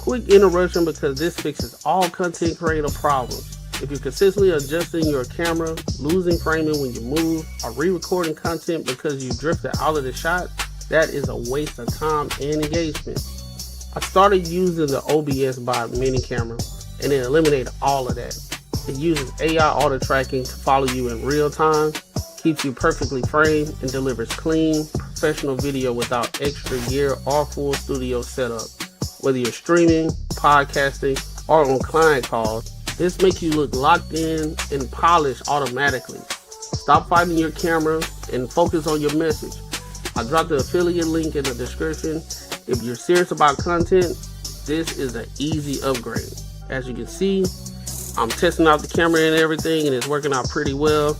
Quick interruption because this fixes all content creator problems. If you're consistently adjusting your camera, losing framing when you move, or re-recording content because you drifted out of the shot, that is a waste of time and engagement. I started using the OBS Bot mini camera and it eliminated all of that. It uses AI auto tracking to follow you in real time, keeps you perfectly framed, and delivers clean, professional video without extra gear or full studio setup. Whether you're streaming, podcasting, or on client calls, this makes you look locked in and polished automatically. Stop fighting your camera and focus on your message. I dropped the affiliate link in the description. If you're serious about content, this is an easy upgrade. As you can see, I'm testing out the camera and everything, and it's working out pretty well.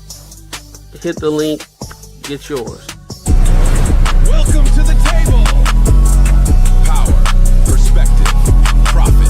Hit the link, get yours. Welcome to the table. Power, perspective, profit.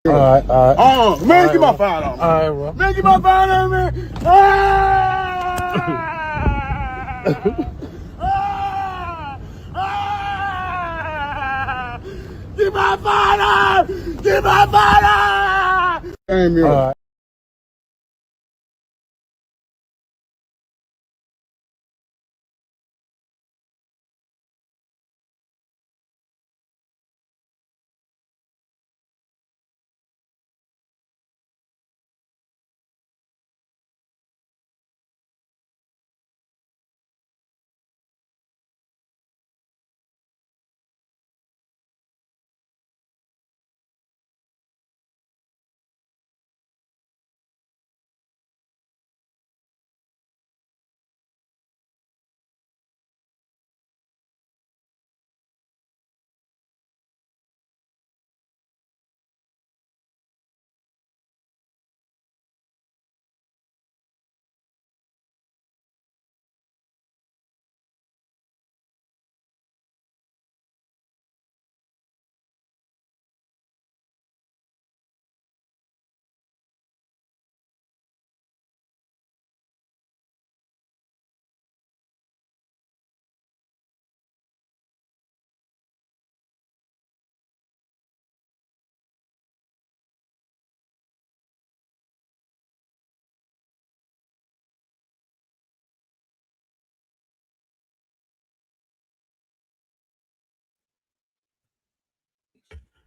All right. Oh, man, get my phone on me. All right, bro. Man, get my phone on me. Ah! Ah! Get my phone on! Get my phone on! Damn, All right.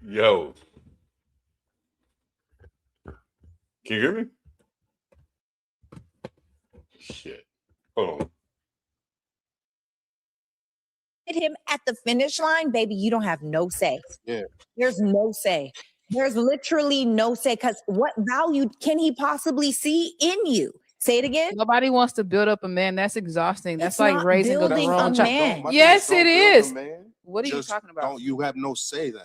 Yo. Can you hear me? Shit. Hold on. Him at the finish line, baby, you don't have no say. Yeah. There's no say. There's literally no say, because what value can he possibly see in you? Say it again. Nobody wants to build up a man. That's exhausting. That's It's like not raising a building grown a child. man. My thing Yes, don't it build a is. man. What are you Just talking about? Don't you have no say then?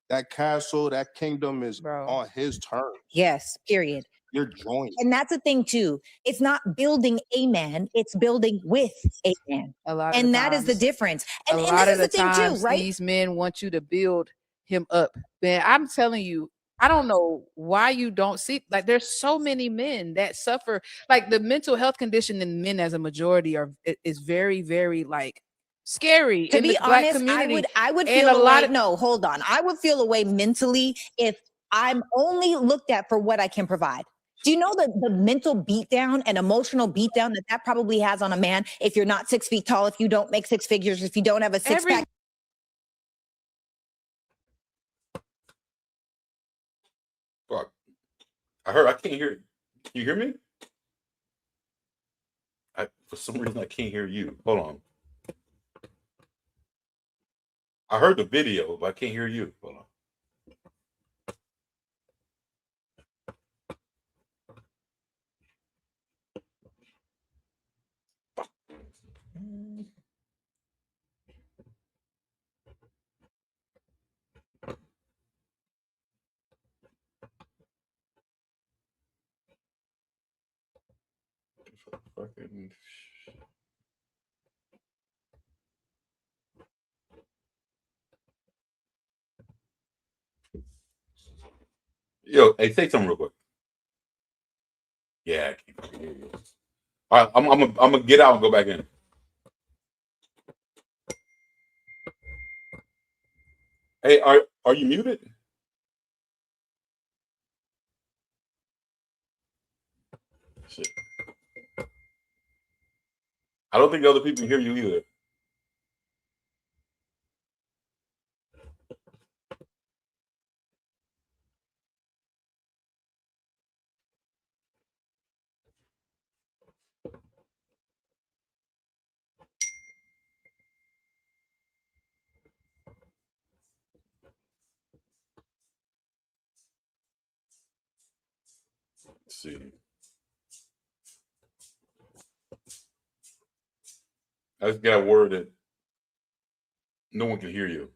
That castle, that kingdom is Bro. on his terms. Yes, period. You're joining. And that's the thing too. It's not building a man, it's building with a man. A lot of And the that is the times- difference. And, a and lot this of is the the thing times, too, right? these men want you to build him up. Man, I'm telling you, I don't know why you don't see, like, there's so many men that suffer, like the mental health condition in men as a majority is very, very like scary To in be the black honest, community. I would And feel a lot away. of- No, hold on. I would feel away mentally if I'm only looked at for what I can provide. Do you know the mental beatdown and emotional beatdown that probably has on a man if you're not 6 feet tall, if you don't make six figures, if you don't have a six pack? I can't hear. Can you hear me? For some reason, I can't hear you. Hold on. I heard the video, but I can't hear you. Hold on. Fucking. Yo, hey, say something real quick. Yeah, I can't fucking hear you. All right, I'm gonna get out and go back in. Hey, are you muted? Shit. I don't think the other people can hear you either. Let's see. I just got a word that no one can hear you.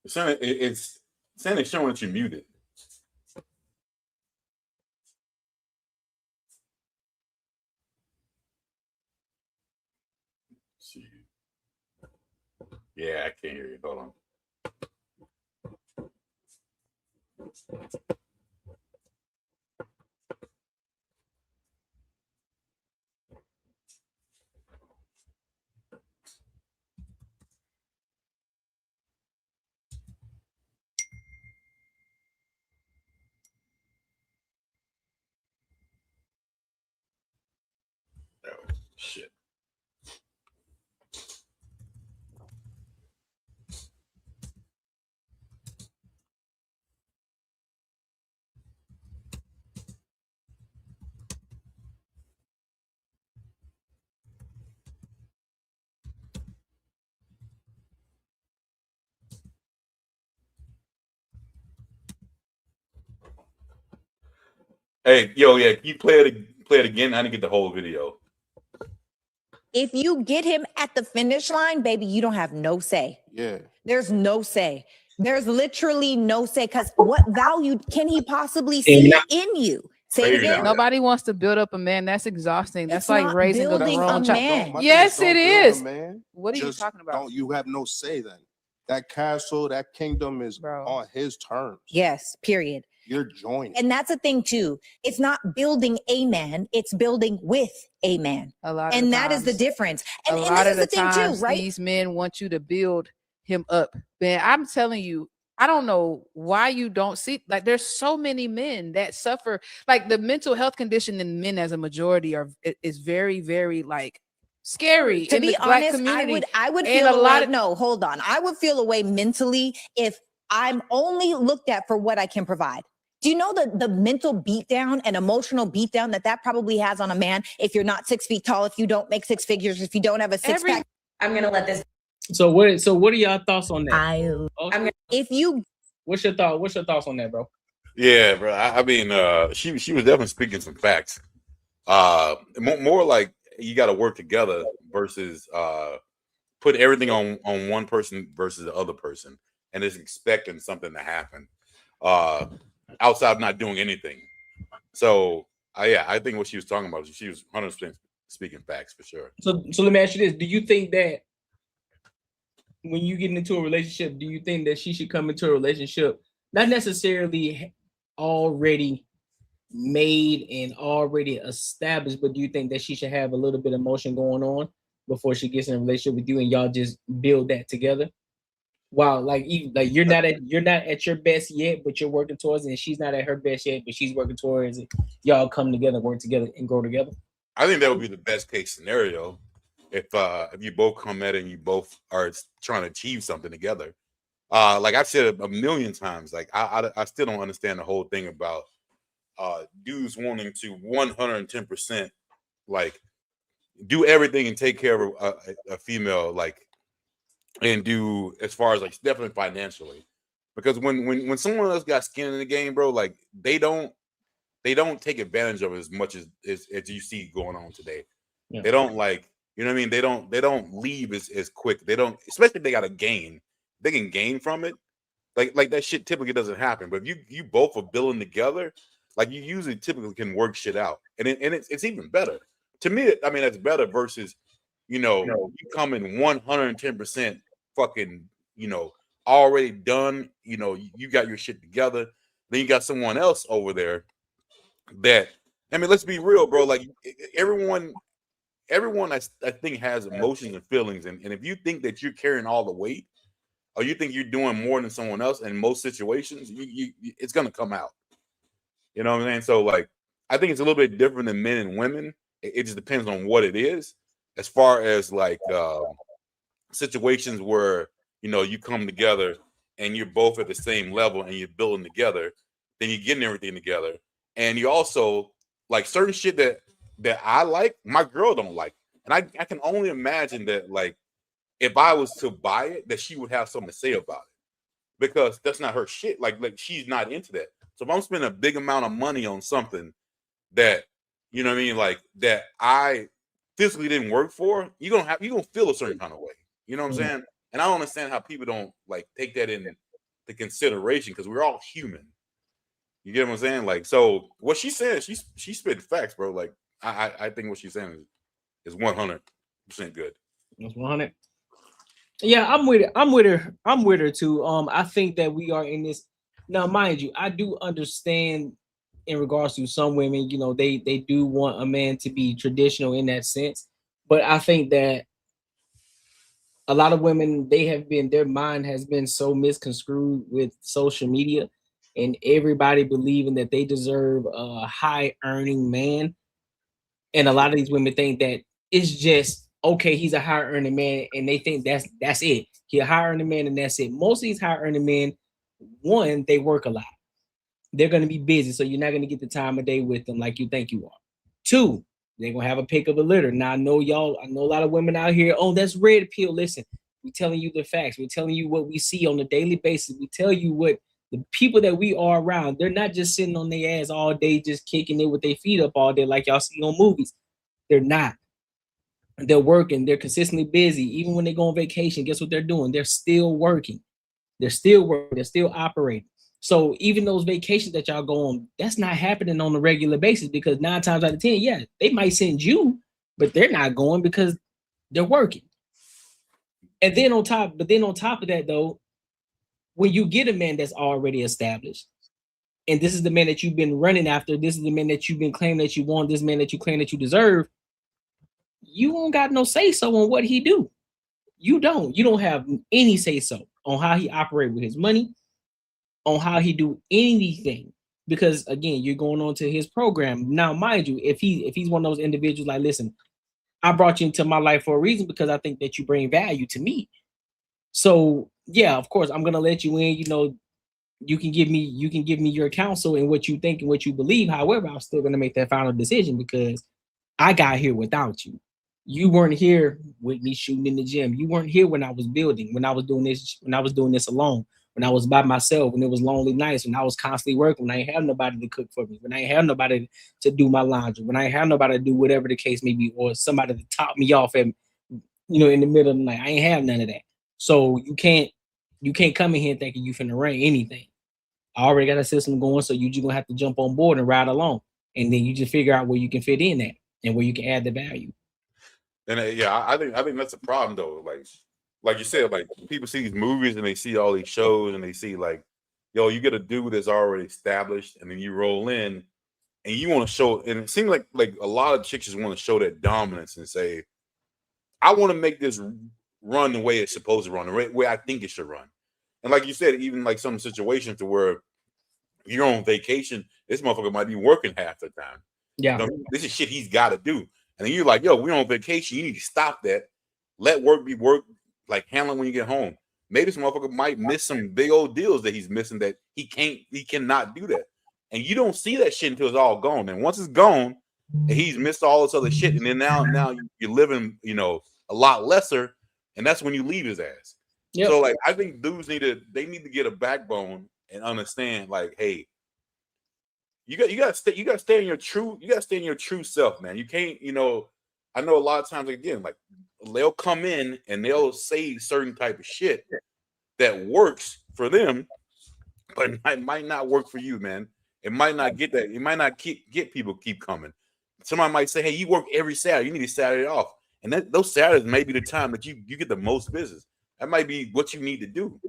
It's saying it's showing that you're muted. Let's see. Yeah, I can't hear you. Hold on. Oh, shit. Hey, yo, yeah, can you play it again? I didn't get the whole video. If you get him at the finish line, baby, you don't have no say. Yeah. There's no say. There's literally no say, because what value can he possibly see in you? Say it again. Nobody wants to build up a man. That's exhausting. That's It's like not raising a building grown a child. man. Yes, it is. Man. What are you Just talking about? Don't you have no say then? That castle, that kingdom is on his terms. Yes, period. You're joining. And that's a thing too. It's not building a man, it's building with a man. A lot of and the that is the times- difference. And, a and lot this of is the the thing times too, right? these men want you to build him up. Man, I'm telling you, I don't know why you don't see, like, there's so many men that suffer, like the mental health condition in men as a majority is very, very like scary. To in be the black honest, community. I would And feel a lot away. of No, hold on. I would feel away mentally if I'm only looked at for what I can provide. Do you know the mental beatdown and emotional beatdown that probably has on a man if you're not 6 feet tall, if you don't make six figures, if you don't have a six pack? I'm gonna let this. So what are y'all thoughts on that? If you What's your thoughts on that, bro? Yeah, bro. I mean, she was definitely speaking some facts. More like you got to work together versus put everything on one person versus the other person, and just expecting something to happen outside of not doing anything. So, yeah, I think what she was talking about, she was 100% speaking facts for sure. So let me ask you this: do you think that when you get into a relationship, do you think that she should come into a relationship not necessarily already made and already established, but do you think that she should have a little bit of emotion going on before she gets in a relationship with you, and y'all just build that together? Wow, like you're not at your best yet, but you're working towards it, and she's not at her best yet, but she's working towards it. Y'all come together, work together, and grow together. I think that would be the best case scenario if you both come at it and you both are trying to achieve something together. like I've said a million times, like I still don't understand the whole thing about dudes wanting to 110% like do everything and take care of a female, like, and do as far as like definitely financially, because when someone else got skin in the game, bro, like they don't take advantage of it as much as you see going on today. Yeah. They don't, like, you know what I mean? They don't leave as quick. They don't, especially if they got to gain. They can gain from it. Like that shit typically doesn't happen. But if you both are building together, like you usually typically can work shit out. And it's even better. To me, I mean, that's better versus, you come in 110% fucking, already done. You got your shit together. Then you got someone else over there that, I mean, let's be real, bro. Like everyone I think has emotions and feelings. And if you think that you're carrying all the weight, or you think you're doing more than someone else in most situations, it's gonna come out. You know what I'm saying? So like, I think it's a little bit different than men and women. It just depends on what it is. As far as like situations where you come together and you're both at the same level and you're building together, then you're getting everything together, and you also like certain shit that I like, my girl don't like, and I can only imagine that, like, if I was to buy it, that she would have something to say about it, because that's not her shit. Like she's not into that. So if I'm spending a big amount of money on something that, you know what I mean, like that I physically didn't work for, you're gonna feel a certain kind of way. You know what I'm saying? And I don't understand how people don't like take that into consideration, because we're all human. You get what I'm saying? Like, so what she's saying, she spit facts, bro. Like, I think what she's saying is 100% good. That's 100. Yeah, I'm with it. I'm with her too. I think that we are in this now. Mind you, I do understand in regards to some women, they do want a man to be traditional in that sense. But I think that a lot of women, their mind has been so misconstrued with social media and everybody believing that they deserve a high earning man. And a lot of these women think that it's just okay, he's a high earning man, and they think that's it. He's a high earning man, and that's it. Most of these high earning men, one, they work a lot. They're going to be busy, so you're not going to get the time of day with them like you think you are. Two, they're going to have a pick of a litter. Now, I know a lot of women out here, oh, that's red pill. Listen, we're telling you the facts. We're telling you what we see on a daily basis. We tell you what the people that we are around, they're not just sitting on their ass all day, just kicking it with their feet up all day like y'all see on movies. They're not. They're working. They're consistently busy. Even when they go on vacation, guess what they're doing? They're still working. They're still working. They're still operating. So even those vacations that y'all go on, that's not happening on a regular basis, because 9 times out of 10, yeah, they might send you, but they're not going because they're working. And then on top of that, though, when you get a man that's already established, and this is the man that you've been running after, this is the man that you've been claiming that you want, this man that you claim that you deserve, you don't got no say so on what he do. You don't have any say so on how he operate with his money, on how he do anything, because again, you're going on to his program. Now, mind you, if he's one of those individuals like, listen, I brought you into my life for a reason because I think that you bring value to me. So yeah, of course, I'm gonna let you in. You can give me your counsel and what you think and what you believe. However, I'm still gonna make that final decision because I got here without you. You weren't here with me shooting in the gym. You weren't here when I was building, when I was doing this alone, when I was by myself, when it was lonely nights, when I was constantly working, when I ain't have nobody to cook for me, when I ain't have nobody to do my laundry, when I ain't have nobody to do whatever the case may be, or somebody to top me off at, in the middle of the night. I ain't have none of that. So you can't come in here thinking you finna run anything. I already got a system going, so you just gonna have to jump on board and ride along, and then you just figure out where you can fit in at and where you can add the value. And I think that's a problem though. Like you said, like people see these movies and they see all these shows and they see like, yo, you get a dude that's already established, and then you roll in and you want to show, and it seems like a lot of chicks just want to show that dominance and say, I want to make this run the way it's supposed to run, the way I think it should run. And like you said, even like some situations to where you're on vacation, this motherfucker might be working half the time. Yeah. This is shit he's got to do. And then you're like, yo, we're on vacation. You need to stop that. Let work be work. Like, handle it when you get home. maybe this motherfucker might miss some big old deals that he's missing that he cannot do that. And you don't see that shit until it's all gone. And once it's gone, and he's missed all this other shit, and then now you're living, a lot lesser, and that's when you leave his ass. Yep. So like, I think dudes need to get a backbone and understand, like, hey, you got to stay in your true self, man. You can't, I know a lot of times, again, like, they'll come in and they'll say certain type of shit that works for them, but it might not work for you, man. It might not get that. It might not get people keep coming. Somebody might say, hey, you work every Saturday. You need a Saturday off. And those Saturdays may be the time that you get the most business. That might be what you need to do.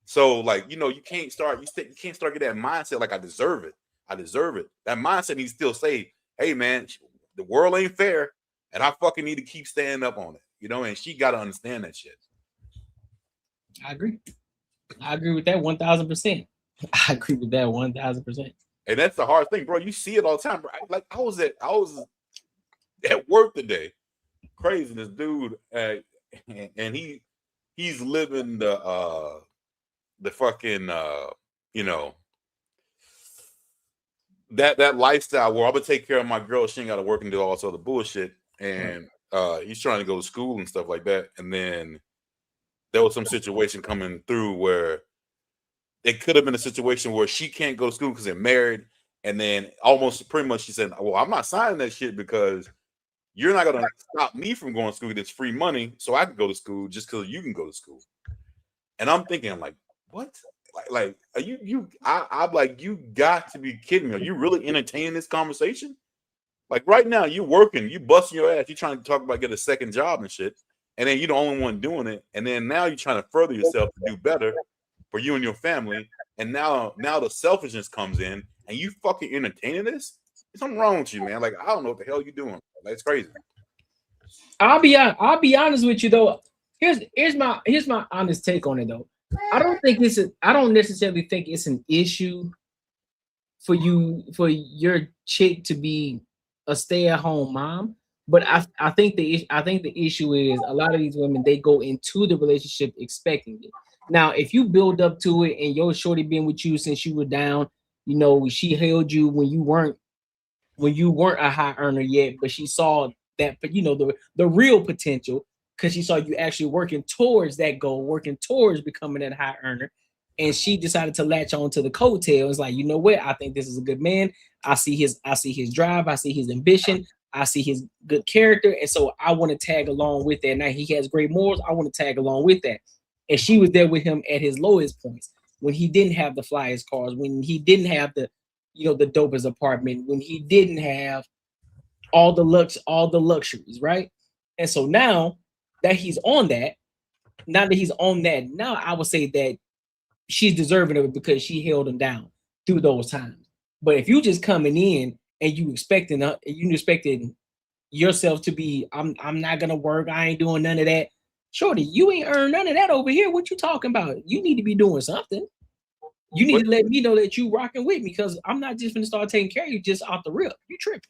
So, like, you can't start getting that mindset like, I deserve it. I deserve it. That mindset needs to still say, hey, man, the world ain't fair, and I fucking need to keep standing up on it. And she got to understand that shit. I agree with that 1,000%. I agree with that 1,000%. And that's the hard thing, bro. You see it all the time, bro. Like, I was at work today. Crazy, this dude, and he's living the fucking that lifestyle where I'm gonna take care of my girl. She ain't got to work and do all this other bullshit. And he's trying to go to school and stuff like that. And then there was some situation coming through where it could have been a situation where she can't go to school because they're married. And then almost pretty much she said, well, I'm not signing that shit because you're not going to stop me from going to school. It's free money. So I can go to school just because you can go to school. And I'm thinking, like, what? Like, are I'm like, you got to be kidding me. Are you really entertaining this conversation? Like, right now, you're working, you busting your ass. You're trying to talk about get a second job and shit. And then you're the only one doing it. And then now you're trying to further yourself to do better for you and your family. And now the selfishness comes in and you fucking entertaining this? There's something wrong with you, man. Like, I don't know what the hell you're doing. Like, it's crazy. I'll be honest with you though. Here's my honest take on it though. I don't necessarily think it's an issue for your chick to be a stay-at-home mom. But I think the issue is a lot of these women, they go into the relationship expecting it. Now, if you build up to it and your shorty been with you since you were down, she held you when you weren't a high earner yet, but she saw that, the real potential because she saw you actually working towards that goal, working towards becoming that high earner. And she decided to latch on to the coattail. It's like, you know what? I think this is a good man. I see his drive. I see his ambition. I see his good character. And so I want to tag along with that. Now he has great morals. I want to tag along with that. And she was there with him at his lowest points, when he didn't have the flyest cars, when he didn't have the dopest apartment, when he didn't have all the luxuries, right? And so now that he's on that, now I would say that she's deserving of it because she held him down through those times. But if you just coming in and you expecting yourself to be, I'm not gonna work, I ain't doing none of that. Shorty, you ain't earned none of that over here. What you talking about? You need to be doing something. You need to let me know that you rocking with me because I'm not just gonna start taking care of you just off the rip. You tripping.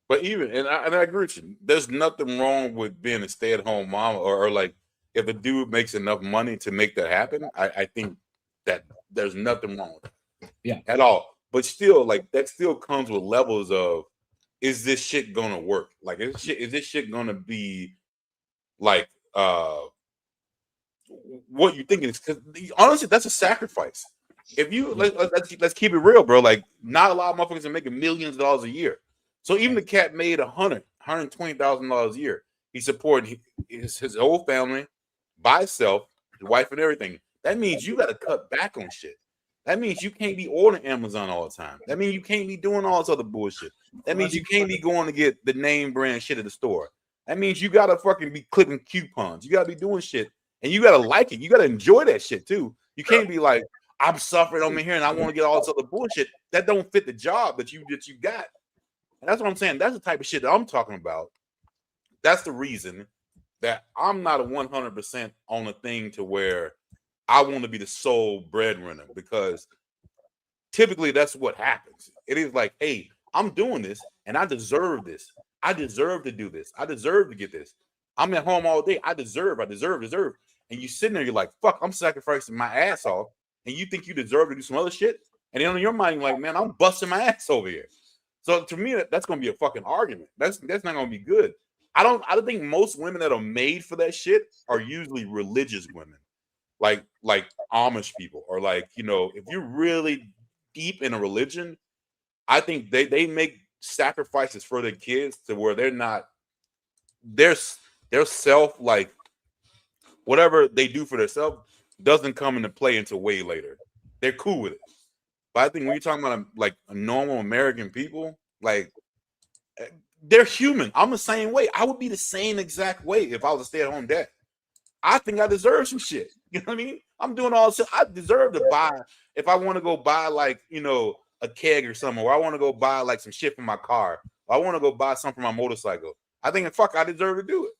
But and I agree with you. There's nothing wrong with being a stay-at-home mom or like if a dude makes enough money to make that happen. I think that there's nothing wrong with it at all. But still, like, that still comes with levels of, is this shit gonna work? Like, is this shit gonna be like what you thinking? Because honestly, that's a sacrifice. If you let's keep it real, bro. Like, not a lot of motherfuckers are making millions of dollars a year. So even the cat made $120,000 a year. He supported his whole family by himself, his wife and everything. That means you got to cut back on shit. That means you can't be ordering Amazon all the time. That means you can't be doing all this other bullshit. That means you can't be going to get the name brand shit at the store. That means you got to fucking be clipping coupons. You got to be doing shit. And you got to like it. You got to enjoy that shit too. You can't be like, I'm suffering over here and I want to get all this other bullshit. That don't fit the job that you got. And that's what I'm saying. That's the type of shit that I'm talking about. That's the reason that I'm not a 100% on a thing to where I want to be the sole breadwinner, because typically that's what happens. It is like, hey, I'm doing this and I deserve this. I deserve to do this. I deserve to get this. I'm at home all day. I deserve. and you sitting there, you're like, fuck, I'm sacrificing my ass off, and you think you deserve to do some other shit, and then in your mind, you're like, man, I'm busting my ass over here. So to me, that's gonna be a fucking argument. That's not gonna be good. I don't think most women that are made for that shit are usually religious women, like Amish people, or like, you know, if you're really deep in a religion, I think they make sacrifices for their kids to where they're not their self, like whatever they do for themselves doesn't come into play until way later. They're cool with it. But I think when you're talking about like a normal American people, like they're human. I'm the same way. I would be the same exact way if I was a stay-at-home dad. I think I deserve some shit. You know what I mean? I'm doing all this shit. I deserve to buy, if I want to go buy like, you know, a keg or something, or I want to go buy like some shit for my car, or I want to go buy something for my motorcycle. I think, fuck, I deserve to do it.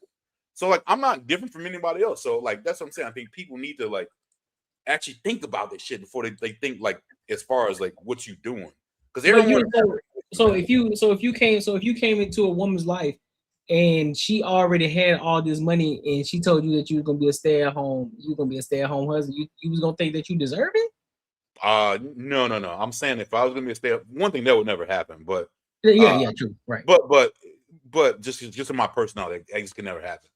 So like, I'm not different from anybody else. So like, that's what I'm saying. I think people need to like actually think about this shit before they think like as far as like what you doing. Because everyone. So if you came into a woman's life and she already had all this money and she told you that you were gonna be a stay-at-home husband, you was gonna think that you deserve it? No. I'm saying if I was gonna be a stay-at-home, one thing that would never happen, but yeah, true, right. But just in my personality, it just can never happen.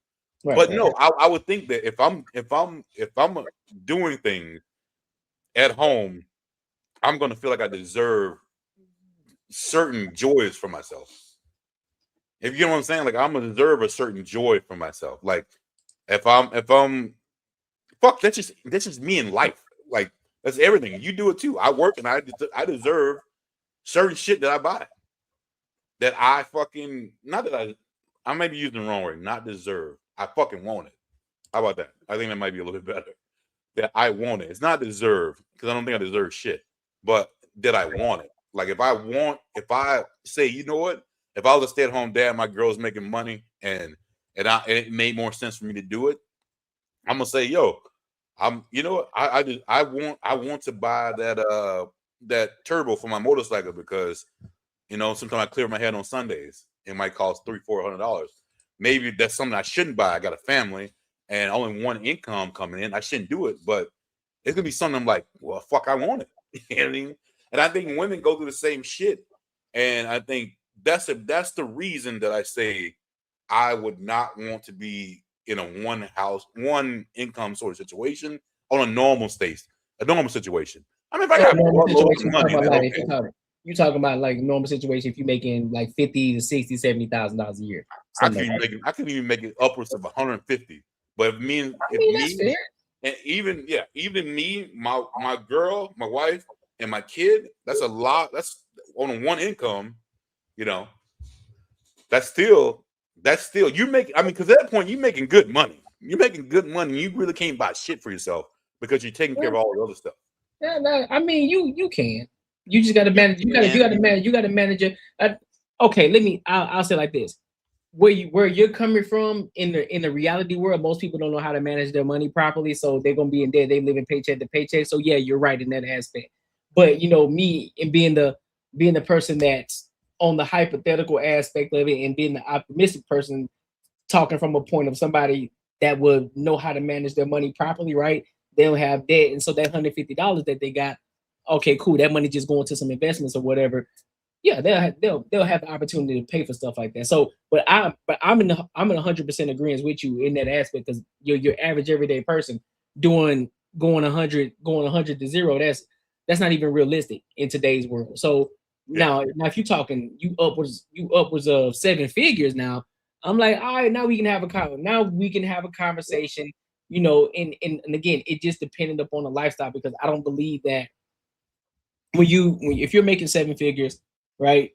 Right, but right, no, right. I would think that if I'm doing things at home, I'm gonna feel like I deserve certain joys for myself. If you know what I'm saying, like I'm gonna deserve a certain joy for myself. Like if I'm fuck, that's just me in life. Like that's everything. You do it too. I work and I deserve certain shit that I buy. That I fucking, not that I may be using the wrong word, not deserve. I fucking want it. How about that? I think that might be a little bit better. That I want it. It's not deserve, because I don't think I deserve shit. But that I want it. Like if I say, you know what? If I was a stay-at-home dad, my girl's making money and it made more sense for me to do it, I'm gonna say, yo, you know what? I want to buy that turbo for my motorcycle because, you know, sometimes I clear my head on Sundays. It might cost $300-400. Maybe that's something I shouldn't buy. I got a family and only one income coming in. I shouldn't do it, but it's gonna be something I'm like, well, fuck, I want it. You know what I mean? And I think women go through the same shit. And I think that's the reason that I say I would not want to be in a one income sort of situation on a normal situation. I mean, if I got money, you talking about like normal situation if you're making like $50,000 to $60,000, $70,000 a year. I could even make it upwards of 150. But that's fair. And even me, my girl, my wife, and my kid, that's a lot. That's on one income, you know. That's still you make. I mean, because at that point you're making good money. You're making good money. You really can't buy shit for yourself because you're taking care of all the other stuff. Yeah, no, I mean, you can. You just got to manage. You got to manage it. Okay, I'll say it like this: where you're coming from in the reality world, most people don't know how to manage their money properly, so they're gonna be in debt. They live in paycheck to paycheck. So yeah, you're right in that aspect. But you know, me and being the person that's on the hypothetical aspect of it, and being the optimistic person, talking from a point of somebody that would know how to manage their money properly, right? They don't have debt, and so that $150 that they got, okay, cool. That money just going to some investments or whatever. Yeah, they'll have the opportunity to pay for stuff like that. So, but I'm in 100% agreement with you in that aspect, because your average everyday person going 100 to zero. That's not even realistic in today's world. So now if you're talking you upwards of 7 figures, now I'm like, all right, now we can have a conversation. You know, and again, it just depended upon the lifestyle, because I don't believe that if you're making 7 figures, right,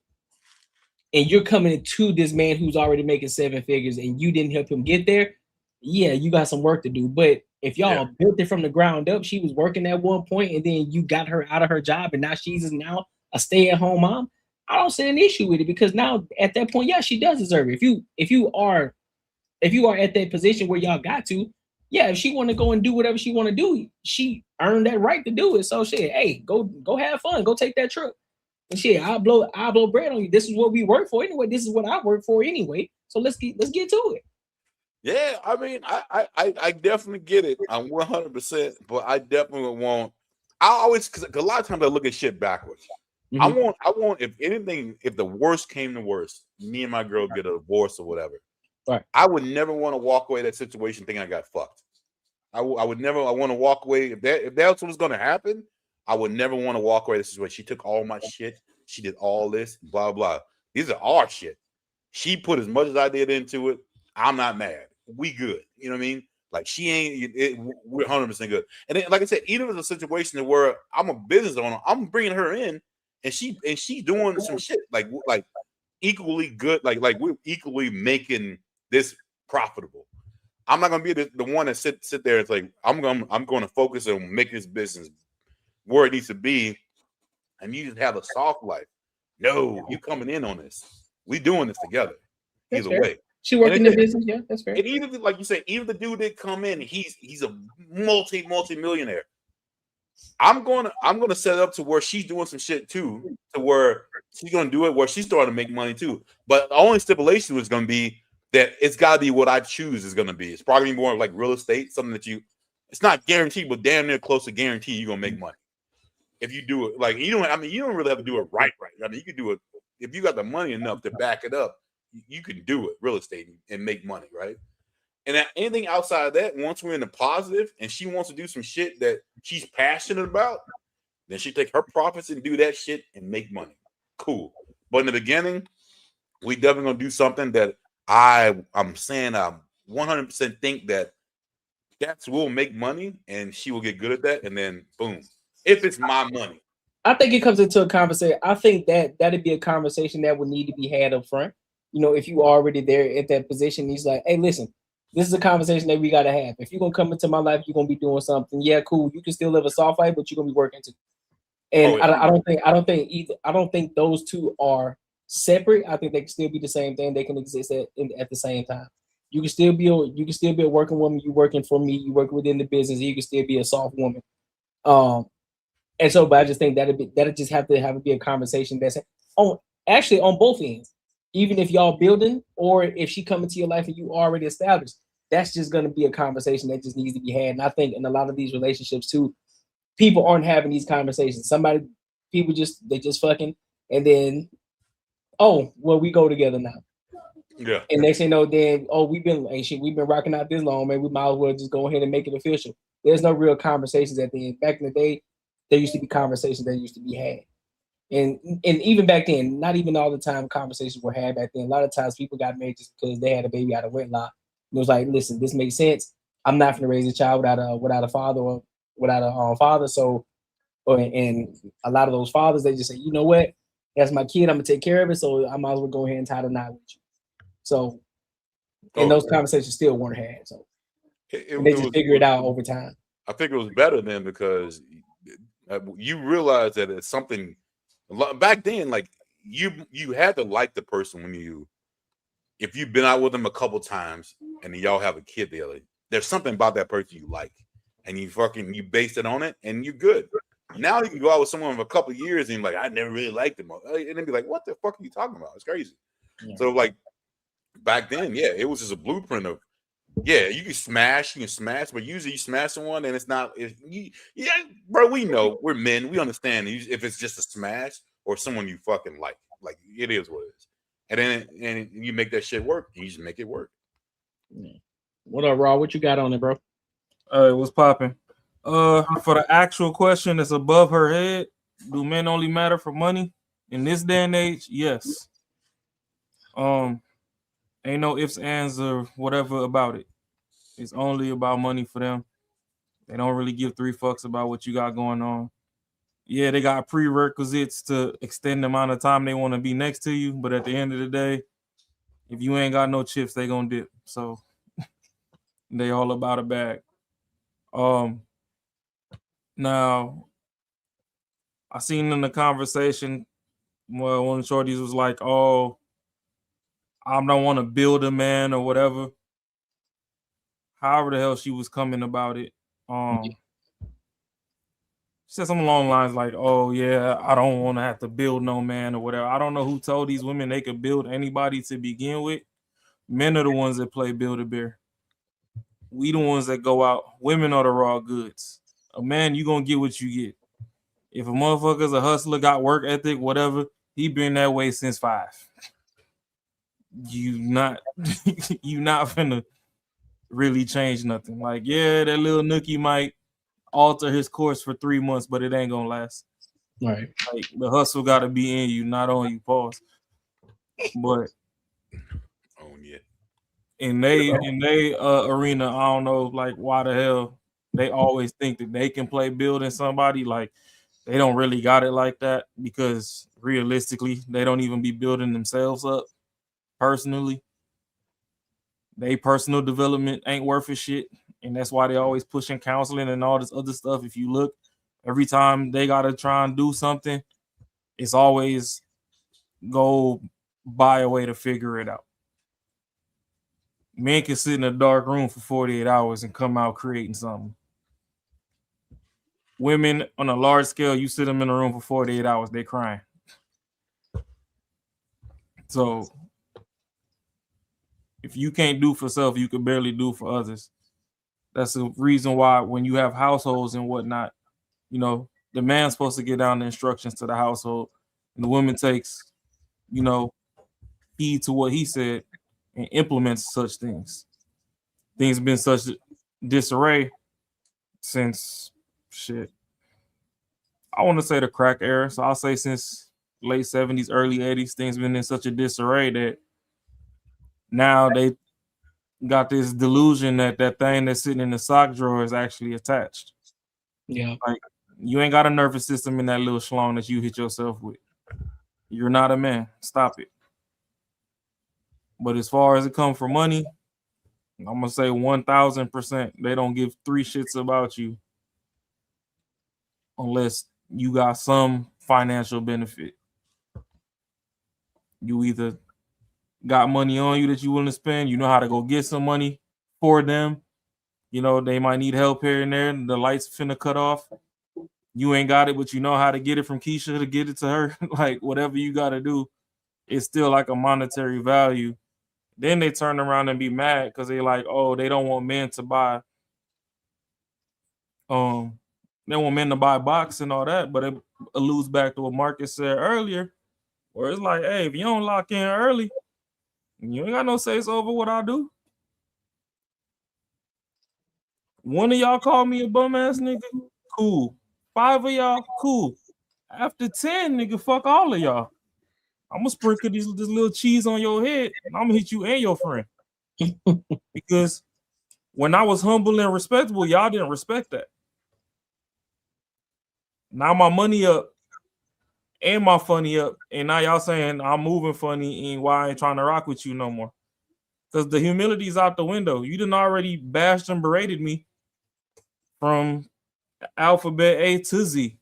and you're coming to this man who's already making 7 figures and you didn't help him get there, yeah, you got some work to do. But if y'all built it from the ground up, she was working at one point and then you got her out of her job and now she's now a stay-at-home mom, I don't see an issue with it, because now at that point, yeah, she does deserve it. If you are at that position where y'all got to, yeah, if she want to go and do whatever she want to do, she earned that right to do it. So shit, hey, go have fun, go take that trip. And shit, I'll blow bread on you. This is what we work for anyway. This is what I work for anyway. So let's get to it. Yeah, I mean, I definitely get it. I'm 100%, but I definitely want. I always because a lot of times I look at shit backwards. I want if anything, if the worst came to worst, me and my girl get a divorce or whatever. Right. I would never want to walk away that situation thinking I got fucked. I would never. I want to walk away if that's what was going to happen. I would never want to walk away. This is what she took all my shit. She did all this, blah blah. These are our shit. She put as much as I did into it. I'm not mad. We good. You know what I mean? Like she ain't. We're 100% good. And then, like I said, even if it's a situation where I'm a business owner, I'm bringing her in, and she doing some shit like equally good. Like we're equally making this profitable. I'm not gonna be the one that sit there and like I'm going to focus on making this business where it needs to be, and you just have a soft life. No, you coming in on this. We doing this together. That's Either fair. way, She working the business. Yeah, that's fair. and even like you say, even the dude that come in, he's a multi-millionaire. I'm gonna set it up to where she's doing some shit too, to where she's gonna do it where she's starting to make money too. But the only stipulation was gonna be that it's gotta be what I choose is gonna be. It's probably more like real estate, something that it's not guaranteed, but damn near close to guarantee you're gonna make money. If you do it like you don't really have to do it right. I mean, you can do it if you got the money enough to back it up, you can do it, real estate, and make money, right? And anything outside of that, once we're in the positive and she wants to do some shit that she's passionate about, then she take her profits and do that shit and make money. Cool. But in the beginning, we definitely gonna do something that I'm saying I 100% think that will make money and she will get good at that, and then boom. If it's my money. I think it comes into a conversation. I think that'd be a conversation that would need to be had up front. You know, if you already there at that position, he's like, hey, listen, this is a conversation that we gotta have. If you're gonna come into my life, you're gonna be doing something. Yeah, cool. You can still live a soft life, but you're gonna be working too. And I don't think those two are separate. I think they can still be the same thing. They can exist at the same time. You can still be a working woman. You working for me. You work within the business. You can still be a soft woman. And so, but I just think that'd just have to be a conversation that's on both ends. Even if y'all building, or if she come into your life and you already established, that's just going to be a conversation that just needs to be had. And I think in a lot of these relationships too, people aren't having these conversations. People just fucking, and then, oh, well, we go together now. Yeah. And next thing you know, then, oh, we've been rocking out this long, man. We might as well just go ahead and make it official. There's no real conversations at the end. Back in the day, there used to be conversations that used to be had. And even back then, not even all the time conversations were had back then. A lot of times people got married just because they had a baby out of wedlock. And it was like, listen, this makes sense. I'm not going to raise a child without a father or without a father. So, and a lot of those fathers, they just say, you know what? That's my kid. I'm going to take care of it. So I might as well go ahead and tie the knot with you. So, and those conversations still weren't had. So they just figure it out over time. I think it was better then because you realize that it's something back then. Like you had to like the person if you've been out with them a couple times and y'all have a kid together. There's something about that person you like, and you base it on it, and you're good. Now you can go out with someone for a couple of years and you're like, I never really liked them, and then be like, what the fuck are you talking about? It's crazy. Yeah. So like back then, yeah, it was just a blueprint of. Yeah, you can smash, but usually you smash someone and it's not. Bro, we know we're men. We understand if it's just a smash or someone you fucking like it is what it is. And you make that shit work. You just make it work. Yeah. What up, Raw? What you got on it, bro? What's popping? For the actual question that's above her head, do men only matter for money in this day and age? Yes. Ain't no ifs, ands, or whatever about it. It's only about money for them. They don't really give 3 fucks about what you got going on. Yeah, they got prerequisites to extend the amount of time they want to be next to you, but at the end of the day, if you ain't got no chips, they gonna dip. So they all about a bag. Now, I seen in the conversation, well, one of the shorties was like, oh, I don't want to build a man or whatever. However the hell she was coming about it. She said something along the lines like, oh, yeah, I don't want to have to build no man or whatever. I don't know who told these women they could build anybody to begin with. Men are the ones that play Build-A-Bear. We the ones that go out. Women are the raw goods. A man, you gonna get what you get. If a motherfucker's a hustler, got work ethic, whatever, he been that way since 5. You not finna really change nothing. Like, yeah, that little nookie might alter his course for 3 months, but it ain't gonna last. Right. Like, the hustle gotta be in you, not on you. Pause. But in they arena, I don't know, like, why the hell they always think that they can play building somebody. Like, they don't really got it like that, because realistically, they don't even be building themselves up personally. They personal development ain't worth a shit, and that's why they always pushing counseling and all this other stuff. If you look, every time they gotta try and do something, it's always go buy a way to figure it out. Men can sit in a dark room for 48 hours and come out creating something. Women on a large scale, you sit them in a room for 48 hours, they crying. So if you can't do for self, you can barely do for others. That's the reason why when you have households and whatnot, you know, the man's supposed to get down the instructions to the household, and the woman takes, you know, heed to what he said and implements such things. Things have been such disarray since shit. I want to say the crack era, so I'll say since late 70s, early 80s, things been in such a disarray that now they got this delusion that that thing that's sitting in the sock drawer is actually attached. Yeah. Like, you ain't got a nervous system in that little schlong that you hit yourself with. You're not a man. Stop it. But as far as it comes for money, I'm gonna say 1,000%. They don't give 3 shits about you unless you got some financial benefit. You either got money on you that you willing to spend, you know how to go get some money for them. You know, they might need help here and there, and the lights finna cut off. You ain't got it, but you know how to get it from Keisha to get it to her. Like, whatever you got to do, it's still like a monetary value. Then they turn around and be mad because they like, oh, they don't want men to buy. They want men to buy box and all that, but it alludes back to what Marcus said earlier, where it's like, hey, if you don't lock in early, you ain't got no say so over what I do. One of y'all call me a bum ass nigga, cool. 5 of y'all, cool. After 10, nigga, fuck all of y'all. I'm gonna sprinkle this little cheese on your head, and I'm gonna hit you and your friend. Because when I was humble and respectable, y'all didn't respect that. Now my money up and my funny up, and now y'all saying I'm moving funny and why I ain't trying to rock with you no more. Because the humility's out the window. You done already bashed and berated me from alphabet A to Z.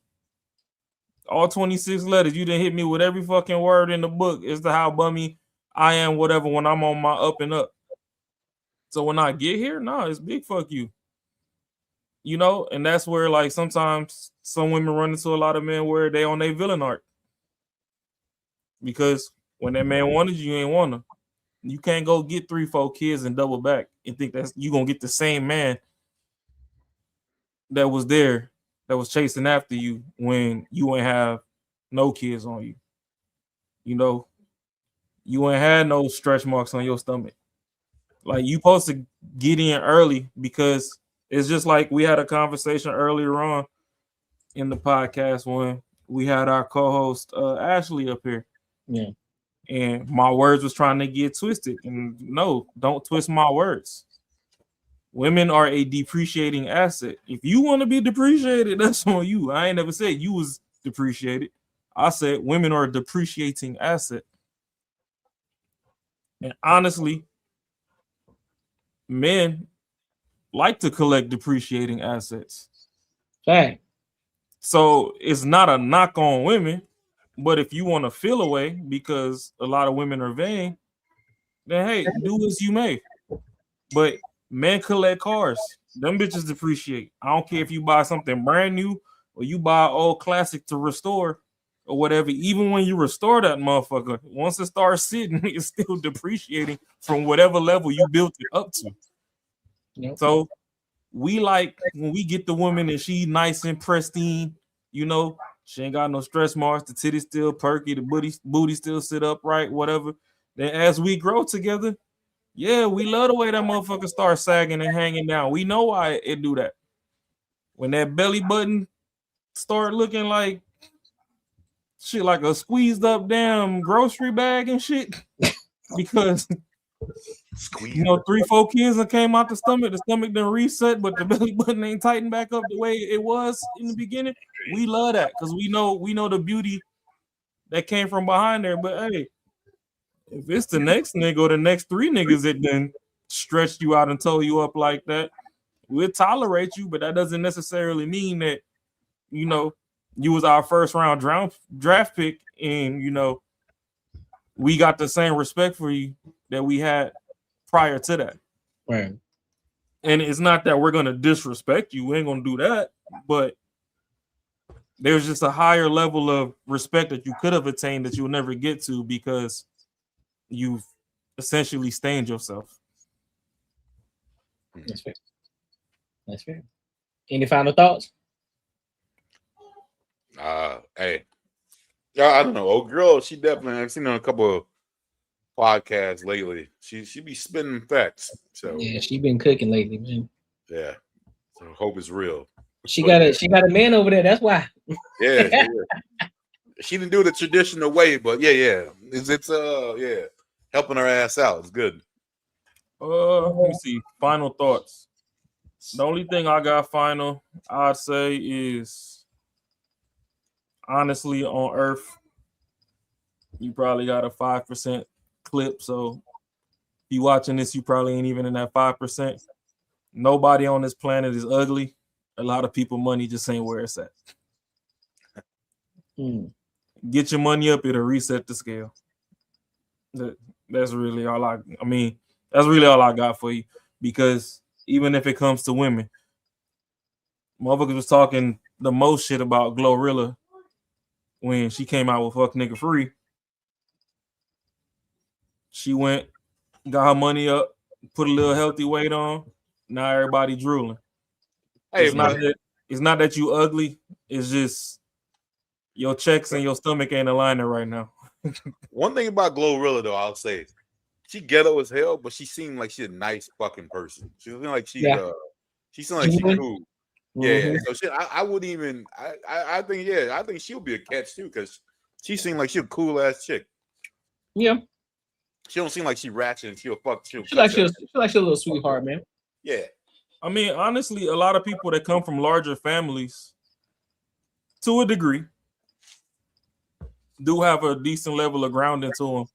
All 26 letters. You done hit me with every fucking word in the book as to how bummy I am, whatever, when I'm on my up and up. So when I get here, nah, it's big fuck you. You know, and that's where, like, sometimes some women run into a lot of men where they on their villain arc. Because when that man wanted you, you ain't want him. You can't go get 3-4 kids and double back and think that's you gonna get the same man that was there, that was chasing after you when you ain't have no kids on you. You know, you ain't had no stretch marks on your stomach. Like, you supposed to get in early, because it's just like we had a conversation earlier on in the podcast when we had our co-host Ashley up here. Yeah. And my words was trying to get twisted. And no, don't twist my words. Women are a depreciating asset. If you want to be depreciated, that's on you. I ain't never said you was depreciated. I said women are a depreciating asset. And honestly, men like to collect depreciating assets. Fact. So it's not a knock on women, but if you want to feel away because a lot of women are vain, then hey, do as you may. But men collect cars. Them bitches depreciate. I don't care if you buy something brand new or you buy an old classic to restore or whatever. Even when you restore that motherfucker, once it starts sitting, it's still depreciating from whatever level you built it up to. Yep. So we like when we get the woman and she nice and pristine, you know, she ain't got no stretch marks, the titties still perky, the booty still sit upright, whatever. Then as we grow together, yeah, we love the way that motherfucker start sagging and hanging down. We know why it do that. When that belly button start looking like shit, like a squeezed up damn grocery bag and shit, because you know 3-4 kids that came out the stomach done reset, but the belly button ain't tightened back up the way it was in the beginning. We love that because we know the beauty that came from behind there. But hey, if it's the next nigga or the next 3 niggas that then stretched you out and tore you up like that, we'll tolerate you, but that doesn't necessarily mean that, you know, you was our first round draft pick and, you know, we got the same respect for you that we had prior to that. Right. And it's not that we're going to disrespect you. We ain't going to do that. But there's just a higher level of respect that you could have attained that you'll never get to because you've essentially stained yourself. That's fair. That's fair. Any final thoughts? Hey, yeah, I don't know. Old girl, she definitely. I've seen her on a couple of podcasts lately. She be spinning facts. So yeah, she been cooking lately, man. Yeah, so hope it's real. She got a man over there. That's why. Yeah, she didn't do it the traditional way, but yeah, it's helping her ass out. It's good. Let me see. Final thoughts. The only thing I got final, I'd say, is honestly on Earth, you probably got a 5% clip. So if you watching this, you probably ain't even in that 5%. Nobody on this planet is ugly. A lot of people money just ain't where it's at. Get your money up, it'll reset the scale. That's really all that's really all I got for you. Because even if it comes to women, motherfuckers was talking the most shit about Glorilla when she came out with Fuck Nigga Free. She went, got her money up, put a little healthy weight on. Now everybody drooling. Hey, it's not that you ugly. It's just your checks and your stomach ain't aligning right now. One thing about Glorilla, though, I'll say, she ghetto as hell, but she seemed like she's a nice fucking person. She seemed like she seemed like she cool. Yeah. So I wouldn't even. I think she'll be a catch too because she seemed like she's a cool ass chick. Yeah. She don't seem like she ratchet and she'll fuck. She like she's a little sweetheart, man. Yeah. I mean, honestly, a lot of people that come from larger families, to a degree, do have a decent level of grounding to them,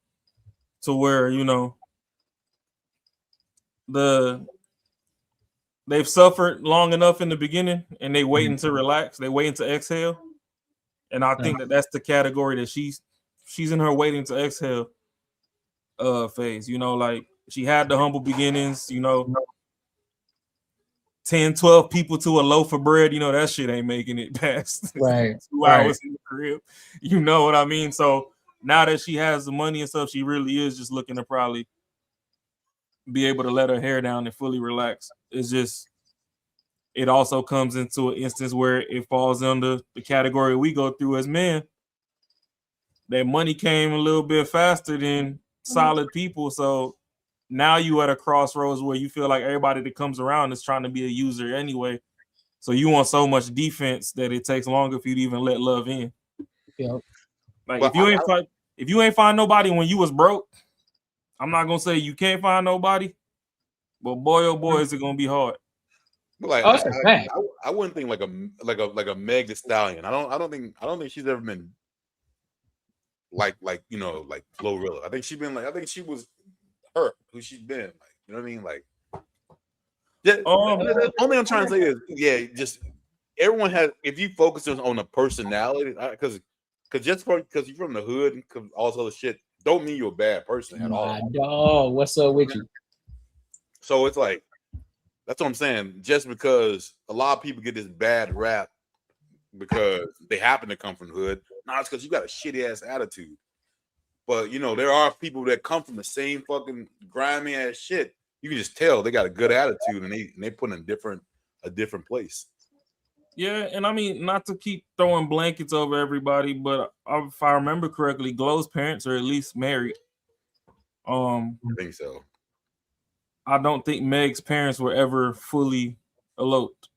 to where, you know, they've suffered long enough in the beginning and they waiting to relax. They waiting to exhale. And I think that's the category that she's in her waiting to exhale phase. You know, like she had the humble beginnings, you know, 10, 12 people to a loaf of bread, you know, that shit ain't making it past 2 hours in the crib. You know what I mean? So now that she has the money and stuff, she really is just looking to probably be able to let her hair down and fully relax. It's just, it also comes into an instance where it falls under the category we go through as men. That money came a little bit faster than solid people. So now you at a crossroads where you feel like everybody that comes around is trying to be a user anyway. So you want so much defense that it takes longer for you to even let love in. Yeah. Like if you ain't find nobody when you was broke, I'm not gonna say you can't find nobody, but boy oh boy is it gonna be hard. But like I wouldn't think like a Meg Thee Stallion. I don't think she's ever been like you know, like Glorilla. I think she was her who she's been, like, you know what I mean? Like the only I'm trying to say is just everyone has, if you focus on the personality, because just because you're from the hood and all this other shit don't mean you're a bad person at all. Dog, what's up with you? So it's like, that's what I'm saying. Just because a lot of people get this bad rap because they happen to come from the hood, no, it's because you got a shitty ass attitude. But you know, there are people that come from the same fucking grimy ass shit you can just tell they got a good attitude and they put in a different place. Yeah, and I mean, not to keep throwing blankets over everybody, but if I remember correctly, Glow's parents are at least married. I think so. I don't think Meg's parents were ever fully eloped.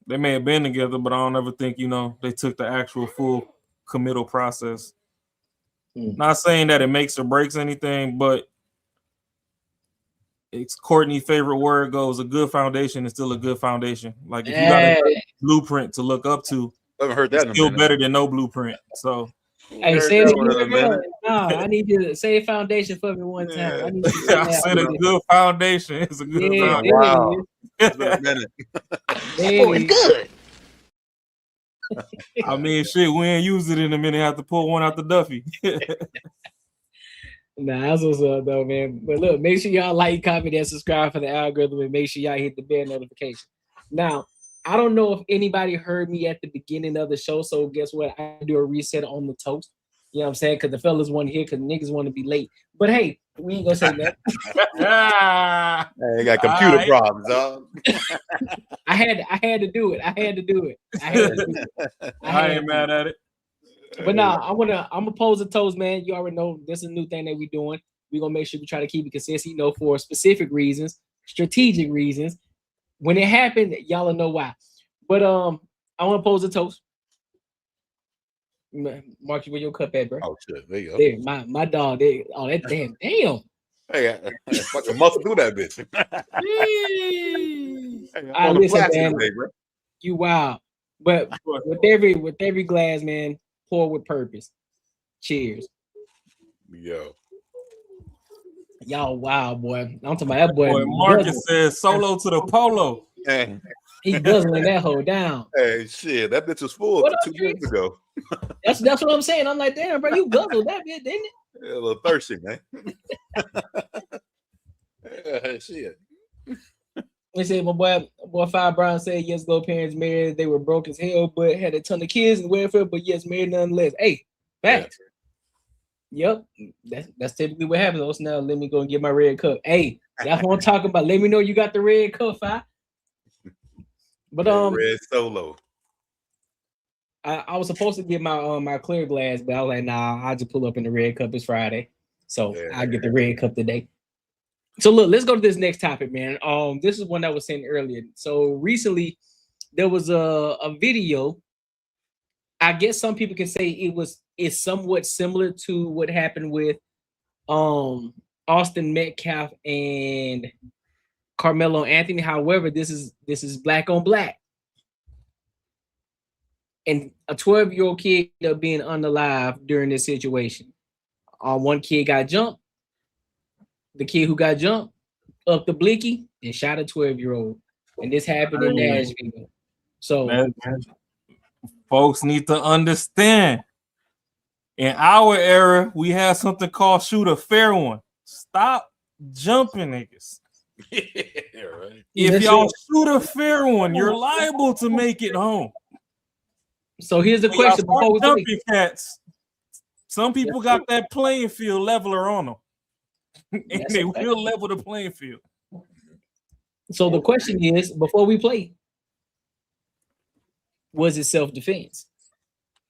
They may have been together, but I don't ever think, they took the actual full committal process. Not saying that it makes or breaks anything, but it's Courtney's favorite word goes, a good foundation is still a good foundation. Like if you got a blueprint to look up to, I haven't heard that it's still better than no blueprint. So hey, say it again. No, I need you to say foundation for me one time. I need you to I said a good foundation is a good foundation. Wow. It's been a minute. It's good. I mean, shit, we ain't use it in a minute. Have to pull one out the Duffy. Nah, that's what's up though, man. But look, make sure y'all like, comment, and subscribe for the algorithm, and make sure y'all hit the bell notification. Now, I don't know if anybody heard me at the beginning of the show, so guess what? I do a reset on the toast. You know what I'm saying? Because the fellas want to hear, because niggas want to be late. But hey, we ain't gonna say that. They got computer problems, dog. I had to do it. I ain't mad at it. But nah, I'm gonna pose a toast, man. You already know this is a new thing that we're doing. We're gonna make sure we try to keep it consistent, for specific reasons, strategic reasons. When it happened, y'all will know why. But I want to pose a toast. Mark, you where your cup at, bro? Oh shit, there you go. There, my dog. There. Oh, that damn. Hey, fucking muscle through that bitch. I listen, man. Today, you wild. But with every glass, man, pour with purpose. Cheers. Yo. Y'all wild, boy. I'm talking about that boy. Marcus says solo to the polo. Hey. He guzzling that hoe down. Hey, shit, that bitch was full 2 years ago. That's what I'm saying. I'm like, damn, bro, you guzzled that bitch, didn't it? Yeah, a little thirsty, man. Shit. They said my boy Five Brown said years ago parents married, they were broke as hell, but had a ton of kids and welfare, but yes, married nonetheless. Hey, facts. Yeah. Yep, that's typically what happens. Also, now let me go and get my red cup. Hey, that's what I'm talking about. Let me know you got the red cup, Five. But red solo. I was supposed to get my my clear glass, but I was like, nah, I'll just pull up in the red cup. It's Friday, so I'll get the red cup today. So look, let's go to this next topic, man. This is one that was sent earlier. So recently, there was a video. I guess some people can say it's somewhat similar to what happened with Austin Metcalf and Carmelo Anthony. However, this is black on black. And a 12-year-old kid ended up being unalive during this situation. One kid got jumped. The kid who got jumped up the blicky and shot a 12-year-old. And this happened in Nashville. So folks need to understand. In our era, we had something called shoot a fair one. Stop jumping niggas. Yeah, right. If y'all shoot a fair one, you're liable to make it home. So here's the question: before we jumping cats, some people got that playing field leveler on them, and they will level the playing field. So the question is: before we play, was it self-defense,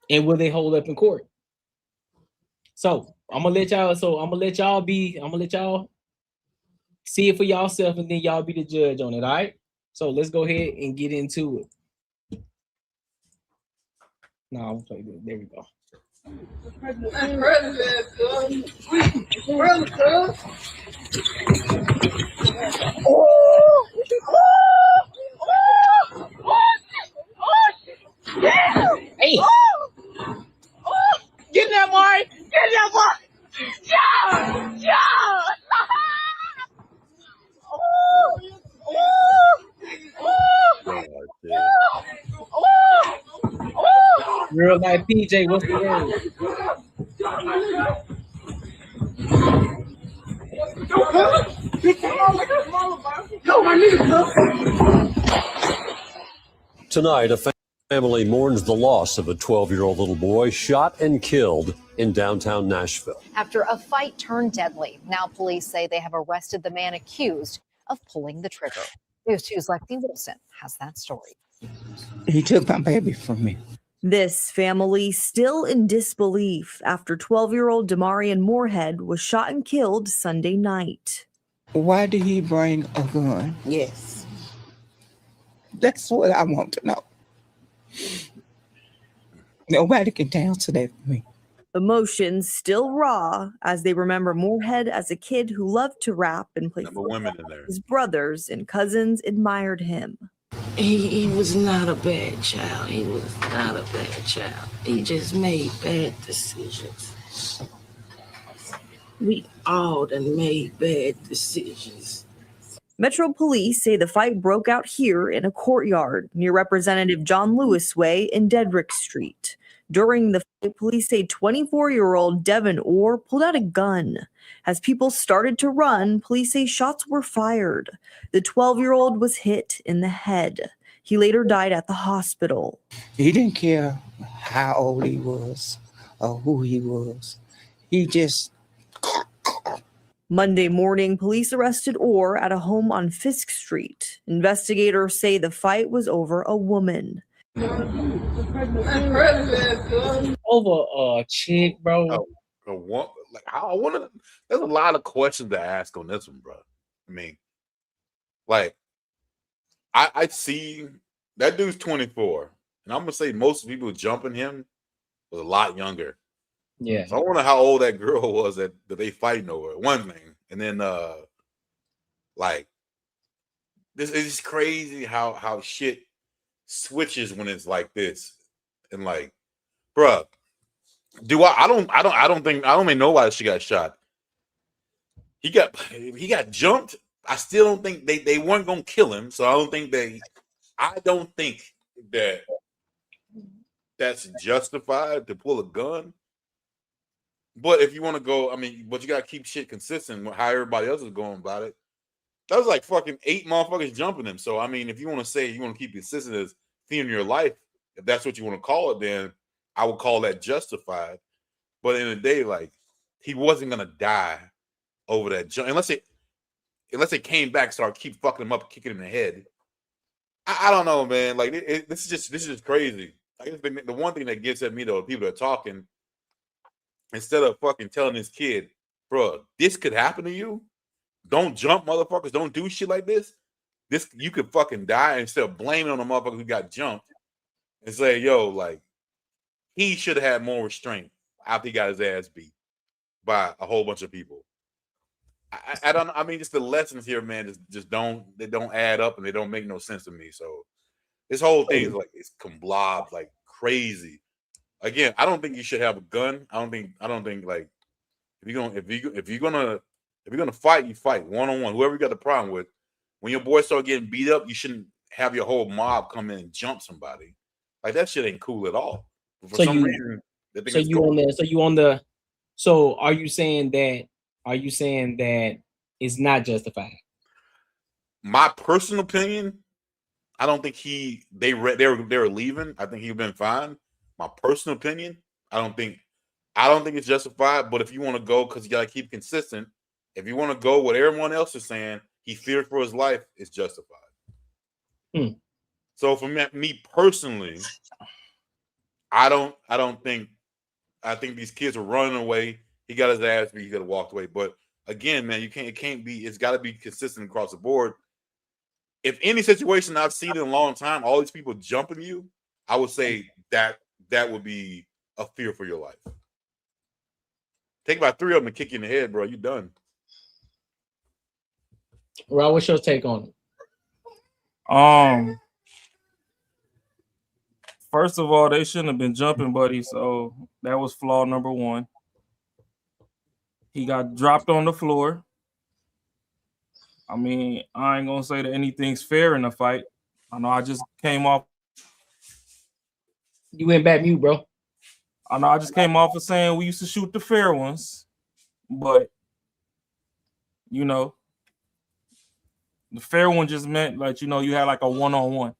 and will they hold up in court? So I'm gonna let y'all see it for yourself, and then y'all be the judge on it. All right. So let's go ahead and get into it. No, I'll play this. There we go. Hey. Get that boy! Get that boy! Yeah! Real life PJ, what's the name? Tonight, a Family mourns the loss of a 12-year-old little boy shot and killed in downtown Nashville. After a fight turned deadly, now police say they have arrested the man accused of pulling the trigger. News 2's Lexi Wilson has that story. He took my baby from me. This family still in disbelief after 12-year-old Damarion Morehead was shot and killed Sunday night. Why did he bring a gun? Yes. That's what I want to know. Nobody can answer that for me. Emotions still raw as they remember Morehead as a kid who loved to rap and play football. His brothers and cousins admired him. He was not a bad child. He was not a bad child. He just made bad decisions. We all done made bad decisions. Metro Police say the fight broke out here in a courtyard near Representative John Lewis Way in Dedrick Street. During the fight, police say 24-year-old Devin Orr pulled out a gun. As people started to run, police say shots were fired. The 12-year-old was hit in the head. He later died at the hospital. He didn't care how old he was or who he was. He just... Monday morning, police arrested Orr at a home on Fisk Street. Investigators say the fight was over a woman. Over a chick, bro. I want to. There's a lot of questions to ask on this one, bro. I mean, like, I see that dude's 24, and I'm gonna say most people jumping him was a lot younger. Yeah. So I wonder how old that girl was that they fighting over. One thing, and then like, this is crazy how shit switches when it's like this, and like, bruh, I don't think nobody she got shot. He got jumped. I still don't think they weren't gonna kill him, so I don't think that that's justified to pull a gun. But if you want to go, I mean, but you gotta keep shit consistent with how everybody else is going about it. That was like fucking 8 motherfuckers jumping him. So I mean, if you want to say you want to keep consistent as theme in your life, if that's what you want to call it, then I would call that justified. But in the day, like, he wasn't gonna die over that jump unless it came back, start keep fucking him up, kicking him in the head. I don't know, man. Like this is just crazy. I guess the one thing that gets at me though, people that are talking, instead of fucking telling this kid, bro, this could happen to you. Don't jump, motherfuckers. Don't do shit like this. You could fucking die. Instead of blaming on the motherfucker who got jumped and say, yo, like, he should have had more restraint after he got his ass beat by a whole bunch of people. I mean, just the lessons here, man, just don't add up and they don't make no sense to me. So this whole thing is like, it's blob like crazy. Again, I don't think you should have a gun. I don't think like if you're gonna fight, you fight one-on-one. Whoever you got the problem with. When your boys start getting beat up, you shouldn't have your whole mob come in and jump somebody. Like that shit ain't cool at all. But for some reason, so are you saying that it's not justified? My personal opinion, I don't think they were leaving. I think he'd been fine. My personal opinion, I don't think it's justified. But if you want to go, because you gotta keep consistent. If you want to go what everyone else is saying, he feared for his life, it's justified. So for me personally, I think these kids are running away. He got his ass beat, he could have walked away. But again, man, it's gotta be consistent across the board. If any situation I've seen in a long time, all these people jumping you, I would say that would be a fear for your life. Take about 3 of them and kick you in the head, bro. You done. Rob, what's your take on it? First of all, they shouldn't have been jumping, buddy. So that was flaw number 1. He got dropped on the floor. I mean, I ain't gonna say that anything's fair in a fight. I know I just came off. You went back mute, bro. I know I just came off of saying we used to shoot the fair ones, but you know, the fair one just meant like, you know, you had like a one-on-one.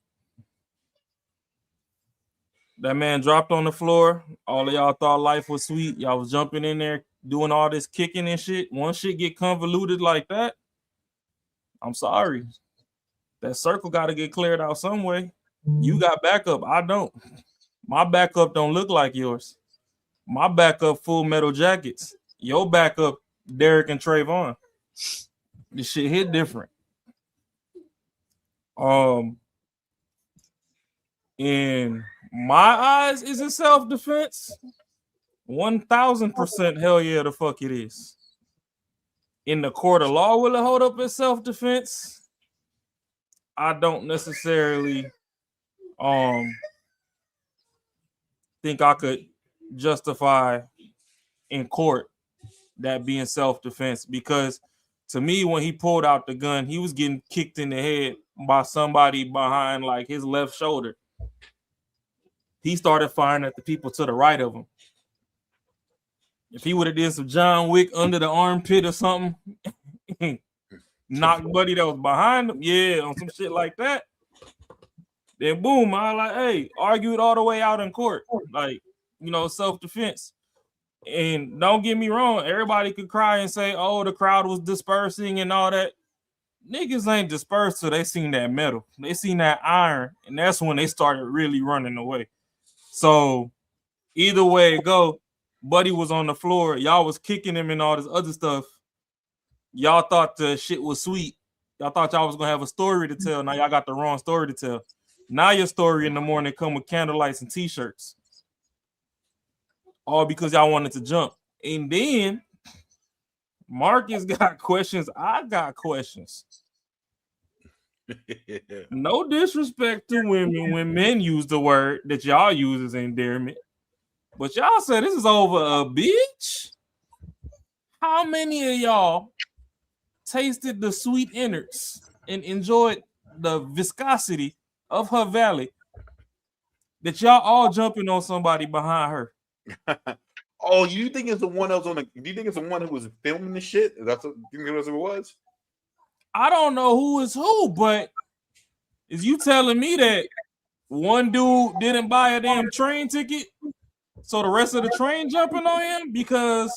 That man dropped on the floor. All of y'all thought life was sweet. Y'all was jumping in there, doing all this kicking and shit. Once shit get convoluted like that, I'm sorry. That circle got to get cleared out some way. You got backup. I don't. My backup don't look like yours. My backup Full Metal Jackets. Your backup Derek and Trayvon. This shit hit different. In my eyes, is it self-defense? 1000% hell yeah, the fuck it is. In the court of law, will it hold up as self-defense? I don't necessarily think I could justify in court that being self-defense, because to me, when he pulled out the gun, he was getting kicked in the head by somebody behind like his left shoulder. He started firing at the people to the right of him. If he would have did some John Wick under the armpit or something, knocked buddy that was behind him, yeah, on some shit like that, then boom, I like, hey, argue it all the way out in court. Like, you know, self-defense. And don't get me wrong, everybody could cry and say, oh, the crowd was dispersing and all that. Niggas ain't dispersed till they seen that metal. They seen that iron, and that's when they started really running away. So either way it go, buddy was on the floor. Y'all was kicking him and all this other stuff. Y'all thought the shit was sweet. Y'all thought y'all was going to have a story to tell. Now y'all got the wrong story to tell. Now your story in the morning come with candlelights and T-shirts. All because y'all wanted to jump. And then Marcus got questions. I got questions. No disrespect to women when men use the word that y'all use as endearment. But y'all said this is over a bitch. How many of y'all tasted the sweet innards and enjoyed the viscosity of her valley that y'all all jumping on somebody behind her? Oh, you think it's the one that was on the? Do you think it's the one who was filming the shit? That's what you think it was? I don't know who is who, but is you telling me that one dude didn't buy a damn train ticket, so the rest of the train jumping on him? Because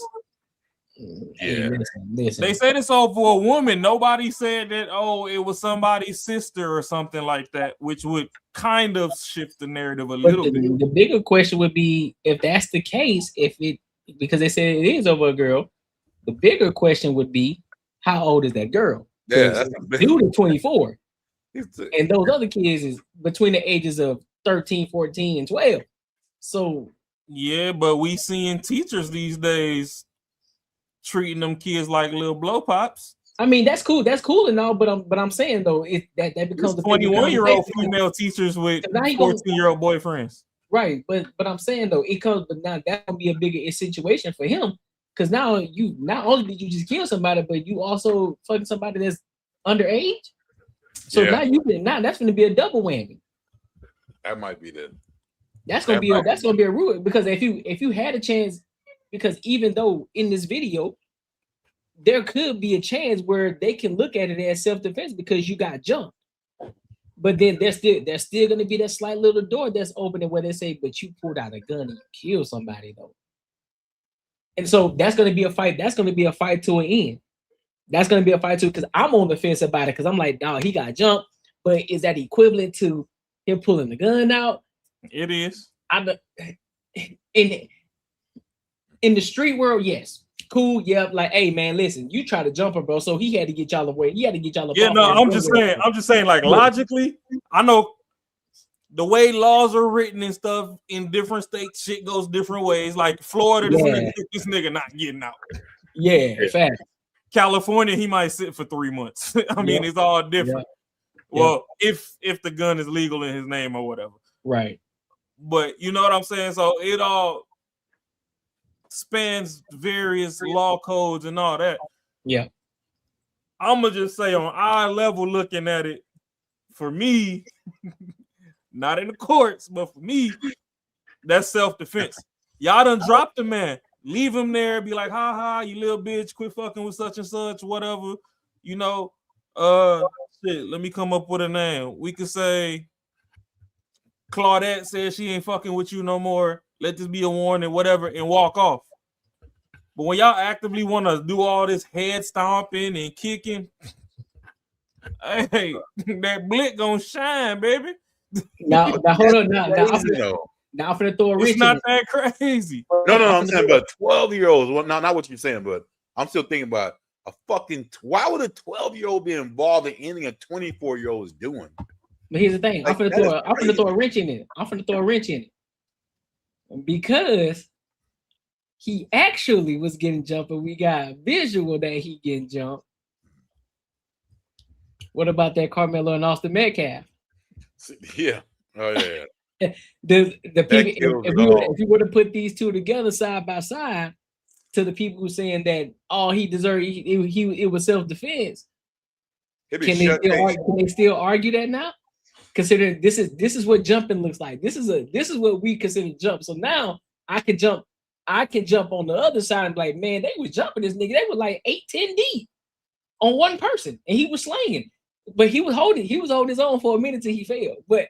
yeah, listen. They said it's all for a woman. Nobody said that, oh, it was somebody's sister or something like that, which would kind of shift the narrative a little bit. The bigger question would be, if that's the case, because they said it is over a girl, the bigger question would be, how old is that girl? Yeah, that's dude is 24. And those other kids is between the ages of 13, 14, and 12. So yeah, but we seeing teachers these days treating them kids like little blow pops. I mean, that's cool. That's cool and all, but I'm saying though, that becomes 21-year-old female teachers with 14-year-old boyfriends. Right, but I'm saying though, it comes, but now that would be a bigger situation for him, because now you not only did you just kill somebody, but you also fucking somebody that's underage. So now that's going to be a double whammy. That might be that's going to be a ruin, because if you had a chance, because even though in this video there could be a chance where they can look at it as self-defense because you got jumped. But then there's still going to be that slight little door that's opening where they say, but you pulled out a gun and you killed somebody though. And so that's going to be a fight. That's going to be a fight to an end. That's going to be a fight too, because I'm on the fence about it, because I'm like, dog, he got jumped, but is that equivalent to him pulling the gun out? It is. In the street world, yes. Cool, yeah, like, hey man, listen, you try to jump him, bro. So he had to get y'all away. He had to get y'all. Yeah, no, I'm just saying, like, logically, I know the way laws are written and stuff in different states, shit goes different ways. Like Florida, this nigga not getting out. Yeah, fact. California, he might sit for 3 months. I mean, it's all different. Well, if the gun is legal in his name or whatever. Right. But you know what I'm saying? So it all spans various law codes and all that. Yeah. I'm gonna just say, on our level looking at it, for me, not in the courts, but for me, that's self-defense. Y'all done dropped the man. Leave him there, be like, ha ha, you little bitch, quit fucking with such and such, whatever. You know, shit, let me come up with a name. We could say Claudette says she ain't fucking with you no more. Let this be a warning, whatever, and walk off. But when y'all actively want to do all this head stomping and kicking, hey, that blick gonna shine, baby. Now hold on. Now I'm finna throw a wrench. It's not that crazy. No, I'm saying about 12-year-olds. Well, not what you're saying, but I'm still thinking about a fucking. Why would a 12-year-old be involved in anything a 24-year-old is doing? But here's the thing. I'm finna throw a wrench in it. Because he actually was getting jumped, and we got a visual that he getting jumped. What about that Carmelo and Austin Metcalf? Yeah. Oh yeah. The people, if you were to put these two together side by side, to the people who saying that all he deserved, it was self-defense. Can they still argue that now? Considering this is what jumping looks like. This is what we consider jump. So now I can jump on the other side and be like, man, they was jumping this nigga. They were like 8-10 deep on one person, and he was slanging. But he was holding his own for a minute till he failed. But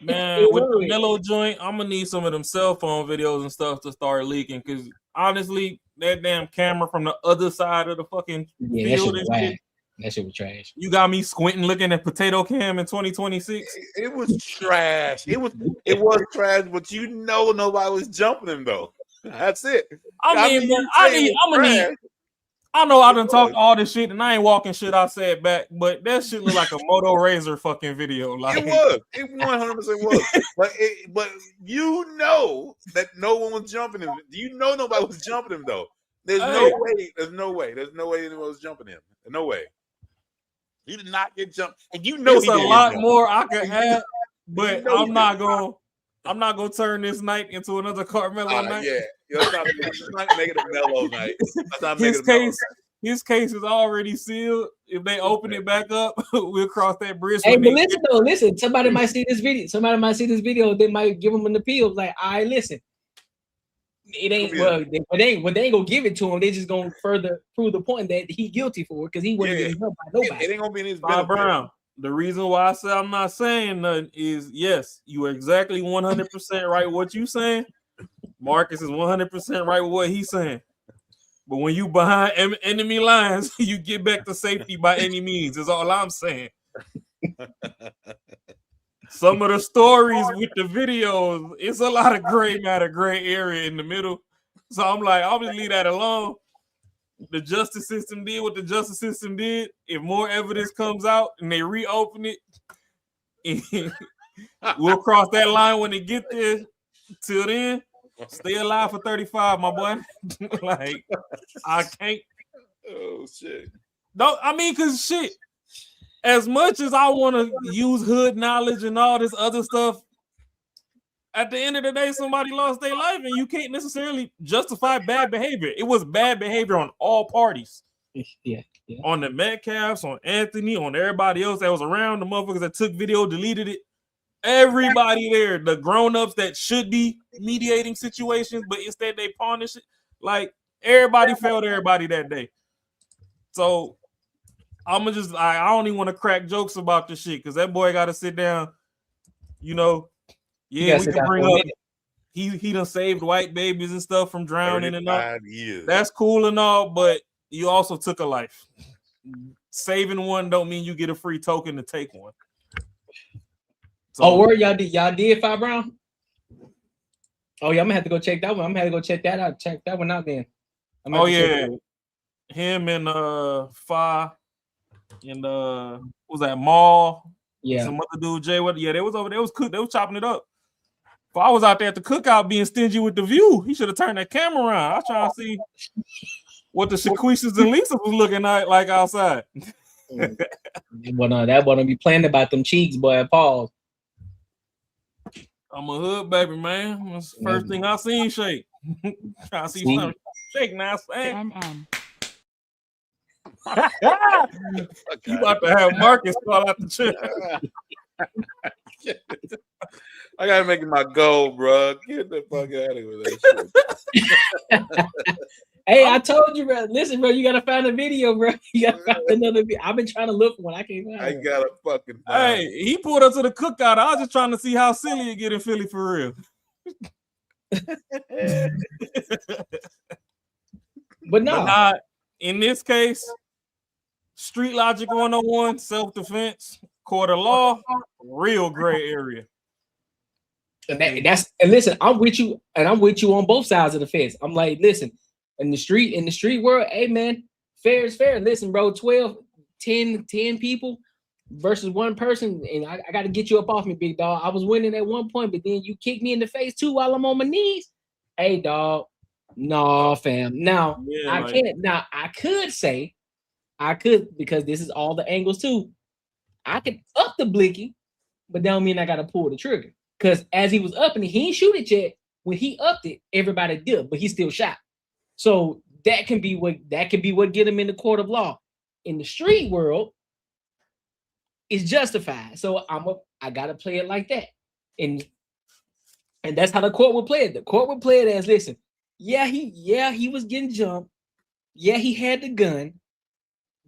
man, with the Mellow joint, I'm gonna need some of them cell phone videos and stuff to start leaking. Because honestly, that damn camera from the other side of the fucking field and shit. That shit was trash. You got me squinting looking at Potato Cam in 2026. It was trash. It was trash, but nobody was jumping him though. That's it. I know I done talked all this shit and I ain't walking shit I said back, but that shit look like a Moto Razor fucking video. Like it 100% was. But that no one was jumping him. Nobody was jumping him though. There's no way anyone was jumping him. No way. He did not get jumped, and there's a lot more I could add, but I'm not gonna turn this night into another Carmelo night. Yeah, let's not make it a Melo night. His case is already sealed. If they open it back up, we'll cross that bridge. Hey, but listen. Somebody might see this video. They might give him an appeal. Like, all right, listen. It ain't they ain't gonna give it to him. They just gonna further prove the point that he guilty for it because he wasn't getting helped by nobody. It ain't gonna be in his Bob Brown. The reason why I say I'm not saying nothing is yes, you are exactly 100% right what you saying. Marcus is 100% right with what he's saying. But when you behind enemy lines, you get back to safety by any means. Is all I'm saying. Some of the stories with the videos, it's a lot of gray area in the middle. So I'm like, I'll just leave that alone. The justice system did what the justice system did. If more evidence comes out and they reopen it, we'll cross that line when they get there. Till then, stay alive for 35, my boy. Like, I can't. Oh, shit. No, I mean, because shit. As much as I want to use hood knowledge and all this other stuff, at the end of the day, somebody lost their life, and you can't necessarily justify bad behavior. It was bad behavior on all parties. Yeah. On the Metcalfs, on Anthony, on everybody else that was around, the motherfuckers that took video, deleted it. Everybody there, the grown-ups that should be mediating situations, but instead they punish it. Like, everybody failed everybody that day. So I don't even want to crack jokes about this shit because that boy got to sit down. Yeah, we can bring up. He done saved white babies and stuff from drowning and all. That's cool and all, but you also took a life. Saving one don't mean you get a free token to take one. So, where y'all did 5 Brown? Oh yeah, I'm gonna have to go check that one. I'm gonna have to go check that out. Check that one out then. Him and 5 and what was that Maul? Yeah, some other dude Jay. What? Yeah, they was over there. They was chopping it up. If I was out there at the cookout being stingy with the view, he should have turned that camera around. I was trying to see what the Shaquishas and Lisa was looking like outside. That wasn't be playing about them cheeks, boy. Pause. I'm a hood baby, man. That's the first thing I seen shake. Trying to see something shake now. You about to have Marcus fall out the chair. I gotta make it my goal, bro. Get the fuck out of here with that shit. Hey, I told you, bro. Listen, bro, you gotta find a video, bro. You gotta find another video. I've been trying to look for one. I can't find I one. gotta fucking Hey, he pulled up to the cookout. I was just trying to see how silly it get in Philly for real. But no, not in this case. Street logic 101, self-defense, court of law, real gray area. And listen, I'm with you, and I'm with you on both sides of the fence. I'm like, listen, in the street world, hey man, fair is fair. Listen, bro, 10 people versus one person, and I got to get you up off me, big dog. I was winning at one point, but then you kicked me in the face too while I'm on my knees. Hey, dog, no, fam. Now I can't. Now I could say, because this is all the angles too. I could up the blicky, but that don't mean I got to pull the trigger. Because as he was up and he ain't shoot it yet, when he upped it, everybody did, but he still shot. So that can be what get him in the court of law. In the street world, it's justified. So I gotta play it like that. And that's how the court would play it. The court would play it as, listen, he was getting jumped. Yeah, he had the gun,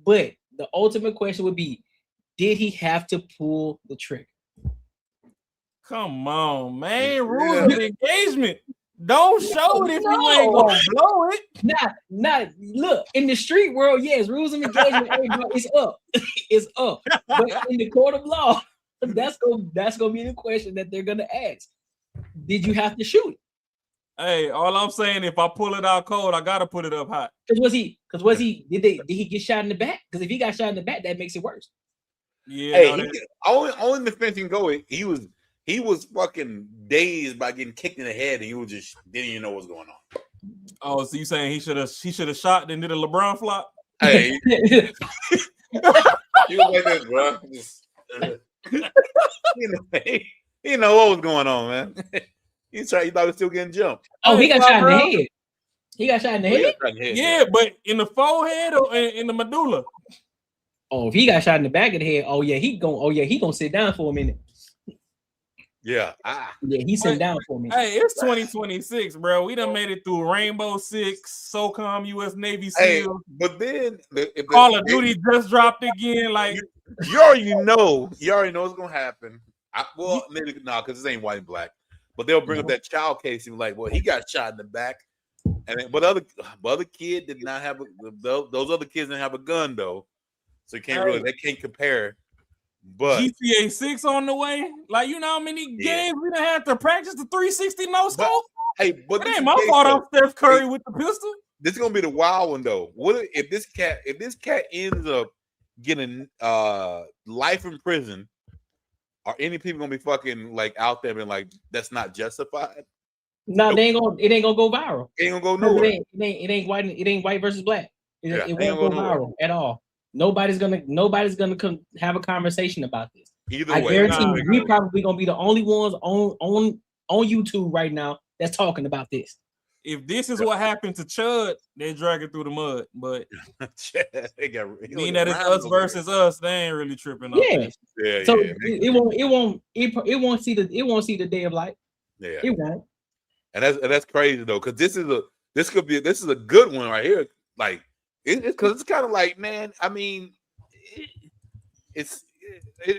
but the ultimate question would be, did he have to pull the trigger? Come on, man. Rules of engagement. Don't show it if you ain't gonna blow it. Nah, look, in the street world, yes, rules of engagement, it's up. It's up. But in the court of law, that's gonna be the question that they're gonna ask. Did you have to shoot it? Hey, all I'm saying, if I pull it out cold, I gotta put it up hot. Did he get shot in the back? Because if he got shot in the back, that makes it worse. Yeah. Hey, only the fence can go. He was fucking dazed by getting kicked in the head, and he was just didn't even know what's going on. Oh, so you saying he should have shot and did a LeBron flop? Hey, he was like this, bro. He didn't know what was going on, man. He thought he was still getting jumped. Oh, he got shot in the head. He got shot in the head? Yeah, but in the forehead or in the medulla? Oh, if he got shot in the back of the head, he gonna sit down for a minute. Yeah. He's sitting down for me. Hey, it's 2026, bro. We done made it through Rainbow Six, SOCOM, U.S. Navy SEAL. But then Call of Duty just dropped again. Like you already know what's gonna happen. Maybe not because this ain't white and black. But they'll bring up that child case and be like, well, he got shot in the back. And then, but other kid did not have those other kids didn't have a gun though. So they can't compare. But GTA 6 on the way. Like, you know how many games we done had to practice the 360 no scope? But it ain't my fault I'm Steph Curry with the pistol. This is gonna be the wild one though. What if this cat ends up getting life in prison? Are any people gonna be fucking like out there and like that's not justified? No, it ain't gonna go viral. It ain't gonna go nowhere. It ain't white versus black. It won't go viral at all. Nobody's gonna have a conversation about this. I guarantee we probably gonna be the only ones on YouTube right now that's talking about this. If this is what happened to Chud, they drag it through the mud. But being that it's us versus us, they ain't really tripping. So it won't see the day of light. Yeah, it won't. And that's crazy though, because this is a good one right here. Like because it's kind of like, man, I mean, it's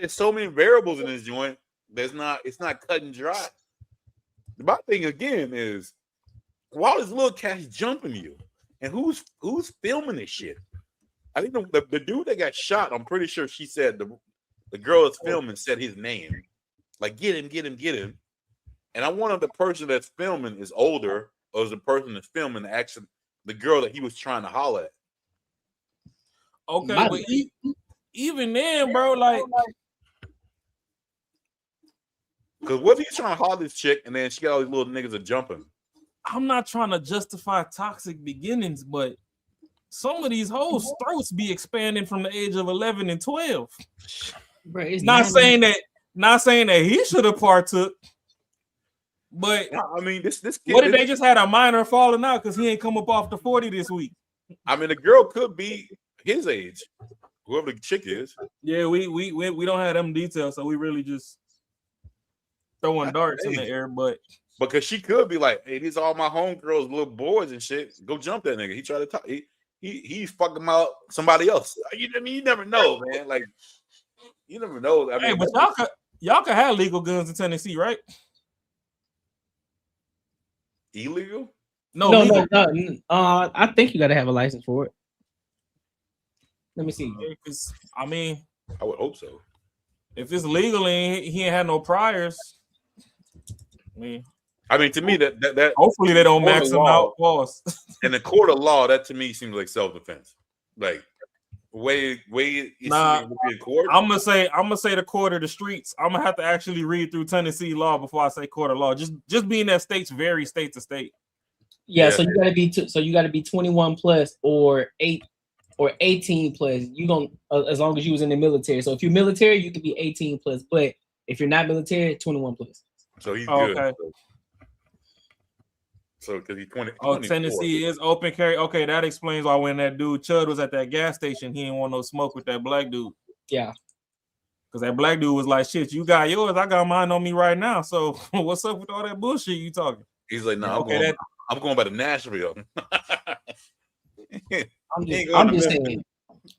so many variables in this joint. It's not cut and dry. My thing again is, why is little Cash jumping you? And who's filming this shit? I think the dude that got shot, I'm pretty sure she said the girl that's filming said his name. Like, get him. And I wonder if the person that's filming is older, or is the person that's filming actually the girl that he was trying to holler at. Okay, but even then, bro, like, because what if he's trying to holler this chick and then she got all these little niggas are jumping? I'm not trying to justify toxic beginnings, but some of these hoes' throats be expanding from the age of 11 and 12. Bro, not saying that he should have partook, but I mean, this kid, what if they just had a minor falling out because he ain't come up off the 40 this week? I mean, the girl could be his age, whoever the chick is. Yeah, we don't have them details, so we really just throwing darts in the air. But Because she could be like, hey, these are all my homegirls, little boys and shit. Go jump that nigga. He tried to talk. He's fucking out somebody else. You never know, man. Like, you never know. I mean, but y'all can have legal guns in Tennessee, right? Illegal? No. I think you got to have a license for it. Let me see. Because I mean, I would hope so. If it's legal and he ain't had no priors, I mean, to me, that hopefully they don't max them out. Pause. In the court of law, that to me seems like self-defense. Like way Nah, in court. I'm gonna say the court of the streets. I'm gonna have to actually read through Tennessee law before I say court of law. Just being that states vary state to state. Yeah, so you got to be 21 plus or 18 plus. You don't as long as you was in the military. So if you're military, you can be 18 plus. But if you're not military, 21 plus. So he's good. Okay. So because he's 20. Oh, Tennessee is open carry. Okay, that explains why when that dude Chud was at that gas station, he didn't want no smoke with that black dude. Yeah. Because that black dude was like, shit, you got yours, I got mine on me right now. So what's up with all that bullshit you talking? He's like, no, I'm going by the Nashville. I'm just saying.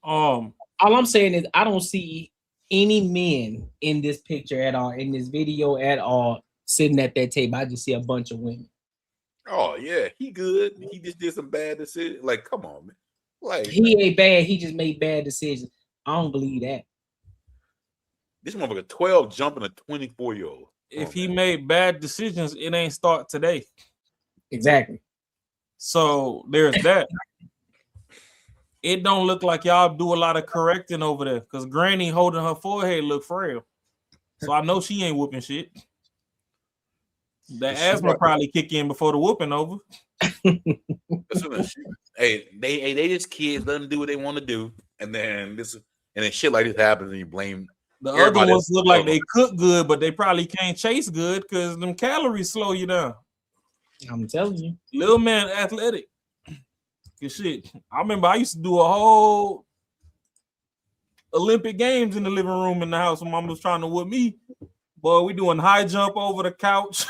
All I'm saying is I don't see any men in this picture at all, in this video at all, sitting at that table. I just see a bunch of women. Oh yeah, he good. He just did some bad decisions. Like, come on, man. Like he ain't bad. He just made bad decisions. I don't believe that. This motherfucker 12 jumping a 24-year-old. If he made bad decisions, it ain't start today. Exactly. So there's that. It don't look like y'all do a lot of correcting over there because Granny holding her forehead look frail. So I know she ain't whooping shit. The asthma probably kick in before the whooping over. Hey, they just kids. Let them do what they want to do, and then shit like this happens, and you blame the other ones. Look like they cook good, but they probably can't chase good because them calories slow you down. I'm telling you, little man athletic. Good shit. I remember I used to do a whole Olympic Games in the living room in the house when mom was trying to whoop me. Boy, we doing high jump over the couch,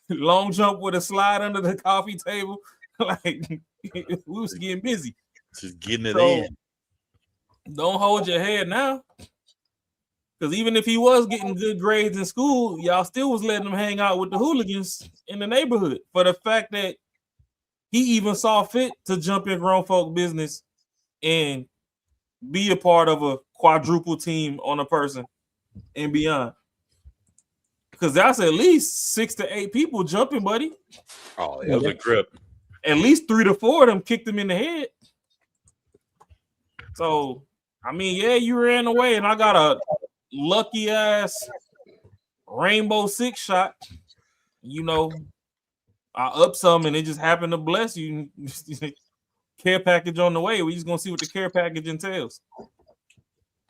long jump with a slide under the coffee table. Like we was getting busy. Just getting it in. Don't hold your head now. Because even if he was getting good grades in school, y'all still was letting him hang out with the hooligans in the neighborhood for the fact that he even saw fit to jump in grown folk business and be a part of a quadruple team on a person and beyond. Because that's at least 6 to 8 people jumping, buddy. Oh, that was a grip. At least 3 to 4 of them kicked him in the head. So, I mean, yeah, you ran away, and I got a lucky ass Rainbow Six shot. You know, I up some, and it just happened to bless you. Care package on the way. We just gonna see what the care package entails.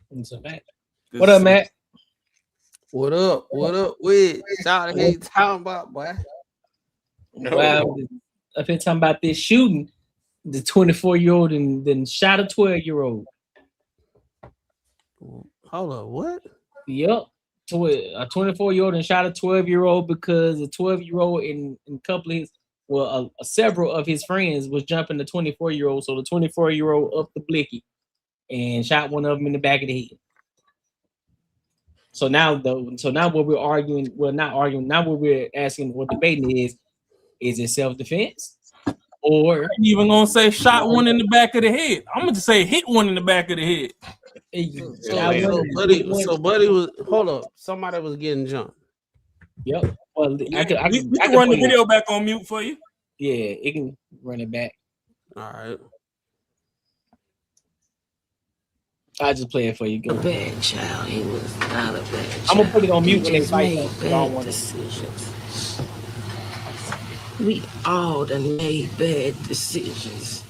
What up, Matt? What up? What up with? Shout out, talking about, boy. Well, I've been talking about this shooting. The 24-year-old and then shot a 12-year-old. Hold on, what? Yep. A 24-year-old and shot a 12-year-old because a 12-year-old and a couple of his, several of his friends was jumping the 24-year-old. So the 24-year-old upped the blicky and shot one of them in the back of the head. So now what we're arguing, well, not arguing, now what we're asking, what debating is it self-defense? Or I ain't even gonna say shot one in the back of the head. I'm gonna just say hit one in the back of the head. So buddy was hold up. Somebody was getting jumped. Yep. Well, I can run the video back on mute for you. Yeah, it can run it back. All right. I just play it for you. Go. A bad child. He was not a bad child. I'm gonna put it on mute when they just fight. made bad decisions. We all done made bad decisions.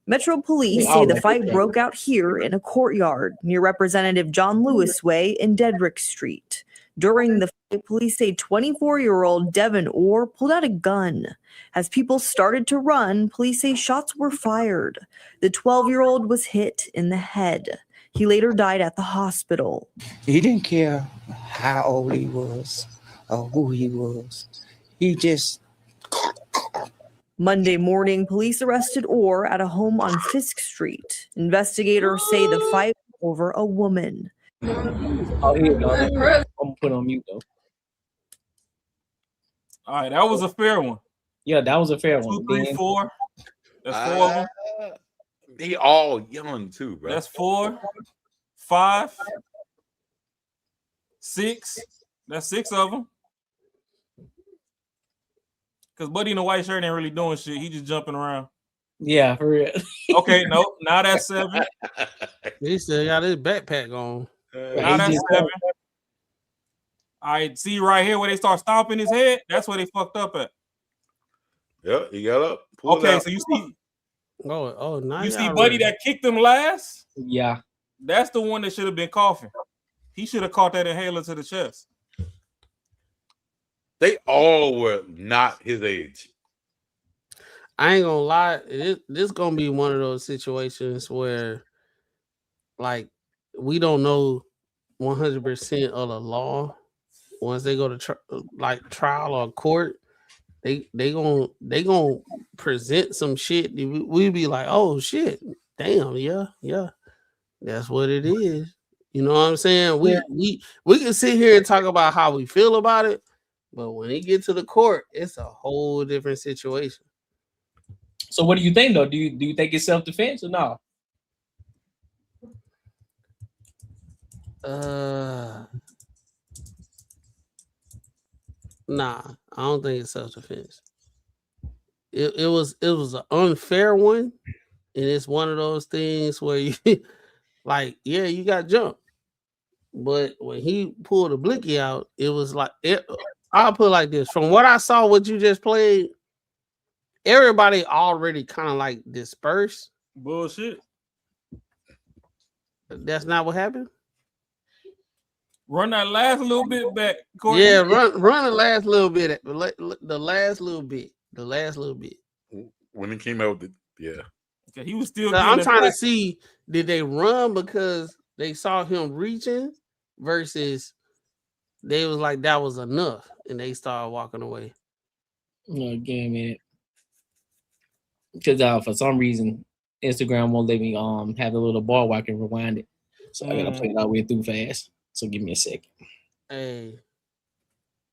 Metro Police say the fight broke out here in a courtyard near Representative John Lewis Way in Dedrick Street. During the fight, police say 24-year-old Devin Orr pulled out a gun. As people started to run, police say shots were fired. The 12-year-old was hit in the head. He later died at the hospital. He didn't care how old he was or who he was. He just Monday morning, police arrested Orr at a home on Fisk Street. Investigators say the fight was over a woman. Oh, here you go. I'm gonna put on mute though. All right, that was a fair one. Yeah, that was a fair one. 2, 3, Then- 4. That's 4 of them. They all young too, bro. That's 4, 5, 6. That's 6 of them. Because Buddy in the white shirt ain't really doing shit. He just jumping around. Yeah, for real. Okay, no, now that's 7. He still got his backpack on. Now that's 7. All right, see right here where they start stomping his head? That's where they fucked up at. Yeah, he got up. Okay, so you see, now you see y'all Buddy ready. that kicked him last? Yeah. That's the one that should have been coughing. He should have caught that inhaler to the chest. They all were not his age. I ain't gonna lie, this gonna be one of those situations where, like, we don't know 100% of the law. Once they go to trial or court, they gonna present some shit. We be like, oh shit, damn, yeah, that's what it is. You know what I'm saying? We can sit here and talk about how we feel about it, but when it get to the court, it's a whole different situation. So what do you think though? Do you think it's self-defense or no? Nah, I don't think it's self-defense. It was an unfair one, and it's one of those things where you like, yeah, you got jumped, but when he pulled the blicky out, it was like I'll put it like this: from what I saw, what you just played, everybody already kind of like dispersed. Bullshit. That's not what happened. Run that last little bit back, Courtney. Yeah, run the last little bit. The last little bit. The last little bit. When he came out with yeah. Okay, he was still. I'm trying to see, did they run because they saw him reaching versus they was like that was enough and they started walking away. Again, man. Because for some reason Instagram won't let me have the little bar where I can rewind it. So I gotta play it all the way through fast. So give me a second. Hey,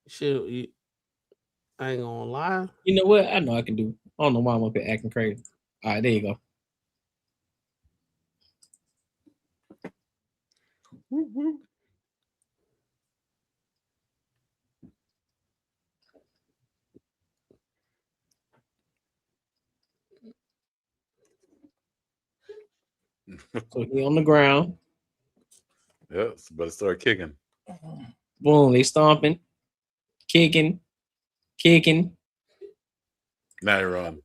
shit, I ain't gonna lie. You know what? I know I can do. I don't know why I'm up here acting crazy. All right, there you go. So he on the ground. Yeah, but start kicking. Boom, they stomping, kicking. Now they run.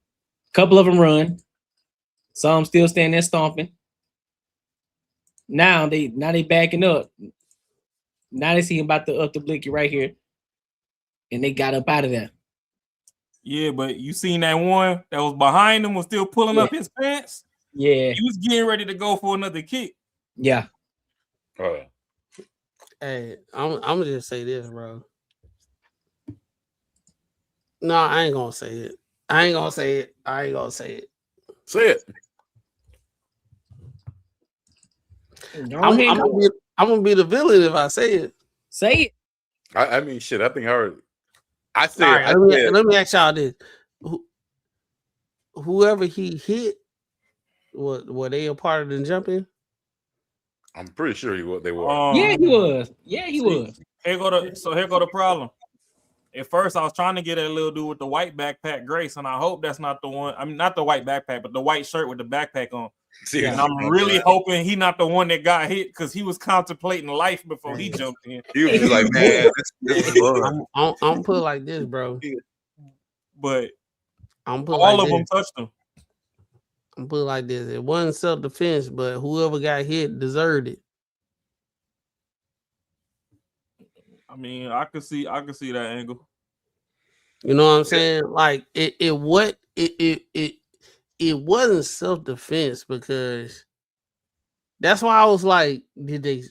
Couple of them run. Some still standing there stomping. Now they backing up. Now they see him about to up the blicky right here. And they got up out of there. Yeah, but you seen that one that was behind him was still pulling up his pants? Yeah. He was getting ready to go for another kick. Yeah. Oh. Hey, I'm gonna just say this, bro. No, I ain't gonna say it. I ain't gonna say it. Say it. I'm gonna be the villain if I say it. Say it. I mean, shit. I think I heard. I said. All right, let me ask y'all this: whoever he hit, were they a part of the jumping? I'm pretty sure they were. Yeah, he was. Yeah, he was. Here go the problem. At first, I was trying to get that little dude with the white backpack, Grace, and I hope that's not the one. I mean, not the white backpack, but the white shirt with the backpack on. See, and I'm really hoping he not the one that got hit because he was contemplating life before he jumped in. He was just like, man, this is fun. I'm put it like this, bro. But I'm put all like of them this. touched him. I'm put it like this. It wasn't self-defense, but whoever got hit deserved it. I mean, I could see that angle. You know what I'm saying? Like it wasn't self-defense because that's why I was like, did they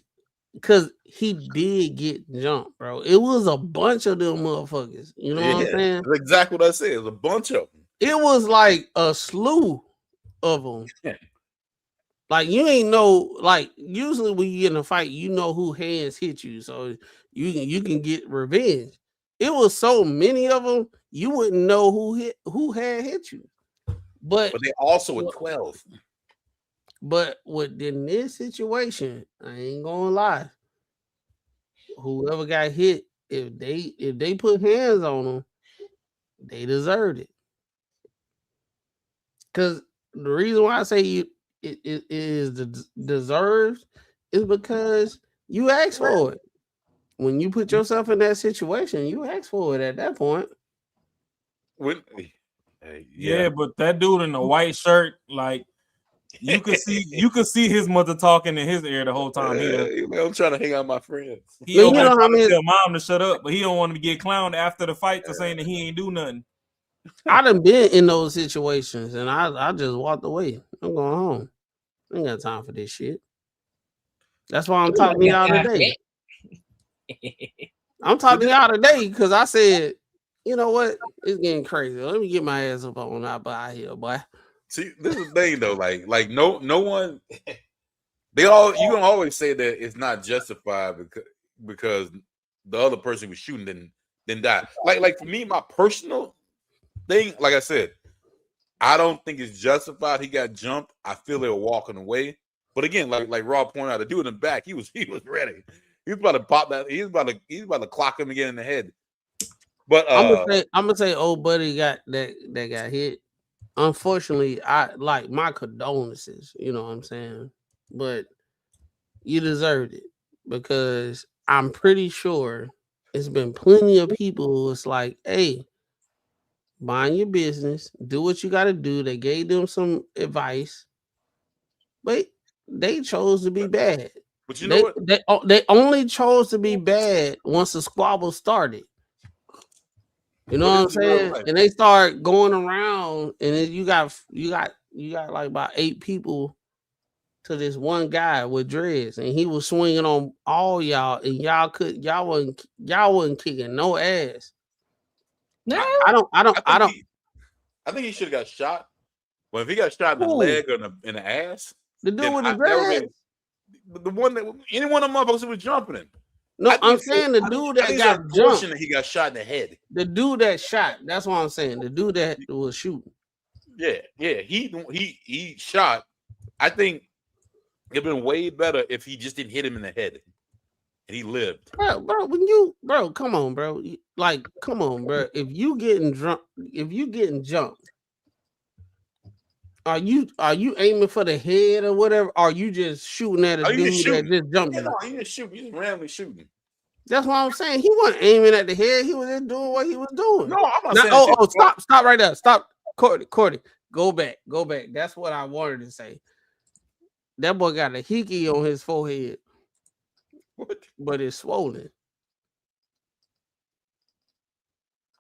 because he did get jumped, bro. It was a bunch of them motherfuckers. You know what I'm saying? That's exactly what I said. It was a bunch of them. It was like a slew of them. Yeah. Like you ain't know. Like usually when you get in a fight, you know who hands hit you, so you can get revenge. It was so many of them, you wouldn't know who had hit you. But they also were 12. But within this situation, I ain't gonna lie. Whoever got hit, if they put hands on them, they deserved it. Because the reason why I say it is deserved is because you asked for it. When you put yourself in that situation, you asked for it at that point. Yeah, but that dude in the white shirt, like you could see his mother talking in his ear the whole time. I'm trying to hang out with my friends. He don't want to tell mom to shut up, but he don't want to get clowned after the fight for saying that he ain't do nothing. I done been in those situations and I just walked away. I'm going home. I ain't got time for this shit. That's why I'm talking to y'all today. I'm talking to y'all today because I said, you know what? It's getting crazy. Let me get my ass up on out here, boy. See, this is the thing though. Like no one. You gonna always say that it's not justified because the other person was shooting didn't die. Like for me, my personal thing, like I said, I don't think it's justified. He got jumped. I feel they were walking away. But again, like Rob pointed out, the dude in the back, he was ready. He was about to pop that. He was about to clock him again in the head. But I'm gonna say old buddy got hit. Unfortunately, I like my condolences. You know what I'm saying? But you deserved it because I'm pretty sure it's been plenty of people who it's like, hey, mind your business, do what you got to do. They gave them some advice, but they chose to be bad. But you know what? They only chose to be bad once the squabble started. You know what I'm saying? And they start going around, and then you got like about 8 people to this one guy with dreads, and he was swinging on all y'all, and y'all wasn't kicking no ass. No, I think he should have got shot. But if he got shot in the leg or in the ass, the dude with the dreads, the one that any one of the motherfuckers who was jumping in. No, I'm saying the dude that got jumped. He got shot in the head. The dude that shot. That's what I'm saying. The dude that was shooting. Yeah. He shot. I think it'd been way better if he just didn't hit him in the head and he lived. Bro, come on, bro. Like, come on, bro. If you getting jumped, are you aiming for the head or whatever? Are you just shooting at a dude that just jumped you? No, he just shooting. He's randomly shooting. That's what I'm saying. He wasn't aiming at the head. He was just doing what he was doing. No, I'm not saying. Stop right there. Stop, Courtney. Go back. That's what I wanted to say. That boy got a hickey on his forehead. What? But it's swollen.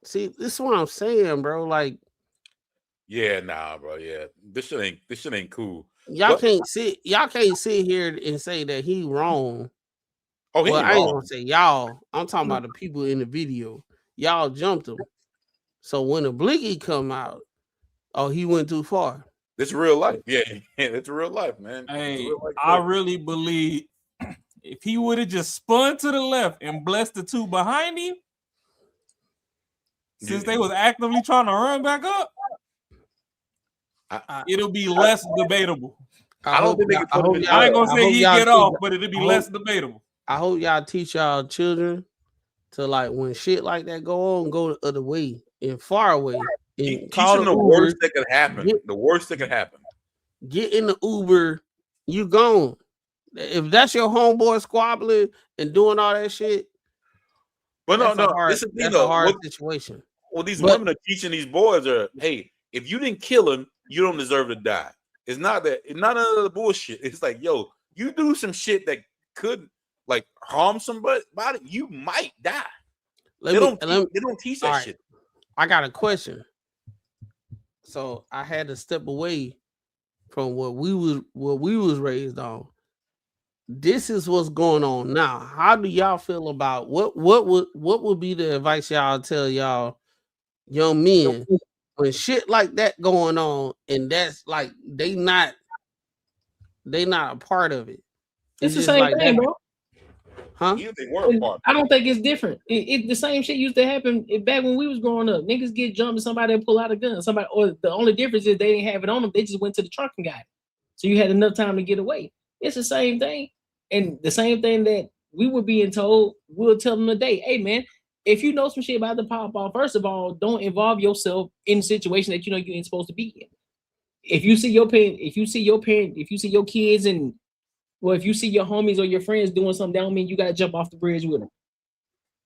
See, this is what I'm saying, bro. Like, yeah, nah, bro. Yeah, this shit ain't cool. Y'all can't sit here and say that he wrong. Oh, he well, wrong. I ain't gonna say y'all. I'm talking about the people in the video. Y'all jumped him. So when the blicky come out, oh, he went too far. It's real life. Yeah, it's real life, man. Hey, I really believe if he would have just spun to the left and blessed the two behind him, since they was actively trying to run back up, it'll be less debatable. I ain't gonna say he get off, but it'll be less debatable. I hope y'all teach y'all children to, like, when shit like that go on, go the other way and far away. And teach them the worst that could happen. The worst that could happen. Get in the Uber, you gone. If that's your homeboy squabbling and doing all that shit, but no, that's a hard situation. Well, these women are teaching these boys hey, if you didn't kill him, you don't deserve to die. It's not that. It's not none of the bullshit. It's like, yo, you do some shit that could like harm somebody, you might die. They don't teach that shit. I got a question. So I had to step away from what we was raised on. this is what's going on now. How do y'all feel about what would be the advice y'all tell y'all young men when shit like that going on and that's like they not a part of it? It's the just same like thing, that, bro. huh? I don't think it's different. It the same shit used to happen back when we was growing up. Niggas get jumped and somebody pull out a gun. Somebody, or the only difference is they didn't have it on them. They just went to the trunk and got it. So you had enough time to get away. It's the same thing. And the same thing that we were being told, we'll tell them today, hey man, if you know some shit about the pop off, first of all, don't involve yourself in a situation that you know you ain't supposed to be in. If you see your parent, if you see your kids and well, if you see your homies or your friends doing something, that don't mean you gotta jump off the bridge with them.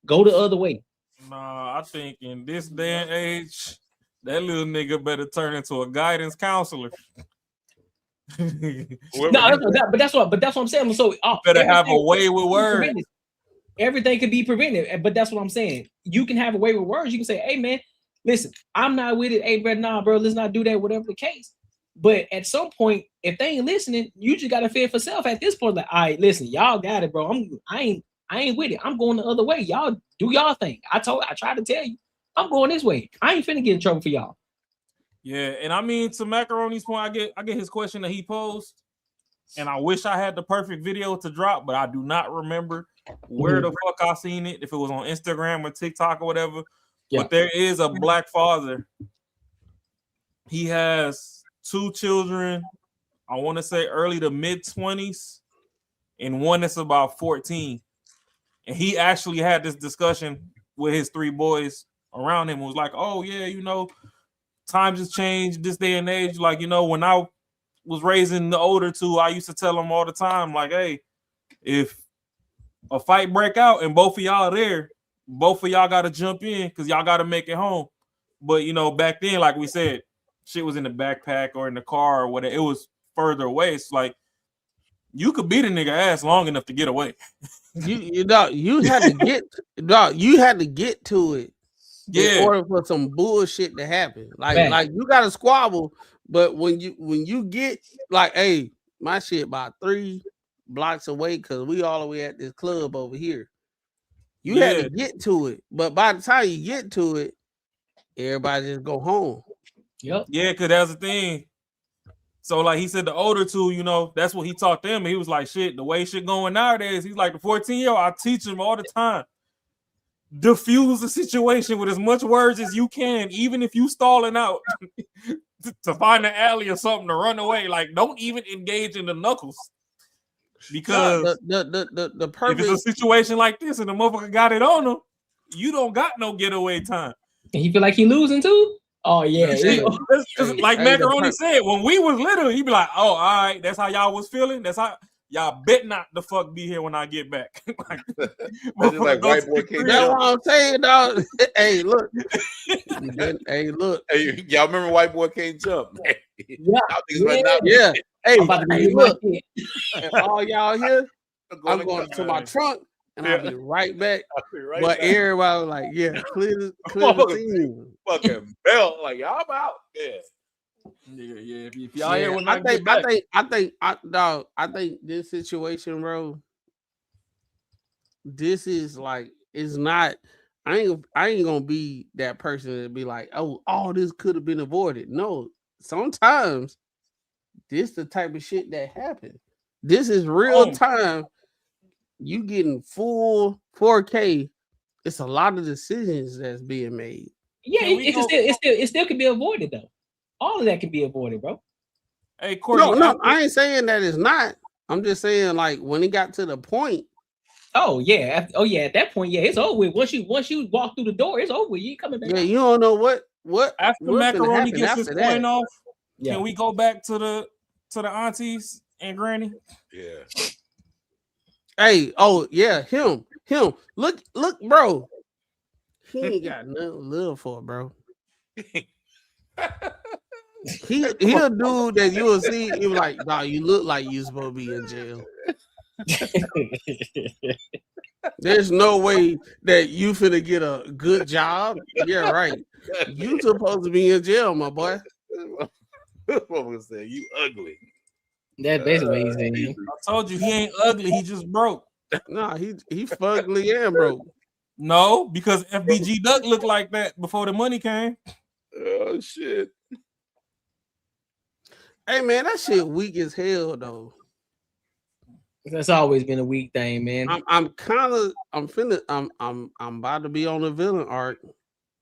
Go the other way. Nah, I think in this day and age, that little nigga better turn into a guidance counselor. No, but that's what I'm saying. So better have a way with words. Everything can be prevented, but that's what I'm saying. You can have a way with words. You can say, "Hey, man, listen, I'm not with it. Hey, bro, nah, bro, let's not do that. Whatever the case." But at some point, if they ain't listening, you just gotta fend for self. At this point, like, all right, listen, y'all got it, bro. I ain't with it. I'm going the other way. Y'all do y'all thing. I tried to tell you, I'm going this way. I ain't finna get in trouble for y'all. Yeah, and I mean to Macaroni's point, I get his question that he posed, and I wish I had the perfect video to drop, but I do not remember where the fuck I seen it, if it was on Instagram or TikTok or whatever. Yeah. But there is a black father. He has 2 children, I want to say early to mid-20s, and one that's about 14. And he actually had this discussion with his 3 boys around him. It was like, oh, yeah, you know, times has changed this day and age. Like, you know, when I was raising the older 2, I used to tell them all the time, like, hey, if a fight break out and both of y'all are there, both of y'all got to jump in because y'all got to make it home. But, you know, back then, like we said, shit was in the backpack or in the car or whatever. It was further away. It's like you could beat a nigga ass long enough to get away. You had to get to it in order for some bullshit to happen. Like you got to squabble, but when you get like, hey, my shit about 3 blocks away because we all the way at this club over here. You had to get to it, but by the time you get to it, everybody just go home. Yep. Yeah, because that's the thing. So, like he said, the older 2, you know, that's what he taught them. And he was like, shit, the way shit going nowadays, he's like, the 14-year-old, I teach him all the time. Diffuse the situation with as much words as you can, even if you stalling out to find an alley or something to run away. Like, don't even engage in the knuckles. Because the perfect, if it's a situation like this and the motherfucker got it on him, you don't got no getaway time. And he feel like he losing too? Oh, yeah. Like Macaroni said, when we was little, he'd be like, oh, all right, that's how y'all was feeling? That's how y'all bet not the fuck be here when I get back. Like white boy can't that's what I'm saying, dog. Hey, look. Hey, look. Hey, y'all remember white boy can't jump? Yeah. Hey, look. And all y'all here, I'm going to my trunk. And I'll be right back. But everybody was like, yeah, clear the scene. Fucking belt. Like, y'all out. Yeah. If y'all here when I think this situation, bro, this is like, it's not, I ain't gonna be that person to be like, oh, all this could have been avoided. No, sometimes this the type of shit that happens. This is real time. You getting full 4K. It's a lot of decisions that's being made. Yeah, it still can be avoided though. All of that can be avoided, bro. Hey, Courtney. No, I ain't saying that it's not. I'm just saying, like, when it got to the point. Oh yeah, at that point, yeah, it's over with. Once you walk through the door, it's over with. You ain't coming back. Yeah, you don't know what after Macaroni gets his point off. Yeah. Can we go back to the aunties and granny? Yeah. Hey, oh yeah, him. Look, bro. He ain't got nothing to live for, bro. He a dude that you will see. You like, nah, you look like you supposed to be in jail. There's no way that you finna get a good job. Yeah, right. You supposed to be in jail, my boy. What was that? You ugly. That's basically what he's saying. I told you he ain't ugly. He just broke. Nah, he fugly and broke. No, because FBG Duck looked like that before the money came. Oh shit. Hey man, that shit weak as hell though. That's always been a weak thing, man. I'm about to be on the villain arc.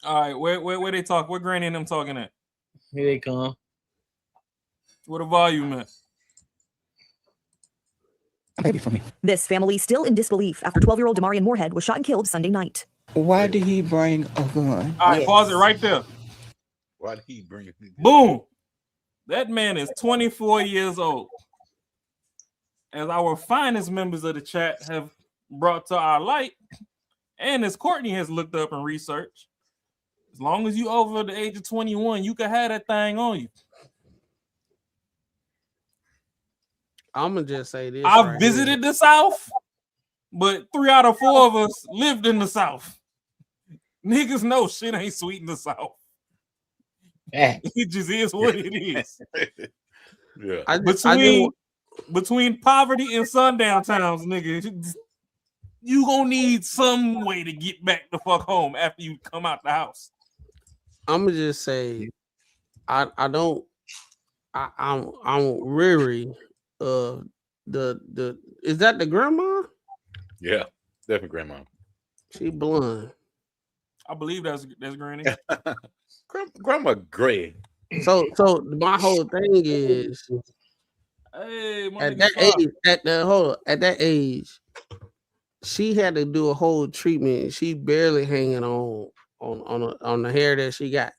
All right, where they talk? Where Granny and them talking at? Here they come. What the volume at? Baby for me. This family still in disbelief after 12-year-old Damarion Morehead was shot and killed Sunday night. Why did he bring a gun? All right, pause it right there. Why did he bring it? Boom. That man is 24 years old. As our finest members of the chat have brought to our light, and as Courtney has looked up and researched, as long as you over the age of 21, you can have that thing on you. I'm gonna just say this. I've visited the South, but 3 out of 4 of us lived in the South. Niggas know shit ain't sweet in the South. It just is what it is. Yeah. Between poverty and sundown towns, nigga, you gonna need some way to get back the fuck home after you come out the house. I'm gonna just say, I'm weary of the. Is that the grandma? Yeah, definitely grandma. She blonde. I believe that's Granny. Grandma gray. So my whole thing is, hey, at that age, she had to do a whole treatment. She barely hanging on the hair that she got.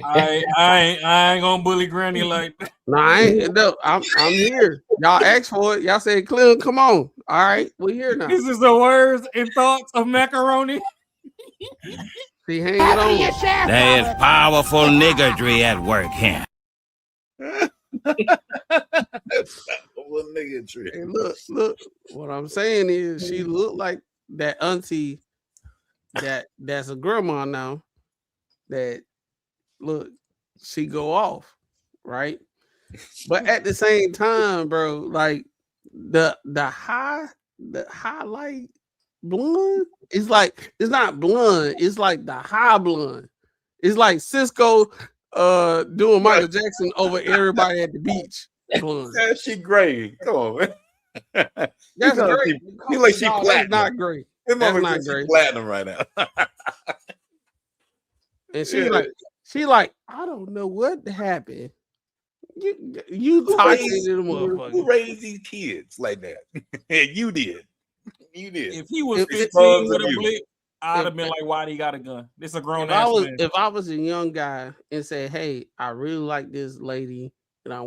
I ain't gonna bully Granny like that. No, I ain't. No, I'm here. Y'all asked for it. Y'all said, "Clem, come on." All right, we're here now. This is the words and thoughts of macaroni. See, hang it on. There is powerful niggardry at work here. Hey, look. What I'm saying is, she looked like that auntie that's a grandma now. That look, she go off, right? But at the same time, bro, like the highlight blonde, it's like it's not blonde, it's like the high blonde. It's like Cisco doing Michael Jackson over everybody at the beach. Blonde. Yeah, she gray. Come on, man. That's great. She like she No, platinum. that's not great. That's not great. Platinum right now. And she like, I don't know what happened. You toxic little motherfucker. Who raised these kids like that? You did. You did. If he was 15 with a blip, I'd have been like, why he got a gun? This a grown ass man. If I was a young guy and said, hey, I really like this lady and I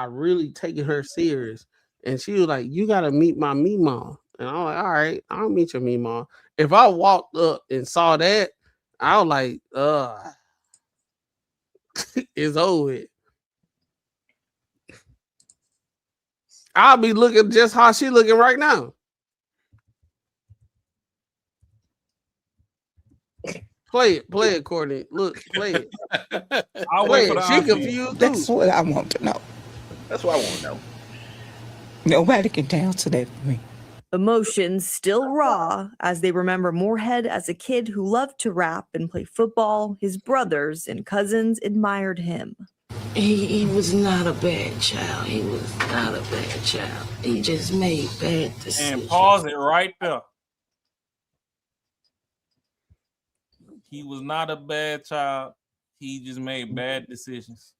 really taking her serious. And she was like, you gotta meet my meemaw. And I'm like, all right, I'll meet your meemaw. If I walked up and saw that, I was like, it's over with. I'll be looking just how she looking right now. Play it, Courtney. Look, play it. I'll wait for the She confused. That's what I want to know. That's what I want to know. Nobody can answer that for me. Emotions still raw as they remember Morehead as a kid who loved to rap and play football. His brothers and cousins admired him. He was not a bad child. He was not a bad child. He just made bad decisions. And pause it right there. He was not a bad child. He just made bad decisions.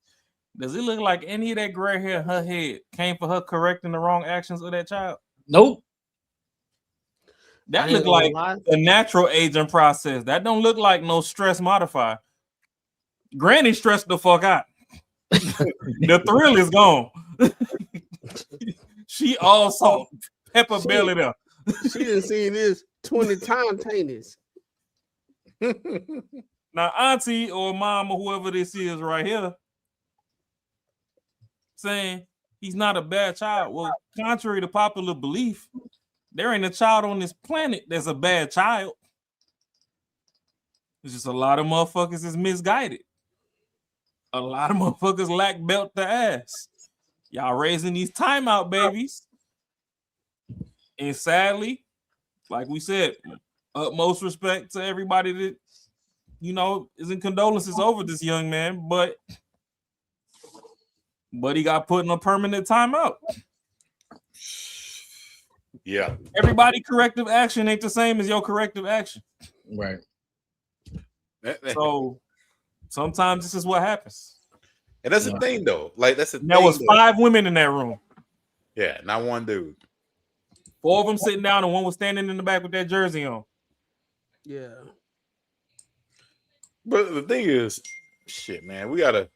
Does it look like any of that gray hair in her head came for her correcting the wrong actions of that child? Nope. That looked like a natural aging process. That don't look like no stress modifier. Granny stressed the fuck out. The thrill is gone. She all salt, pepper belly there. She done seen this 20 times tennis. Now, auntie or mom or whoever this is right here saying he's not a bad child. Well, contrary to popular belief, there ain't a child on this planet that's a bad child. It's just a lot of motherfuckers is misguided. A lot of motherfuckers lack belt to ass. Y'all raising these timeout babies. And sadly, like we said, utmost respect to everybody that, you know, is in condolences over this young man, but he got put in a permanent timeout. Yeah. Everybody corrective action ain't the same as your corrective action. Right. So sometimes this is what happens. And that's the thing, though. Like, that's the thing. There was 5 women in that room. Yeah, not one dude. 4 of them sitting down and one was standing in the back with that jersey on. Yeah. But the thing is, shit, man, we got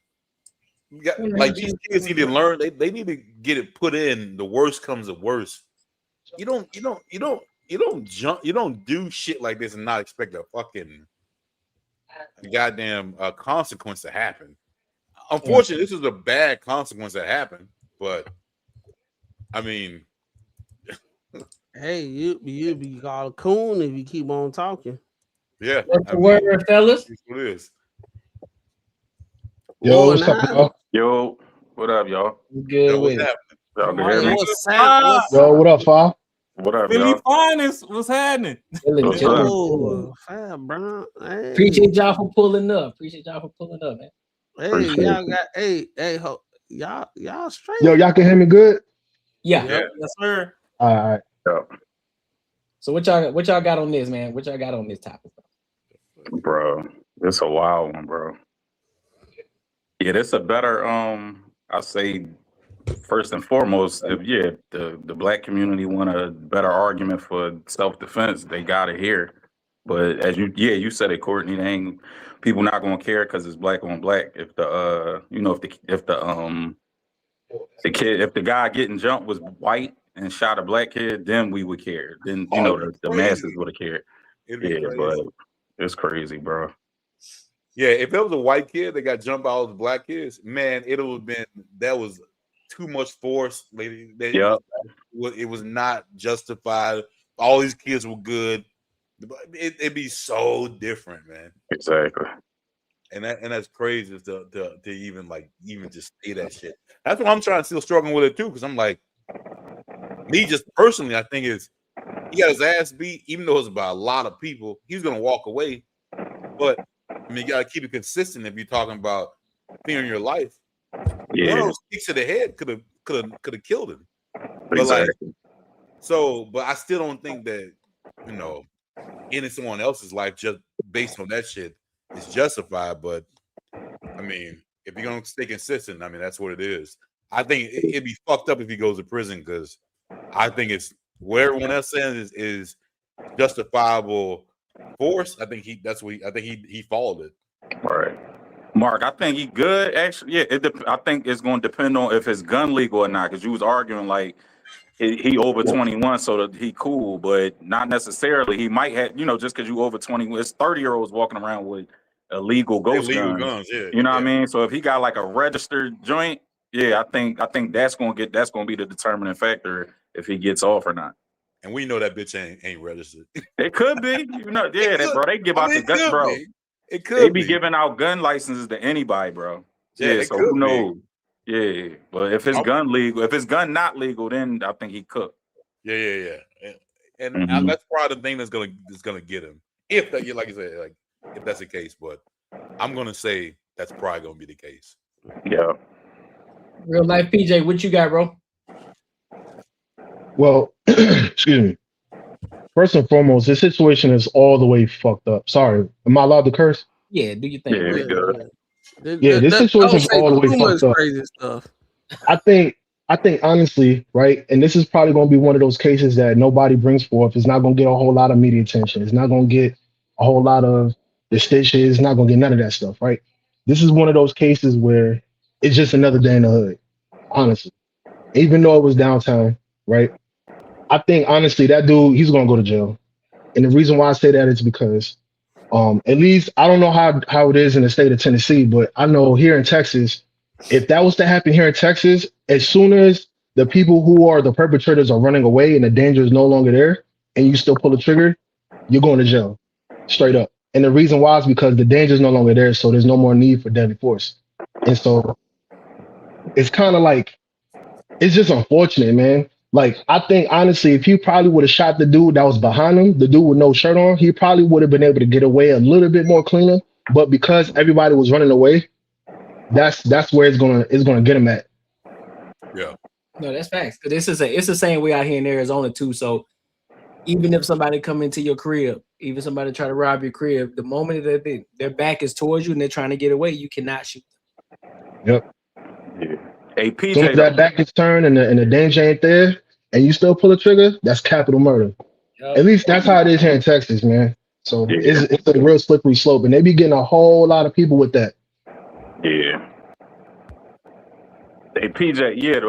like these kids need to learn. They need to get it put in. The worst comes to worst. You don't do shit like this and not expect a fucking goddamn consequence to happen. Unfortunately, this is a bad consequence that happened, but I mean, hey, you be called a coon if you keep on talking. Yeah. What's the word, fellas? It is. Yo, what's up, y'all? Yo, what up, y'all? Good. Yo, what's happening? Y'all can hear me? Yo, what up, Fa? What up, Philly y'all? Finest, what's happening? Oh, fam, bro. Hey. Appreciate y'all for pulling up. Man. Hey, y'all got y'all straight. Yo, y'all can hear me good? Yeah. Yes, sir. All right. So what y'all got on this, man? What y'all got on this topic? Bro, it's a wild one, bro. Yeah, that's a better I say first and foremost, if the black community want a better argument for self-defense, they gotta hear. But as you said it, Courtney, they ain't people not gonna care because it's black on black. If the if the guy getting jumped was white and shot a black kid, then we would care. Then the masses would have cared. But it's crazy, bro. Yeah, if it was a white kid that got jumped by all the black kids, man, it would have been that was too much force. It was not justified. All these kids were good. It'd be so different, man. Exactly. And that's crazy to even just say that shit. That's what I'm still struggling with it too, because I'm like, me just personally, I think he got his ass beat, even though it's by a lot of people. He's gonna walk away, but I mean, you gotta keep it consistent if you're talking about fearing your life. Yeah. One of those kicks to the head could have killed him. Exactly. But I still don't think that ending someone else's life just based on that shit is justified. But I mean, if you're gonna stay consistent, I mean that's what it is. I think it'd be fucked up if he goes to prison because I think it's where everyone else says is justifiable force. I think he followed it. Right. Mark, I think he good. Actually, yeah. I think it's going to depend on if it's gun legal or not. Because you was arguing like he over 21, so that he cool, but not necessarily. He might have, just because you over 21, it's 30-year-olds walking around with illegal ghost guns. Yeah, you know what I mean? So if he got like a registered joint, I think that's going to be the determining factor if he gets off or not. And we know that bitch ain't registered. It could be, bro. They give out the gun, bro. It could. They be giving out gun licenses to anybody, bro. Yeah, so who knows? Yeah, but if it's gun legal, if it's gun not legal, then I think he cooked. Yeah. And that's probably the thing that's gonna get him. If that, like you said, like if that's the case, but I'm gonna say that's probably gonna be the case. Yeah. Real life PJ, what you got, bro? Well, excuse me. First and foremost, this situation is all the way fucked up. Sorry, am I allowed to curse? Yeah, do you think? Yeah, this situation is all the way fucked up. Crazy stuff. I think honestly, right, and this is probably going to be one of those cases that nobody brings forth. It's not going to get a whole lot of media attention. It's not going to get a whole lot of the stitches. It's not going to get none of that stuff, right? This is one of those cases where it's just another day in the hood, honestly. Even though it was downtown, right? I think honestly that dude, he's going to go to jail. And the reason why I say that is because at least I don't know how it is in the state of Tennessee, but I know here in Texas, if that was to happen here in Texas, as soon as the people who are the perpetrators are running away and the danger is no longer there, and you still pull the trigger, you're going to jail, straight up. And the reason why is because the danger is no longer there, so there's no more need for deadly force. And so it's kind of like it's just unfortunate, man. Like, I think honestly, if he probably would have shot the dude that was behind him, the dude with no shirt on, he probably would have been able to get away a little bit more cleaner. But because everybody was running away, that's where it's gonna get him at. Yeah. No, that's facts. Cause it's the same way out here in Arizona too. So even if somebody come into your crib, even somebody try to rob your crib, the moment that their back is towards you and they're trying to get away, you cannot shoot them. Yep. Yeah. Hey, As soon as PJ, that back is turned and the danger ain't there, and you still pull a trigger, that's capital murder. Yep. At least that's how it is here in Texas, man. So Yeah. it's a real slippery slope, and they be getting a whole lot of people with that. Yeah. Hey, PJ, yeah,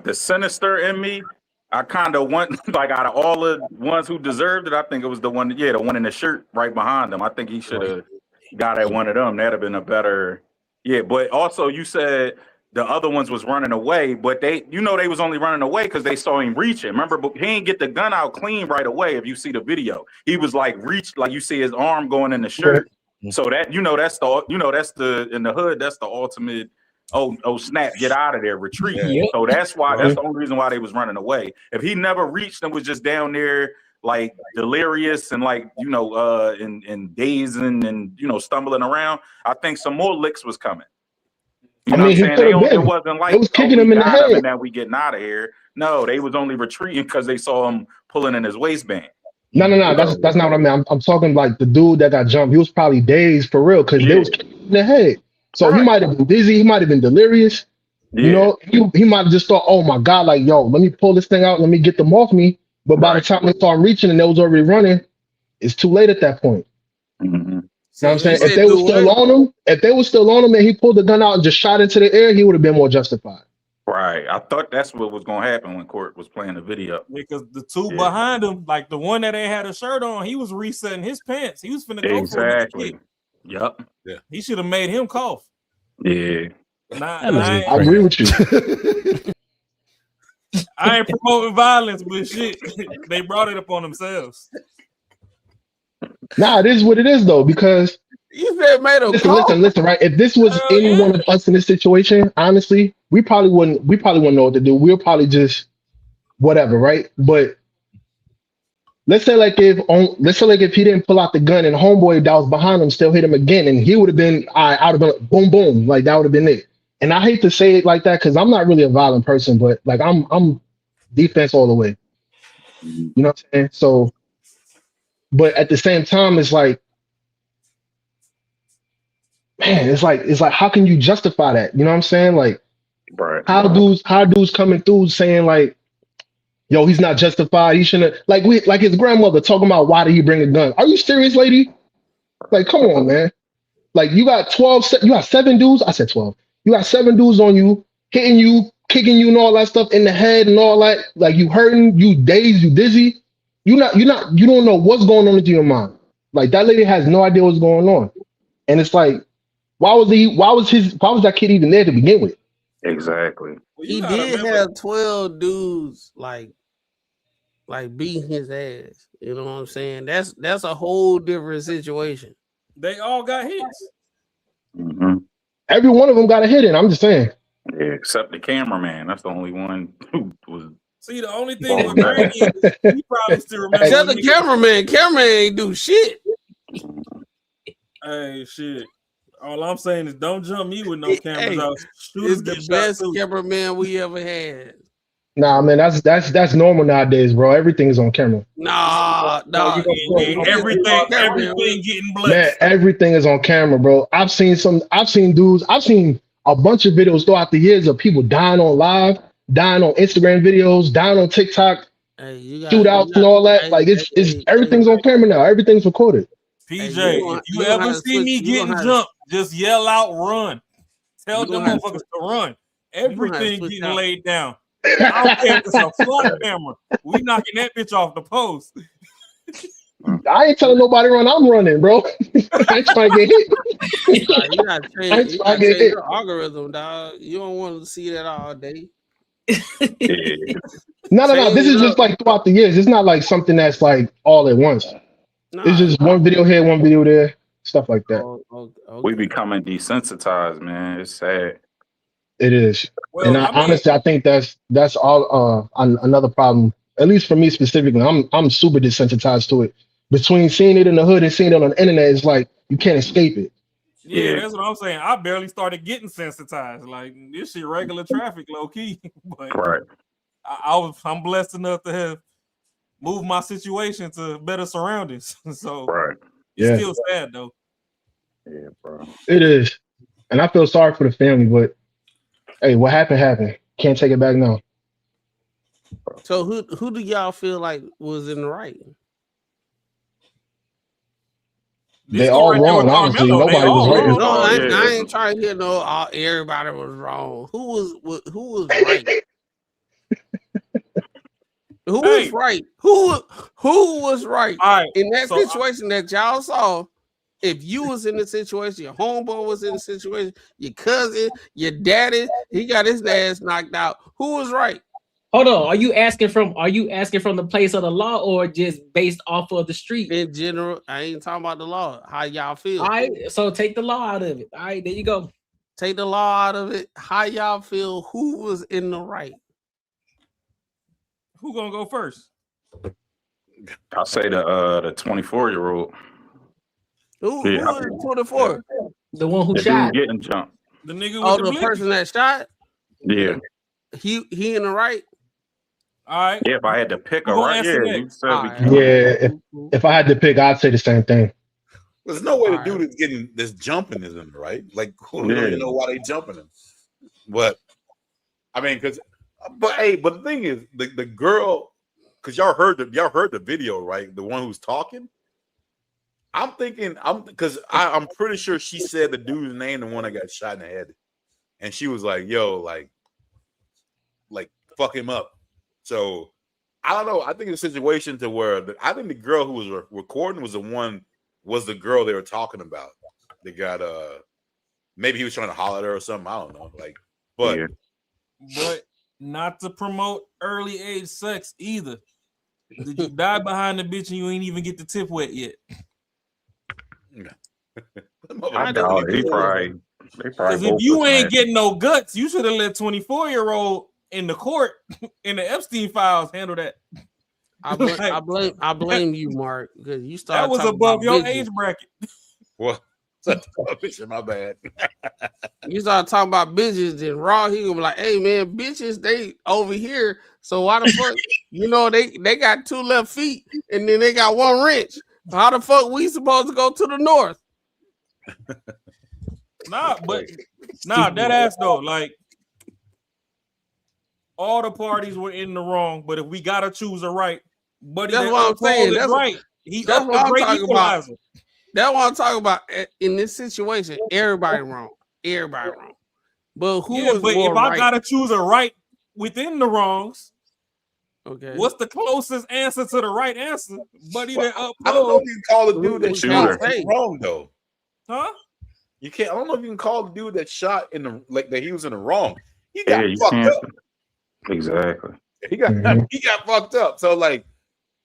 the sinister in me, I kind of want, like, out of all the ones who deserved it, I think it was the one in the shirt right behind him. I think he should have got at one of them. That'd have been a better, yeah. But also, you said the other ones was running away, but they was only running away because they saw him reaching. Remember, but he didn't get the gun out clean right away. If you see the video, he was like reached, like you see his arm going in the shirt. So that that's the in the hood, that's the ultimate. Oh snap, get out of there, retreat. Yep. So that's the only reason why they was running away. If he never reached and was just down there like delirious and like and dazing and stumbling around, I think some more licks was coming. You know what I'm saying? It wasn't like it was kicking him in the head and now we getting out of here. No, they was only retreating because they saw him pulling in his waistband. No, that's not what I mean. I'm talking like the dude that got jumped. He was probably dazed for real because they was kicking him in the head. So he might have been dizzy. He might have been delirious. Yeah. He might have just thought, oh my God, like, yo, let me pull this thing out. Let me get them off me. But by the time they started reaching and they was already running, it's too late at that point. Mm-hmm. You know what I'm saying? If they were still on him and he pulled the gun out and just shot into the air, he would have been more justified. Right. I thought that's what was going to happen when Court was playing the video. Because the two behind him, like the one that ain't had a shirt on, he was resetting his pants. He was finna go for it. Exactly. Yep. Yeah. He should have made him cough. Yeah. I agree with you. I ain't promoting violence, but shit, they brought it upon themselves. Nah, it is what it is though, because you said made him listen, right? If this was any one of us in this situation, honestly, we probably wouldn't know what to do. We'll probably just whatever, right? But let's say like if he didn't pull out the gun and homeboy that was behind him still hit him again, and he would have been, I would have been like, boom, boom, like that would have been it. And I hate to say it like that because I'm not really a violent person, but like I'm defense all the way. You know what I'm saying? So, but at the same time, it's like, man, it's like how can you justify that? You know what I'm saying? Like, how dudes coming through saying like, yo, he's not justified. He shouldn't like his grandmother talking about why did he bring a gun? Are you serious, lady? Like, come on, man. Like you got 7 dudes. I said 12. You got 7 dudes on you, hitting you, kicking you, and all that stuff in the head and all that. Like you hurting, you dazed, you dizzy. You don't know what's going on into your mind. Like that lady has no idea what's going on. And it's like, why was that kid even there to begin with? Exactly. He did have 12 dudes like beating his ass. You know what I'm saying? That's a whole different situation. They all got hits. Mm-hmm. Every one of them got a hit in. I'm just saying. Yeah, except the cameraman. That's the only one who was. See, the only thing with Greg is he probably still remember. Except the cameraman. Cameraman ain't do shit. Hey, shit. All I'm saying is don't jump me with no cameras out. It's the best cameraman we ever had. Nah, man, that's normal nowadays, bro. Everything is on camera. Nah. Everything getting blessed. Man, everything is on camera, bro. I've seen a bunch of videos throughout the years of people dying on live, dying on Instagram videos, dying on TikTok, shootouts and all that. Like it's everything's on camera now. Everything's recorded. PJ, if you ever see me getting jumped, just yell out, run. Tell them motherfuckers to run. Everything getting laid down. I don't care if it's a front camera. We knocking that bitch off the post. I ain't telling nobody run. I'm running, bro. I ain't trying to get hit. You gotta change your algorithm, dog. You don't want to see that all day. No. This is just like throughout the years. It's not like something that's like all at once. It's just one video here, one video there, stuff like that. We becoming desensitized, man. It's sad. It is. Well, And I mean, honestly, I think that's all another problem. At least for me specifically, I'm super desensitized to it. Between seeing it in the hood and seeing it on the internet, it's like you can't escape it. yeah, that's what I'm saying. I barely started getting sensitized. Like this shit, regular traffic, low key. But Right. I'm blessed enough to have moved my situation to better surroundings. So Right. it's Yeah. still sad though. Yeah, bro. It is. And I feel sorry for the family, but hey, what happened. Can't take it back now. So who do y'all feel like was in the right? They all right there with wrong, honestly. Carmelo. They Nobody was all right. wrong. No, Oh, I ain't trying to hear everybody was wrong. Who was right? Who was right? Who was right All right, in that so situation that y'all saw? If you was in the situation, your homeboy was in the situation, your cousin, your daddy, he got his ass knocked out. Who was right? Hold on. Are you asking from the place of the law or just based off of the street? In general, I ain't talking about the law. How y'all feel? All right, so take the law out of it. All right, there you go. Take the law out of it. How y'all feel? Who was in the right? who gonna go first? I'll say the 24-year-old. Who Yeah. was 24? The one who The shot. dude getting jumped. The nigga Oh, with the the person that shot? Yeah. He in the right? All right. Yeah, if I had to pick Who a gonna right, answer yeah, you next? said we Alright. can. Yeah, if I had to pick, I'd say the same thing. There's no way the All dude right. is getting this jumping is in, right? Like, we don't Yeah. even know why they jumping him. But I mean, but the thing is, the girl, because y'all heard the video, right? The one who's talking. I'm pretty sure she said the dude's name, the one that got shot in the head, and she was like, "Yo, like fuck him up." So I don't know. I think it's a situation to where I think the girl who was recording was the girl they were talking about. They got maybe he was trying to holler at her or something. I don't know. But not to promote early age sex either. Did you die behind the bitch and you ain't even get the tip wet yet? I doubt it. They probably Because if both you was ain't mad. getting no guts, you should have let 24-year-old in the court in the Epstein files handle that. I blame you, Mark, because you started. That was talking above about your bitches. age bracket. Well, bitch, my bad. You start talking about bitches, then Raw, he gonna be like, "Hey man, bitches, they over here. So why the fuck, they got 2 left feet and then they got 1 wrench. How the fuck we supposed to go to the north?" That ass though, like all the parties were in the wrong, but if we gotta choose a right, buddy, That's what I'm saying. That's right. He's That's up what the I'm great talking equalizer. about. That's what I'm talking about. In this situation, everybody wrong. Everybody wrong. But who is but more if I right? gotta choose a right within the wrongs, okay, what's the closest answer to the right answer, buddy? Well, That I don't know if you can call the dude that shot wrong though. Huh? You can't. I don't know if you can call the dude that shot in the that he was in the wrong. He Yeah, got you fucked can't. up. Exactly. He got fucked up. So like,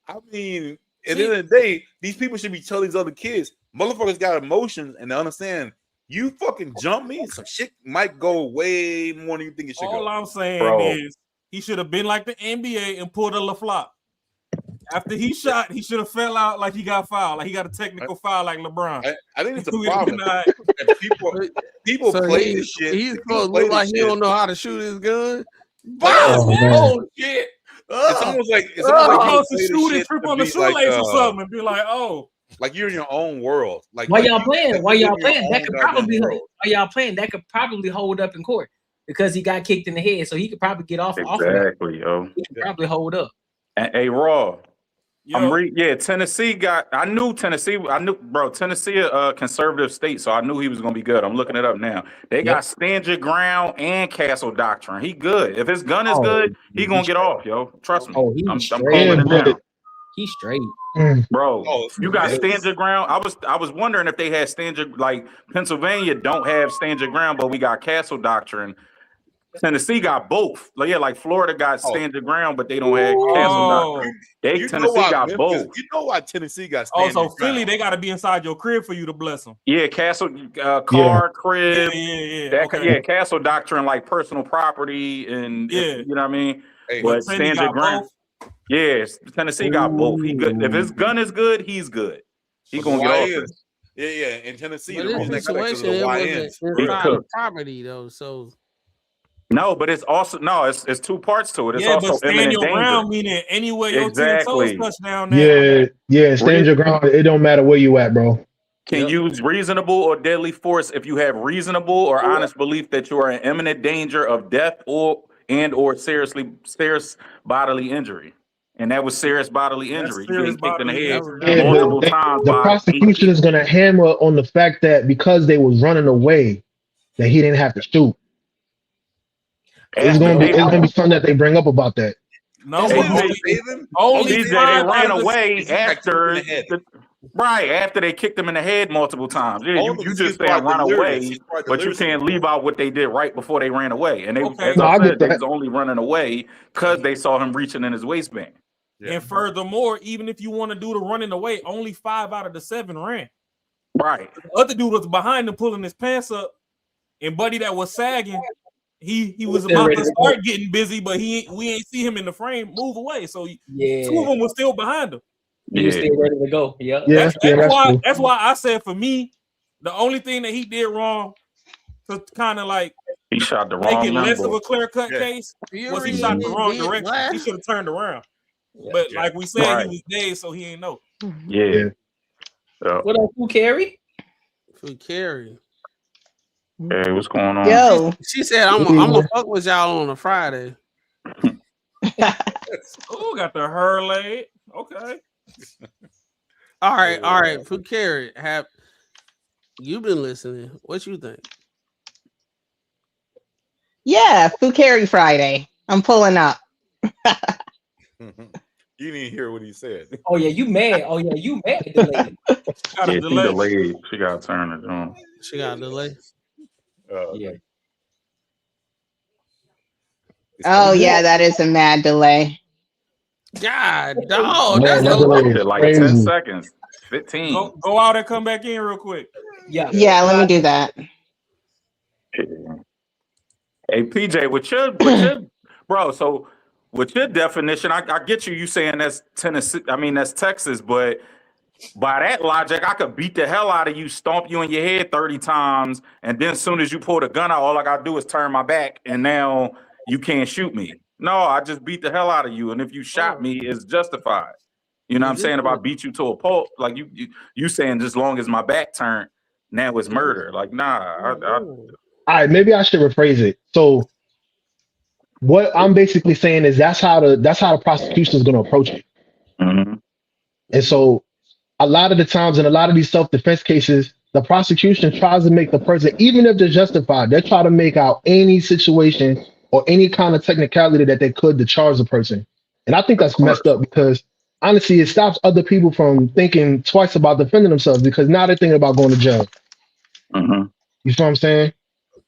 I mean, at the end of the day, these people should be telling these other kids, motherfuckers got emotions and they understand. You fucking jump me, some shit might go way more than you think it should go. All I'm saying is he should have been like the NBA and pulled a LaFlop. After he shot, he should have fell out like he got fouled, like he got a technical foul like LeBron. I think it's a We would've problem. been People So play this shit. He's People supposed to play look this like he shit. don't know how to shoot his gun. Oh, shit! It's almost like supposed to play this shoot and shit trip to on the be like, shoelace or something and be like, "Oh, like you're in your own world." Like While y'all you playing, live in your that own could goddamn probably world. that could probably hold up in court because he got kicked in the head, so he could probably get off of that. Exactly, yo. He could probably hold up. And hey, Raw. Tennessee got. I knew Tennessee. Tennessee a conservative state, so I knew he was gonna be good. I'm looking it up now. They got stand your ground and castle doctrine. He good. If his gun is good, he gonna get off, yo. Trust me. Oh, I'm straight. calling it now. He's straight. Bro, you got Yes. stand your ground. I was wondering if they had stand your, like Pennsylvania don't have stand your ground, but we got castle doctrine. Tennessee got both. Like, yeah, like Florida got stand your ground, but they don't have castle doctrine. You know Tennessee why got Memphis? both. You know why Tennessee got Oh, stand so your Philly, ground. they got to be inside your crib for you to bless them. Yeah, castle, car, crib. Yeah. That, Okay. yeah, castle doctrine, like personal property, and you know what I mean. Hey, but Tennessee stand your got ground. both? Yes, Tennessee got both. He good. If his gun is good, he's good. He But gonna the get off YNs, it. yeah. In Tennessee, But the this reason they got that because of situation, the it wasn't YNs. inside the cooked. property though. So No, but it's also it's two parts to it. It's Yeah, also but stand imminent your danger. ground meaning anywhere your 10 toes Exactly. touch down there. Yeah. Stand your ground. It don't matter where you at, bro. Can use reasonable or deadly force if you have reasonable or honest belief that you are in imminent danger of death or serious bodily injury. And that was serious bodily injury. You serious getting kicked in the bodily head Yeah, multiple but times the by prosecution is gonna hammer on the fact that because they was running away, that he didn't have to shoot. It's gonna be something that they bring up about that. No, Hey, but only TJ, they 5 out ran of the away 6. after after they kicked him in the head multiple times. Yeah, All of you this just is probably saying run delirious. away, He's probably but you delirious. can't leave out what they did right before they ran away. And they, Okay. as No, I I said, get they that. was only running away because they saw him reaching in his waistband. And furthermore, even if you want to do the running away, only 5 out of the 7 ran. Right. The other dude was behind him pulling his pants up, and buddy that was sagging, he was Still about ready to to go. start getting busy, but we ain't see him in the frame move away. So Yeah. 2 of them was still behind him. He was still ready to go. Yeah. Yeah, that's why true. that's why I said for me, the only thing that he did wrong to kind of like He shot the make wrong it less of number. a clear cut case was he Fury shot the didn't wrong beat direction. what? He should have turned around. But like we said, Right. he was dead, so he ain't know. Yeah. What else, who carry? For Carrie. Hey, what's going on? Yo. She said, I'm gonna fuck with y'all on a Friday. Oh, got the her leg. Okay. All right. For Carrie, have you been listening? What you think? Yeah, Fukari Friday. I'm pulling up. You didn't hear what he said. Oh yeah, you mad? Oh yeah, you mad? Delayed. Yeah, she delayed. She got to turn it on. She got a delay. Yeah. Oh yeah, that is a mad delay. God, dog. Man, That's that a delay Shit, is like 10 crazy. seconds. 15. Go out and come back in real quick. Yeah. Yeah, let me do that. Hey, PJ, with your bro, so with your definition, I get you saying that's Tennessee, I mean that's Texas, but by that logic, I could beat the hell out of you, stomp you in your head 30 times, and then as soon as you pull the gun out, all I gotta do is turn my back, and now you can't shoot me. No, I just beat the hell out of you, and if you shot me, it's justified. You know what I'm saying? If I beat you to a pulp, like you saying just long as my back turned, now it's murder. Like, nah, All right, maybe I should rephrase it. So what I'm basically saying is that's how the prosecution is going to approach it. Mm-hmm. And so a lot of the times in a lot of these self-defense cases, the prosecution tries to make the person, even if they're justified, they try to make out any situation or any kind of technicality that they could to charge the person. And I think that's messed up because honestly, it stops other people from thinking twice about defending themselves because now they're thinking about going to jail. Mm-hmm. You feel what I'm saying?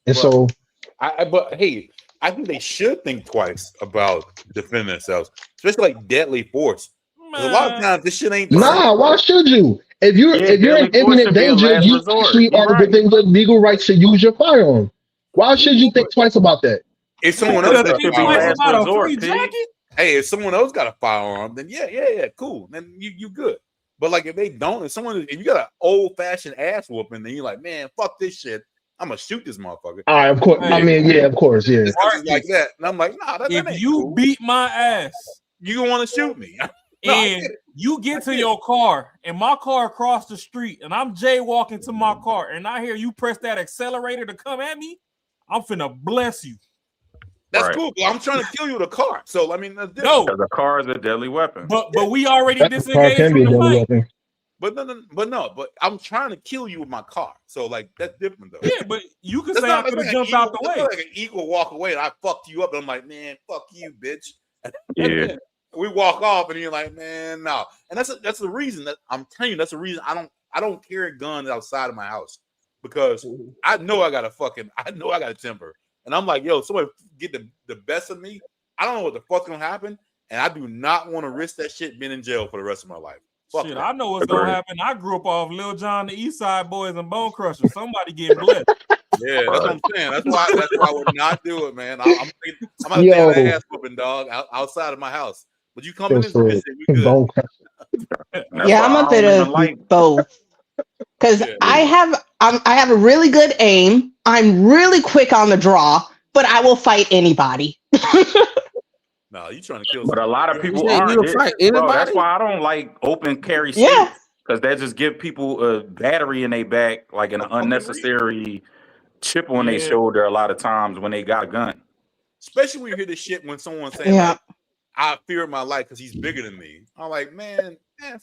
And so But hey, I think they should think twice about defending themselves, especially like deadly force. 'Cause a lot of times this shit ain't. nah, why should you? If you're in imminent danger, you actually are within the legal rights to use your firearm. Why should you think twice about that? If someone else got a firearm, about a free jacket? hey, if someone else got a firearm, then yeah, cool. Then you good. But like if they don't, if you got an old fashioned ass whooping, then you're like, man, fuck this shit. I'm gonna shoot this motherfucker. All right, of course. I mean, yeah, of course, yeah. It's like that, and I'm like, nah, that If ain't you cool. beat my ass, You gonna want to shoot me? and you get to your car, and my car across the street, and I'm jaywalking to my car, and I hear you press that accelerator to come at me, I'm finna bless you. That's cool. But I'm trying to kill you with a car. So I mean, that's No, because a car is a deadly weapon. but we already Car disengaged can from be a the deadly fight. weapon. But I'm trying to kill you with my car. So like that's different though. Yeah, but you can That's say I not- could have that's jumped like out the that's way. not like an equal walk away, and I fucked you up. And I'm like, man, fuck you, bitch. Yeah. We walk off, and you're like, man, no. And that's the reason that I'm telling you. That's the reason I don't carry guns outside of my house because I know I got a temper. and I'm like, yo, somebody get the best of me. I don't know what the fuck's gonna happen, and I do not want to risk that shit being in jail for the rest of my life. Fuck Shit, that. I know what's gonna happen. I grew up off Lil Jon, the East Side Boys, and Bone Crusher. Somebody getting blessed. Yeah, that's what I'm saying. That's why I would not do it, man. I'm gonna take an ass whooping, dog, outside of my house. But you come in this shit, we good. Bone Yeah, I'm a bit of both because I have a really good aim. I'm really quick on the draw, but I will fight anybody. No, you trying to kill? But a lot of people said aren't. you'll fight Bro, anybody? that's why I don't like open carry Yeah. because that just give people a battery in their back, like an unnecessary chip on their shoulder. A lot of times when they got a gun, Especially when you hear this shit when someone's saying, like, I fear my life because he's bigger than me. I'm like, man,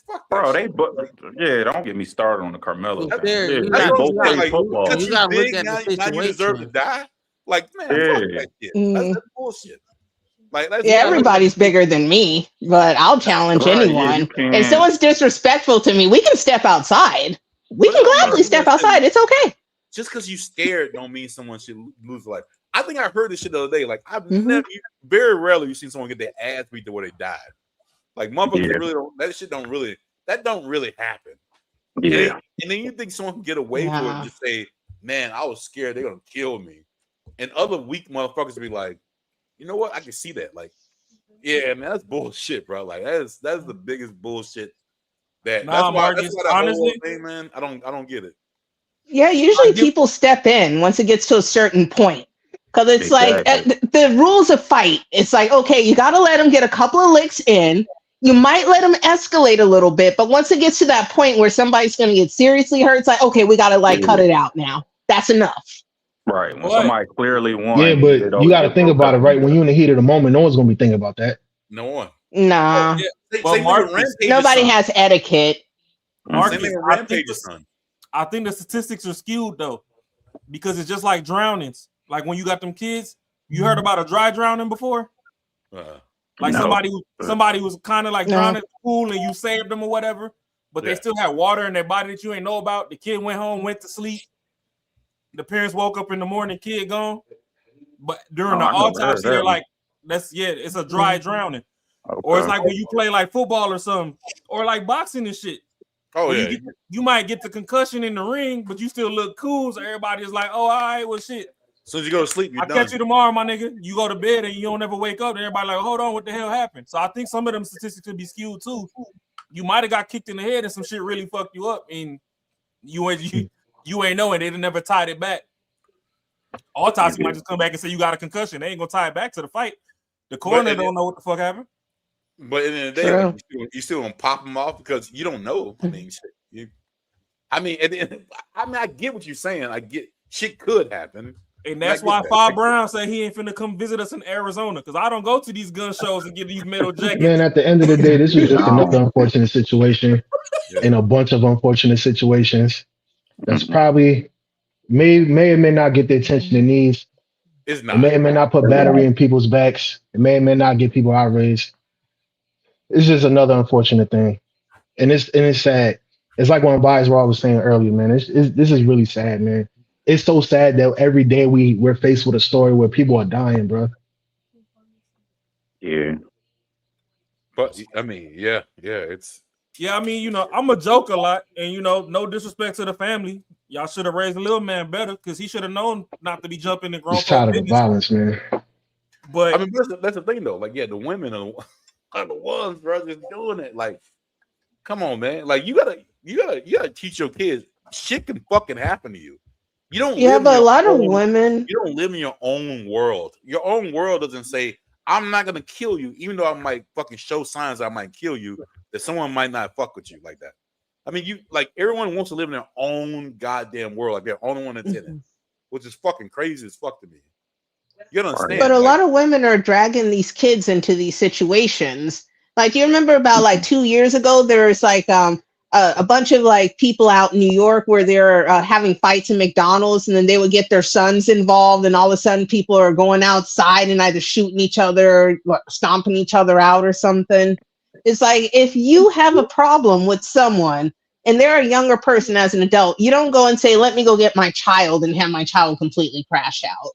fuck that bro. shit. Don't get me started on the Carmelo. That's thing. what I'm Both saying, play like, football. because You gotta you look big, at the now you deserve to situation. die. Like, man, fuck that shit. That's bullshit. Like, that's Yeah, everybody's bigger than me, but I'll challenge Right, yeah, you anyone. can. If someone's disrespectful to me, we can step outside. We can gladly step outside. It's okay. Just because you scared don't mean someone should lose life. I think I heard this shit the other day. Like, I've never, very rarely you seen someone get their ass beat to where they died. Like, motherfuckers really don't. That shit don't really happen. Yeah. And then you think someone can get away with it and just say, "Man, I was scared they're gonna kill me," and other weak motherfuckers be like, "You know what? I can see that." Like, yeah, man, that's bullshit, bro. Like, that's the biggest bullshit. That's why Marcus, that whole honestly, thing, man. I don't get it. Yeah, usually people step in once it gets to a certain point. Because it's like the rules of fight. It's like, okay, you got to let them get a couple of licks in. You might let them escalate a little bit. But once it gets to that point where somebody's going to get seriously hurt, it's like, okay, we got to cut it out now. That's enough. Right. When somebody clearly won. Yeah, but you got to think about it, right? When you're in the heat of the moment, no one's gonna be thinking about that. No one. Nah. But Marcus, Nobody has etiquette. Marcus, I think the statistics are skewed though, because it's just like drownings. Like when you got them kids, you heard about a dry drowning before? Like somebody was kind of like drowning in the pool and you saved them or whatever, but they still had water in their body that you ain't know about. The kid went home, went to sleep. The parents woke up in the morning, kid gone. But during the autopsy, they're like, it's a dry drowning. Or it's like when you play like football or something, or like boxing and shit. Oh, yeah. You might get the concussion in the ring, but you still look cool. So everybody's like, oh, all right, well, shit. As soon as you go to sleep, you're I'll done. catch you tomorrow, my nigga. You go to bed and you don't ever wake up. And everybody like, hold on, what the hell happened? So I think some of them statistics could be skewed too. You might have got kicked in the head and some shit really fucked you up, and you ain't knowing they never tied it back. Autopsy might just come back and say you got a concussion. They ain't gonna tie it back to the fight. The coroner don't know what the fuck happened. But in the end of the day, like, you still gonna pop them off because you don't know. I mean, shit. I get what you're saying. I get shit could happen. And that's why Bob Brown said he ain't finna come visit us in Arizona, because I don't go to these gun shows and get these metal jackets. Man, at the end of the day, this was just another unfortunate situation in a bunch of unfortunate situations. That's probably may or may not get the attention it needs. It's not. It may or may not put battery in people's backs. It may or may not get people outraged. It's just another unfortunate thing, and it's sad. It's like what Biaswar was saying earlier, man. This is really sad, man. It's so sad that every day we're faced with a story where people are dying, bro. Yeah. But I mean, yeah, it's. Yeah, I mean, I'm a joke a lot, and no disrespect to the family. Y'all should have raised the little man better, because he should have known not to be jumping in grown He's tired of the violence, man. But I mean, that's the thing though. Like, yeah, the women are the ones, bro, just doing it. Like, come on, man. Like, you gotta teach your kids shit can fucking happen to you. You don't. Yeah, but a lot of women. You don't live in your own world. Your own world doesn't say, "I'm not gonna kill you," even though I might fucking show signs I might kill you. That someone might not fuck with you like that. I mean, everyone wants to live in their own goddamn world, like their own one that's in it, which is fucking crazy as fuck to me. You don't understand? But a lot of women are dragging these kids into these situations. Like, you remember about like 2 years ago, there was like a bunch of like people out in New York where they're having fights in McDonald's, and then they would get their sons involved, and all of a sudden people are going outside and either shooting each other or stomping each other out or something. It's like, if you have a problem with someone and they're a younger person as an adult, you don't go and say, let me go get my child and have my child completely crash out.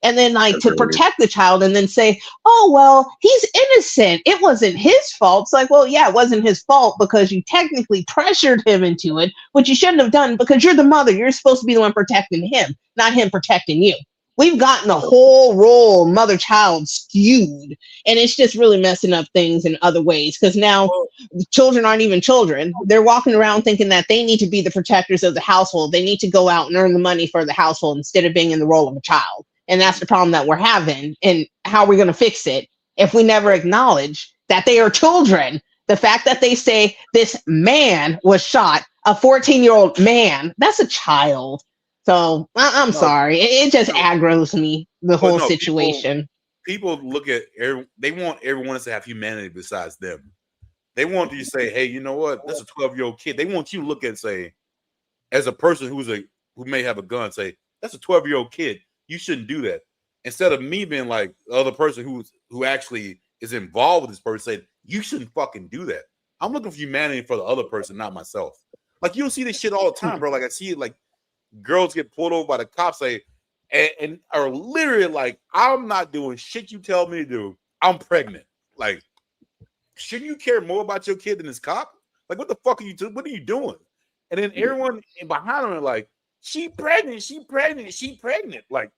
and then like to protect the child and then say, oh, well, he's innocent. It wasn't his fault. It's like, well, yeah, it wasn't his fault because you technically pressured him into it, which you shouldn't have done because you're the mother. You're supposed to be the one protecting him, not him protecting you. We've gotten the whole role mother-child skewed, and it's just really messing up things in other ways because now children aren't even children. They're walking around thinking that they need to be the protectors of the household. They need to go out and earn the money for the household instead of being in the role of a child. And that's the problem that we're having. And how are we going to fix it if we never acknowledge that they are children? The fact that they say this man was shot, a 14-year-old man, that's a child. So I'm sorry. It just aggroes me, the whole situation. People look at they want everyone to have humanity besides them. They want you to say, hey, you know what? That's a 12-year-old kid. They want you to look and say, as a person who may have a gun, say, that's a 12-year-old kid. You shouldn't do that. Instead of me being like the other person who actually is involved with this person, saying, you shouldn't fucking do that. I'm looking for humanity for the other person, not myself. Like, you'll see this shit all the time, bro. Like, I see it, like, girls get pulled over by the cops, and are literally like, I'm not doing shit you tell me to do. I'm pregnant. Like, shouldn't you care more about your kid than this cop? Like, what the fuck are you doing? What are you doing? And then everyone behind them are like, she pregnant. Like,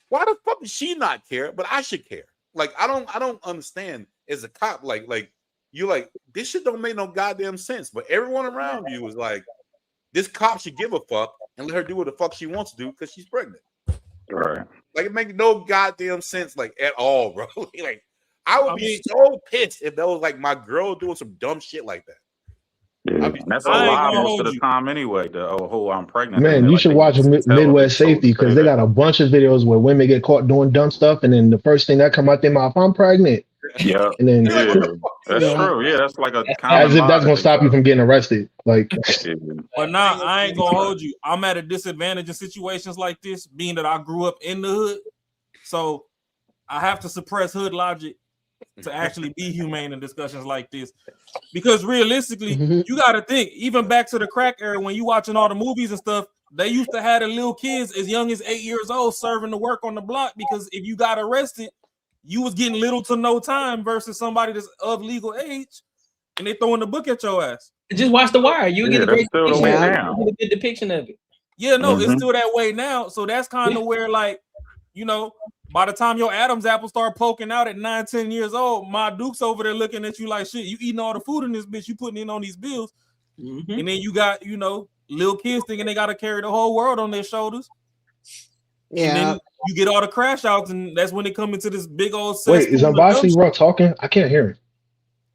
why the fuck does she not care? But I should care. Like, I don't understand as a cop. Like you're like, this shit don't make no goddamn sense. But everyone around you is like, this cop should give a fuck and let her do what the fuck she wants to do because she's pregnant. Right. Like, it makes no goddamn sense, like, at all, bro. Like, I would be so pissed if that was like my girl doing some dumb shit like that. Yeah. That's a lie most of the time anyway. The whole I'm pregnant. Man, you should watch Midwest Safety because they got a bunch of videos where women get caught doing dumb stuff, and then the first thing that come out their mouth, I'm pregnant. Yeah, and then that's true. Yeah, that's like a as if that's gonna stop you from getting arrested. Like, but now I ain't gonna hold you. I'm at a disadvantage in situations like this, being that I grew up in the hood, so I have to suppress hood logic to actually be humane in discussions like this. Because realistically, you got to think, even back to the crack era, when you watching all the movies and stuff, they used to have the little kids as young as 8 years old serving the work on the block, because if you got arrested, you was getting little to no time versus somebody that's of legal age, and they throwing the book at your ass. Just watch The Wire. You get a great still good depiction of it. Yeah, no, it's still that way now. So that's kind of where, like, you know, by the time your Adam's apple start poking out at 9, 10 years old, my Duke's over there looking at you like, shit, you eating all the food in this bitch, you putting in on these bills. And then you got, you know, little kids thinking they got to carry the whole world on their shoulders. Yeah. And then you get all the crash outs, and that's when they come into this big old wait, is Ambassador Rock talking? I can't hear him.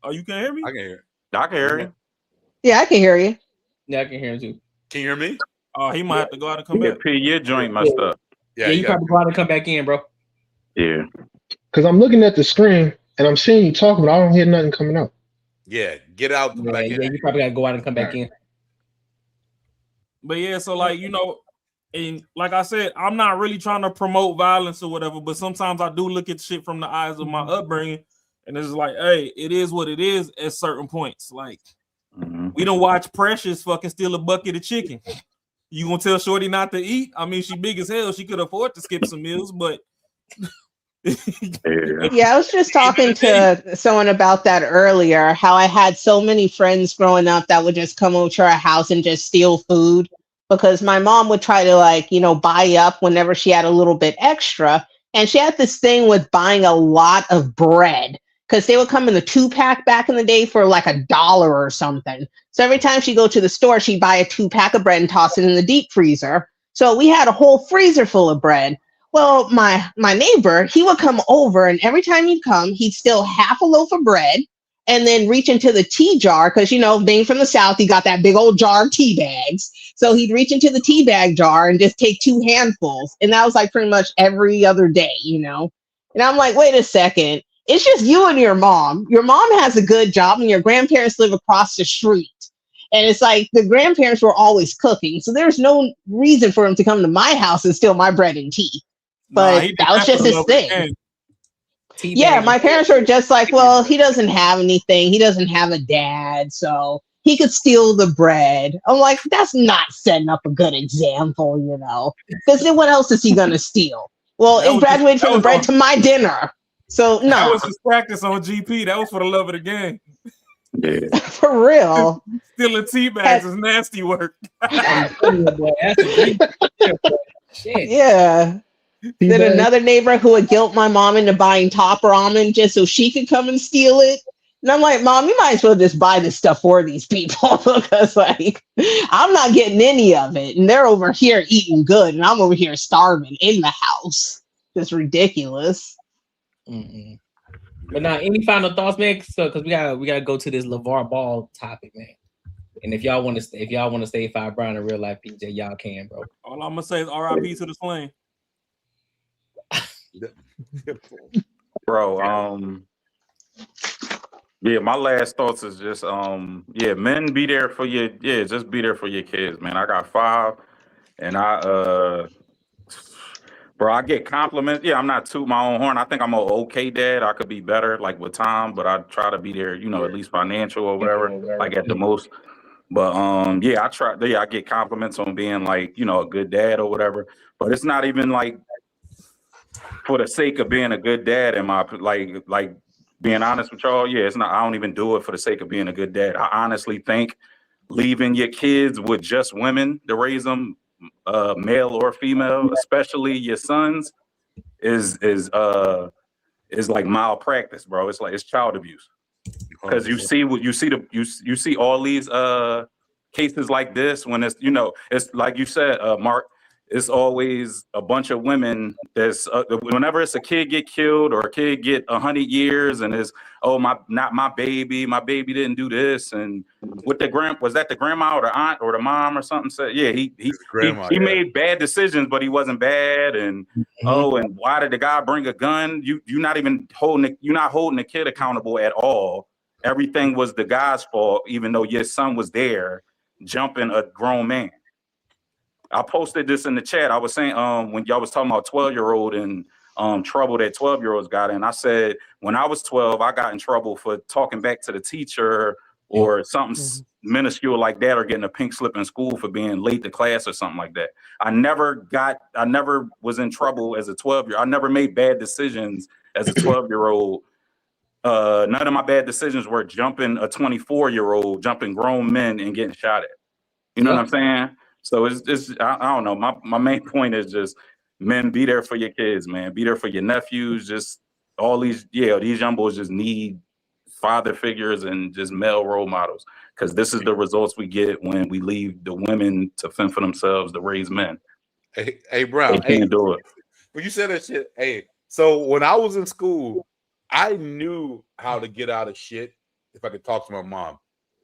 Oh, you can't hear me? I can hear. I can hear you. Yeah, I can hear you. Yeah, I can hear him too. Can you hear me? Oh, he might have to go out and come Yeah, back. P, your joint messed up. Yeah, you probably go out and come back in, bro. Yeah. Because I'm looking at the screen and I'm seeing you talking, but I don't hear nothing coming up. Yeah, get out. Come back in. Yeah, you probably got to go out and come back in. But yeah, so like, you know, and like I said, I'm not really trying to promote violence or whatever, but sometimes I do look at shit from the eyes of my upbringing, and it's like, hey, it is what it is at certain points. Like, we don't watch Precious fucking steal a bucket of chicken. You gonna tell Shorty not to eat? I mean, she big as hell. She could afford to skip some meals, but Yeah, I was just talking to someone about that earlier, how I had so many friends growing up that would just come over to our house and just steal food, because my mom would try to, like, you know, buy up whenever she had a little bit extra. And she had this thing with buying a lot of bread, because they would come in the 2-pack back in the day for like $1 or something. So every time she'd go to the store, she'd buy a 2-pack of bread and toss it in the deep freezer. So we had a whole freezer full of bread. Well, my neighbor, he would come over, and every time he'd come, he'd steal half a loaf of bread and then reach into the tea jar, because, you know, being from the South, he got that big old jar of tea bags. So he'd reach into the tea bag jar and just take 2 handfuls. And that was like pretty much every other day, you know? And I'm like, wait a second. It's just you and your mom. Your mom has a good job, and your grandparents live across the street. And it's like the grandparents were always cooking. So there's no reason for him to come to my house and steal my bread and tea. But that was just his thing. Yeah, my parents were just like, well, he doesn't have anything. He doesn't have a dad, so he could steal the bread. I'm like, that's not setting up a good example, you know? Because then what else is he going to steal? Well, That it was graduated that from the was bread on- to my dinner. So That no, was just practice on GP. That was for the love of the game. Yeah. for real. Stealing tea bags is nasty work. I'm telling you, boy, that's a dream. Shit. Yeah. Then another neighbor who would guilt my mom into buying top ramen just so she could come and steal it. And I'm like, Mom, you might as well just buy this stuff for these people because, like, I'm not getting any of it. And they're over here eating good, and I'm over here starving in the house. It's ridiculous. Mm-mm. But now, any final thoughts, man? So, because we gotta go to this LaVar Ball topic, man. And if y'all want to stay 5 Brown in real life, PJ, y'all can, bro. All I'm gonna say is RIP to the sling. Bro, yeah, my last thoughts is just yeah, men be there for your just be there for your kids, man. I got 5 and bro, I get compliments. Yeah, I'm not tooting my own horn. I think I'm an okay dad. I could be better, like with time, but I try to be there, you know, at least financial or whatever, like at the most. But yeah, I get compliments on being like, you know, a good dad or whatever. But it's not even like for the sake of being a good dad. And my like being honest with y'all, yeah, it's not. I don't even do it for the sake of being a good dad. I honestly think leaving your kids with just women to raise them, male or female, especially your sons, is like malpractice, bro. It's like it's child abuse. Because you see all these cases like this when it's, you know, it's like you said, Mark, it's always a bunch of women that's whenever it's a kid get killed or a kid get 100 years and it's, oh, not my baby didn't do this. And with was that the grandma or the aunt or the mom or something said, yeah, he made bad decisions, but he wasn't bad. And oh, and why did the guy bring a gun? You're not holding the kid accountable at all. Everything was the guy's fault, even though your son was there jumping a grown man. I posted this in the chat. I was saying when y'all was talking about 12-year-old and trouble that 12-year-olds got in. I said when I was 12, I got in trouble for talking back to the teacher or something minuscule like that, or getting a pink slip in school for being late to class or something like that. I never was in trouble as a 12-year-old. I never made bad decisions as a 12-year-old. None of my bad decisions were jumping a 24-year-old, jumping grown men and getting shot at. You know what I'm saying? So it's I don't know. My main point is just men, be there for your kids, man. Be there for your nephews. Just all these young boys just need father figures and just male role models, because this is the results we get when we leave the women to fend for themselves to raise men. Hey Brown, they can't do it. When you said that shit, so when I was in school, I knew how to get out of shit if I could talk to my mom.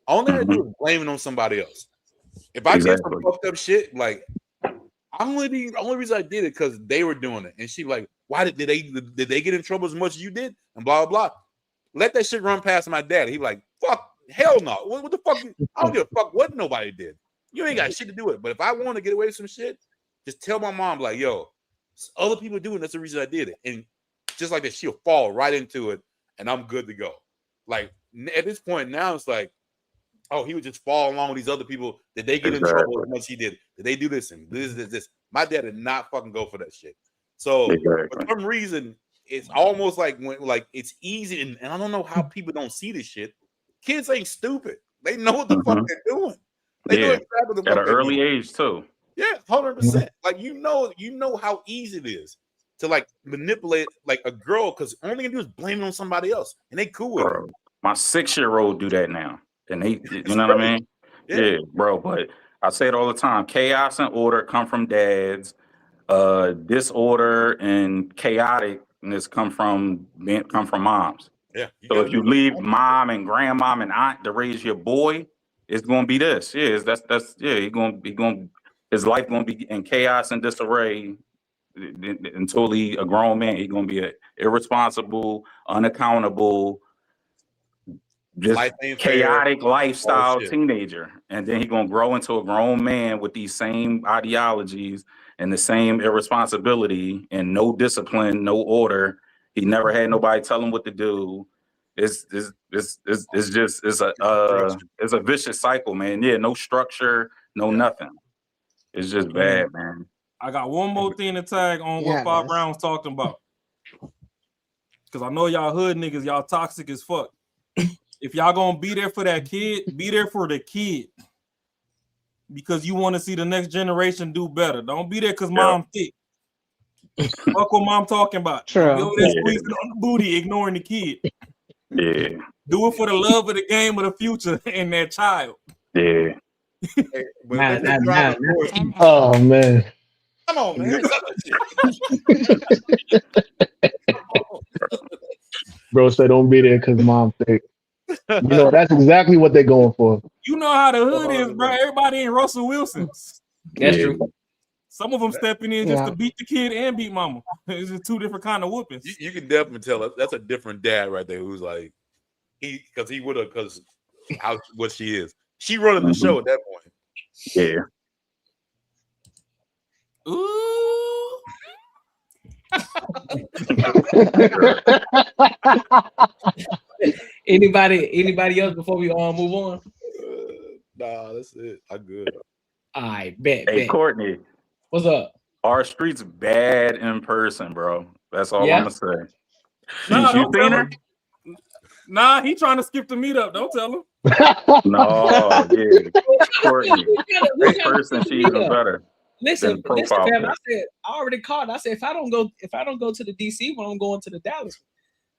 Only I had to do was blaming on somebody else. If I did some fucked up shit, like the only reason I did it because they were doing it, and she like, why did they get in trouble as much as you did, and blah blah blah. Let that shit run past my dad. He like, fuck, hell no. What the fuck? I don't give a fuck what nobody did. You ain't got shit to do it. But if I want to get away with some shit, just tell my mom like, yo, other people doing. That's the reason I did it, and just like that, she'll fall right into it, and I'm good to go. Like at this point now, it's like, oh, he would just fall along with these other people. Did they get in trouble as much as he did? Did they do this and this? My dad did not fucking go for that shit. So for some reason, it's almost like it's easy, and I don't know how people don't see this shit. Kids ain't stupid. They know what the fuck they're doing. They know exactly what the fuck at an early age too. Yeah, 100%. Like you know how easy it is to like manipulate like a girl, because all they can do is blame it on somebody else, and they cool with it. My 6-year-old do that now. And they, you know what I mean? Yeah, bro. But I say it all the time. Chaos and order come from dads. Disorder and chaoticness come from moms. Yeah. So if you leave mom and grandmom and aunt to raise your boy, it's gonna be this. Yeah, his life gonna be in chaos and disarray until he a grown man. He's gonna be an irresponsible, unaccountable, just chaotic lifestyle teenager, and then he's gonna grow into a grown man with these same ideologies and the same irresponsibility and no discipline, no order. He never had nobody tell him what to do. It's a vicious cycle, man. Yeah, no structure, no nothing. It's just bad, man. I got one more thing to tag on what 5 Brown was talking about. Because I know y'all hood niggas, y'all toxic as fuck. If y'all gonna be there for that kid, be there for the kid. Because you want to see the next generation do better. Don't be there because mom thick. Fuck what mom talking about. True. Don't be over there squeezing on the booty, ignoring the kid. Yeah. Do it for the love of the game of the future and that child. Yeah. Oh man. Come on, man. Bro said don't be there because mom thick. You know, that's exactly what they're going for. You know how the hood is, bro. Everybody ain't Russell Wilson's. That's true. Some of them stepping in just to beat the kid and beat mama. It's just two different kind of whoopings. You can definitely tell that's a different dad right there who's like because he would have because how what she is. She running the show at that point. Yeah. Ooh. Anybody else before we all move on? Nah, that's it. I'm good. All right, bet. Hey, Courtney. What's up? Our street's bad in person, bro. That's all Yeah? I'm gonna say. Nah, You don't seen tell her? him. Nah, he trying to skip the meetup. Don't tell him. No, yeah. Courtney. In person, she's even better. Listen, profile fam, pic. I said I already called. I said if I don't go to the DC one, I'm going to the Dallas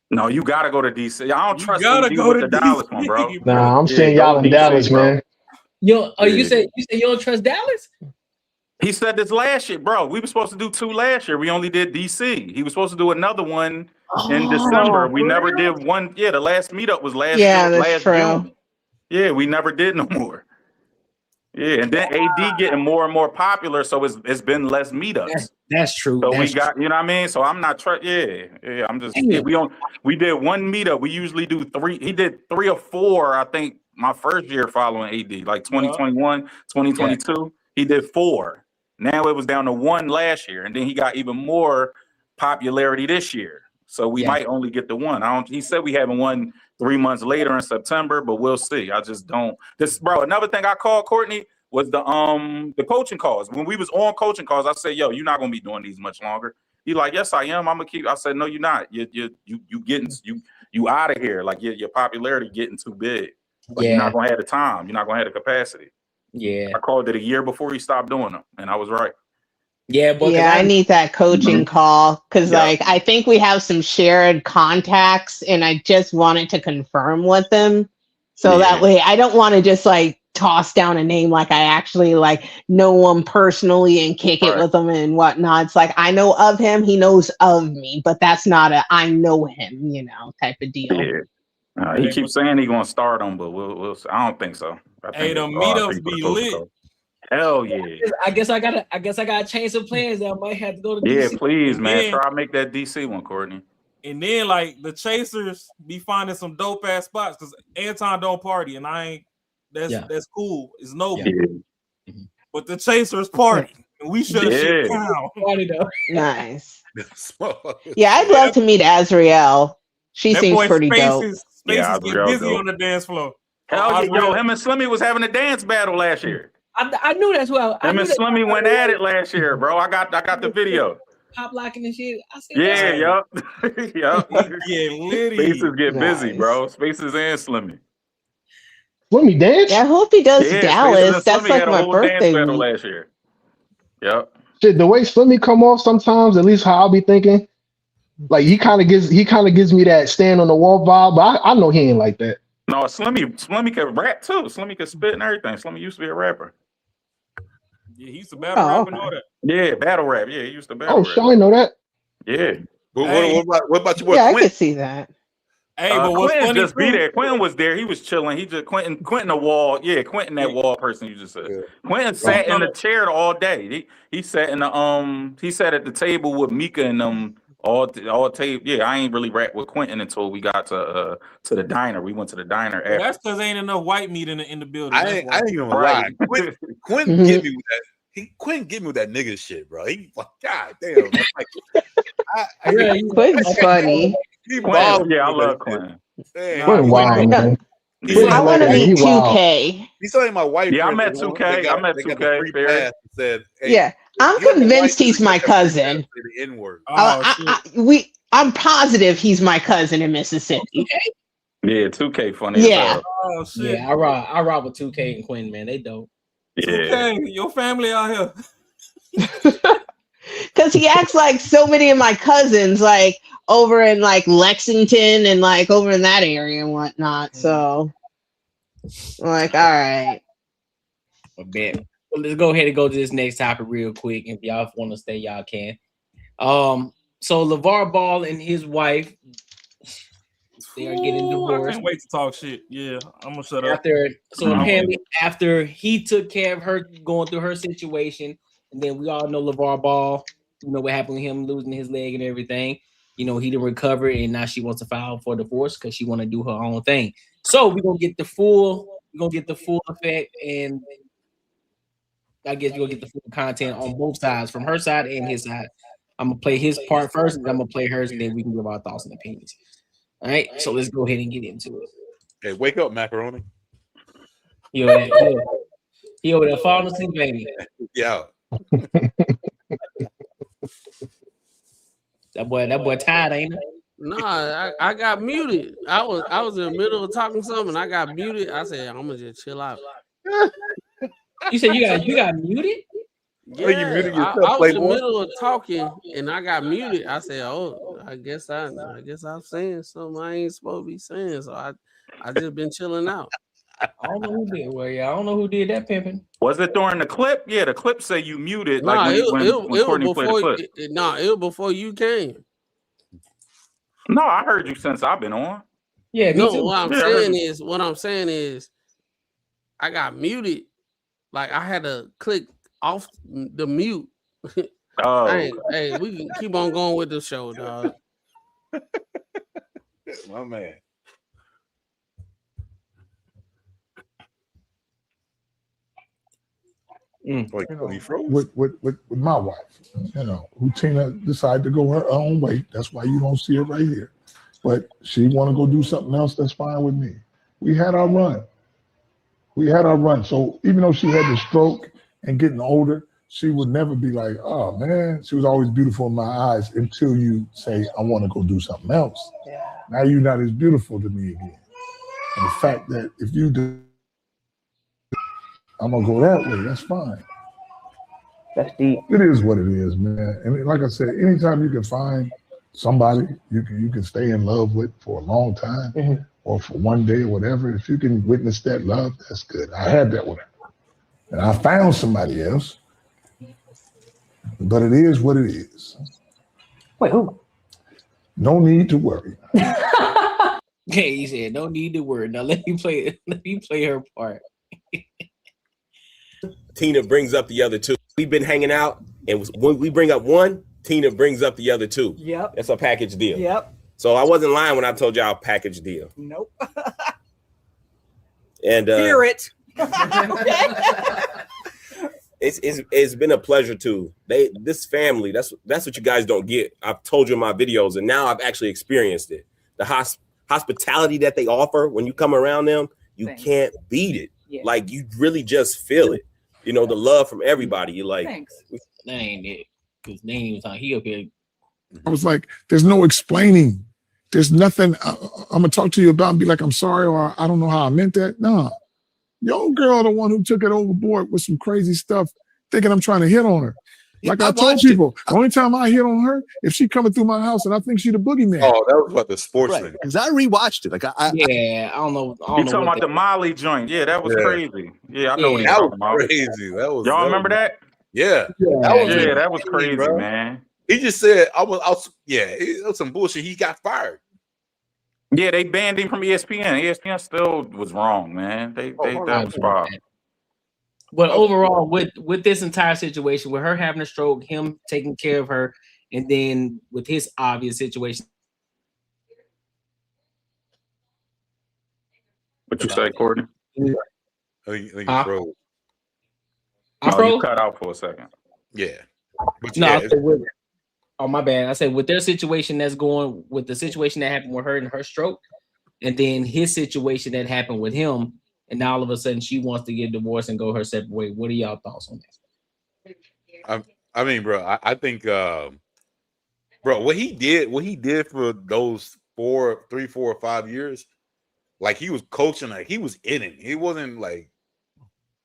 one. No, you gotta go to DC. I don't trust gotta AD go with to the Dallas DC, one, bro. Nah, I'm Yeah, saying go y'all in DC, Dallas, bro. man. You Yeah. said you don't trust Dallas? He said this last year, bro. We were supposed to do 2 last year. We only did DC. He was supposed to do another one in December. We for never real? did one. Yeah, the last meetup was last that's true. June. Yeah, we never did no more. Yeah, and then AD getting more and more popular, so it's been less meetups. That's true. So That's we got, you know what I mean? So I'm not yeah. I'm just Damn. we did one meetup. We usually do 3. He did 3 or 4, I think, my first year following AD, like 2021, 2022. He did 4. Now it was down to 1 last year, and then he got even more popularity this year. So we might only get the 1. He said we having one 3 months later in September, but we'll see. I just don't. Bro, another thing I called Courtney was the coaching calls. When we was on coaching calls, I said, "Yo, you're not gonna be doing these much longer." He like, "Yes, I am. I'm gonna keep." I said, "No, you're not. You getting you out of here. Like your popularity getting too big. Like you're not gonna have the time. You're not gonna have the capacity." Yeah. I called it a year before he stopped doing them, and I was right. Yeah, but I need that coaching call because, like, I think we have some shared contacts, and I just wanted to confirm with them, so that way I don't want to just like toss down a name like I actually like know him personally and kick it with him and whatnot. It's like I know of him, he knows of me, but that's not a I know him, type of deal. Yeah. He keeps saying he's gonna start them, but we'll see. I don't think so. I Hey, think the it's meetups be lit. Hell yeah. I guess I gotta change some plans. I might have to go to Yeah, DC. please, man. Yeah. Try to make that DC one, Courtney. And then like the chasers be finding some dope ass spots because Anton don't party, and I ain't. That's cool. It's noble. Yeah. But the chasers party, and we shut shit down. Nice. Yeah, I'd love to meet Azriel. She That seems boy pretty dope. Spaces Yeah, get Azriel busy dope. on the dance floor. Hell yeah, yo, him and Slimmy was having a dance battle last year. I knew that's well. Him and Slimmy went at it last year, bro. I got the video. Pop locking and shit. I said, Yeah, yup. Yup. Yeah, litty. Spaces get busy, bro. Spaces and Slimmy. Let me dance. Yeah, I hope he does Yeah, Dallas. Spaces and That's Slimmy like had a my whole dance birthday battle week. last year. Yep. Shit, the way Slimmy come off sometimes, at least how I'll be thinking, like he kind of gives me that stand on the wall vibe. But I know he ain't like that. No, Slimmy could rap too. Slimmy could spit and everything. Slimmy used to be a rapper. Yeah, he used to battle rap and all that. Yeah, battle rap. Yeah, he used to battle Oh, rap. shit, I didn't know that. Yeah. But what about your boy Yeah, I Quentin? could see that. Hey, but what's Quentin funny just be too- there. Quentin was there. He was chilling. He just Quentin the wall. Yeah, Quentin that wall person you just said. Quentin sat in the chair all day. He sat in the he sat at the table with Mika and all table. Yeah, I ain't really rap with Quentin until we got to the diner. We went to the diner Well, after. that's because ain't enough white meat in the building. I That's ain't why. even Right. lie. Quentin get me with that. Quentin get me with that nigga shit, bro. He like, God damn. Like, Quentin's funny. He Quentin, balls yeah, I with love that Quentin. shit. Quentin wild, man. He's I want to meet He wild. 2K. He's telling my wife. Yeah, I friend met that 2K. they I met got the 2K. free Barry. pass said, hey, Yeah, I'm convinced he's my cousin. The N-word. I'm positive he's my cousin in Mississippi. Yeah, 2K funny Yeah. as hell. Oh shit. Yeah, I rock with 2K and Quinn, man. They dope. Yeah. 2K, your family out here. Because he acts like so many of my cousins, like over in like Lexington and like over in that area and whatnot. So, I'm like, all right. I bet. Well, let's go ahead and go to this next topic real quick. If y'all want to stay, y'all can. So LaVar Ball and his wife, they are getting Ooh, I divorced. can't wait to talk shit. Yeah, I'm gonna shut up. Apparently after he took care of her going through her situation, and then we all know LaVar Ball, you know what happened with him losing his leg and everything. You know, he didn't recover, and now she wants to file for divorce because she want to do her own thing. So we're gonna get the full effect, and I guess we're gonna get the full content on both sides, from her side and his side. I'm gonna play his part first, and I'm gonna play hers, and then we can give our thoughts and opinions. All right, so let's go ahead and get into it. Hey, wake up, macaroni. He over there falling asleep, baby. Yeah. That boy tired, ain't it? Nah, I got muted. I was in the middle of talking something, and I got muted. I said, I'm gonna just chill out. You said you got muted? Yeah, you muted yourself, I was in the Playboy? middle of talking, and I got muted. I said, "Oh, I guess I'm saying something I ain't supposed to be saying." So I just been chilling out. I don't know who did. Well, yeah, I don't know who did that pimping. Was it during the clip? Yeah, the clip say you muted. Nah, Like it when was Courtney played the before. clip. It was before you came. No, I heard you since I've been on. Yeah, No, me too. what I'm saying is, I got muted. Like I had to click off the mute. Oh, Hey, we can keep on going with the show, dog. My man. Like, he froze? with my wife, you know, who Tina decided to go her own way. That's why you don't see her right here. But she want to go do something else. That's fine with me. We had our run. So even though she had the stroke and getting older, she would never be like, oh man, she was always beautiful in my eyes until you say, I want to go do something else. Yeah. Now you're not as beautiful to me again. And the fact that if you do, I'm gonna go that way, that's fine. That's deep. It is what it is, man. And like I said, anytime you can find somebody you can stay in love with for a long time, or for one day or whatever, if you can witness that love, that's good. I had that with her. And I found somebody else. But it is what it is. Wait, who? No need to worry. Okay, he said no need to worry. Now let me play her part. Tina brings up the other two. We've been hanging out, and when we bring up one, Tina brings up the other two. Yep. That's a package deal. Yep. So I wasn't lying when I told y'all package deal. Nope. And hear it. It's been a pleasure to this family. That's what you guys don't get. I've told you in my videos, and now I've actually experienced it. The hospitality that they offer when you come around them, you can't beat it. Yeah. Like you really just feel it. You know, the love from everybody. You're like, That ain't it. His name was on he up here. I was like, there's no explaining. There's nothing I'm gonna talk to you about and be like, I'm sorry, or I don't know how I meant that. No. Your girl, the one who took it overboard with some crazy stuff, thinking I'm trying to hit on her. Like I told people, the only time I hit on her, if she coming through my house and I think she the boogeyman. Oh, that was about the sportsman. Because I rewatched it. Like I don't know. You talking about the Molly joint? Yeah, that was crazy. Yeah, I know what you're talking about. Crazy. Y'all remember that? Yeah. That was crazy, bro. man. He just said, it was some bullshit. He got fired. Yeah, they banned him from ESPN. ESPN still was wrong, man. That was wrong. But overall, with this entire situation, with her having a stroke, him taking care of her, and then with his obvious situation. What you say, Courtney? I think you froze. You cut out for a second. Yeah. But No, I said my bad. I said with their situation with the situation that happened with her and her stroke, and then his situation that happened with him, and now all of a sudden she wants to get divorced and go her separate way. What are y'all thoughts on that? I mean, bro, I think, bro, what he did for those 4 or 5 years, like he was coaching, like he was in it. He wasn't like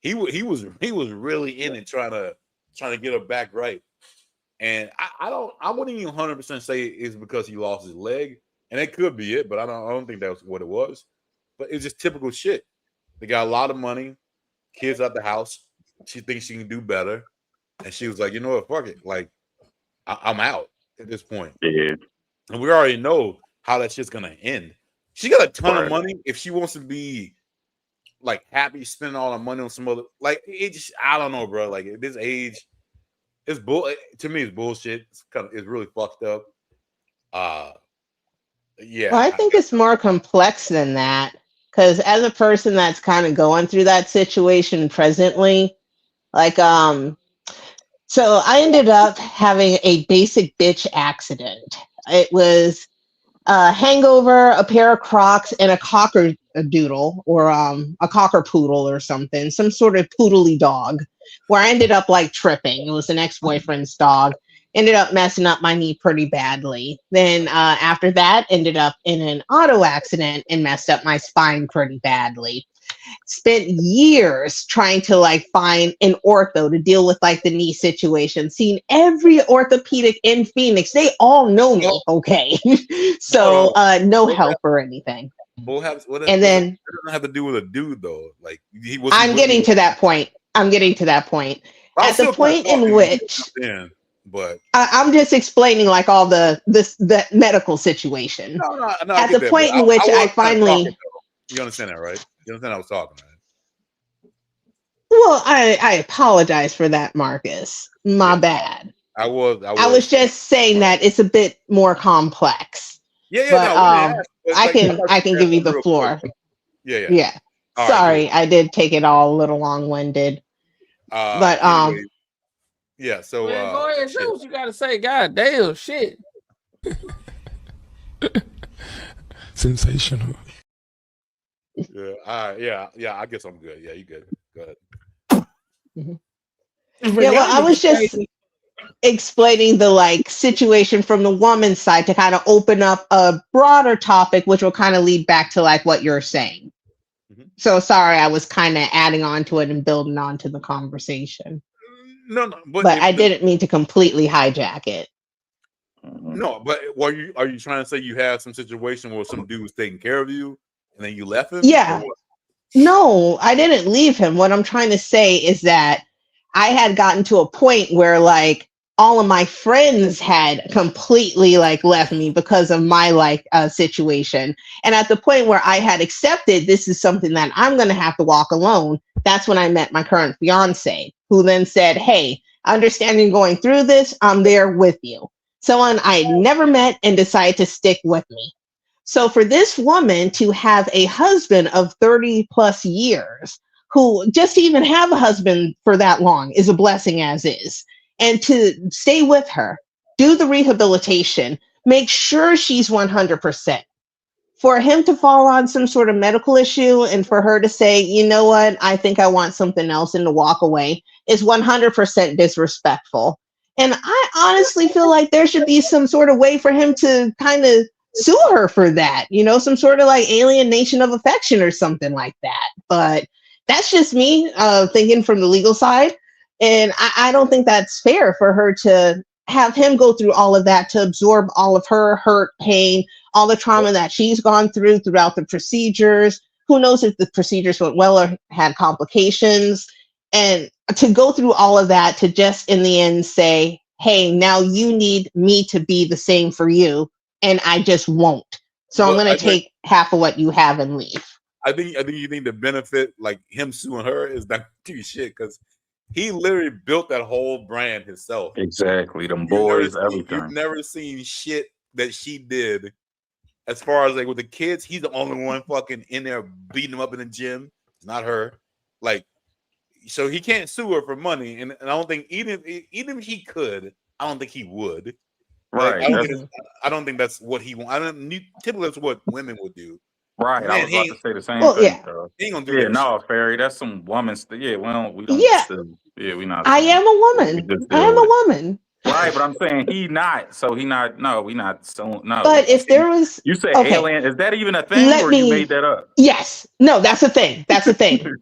he was really in it, trying to get her back right. And I wouldn't even 100% say it's because he lost his leg, and it could be it, but I don't think that's what it was. But it's just typical shit. They got a lot of money, kids at the house. She thinks she can do better, and she was like, you know what, fuck it, like I'm out at this point. Yeah. And we already know how that shit's gonna end. She got a ton of money. If she wants to be like happy spending all her money on some other, like it just, I don't know, bro. Like at this age, it's to me, it's bullshit. It's really fucked up. Yeah. Well, I think it's more complex than that. Because as a person that's kind of going through that situation presently, like, so I ended up having a basic bitch accident. It was a hangover, a pair of Crocs, and a cocker doodle, or a cocker poodle or something, some sort of poodly dog, where I ended up like tripping. It was an ex-boyfriend's dog. Ended up messing up my knee pretty badly. Then after that, ended up in an auto accident and messed up my spine pretty badly. Spent years trying to like find an ortho to deal with like the knee situation. Seen every orthopedic in Phoenix. They all know me, okay? So no help or anything. And then it doesn't have to do with a dude though. Like I'm getting to that point. At the point in which but I'm just explaining like all the medical situation. No, At the point in which I finally, you understand that, right? You understand I was talking, right? well, I apologize for that, Marcus. My bad. I was just saying that it's a bit more complex. But I can give you the floor. Yeah. All Sorry, right, I did take it all a little long-winded. But anyway, yeah. So Man, go ahead, say what you gotta say. God damn, shit. Sensational. Yeah. All right. Yeah. I guess I'm good. Yeah, you good. Go ahead. Yeah, well, I was just explaining the like situation from the woman's side to kind of open up a broader topic, which will kind of lead back to like what you're saying. So sorry, I was kind of adding on to it and building on to the conversation. No, but I didn't mean to completely hijack it. No, but are you trying to say you had some situation where some dude was taking care of you and then you left him? Yeah. No, I didn't leave him. What I'm trying to say is that I had gotten to a point where like all of my friends had completely like left me because of my like situation. And at the point where I had accepted this is something that I'm going to have to walk alone, that's when I met my current fiance, who then said, hey, I understand you're going through this. I'm there with you. Someone I never met and decided to stick with me. So for this woman to have a husband of 30 plus years, who just to even have a husband for that long is a blessing as is. And to stay with her, do the rehabilitation, make sure she's 100%. For him to fall on some sort of medical issue and for her to say, you know what, I think I want something else and to walk away is 100% disrespectful. And I honestly feel like there should be some sort of way for him to kind of sue her for that, you know, some sort of like alienation of affection or something like that. But that's just me thinking from the legal side. And I don't think that's fair for her to have him go through all of that, to absorb all of her hurt, pain, all the trauma that she's gone through throughout the procedures. Who knows if the procedures went well or had complications. And to go through all of that to just in the end say, hey, now you need me to be the same for you. And I just won't. So I'm going to take half of what you have and leave. I think you think the benefit, like him suing her, is not do shit because he literally built that whole brand himself. Exactly, them boys, everything. You've never seen shit that she did. As far as like with the kids, he's the only one fucking in there beating them up in the gym. It's not her. Like, so he can't sue her for money, and I don't think even if he could, I don't think he would. Right. Like, I don't think that's what he wants. Typically that's what women would do. Right, Man, I was about to say the same thing. He ain't gonna do that. No, Ferry, that's some woman stuff. Yeah, we don't. Yeah. Yeah, we not. I am a woman. I am a woman. Right, but I'm saying he not. So he not. No, we not. So no. But if there was, You say okay, alien? Is that even a thing, let or you me. made that up? Yes. No, that's a thing. That's a thing.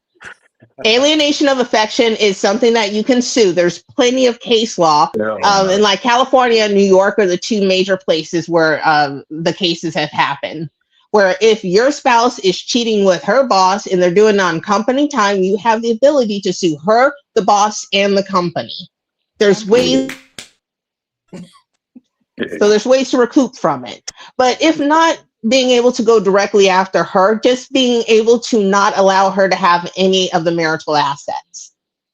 Alienation of affection is something that you can sue. There's plenty of case law. And like California and New York are the two major places where the cases have happened. Where if your spouse is cheating with her boss and they're doing it on company time, you have the ability to sue her, the boss, and the company. There's ways. So there's ways to recoup from it. But if not being able to go directly after her, just being able to not allow her to have any of the marital assets.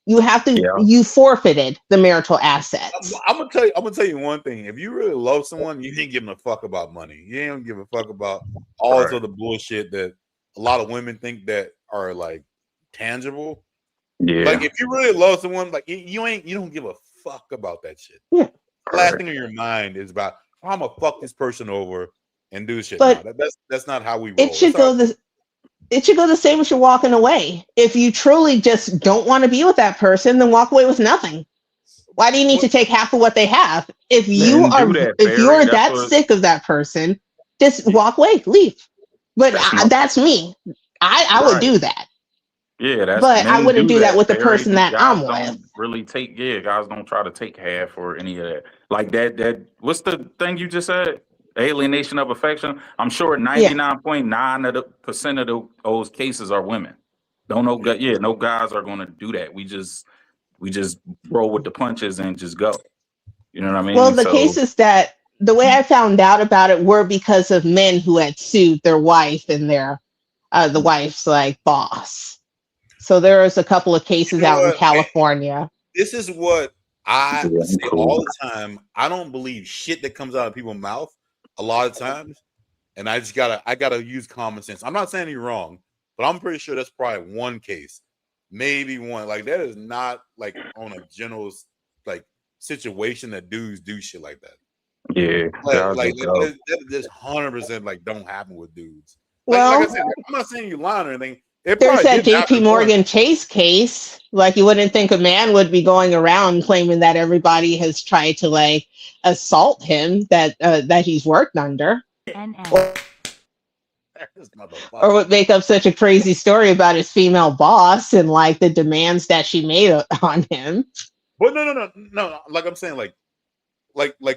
You have to, you forfeited the marital assets. I'm gonna tell you one thing. If you really love someone, you ain't giving a fuck about money. You ain't give a fuck about all this other bullshit that a lot of women think that are like tangible. Yeah. Like if you really love someone, like you don't give a fuck about that shit. Yeah. Last thing in your mind is about I'm gonna fuck this person over and do shit. But no, that's not how we roll. It should go the same as you're walking away. If you truly just don't want to be with that person, then walk away with nothing. Why do you need to take half of what they have? If you are, if you're that sick of that person, just walk away, leave. But that's me. I would do that. Yeah, that's. But I wouldn't do that with the Barry. person that Guys I'm don't with. really take. Yeah, guys don't try to take half or any of that. Like that. What's the thing you just said? Alienation of affection. I'm sure 99.9% of those cases are women. Don't know. Yeah, no guys are going to do that. We just roll with the punches and just go. You know what I mean? Well, the cases that the way I found out about it were because of men who had sued their wife and their the wife's like boss. So there was a couple of cases out in California. This is what I say all the time. I don't believe shit that comes out of people's mouth a lot of times, and I gotta use common sense. I'm not saying you're wrong, but I'm pretty sure that's probably one case, maybe one. Like that is not like on a general like situation that dudes do shit like that. Yeah, like that just 100% like don't happen with dudes. Well, like I said, I'm not saying you lying or anything. There's that JP Morgan Chase case. Like you wouldn't think a man would be going around claiming that everybody has tried to like assault him that he's worked under. Or would make up such a crazy story about his female boss and like the demands that she made on him. But no. Like I'm saying, like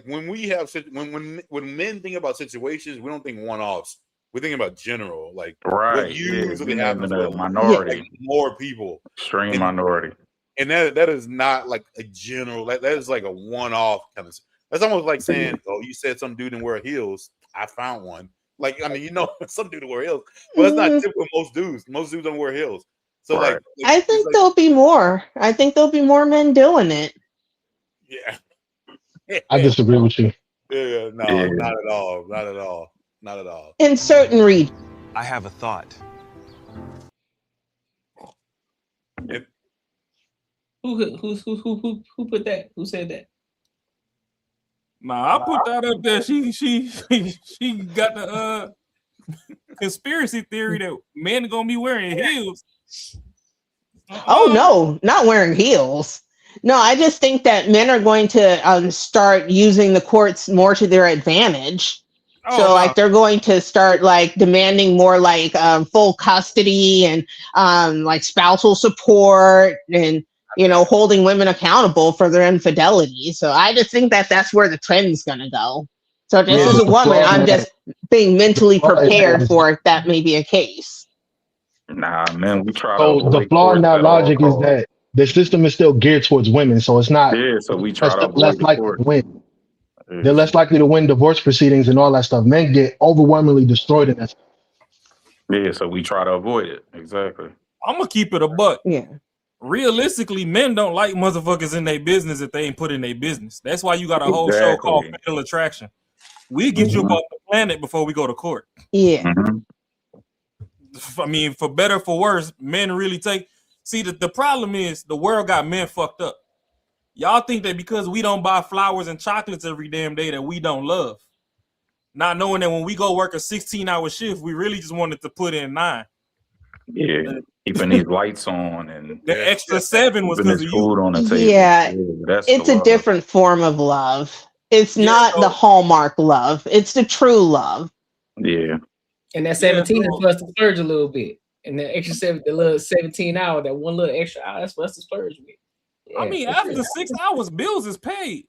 when we have when men think about situations, we don't think one-offs. We're thinking about general, like right. What usually happens in a with minority, more people, extreme minority, and that is not like a general. That is like a one-off kind of. That's almost like saying, "Oh, you said some dude didn't wear heels. I found one." Like I mean, some dude wear heels, but that's not typical. Most dudes don't wear heels. So right. I think there'll be more. I think there'll be more men doing it. Yeah. I disagree with you. Yeah, no, not at all. Not at all. Not at all. In certain regions. I have a thought. Who put that? Who said that? Nah, I put that up there. She got the conspiracy theory that men are gonna be wearing heels. Oh no, not wearing heels. No, I just think that men are going to start using the courts more to their advantage. Like they're going to start like demanding more like full custody and like spousal support and holding women accountable for their infidelity. So I just think that that's where the trend's going to go. So just as a woman, I'm just being mentally prepared for that may be a case. Nah, man, we try. So the flaw in that logic is that the system is still geared towards women, so it's not. Yeah, so we try to less likely to win. They're less likely to win divorce proceedings and all that stuff. Men get overwhelmingly destroyed in that stuff. Yeah, so we try to avoid it. Exactly. I'm gonna keep it a buck. Yeah. Realistically, men don't like motherfuckers in their business if they ain't put in their business. That's why you got a whole show called Fatal Attraction. We get you off the planet before we go to court. Yeah. I mean, for better for worse, men really take. See, the problem is the world got men fucked up. Y'all think that because we don't buy flowers and chocolates every damn day that we don't love. Not knowing that when we go work a 16-hour shift, we really just wanted to put in 9. Yeah. Keeping these lights on and The extra 7 was keeping because his of food you. on the table. Yeah, That's it's the a love. different form of love. It's not the Hallmark love. It's the true love. Yeah. And that 17 is for us to splurge a little bit. And the extra 7, the little 17 hour, that one little extra hour, that's for us to splurge with. Yeah, I mean, for after sure. 6 hours, bills is paid.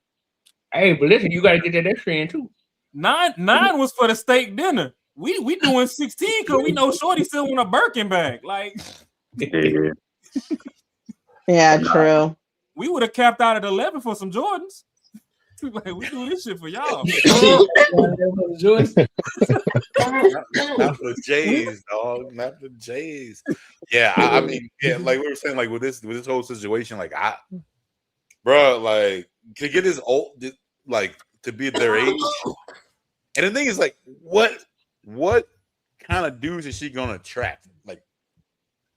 Hey, but listen, you gotta get that extra in too. 9 was for the steak dinner. We doing 16 because we know Shorty still want a Birkin bag. Like, Yeah. Yeah, true. we would have capped out at 11 for some Jordans. Like, we do this shit for y'all. Not for the Jays, dog. Not for the Jays. Yeah, I mean, yeah, like we were saying, like with this whole situation, like bro, like to get this old, like to be at their age, and the thing is, like, what kind of dudes is she gonna attract? Like,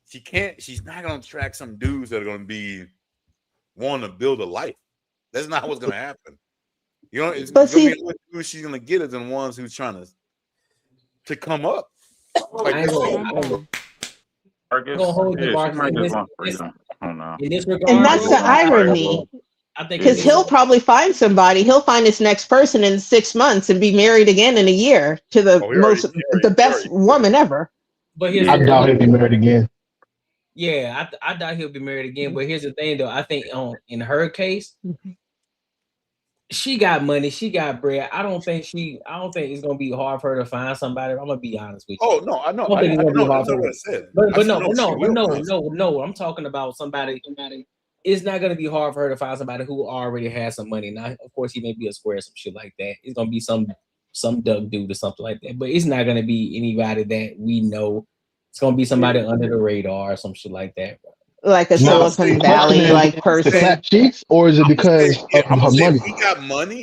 she's not gonna attract some dudes that are gonna be wanting to build a life. That's not what's gonna happen. You know, it's gonna be who she's gonna get is the ones who's trying to come up. Like, I'm gonna hold you, Marcus. In this regard, And that's the irony. Because he'll probably find somebody. He'll find his next person in 6 months and be married again in a year to the best woman ever. But here's I doubt he'll be married again. Yeah, I doubt he'll be married again. But here's the thing, though. I think in her case, she got money, she got bread. I don't think it's gonna be hard for her to find somebody. I'm gonna be honest with you. Oh no, I know. I think it's gonna be hard for her. What I said. But no. I'm talking about somebody. It's not gonna be hard for her to find somebody who already has some money. Now, of course, he may be a square, some shit like that. It's gonna be some duck dude or something like that. But it's not gonna be anybody that we know. It's gonna be somebody under the radar or some shit like that. Like a Silicon Valley like person. The flat cheeks, or is it because of her money?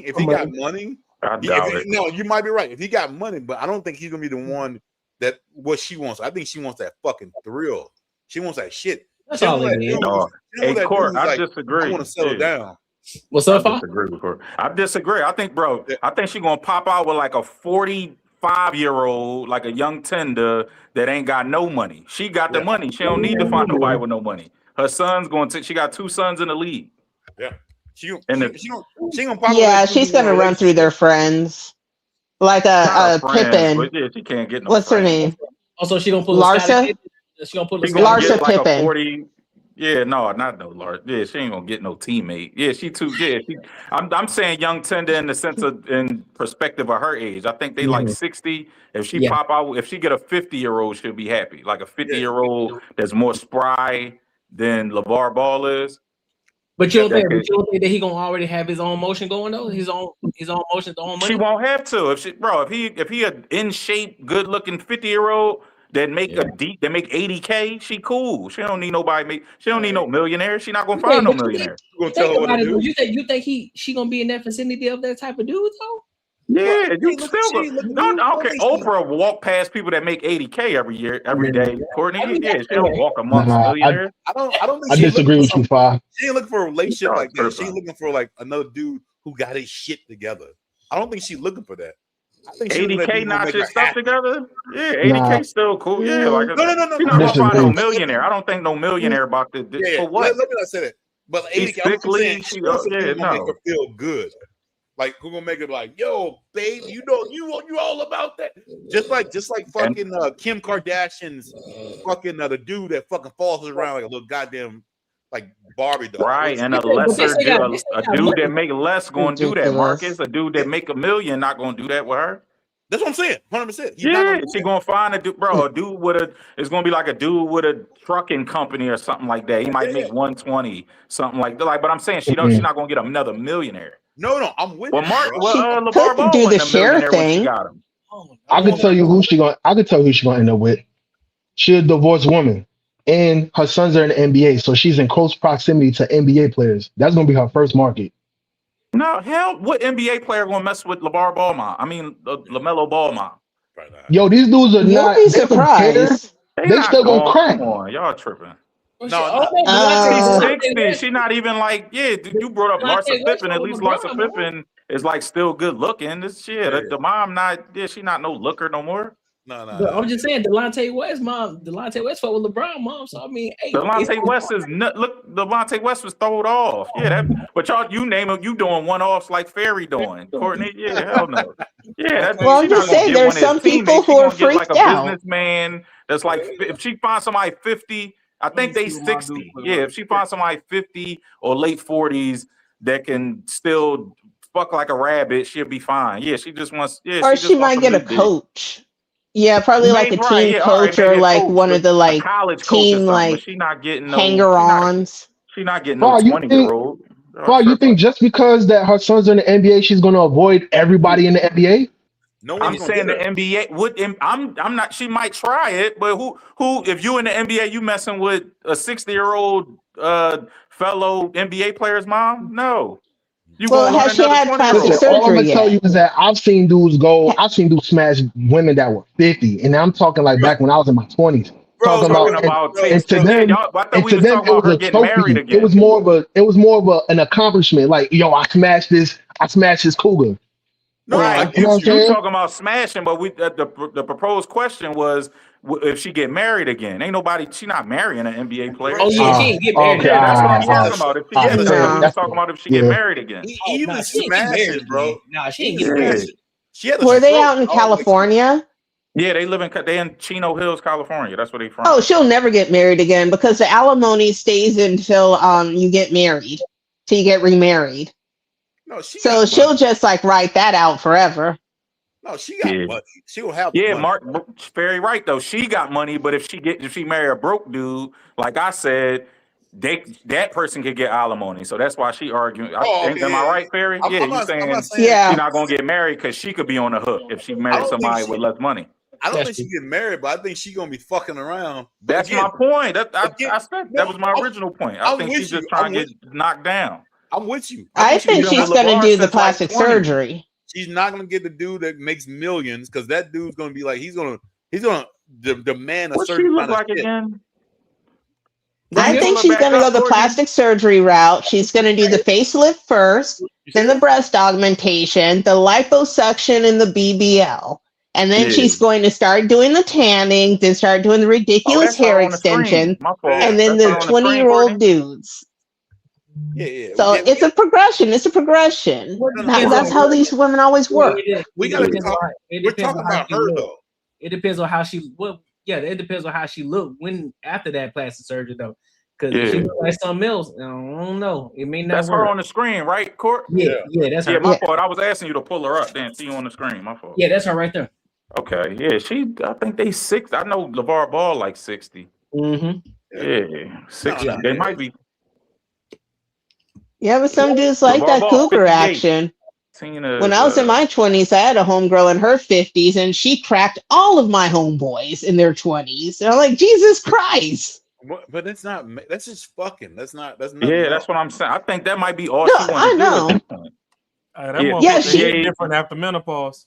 If he got money, I doubt it. No, you might be right. If he got money, but I don't think he's gonna be the one that what she wants. I think she wants that fucking thrill. She wants that shit. That's all it is. Hey, Court, I disagree. I want to settle down. What's up? I disagree with her. I disagree. I think, bro, I think she's gonna pop out with like a 45-year-old, like a young tender that ain't got no money. She got the money. She don't need to find nobody with no money. Her son's going to. She got 2 sons in the league. Yeah. She gonna yeah, she's gonna run through their friends, like a Pippin. But yeah, she can't get no. What's her name? Also, she gonna pull Larsa. She gonna pull Larsa Pippin. 40. Yeah, no, not no Larsa. Yeah, she ain't gonna get no teammate. Yeah, she too. Yeah, I'm saying young tender in the sense of in perspective of her age. I think they like 60. If she pop out, if she get a 50-year-old, she'll be happy. Like a 50-year-old that's more spry than LaVar Ball is. But you don't think that he gonna already have his own motion going though? His own motion, his own money. She won't have to. If he a in shape, good looking 50-year-old that make that make 80K, she cool. She don't need nobody. She don't need no millionaire. She not gonna find no millionaire. You think she gonna be in that vicinity of that type of dude though? Yeah, you still okay. Oprah walk past people that make 80K every day. Courtney, yeah, she don't walk amongst millionaires. I don't think I disagree with you, Fa. She ain't looking for a relationship like that. She ain't looking for like another dude who got his shit together. I don't think she's looking for that. I think 80K not your stuff together. Yeah, 80K still cool. Yeah, like no. She's not gonna find no millionaire. I don't think no millionaire about this. For what? Let me not say that. But 80K, she wants to make her feel good. Like who gonna make it like, yo, babe, you all about that? Just like fucking Kim Kardashian's fucking the dude that fucking falls around like a little goddamn like Barbie doll. Right, and a lesser dude, a dude that make less gonna do that, Marcus. A dude that make $1 million not gonna do that with her. That's what I'm saying. 100%. Yeah, she gonna find a dude, bro. A dude it's gonna be like a dude with a trucking company or something like that. He might make 120, something like that. But I'm saying she's not gonna get another millionaire. No, I'm with you. LaVar Ball do the share thing. I can tell you who she gonna end up with. She's a divorced woman, and her sons are in the NBA, so she's in close proximity to NBA players. That's gonna be her first market. No, hell, what NBA player gonna mess with LaVar Ball mom? I mean, LaMelo Ball mom. Yo, these dudes are not. Be surprised. They still gonna crack. Come on, y'all tripping. No, she's 60. She's not even like, you brought up Larsa Pippen. At least Larsa Pippen is like still good looking. This shit, the mom not, she's not no looker no more. No. But I'm just saying, Delonte West fought with LeBron, mom. So I mean, hey, Delonte West is look. Delonte West was throwed off. Yeah, but y'all, you name him. You doing one offs like Ferry doing. Courtney, yeah, hell no. Yeah, Well, I'm just saying, there's some people who are Get like freaked a out. businessman that's like, if she finds somebody 50, I think they 60. Yeah, if she finds somebody 50 or late 40s that can still fuck like a rabbit, she'll be fine. Yeah, she just wants. Yeah, Or she she just wants might some get a new dick. coach. Yeah, probably like a Maybe, right, team yeah, all right, coach or maybe a like coach, one but of the a like college coach or team something. But like she not getting no. hanger-ons. She not getting no Bro, you think 20-year-old. bro, you think just because that her sons are in the NBA, she's gonna avoid everybody in the NBA? No I'm one's gonna saying get the her. NBA would. I'm not. She might try it, but who? If you in the NBA, you messing with a 60-year-old fellow NBA player's mom? No, you Well, gonna want has she another had plastic 20-year-old. All I'm surgery gonna tell you yet? is that I've seen dudes smash women that were 50, and I'm talking like back when I was in my 20s. Bro, Talking about And takes. to Yeah, them, y'all. I thought we to was them, talking it about was her a getting married trophy. It again. was more of an accomplishment. Like, yo, I smashed this cougar. No, I You know You what I'm get you. saying? talking about smashing, but the proposed question was if she get married again. Ain't nobody. She not marrying an NBA player. Oh yeah, she ain't get married. Okay, Yeah, that's what I'm Yeah, talking about. If she, yeah, yeah, that's what we was that's talking fair. about. If she get Yeah. married again. even she ain't get married smashing, bro. again. Nah, she ain't Even get married. smashing. She had a Were they stroke. out in I don't like California? Yeah, they in Chino Hills, California. That's where they from. Oh, she'll never get married again because the alimony stays until you get married, till you get remarried. No, she So got she'll money. just like write that out forever. No, she got Yeah. money. She will have the Yeah, money. Mark, very right though. She got money, but if she marry a broke dude, like I said, that person could get alimony. So that's why she arguing. Oh, okay, Am I yeah. right, Ferry? I'm Yeah, you not saying saying Yeah. she's not gonna get married because she could be on the hook if she I married don't think somebody with less money. I don't think she get married, but I think she gonna be fucking around. But That's again, my point. I said no, that was my original point. I I'm think with she's just you. trying to get knocked down. I'm with you. I she think been she's with going to LaVar do the since, like, plastic 20. surgery. She's not gonna get the dude that makes millions because that dude's gonna be like he's gonna demand a What she certain look kind of like shit. again? I think she's going to go the plastic surgery route. She's going to do the facelift first, then the breast augmentation, the liposuction, and the BBL. And then Yeah. she's going to start doing the tanning, then start doing the ridiculous that's her hair on the screen. extension, My fault. and then That's her the on the screen, 20-year-old dudes. Yeah. So it's a progression. It's a progression. That's how these women always work. We gotta talk. We're talking about her though. It depends on how she. Well, yeah, it depends on how she looked when after that plastic surgery though. Because if she Yeah. look like something else, I don't know. It may not That's work. her on the screen, right, Court? Yeah, that's her. Yeah, my Yeah. fault. I was asking you to pull her up, then see you on the screen. My fault. Yeah, that's her right there. Okay. Yeah, I think they 60. I know LaVar Ball like 60. Mm-hmm. Yeah, 60. Yeah. They might be. Yeah, but some dudes like LaVar that Ball, cougar 58. action. Tina, When I was in my 20s, I had a homegirl in her 50s, and she cracked all of my homeboys in their 20s. And I'm like, Jesus Christ. But it's not. That's just fucking. That's not. That's Yeah, nothing that's what I'm saying. I think that might be all No, she want I to do know. at this point. That Yeah. motherfucker Yeah, she- hit different after menopause.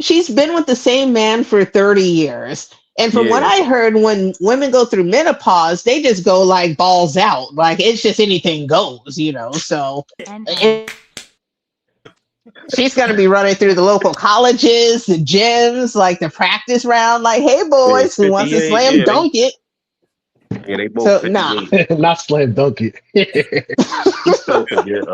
She's been with the same man for 30 years. And from what Yeah. I heard, when women go through menopause, they just go like balls out. Like it's just anything goes, you know. So she's going to be running through the local colleges, the gyms, like the practice round. Like, hey, boys, who wants to 58, slam yeah, dunk it? Yeah, they both So, 58. nah. Not slam dunk it. You still could get,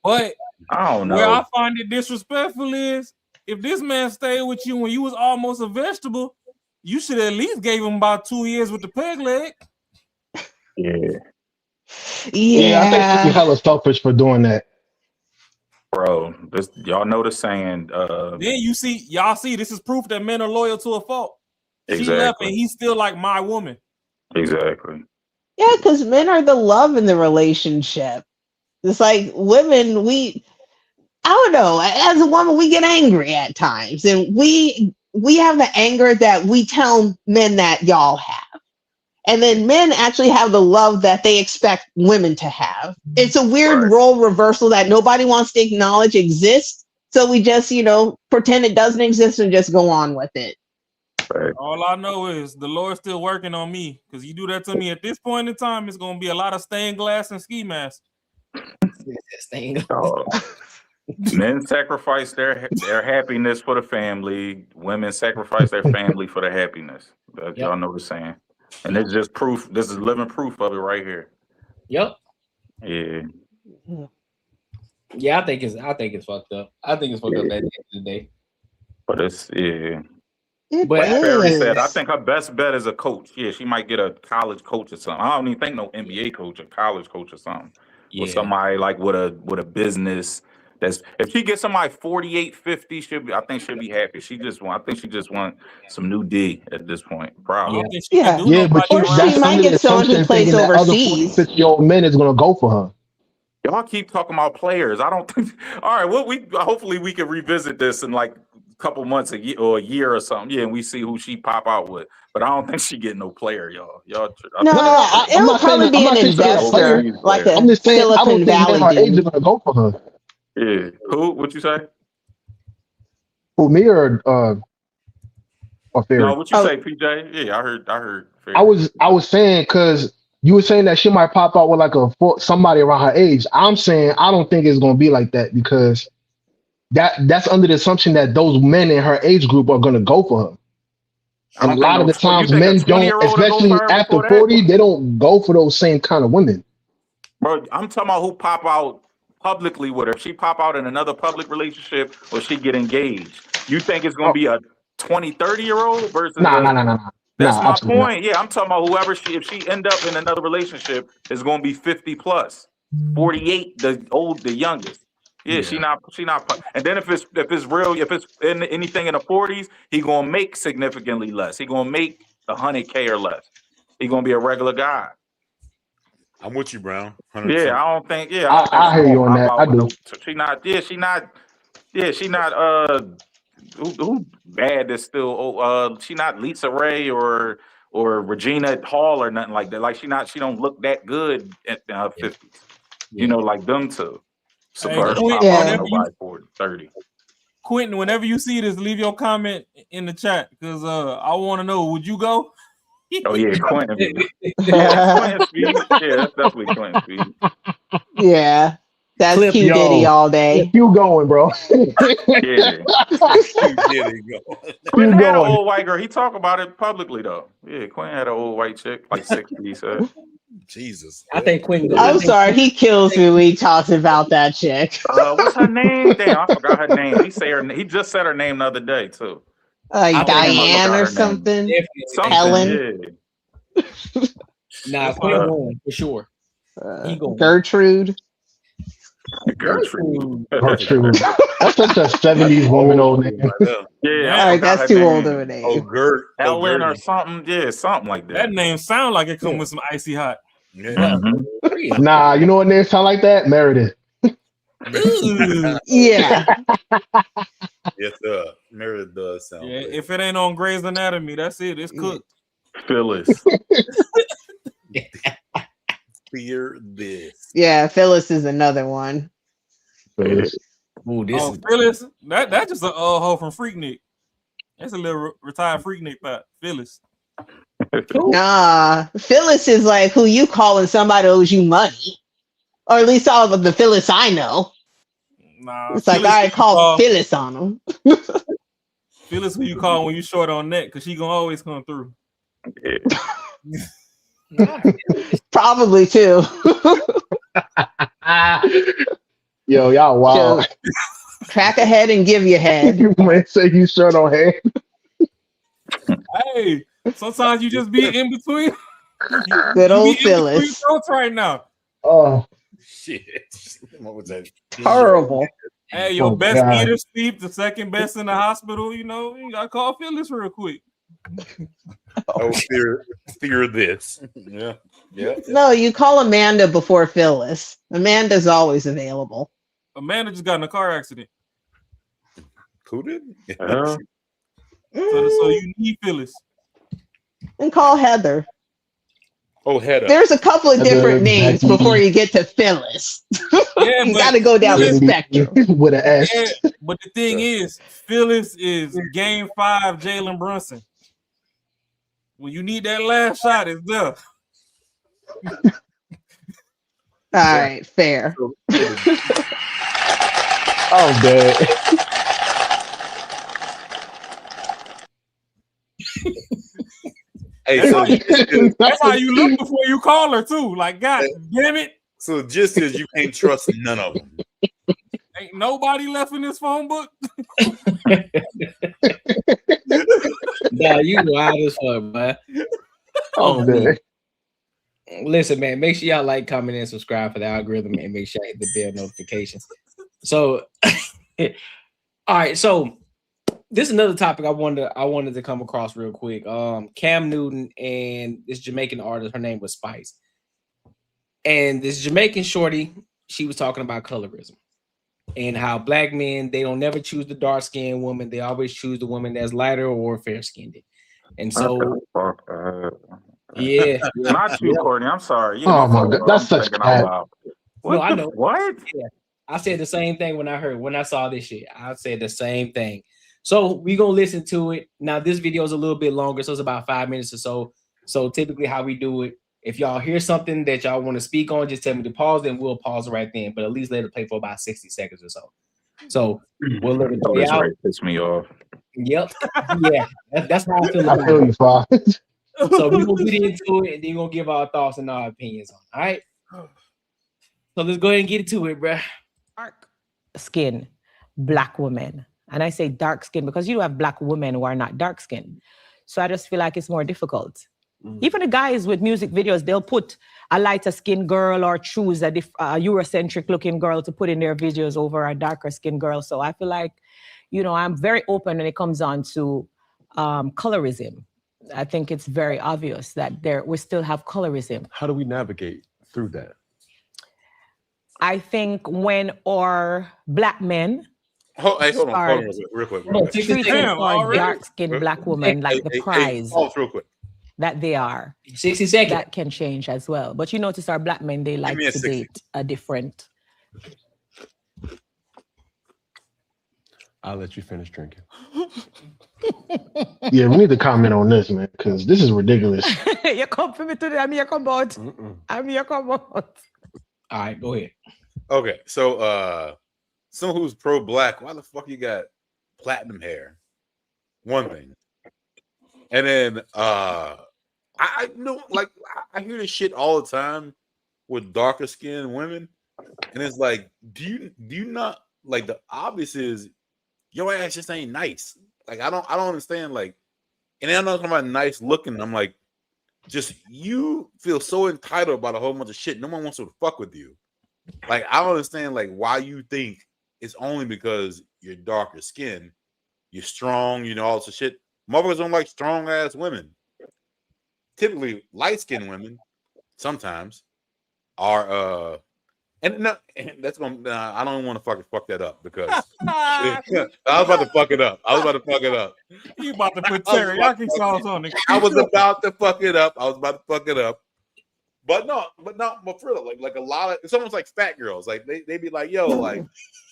But I don't know. where I find it disrespectful is if this man stayed with you when you was almost a vegetable, you should at least gave him about 2 years with the peg leg. Yeah. Yeah, I think she's hella selfish for doing that. Bro, y'all know the saying. Then you see, y'all see, this is proof that men are loyal to a fault. She left Exactly. and he's still like my woman. Exactly. Yeah, because men are the love in the relationship. It's like women, I don't know, as a woman, we get angry at times. And we have the anger that we tell men that y'all have. And then men actually have the love that they expect women to have. It's a weird role reversal that nobody wants to acknowledge exists. So we just, pretend it doesn't exist and just go on with it. All I know is the Lord's still working on me because you do that to me at this point in time, it's going to be a lot of stained glass and ski masks. Men sacrifice their happiness for the family. Women sacrifice their family for the happiness. Y'all know the saying. And it's just proof. This is living proof of it right here. Yep. Yeah. Yeah, I think it's fucked up. I think it's fucked up at the end of the day. But it's It But like Barry said, I is. think her best bet is a coach. Yeah, she might get a college coach or something. I don't even think no NBA coach, a college coach or something. With somebody like with a business that's if she gets somebody 48, 50, I think she'll be happy. I think she just want some new D at this point. Probably. Yeah, but Or that's she might under the get someone who assumption plays thinking that other overseas. 46-year-old men is gonna go for her. Y'all keep talking about players. I don't think. All right, well, hopefully we can revisit this in like a couple months, a year or something. Yeah, and we see who she pop out with. But I don't think she getting no player, y'all. No, it'll probably be an investor, like a I'm just saying, I don't Silicon think men Valley her age are dude. gonna go for her. Yeah. Who? What you say? For me or Fairy? No, what you say, PJ? Yeah, I heard. I was saying because you were saying that she might pop out with like somebody around her age. I'm saying I don't think it's gonna be like that because that's under the assumption that those men in her age group are gonna go for her. And a lot of the times men don't, especially after 40, they don't go for those same kind of women. Bro, I'm talking about who pop out publicly with her. If she pop out in another public relationship or she get engaged, you think it's gonna be a 20, 30-year-old versus Nah. That's my absolutely not. point. Yeah, I'm talking about whoever if she end up in another relationship is gonna be 50 plus, 48, the youngest. Yeah, she not. And then if it's real, if it's anything in the 40s, he gonna make significantly less. He gonna make $100K or less. He gonna be a regular guy. I'm with you, Brown. 100%. Yeah, I don't think. Yeah, I hear you on that. I do. She not. Yeah, she not. Yeah, she not. Who bad is still? She not Lisa Ray or Regina Hall or nothing like that. Like she don't look that good at 50s. You know, like them two. So Hey, for her to Quentin, pop out whenever nobody 40, 30. Quentin, whenever you see this, leave your comment in the chat because I want to know. Would you go? Oh yeah, Quentin. Quentin speed. Yeah, that's definitely Quentin speed. Yeah, that's Q Diddy all day. You going, bro? Yeah. Quentin had an old white girl. He talked about it publicly though. Yeah, Quentin had an old white chick, like 60. He said. Jesus. I think Quentin. I'm sorry, he kills me when he talks about that chick. What's her name? Damn, I forgot her name. He just said her name the other day too. Diane or something. Helen. Yeah. Nah, Quentin going for sure. He going. Gertrude. Gertrude. That's such a 70s woman old name. Yeah. All right, that's too old of a name. Oh, Gert. Ellen or something. Yeah, something like that. That name sound like it come with some icy hot. Yeah. Nah, you know what name sound like that? Meredith. Yeah. Yes, Meredith does sound. Yeah, if it ain't on Grey's Anatomy, that's it. It's cooked. Phyllis. Fear this. Yeah, Phyllis is another one. Ooh, Phyllis. That's just a hoe from Freaknik. That's a little retired Freaknik part. Phyllis. Nah, Phyllis is like who you call when somebody owes you money, or at least all of the Phyllis I know. Nah, It's like I call Phyllis on them. Phyllis who you call when you short on net because she gonna always come through. Probably too. Yo, y'all wild. Crack a head and give your head. You might say you short on head. Hey, sometimes you just be in between. Good old You be in between Phyllis. throats right now. Oh shit! What was that? Terrible. Hey, your Oh, best God. eater sleep, the second best in the hospital. You know, you gotta call Phyllis real quick. Oh, fear this. Yeah. No, you call Amanda before Phyllis. Amanda's always available. Amanda just got in a car accident. Who did? So you need Phyllis. And call Heather. Oh, Heather. There's a couple of Heather, different names Becky. before you get to Phyllis. Yeah, You got to go down the spectrum. With an S. Yeah, but the thing is, Phyllis is Game 5 Jalen Brunson. When you need that last shot, it's there. All right, fair. I'm dead. Hey, so That's how you look before you call her too. Like, God damn it. So just as you can't trust none of them. Ain't nobody left in this phone book. Nah, you wild as fuck, man. Oh, man. Listen, man, make sure y'all like, comment, and subscribe for the algorithm, and make sure I hit the bell notifications. So, all right, so this is another topic I wanted to come across real quick. Cam Newton and this Jamaican artist, her name was Spice, and this Jamaican shorty, she was talking about colorism and how black men, they don't never choose the dark skinned woman, they always choose the woman that's lighter or fair skinned, and so. Yeah, not you, Courtney. I'm sorry. Yeah, Oh my God, that's such bad. No, I know. What? Yeah, I said the same thing when I saw this shit. I said the same thing. So we gonna listen to it. Now this video is a little bit longer, so it's about 5 minutes or so. So typically how we do it, if y'all hear something that y'all want to speak on, just tell me to pause, then we'll pause right then. But at least let it play for about 60 seconds or so. So we'll let it play out. Piss me off. Yep. Yeah, that's how I feel. I feel you, Fa. So we're gonna get into it and then we're gonna give our thoughts and our opinions on it. All right. So let's go ahead and get into it, bro. Dark skin, black women. And I say dark skin because you have black women who are not dark skinned. So I just feel like it's more difficult. Even the guys with music videos, they'll put a lighter skinned girl or choose a Eurocentric looking girl to put in their videos over a darker skinned girl. So I feel like, I'm very open when it comes on to colorism. I think it's very obvious that we still have colorism. How do we navigate through that? I think when our black men Hold on, real quick. treating our dark-skinned black women like the prize real quick. that they are. 60 seconds. That can change as well. But you notice our black men, they like to date a different. I'll let you finish drinking. Yeah, we need to comment on this, man, because this is ridiculous. You come for me today, I'm here come out. I'm here come out. All right, go ahead. Okay, so someone who's pro-black, why the fuck you got platinum hair? One thing. And then I know, like, I hear this shit all the time with darker skinned women, and it's like, do you not, like, the obvious is your ass just ain't nice. Like, I don't understand, like, and then I'm not talking about nice looking. I'm like, just you feel so entitled about a whole bunch of shit. No one wants to fuck with you. Like, I don't understand, like, why you think it's only because you're darker skin, you're strong, all this shit. Motherfuckers don't like strong ass women. Typically, light skinned women sometimes are and that's gonna I don't want to fuck that up because I was about to fuck it up. You about to put teriyaki sauce on it. I was about to fuck it up. But for real, like a lot of, it's almost like fat girls. Like they be like, yo, like,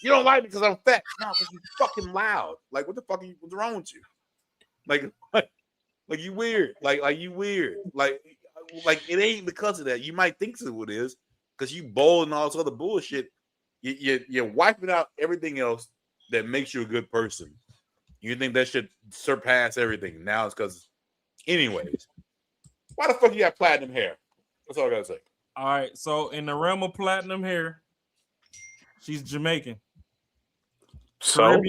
you don't like me because I'm fat. No, because you fucking loud. Like, what the fuck what's wrong with you? Like you weird. Like you weird. Like it ain't because of that. You might think so it is, because you bold and all this other bullshit. You're wiping out everything else that makes you a good person. You think that should surpass everything. Now it's because, anyways, why the fuck you got platinum hair? That's all I gotta say. All right, so in the realm of platinum hair, she's Jamaican. So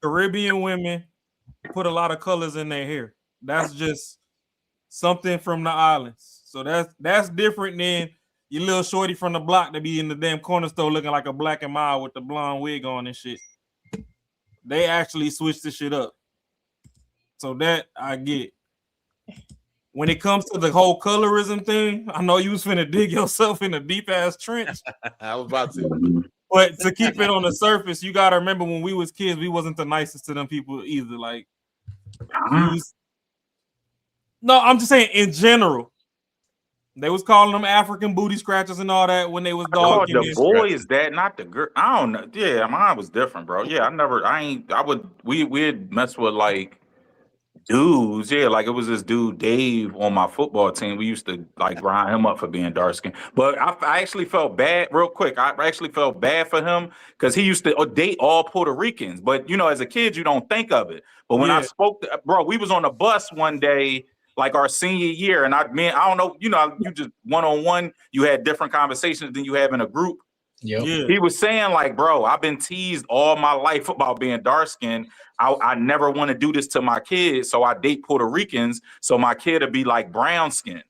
Caribbean women put a lot of colors in their hair. That's just something from the islands. So that's different than your little shorty from the block that be in the damn corner store looking like a black and mild with the blonde wig on and shit. They actually switched the shit up. So that I get. When it comes to the whole colorism thing, I know you was finna dig yourself in a deep ass trench. I was about to. But to keep it on the surface, you gotta remember when we was kids, we wasn't the nicest to them people either. Like, no, I'm just saying in general. They was calling them African booty scratchers and all that when they was dogging the boys that, not the girl. I don't know. Yeah, mine was different, bro. Yeah, we'd mess with like dudes, yeah, like it was this dude Dave on my football team. We used to like grind him up for being dark skinned. But I actually felt bad, real quick. I actually felt bad for him because he used to date all Puerto Ricans. But you know, as a kid, you don't think of it. But when I spoke to bro, we was on a bus one day, like our senior year, and I don't know, you know, you just one-on-one, you had different conversations than you have in a group. He was saying, like, bro, I've been teased all my life about being dark skinned. I never want to do this to my kids, so I date Puerto Ricans, so my kid will be like brown skin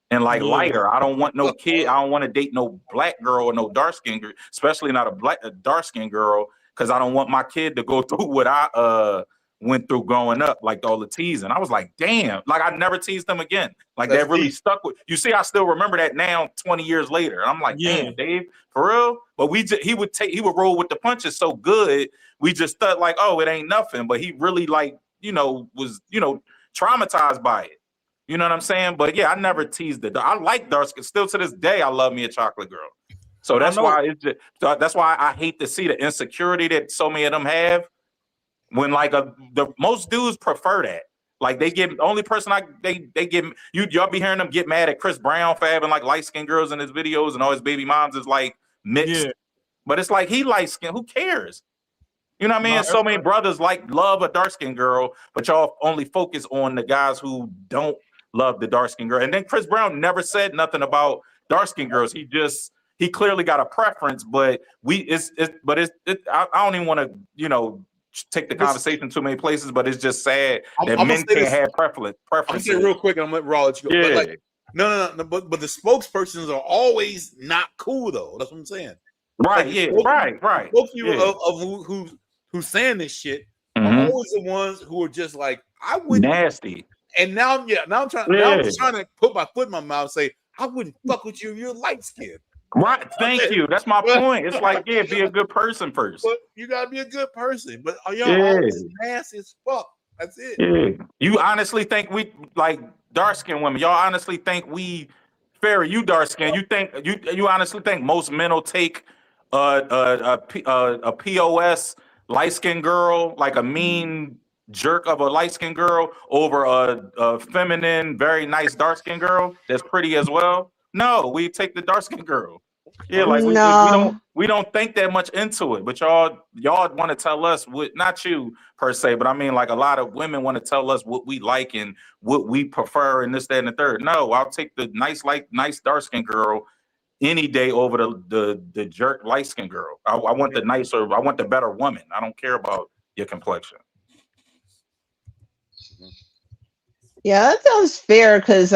and like lighter. I don't want no kid. I don't want to date no black girl or no dark skin girl, especially not a dark skin girl, because I don't want my kid to go through what I went through growing up, like all the teasing. I was like, damn, like I never teased them again. Like that really stuck with you. See, I still remember that now, 20 years later. And I'm like, damn, Dave, for real. But he would roll with the punches so good. We just thought like, oh, it ain't nothing. But he really like, you know, was, you know, traumatized by it. You know what I'm saying? But yeah, I never teased it. I like dark skin. Still to this day, I love me a chocolate girl. So that's why that's why I hate to see the insecurity that so many of them have. When like the most dudes prefer that. Like they get only person they get y'all be hearing them get mad at Chris Brown for having like light skinned girls in his videos and all his baby moms is like mixed. But it's like he light skinned. Who cares? You know what I mean? No, So many brothers love a dark skinned girl, but y'all only focus on the guys who don't love the dark skinned girl. And then Chris Brown never said nothing about dark skinned girls. He clearly got a preference, but I don't even want to, you know, take the conversation too many places, but it's just sad that men can't have preferences. I'm gonna say real quick, and I'm gonna let Raw let you go. Yeah. But like, no, but the spokespersons are always not cool though. That's what I'm saying. Right? Like, Yeah. Right. Spokespeople of who's saying this shit are always the ones who are just like, I wouldn't nasty. And now I'm trying to put my foot in my mouth and say, I wouldn't fuck with you if you're light skinned. Right. Thank you. That's my point. It's like, yeah, be a good person first. But you gotta be a good person. But y'all always nasty as fuck. That's it. Yeah. You honestly think we like dark skinned women? Y'all honestly think we Ferry, you dark skinned? You think you honestly think most men will take a POS light skinned girl, like a mean jerk of a light skinned girl, over a feminine, very nice dark skinned girl that's pretty as well? No, we take the dark skinned girl. Yeah, like we don't think that much into it, but y'all want to tell us what, not you per se, but I mean like a lot of women want to tell us what we like and what we prefer and this, that, and the third. No, I'll take the nice dark skinned girl any day over the jerk light skinned girl. I want the nicer, I want the better woman. I don't care about your complexion. Yeah, that sounds fair because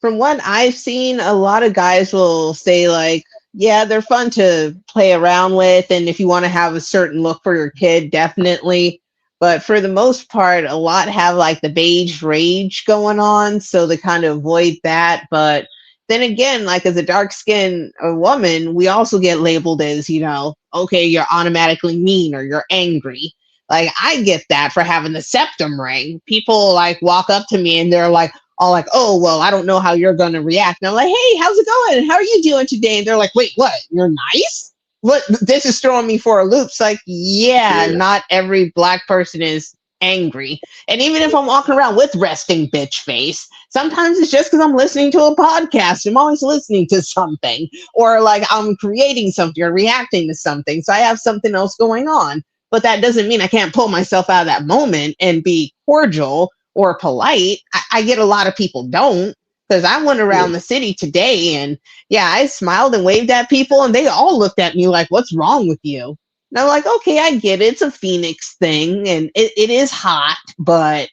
from what I've seen, a lot of guys will say like, yeah, they're fun to play around with, and if you want to have a certain look for your kid, definitely. But for the most part, a lot have like the beige rage going on, so they kind of avoid that. But then again, like as a dark-skinned woman, we also get labeled as, you know, okay, you're automatically mean or you're angry. Like I get that for having the septum ring. People like walk up to me and they're like, all like, oh, well, I don't know how you're going to react. And I'm like, hey, how's it going? How are you doing today? And they're like, wait, what? You're nice? What? This is throwing me for a loop. It's like, yeah, not every black person is angry. And even if I'm walking around with resting bitch face, sometimes it's just because I'm listening to a podcast. I'm always listening to something, or like I'm creating something or reacting to something. So I have something else going on. But that doesn't mean I can't pull myself out of that moment and be cordial or polite. I get a lot of people don't, because I went around the city today and yeah, I smiled and waved at people and they all looked at me like, what's wrong with you? And I'm like, okay, I get it. It's a Phoenix thing and it is hot, but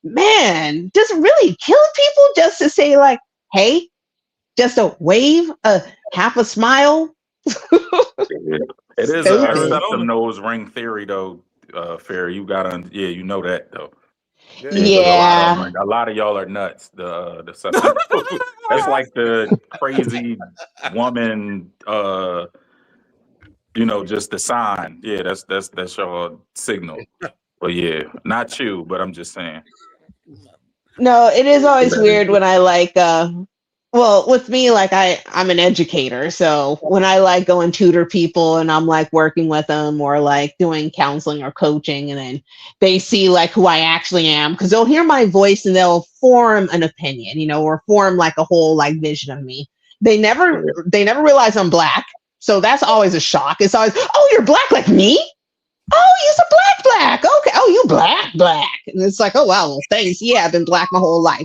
man, does it really kill people just to say like, hey, just a wave, a half a smile? It is a septum nose ring theory though, Ferry. You gotta, you know that though. Yeah. A lot of y'all are nuts. The septum. That's like the crazy woman. Just the sign. Yeah, that's your signal. But yeah, not you. But I'm just saying. No, it is always weird when I like Well, with me, like I'm an educator. So when I like go and tutor people and I'm like working with them or like doing counseling or coaching, and then they see like who I actually am, because they'll hear my voice and they'll form an opinion, or form like a whole like vision of me. They never realize I'm black. So that's always a shock. It's always, oh, you're black like me? Oh, you're a black. Okay. Oh, you black. And it's like, oh wow, well, thanks. Yeah, I've been black my whole life.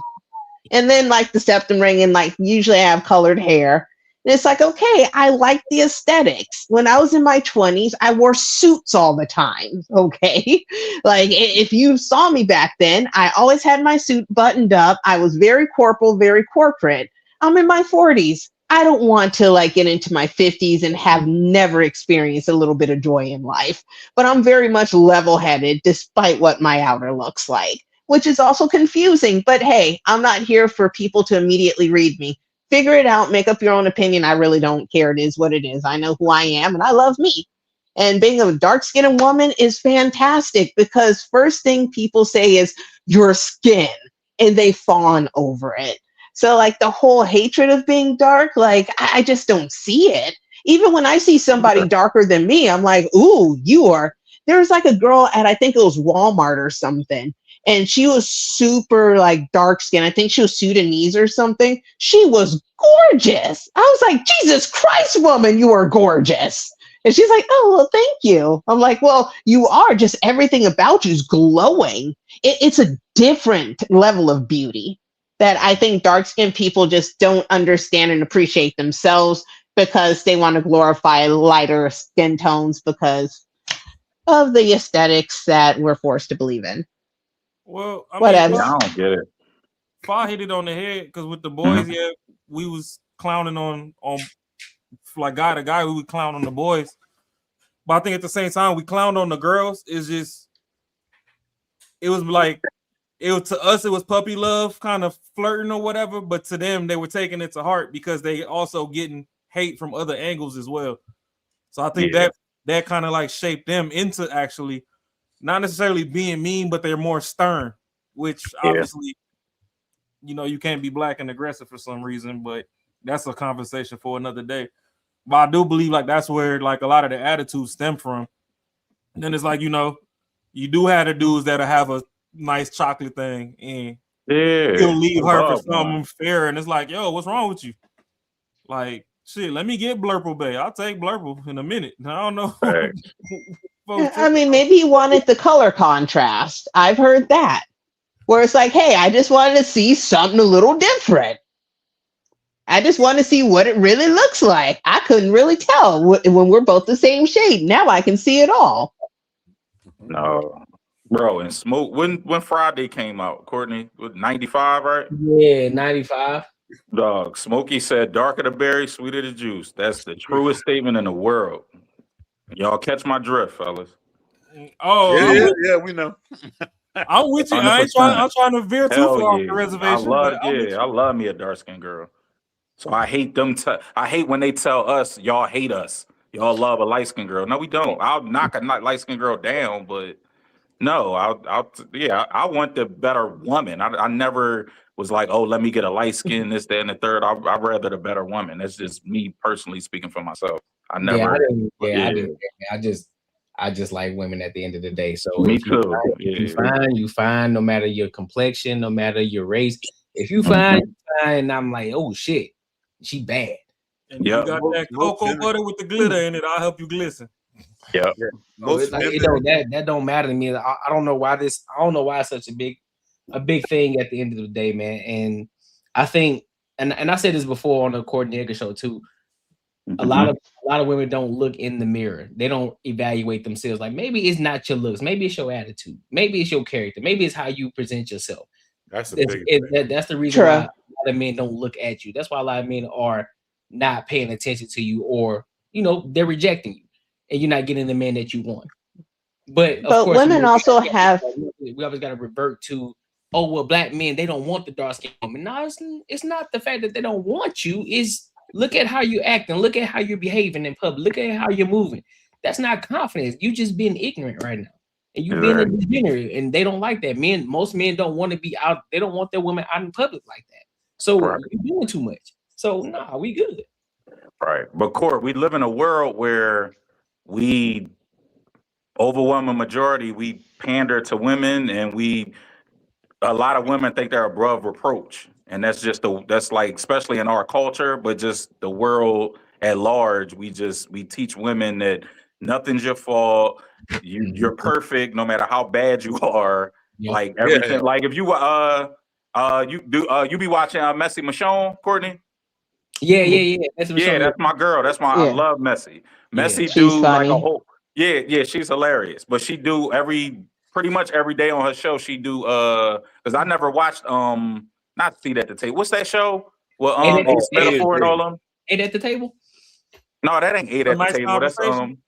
And then like the septum ring, and like usually I have colored hair. And it's like, okay, I like the aesthetics. When I was in my 20s, I wore suits all the time. Okay. Like if you saw me back then, I always had my suit buttoned up. I was very corporal, very corporate. I'm in my 40s. I don't want to like get into my 50s and have never experienced a little bit of joy in life. But I'm very much level-headed despite what my outer looks like, which is also confusing. But hey, I'm not here for people to immediately read me. Figure it out, make up your own opinion. I really don't care. It is what it is. I know who I am and I love me. And being a dark-skinned woman is fantastic, because first thing people say is your skin, and they fawn over it. So like the whole hatred of being dark, like I just don't see it. Even when I see somebody darker than me, I'm like, ooh, you are. There was like a girl at, I think it was Walmart or something, and she was super like dark skin. I think she was Sudanese or something. She was gorgeous. I was like, Jesus Christ, woman, you are gorgeous. And she's like, oh, well, thank you. I'm like, well, you are. Just everything about you is glowing. It's a different level of beauty that I think dark-skinned people just don't understand and appreciate themselves, because they want to glorify lighter skin tones because of the aesthetics that we're forced to believe in. Well, I Whatever. mean, I don't get it. Fa hit it on the head, because with the boys, yeah, we was clowning on like the guy who would clown on the boys. But I think at the same time we clowned on the girls. It's just, it was like, to us it was puppy love, kind of flirting or whatever, but to them they were taking it to heart because they also getting hate from other angles as well. So I think that kind of like shaped them into actually not necessarily being mean, but they're more stern, which obviously, you can't be black and aggressive for some reason, but that's a conversation for another day. But I do believe like that's where like a lot of the attitudes stem from. And then it's like, you do have the dudes that'll have a nice chocolate thing and you'll leave her for something fair, and it's like, yo, what's wrong with you? Like, shit, let me get Blurple Bay. I'll take Blurple in a minute. I don't know. I mean, maybe he wanted the color contrast. I've heard that. Where it's like, hey, I just wanted to see something a little different. I just want to see what it really looks like. I couldn't really tell when we're both the same shade. Now I can see it all. No, bro, and Smoke, when Friday came out, Courtney, with 95, right? Yeah, 95. Dog, Smokey said, darker the berry, sweeter the juice. That's the truest statement in the world. Y'all catch my drift, fellas. Oh, yeah, we know. I'm with you. 100%. I'm trying to veer too far off the reservation. I love me a dark skinned girl. So I hate them. I hate when they tell us y'all hate us. Y'all love a light skinned girl. No, we don't. I'll knock a light skinned girl down, but no, I want the better woman. I never was like, oh, let me get a light skin, this, that, and the third. I'd rather the better woman. That's just me personally speaking for myself. I never. I just like women at the end of the day. So me if you find, no matter your complexion, no matter your race. If you find, and I'm like, oh shit, she bad. And you got that cocoa butter with the glitter in it. I'll help you glisten. Yeah. That don't matter to me. I don't know why I don't know why it's such a big thing at the end of the day, man. And I think, and I said this before on the Courtney show too. A lot of women don't look in the mirror. They don't evaluate themselves. Like, maybe it's not your looks, maybe it's your attitude, maybe it's your character, maybe it's how you present yourself. That's the reason why a lot of men don't look at you. That's why a lot of men are not paying attention to you, or they're rejecting you, and you're not getting the man that you want. But of course, women also have. We always got to revert to, oh well, black men, they don't want the dark skinned woman. No, it's not the fact that they don't want you. Is look at how you acting. Look at how you're behaving in public. Look at how you're moving. That's not confidence. You just being ignorant right now, and you being a degenerate. And they don't like that. Most men don't want to be out. They don't want their women out in public like that. So Right. you're doing too much. So nah, we good. Right. But Court, we live in a world where we overwhelming majority, we pander to women, and a lot of women think they're above reproach. And that's that's like, especially in our culture, but just the world at large, we teach women that nothing's your fault. You're perfect no matter how bad you are. Yeah. Like everything. Like if you you be watching Messy Michonne, Courtney? Yeah. That's That's my girl. That's my I Yeah. love Messy. Messy She's do like a funny. whole she's hilarious. But she do pretty much every day on her show. She do because I never watched not Seat at the Table. What's that show? Well Eight Metaphor and all them. at the table. No, that ain't Eight at the Tonight's Table. That's Conversation?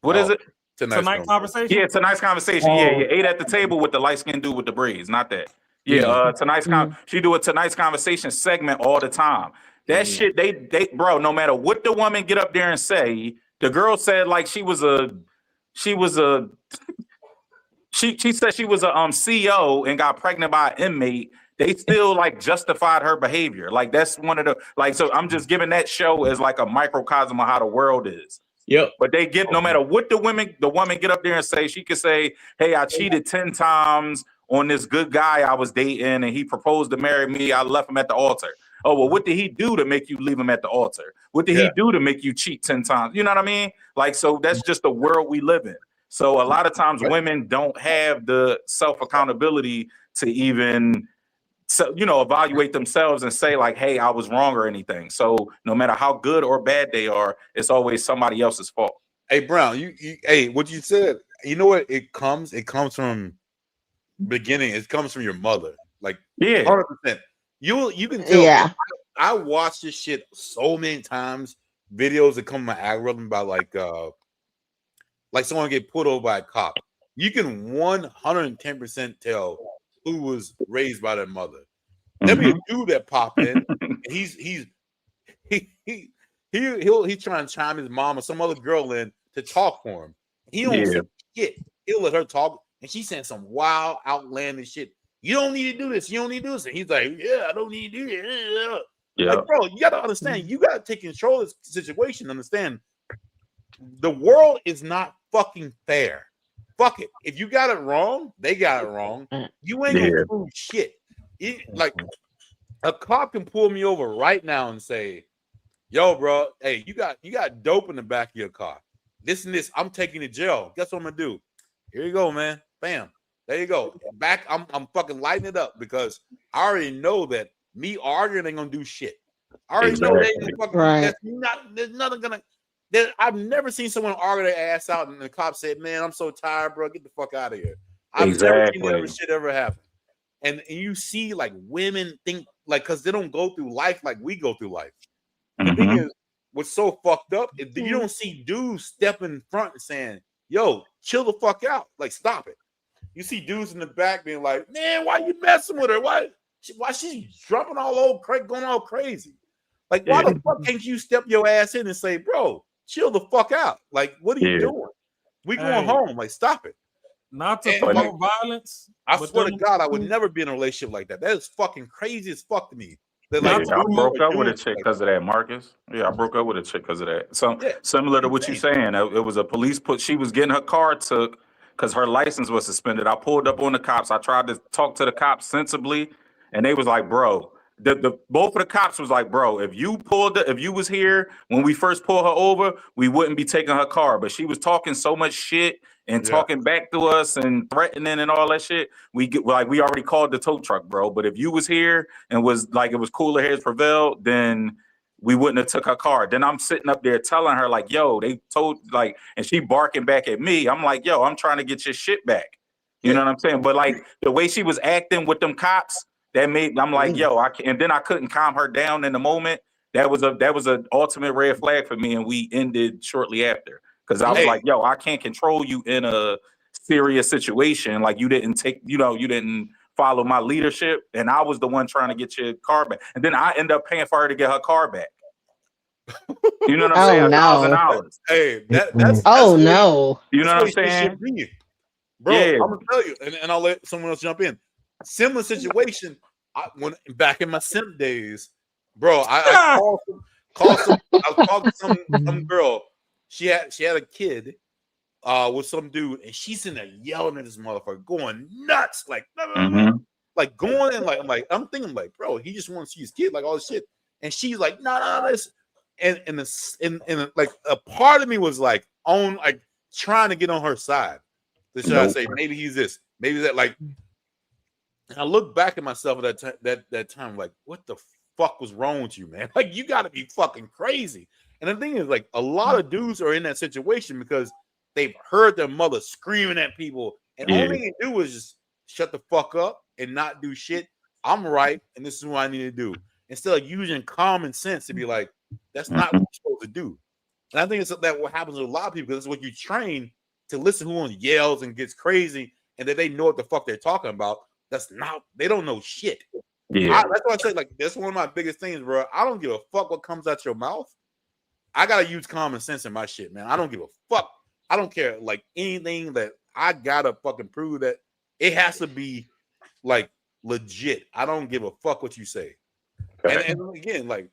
what is it? Tonight's Conversation? Yeah, Tonight's Conversation. Yeah. Eight at the Table with the light skinned dude with the braids, not that. Yeah, she do a Tonight's Conversation segment all the time. That shit, they bro, no matter what the woman get up there and say, the girl said like she said she was a CEO and got pregnant by an inmate. They still like justified her behavior. Like that's one of the so I'm just giving that show as like a microcosm of how the world is. Yep. But they get no matter what the woman get up there and say, she could say, hey, I cheated 10 times on this good guy I was dating and he proposed to marry me. I left him at the altar. Oh, well, what did he do to make you leave him at the altar? What did he do to make you cheat 10 times? You know what I mean? Like, so that's just the world we live in. So a lot of times women don't have the self-accountability to even evaluate themselves and say like, hey, I was wrong or anything. So no matter how good or bad they are, it's always somebody else's fault. Hey, Brown, hey, what you said, you know what? It comes from beginning. It comes from your mother. Like, 100%. You can tell. Yeah. I watched this shit so many times. Videos that come in my algorithm about like someone get pulled over by a cop. You can 110% tell who was raised by their mother. There'll be a dude that pop in. And he's trying to chime his mom or some other girl in to talk for him. He don't say shit. He'll let her talk, and she's saying some wild, outlandish shit. You don't need to do this. You don't need to do this. And he's like, yeah, I don't need to do it. Yeah. Like, bro, you got to understand. You got to take control of this situation. Understand, the world is not fucking fair. Fuck it. If you got it wrong, they got it wrong. You ain't gonna prove shit. Like a cop can pull me over right now and say, "Yo, bro, hey, you got dope in the back of your car. This and this. I'm taking you to jail. Guess what I'm gonna do? Here you go, man. Bam. There you go. Back. I'm fucking lighting it up because I already know that me arguing ain't gonna do shit. I already know they ain't fucking. There's nothing gonna. I've never seen someone argue their ass out and the cop said, "Man, I'm so tired, bro. Get the fuck out of here." I've never seen that shit ever happen. And you see, like, women think like because they don't go through life like we go through life. The thing is, what's so fucked up is you don't see dudes step in front and saying, "Yo, chill the fuck out. Like, stop it." You see dudes in the back being like, "Man, why you messing with her? Why she's jumping all over, going all crazy? Like, why the fuck can't you step your ass in and say, bro, chill the fuck out? Like, what are you doing? We going home. Like, stop it." Not to promote violence. I swear to God, I would never be in a relationship like that. That is fucking crazy as fuck to me. I broke up with a chick because of that, Marcus. Yeah, I broke up with a chick because of that. So similar to what you're saying, it was a police she was getting her car took because her license was suspended. I pulled up on the cops. I tried to talk to the cops sensibly, and they was like, bro. Both of the cops was like, bro, if you was here when we first pulled her over, we wouldn't be taking her car. But she was talking so much shit and talking back to us and threatening and all that shit. We already called the tow truck, bro. But if you was here and was like, it was cooler heads prevailed, then we wouldn't have took her car. Then I'm sitting up there telling her like, yo, they told like, and she barking back at me. I'm like, yo, I'm trying to get your shit back. You know what I'm saying? But like the way she was acting with them cops, I'm like, yo, and then I couldn't calm her down in the moment. That was an ultimate red flag for me, and we ended shortly after because I was like, yo, I can't control you in a serious situation. Like you didn't follow my leadership, and I was the one trying to get your car back, and then I end up paying for her to get her car back. You know what I'm saying? $1,000. Hey, that's no. You know what I'm saying? Bro, I'm gonna tell you, and I'll let someone else jump in. Similar situation. when back in my simp days, bro, I called some. I was talking to some girl. She had a kid with some dude, and she's in there yelling at this motherfucker, going nuts, like like going and like I'm thinking like, bro, he just wants to see his kid, like all this shit, and she's like, no, this, and like a part of me was like on like trying to get on her side. So should I say maybe he's this, maybe that, like. I look back at myself at that time, like, what the fuck was wrong with you, man? Like, you got to be fucking crazy. And the thing is, like, a lot of dudes are in that situation because they've heard their mother screaming at people, and all they can do is just shut the fuck up and not do shit. I'm right, and this is what I need to do. Instead of using common sense to be like, that's not what you're supposed to do. And I think it's that what happens with a lot of people, because it's what you train to listen who yells and gets crazy, and that they know what the fuck they're talking about. That's not, they don't know shit. Yeah. That's why I say, like, that's one of my biggest things, bro. I don't give a fuck what comes out your mouth. I gotta use common sense in my shit, man. I don't give a fuck. I don't care, like, anything that I gotta fucking prove that it has to be like legit. I don't give a fuck what you say. And again, like,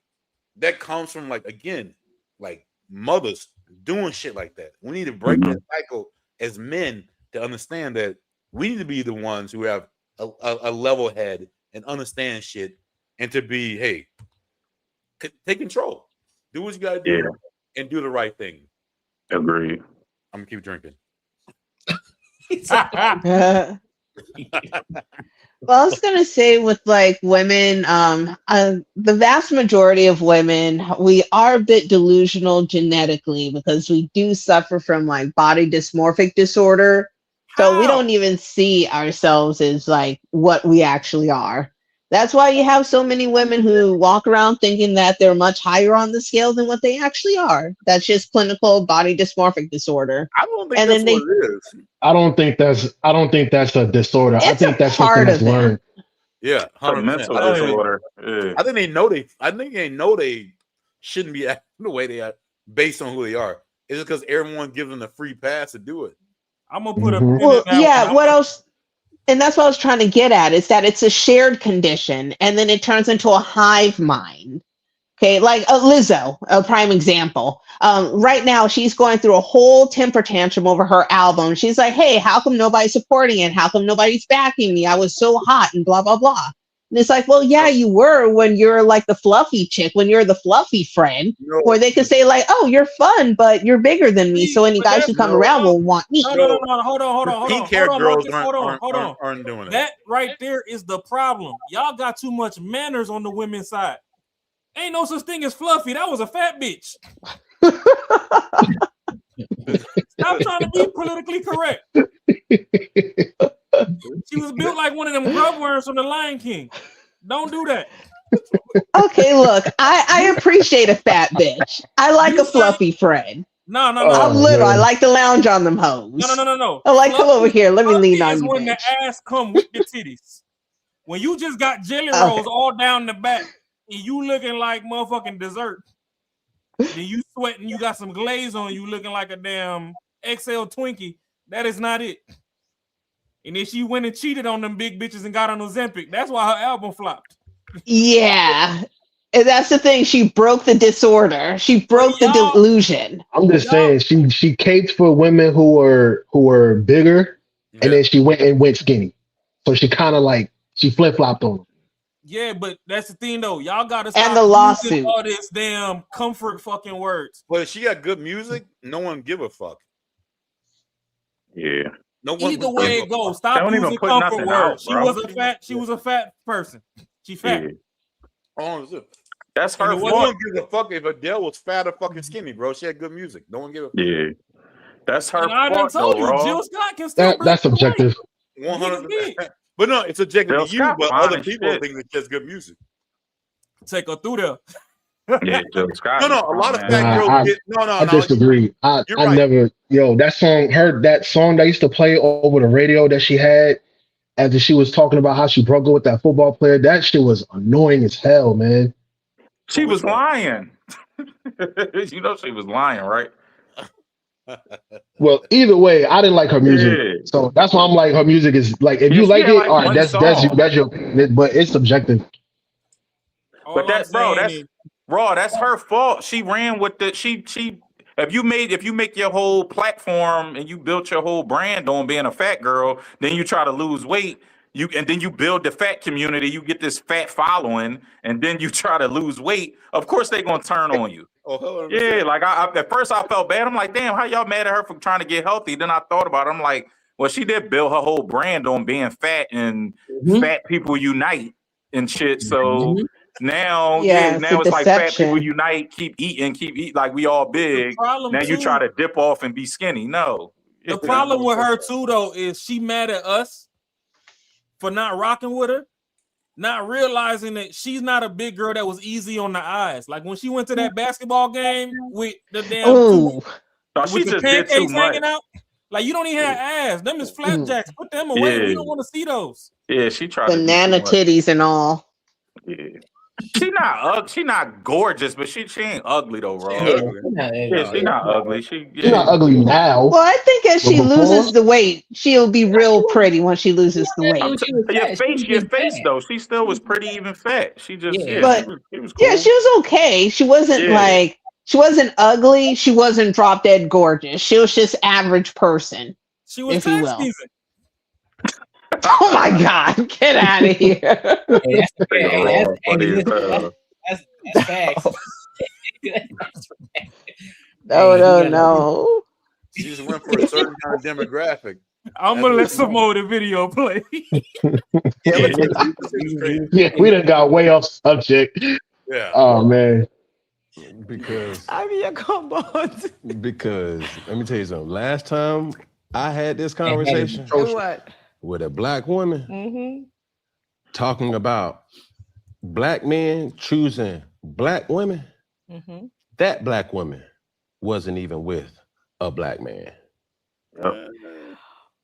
that comes from, like, again, like, mothers doing shit like that. We need to break that cycle as men to understand that we need to be the ones who have a level head and understand shit, and to be, hey, take control, do what you gotta do, and do the right thing. Agreed. I'm gonna keep drinking. Well, I was gonna say with like women, the vast majority of women, we are a bit delusional genetically because we do suffer from like body dysmorphic disorder. So we don't even see ourselves as like what we actually are. That's why you have so many women who walk around thinking that they're much higher on the scale than what they actually are. That's just clinical body dysmorphic disorder. I don't think that's what it is. I don't think that's a disorder. I It's think a that's something part that's of it. learned. Yeah, 100%. mental disorder. I think they know they shouldn't be acting the way they are based on who they are. It's just because everyone gives them the free pass to do it. I'm gonna put a Well, yeah, what else? And that's what I was trying to get at, is that it's a shared condition and then it turns into a hive mind. Okay, like Lizzo, a prime example. Right now, she's going through a whole temper tantrum over her album. She's like, hey, how come nobody's supporting it? How come nobody's backing me? I was so hot and blah, blah, blah. And it's like, well, yeah, you were when you're like the fluffy chick, when you're the fluffy friend, where they could say like, oh, you're fun, but you're bigger than me. So any guys who come around will want me. No, hold on. Pink hair girls Hold on. aren't doing it. That right there is the problem. Y'all got too much manners on the women's side. Ain't no such thing as fluffy. That was a fat bitch. Stop trying to be politically correct. She was built like one of them grub worms from the Lion King. Don't do that. Okay, look, I appreciate a fat bitch. I like a fluffy friend. No. I'm little. I like to lounge on them hoes. No. I like, come over here. Let me lean on is you. when Bitch. the ass come with the titties. When you just got jelly rolls all down the back and you looking like motherfucking dessert. Then you sweating, you got some glaze on you looking like a damn XL Twinkie. That is not it. And then she went and cheated on them big bitches and got on Ozempic. That's why her album flopped. Yeah. And that's the thing. She broke the disorder. She broke the delusion. I'm just saying she caped for women who were bigger, and then she went skinny. So she kind of like she flip flopped on them. Yeah, but that's the thing though. Y'all gotta stop And the using lawsuit. all this damn comfort fucking words. But if she got good music, no one give a fuck. Yeah. No one Either way it goes, They stop don't even using put comfort nothing out, words. She bro. was a fat person. She fat. Yeah. Oh, That's her no fault. one gives a fuck if Adele was fat or fucking skinny, bro. She had good music. No one give a fuck. Yeah. That's her And I done fault, told you, though, Jill bro. Scott can still That's subjective. 100%. But no, it's objective Jill to you, Scott but fine other as people shit. think it's just good music. Take her through there. Yeah, Jill Scott. No, a lot of man. fat girls I get no. I disagree. I right. never that song that used to play over the radio that she had after she was talking about how she broke up with that football player. That shit was annoying as hell, man. She was lying. You know she was lying, right? Well, either way, I didn't like her music, Yeah. so that's why I'm like her music is like if Yeah, you she like had it, like all right, one song. that's your opinion, but it's subjective. But All I'm that, bro, saying that's is, raw. That's her fault. She ran with the she. If you make your whole platform and you built your whole brand on being a fat girl, then you try to lose weight. And then you build the fat community. You get this fat following, and then you try to lose weight. Of course, they're gonna turn on you. Oh, hell, Yeah, like at first I felt bad. I'm like, damn, how y'all mad at her for trying to get healthy? Then I thought about it. I'm like, well, she did build her whole brand on being fat and fat people unite and shit. So now, Yeah, it's a now it's like fat people deception. unite, keep eating, like we all the big. problem Now you try too. to dip off and be skinny. No. The problem with her too, though, is she mad at us for not rocking with her, not realizing that she's not a big girl that was easy on the eyes. Like when she went to that basketball game with the damn Oh, Oh, she with the just did too pancakes much. hanging out. Like you don't even have ass. Them is flapjacks. Put them away. We Yeah. don't want to see those. Yeah, she tried to do too banana much. titties and all. Yeah. She not gorgeous, but she ain't ugly though, bro. She not ugly. She's not ugly now. Well, I think as but she before, loses the weight, she'll be real pretty when she loses the weight. Your face though. She still was pretty even fat. She just But she was cool. yeah, she was okay. She wasn't Yeah. she wasn't ugly. She wasn't drop dead gorgeous. She was just average person, She was if you tax will. season. Oh my God, get out of here. That's facts. No. She just went for a certain kind of demographic. I'm gonna let some more of the video play. yeah, we done got way off subject. Yeah. Oh man. Because I mean, come on. because let me tell you something. Last time I had this conversation What? with a black woman Mm-hmm. talking about black men choosing black women, Mm-hmm. that black woman wasn't even with a black man.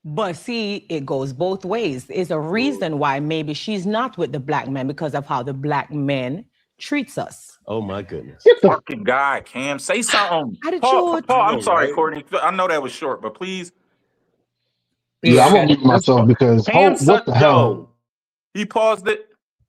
But see, it goes both ways. There's a reason why maybe she's not with the black man because of how the black man treats us. Oh my goodness. Fucking God, Cam, say something. Paul, I'm sorry, Courtney. I know that was short, but please. Yeah, I'm gonna mute myself because what the hell? He paused it.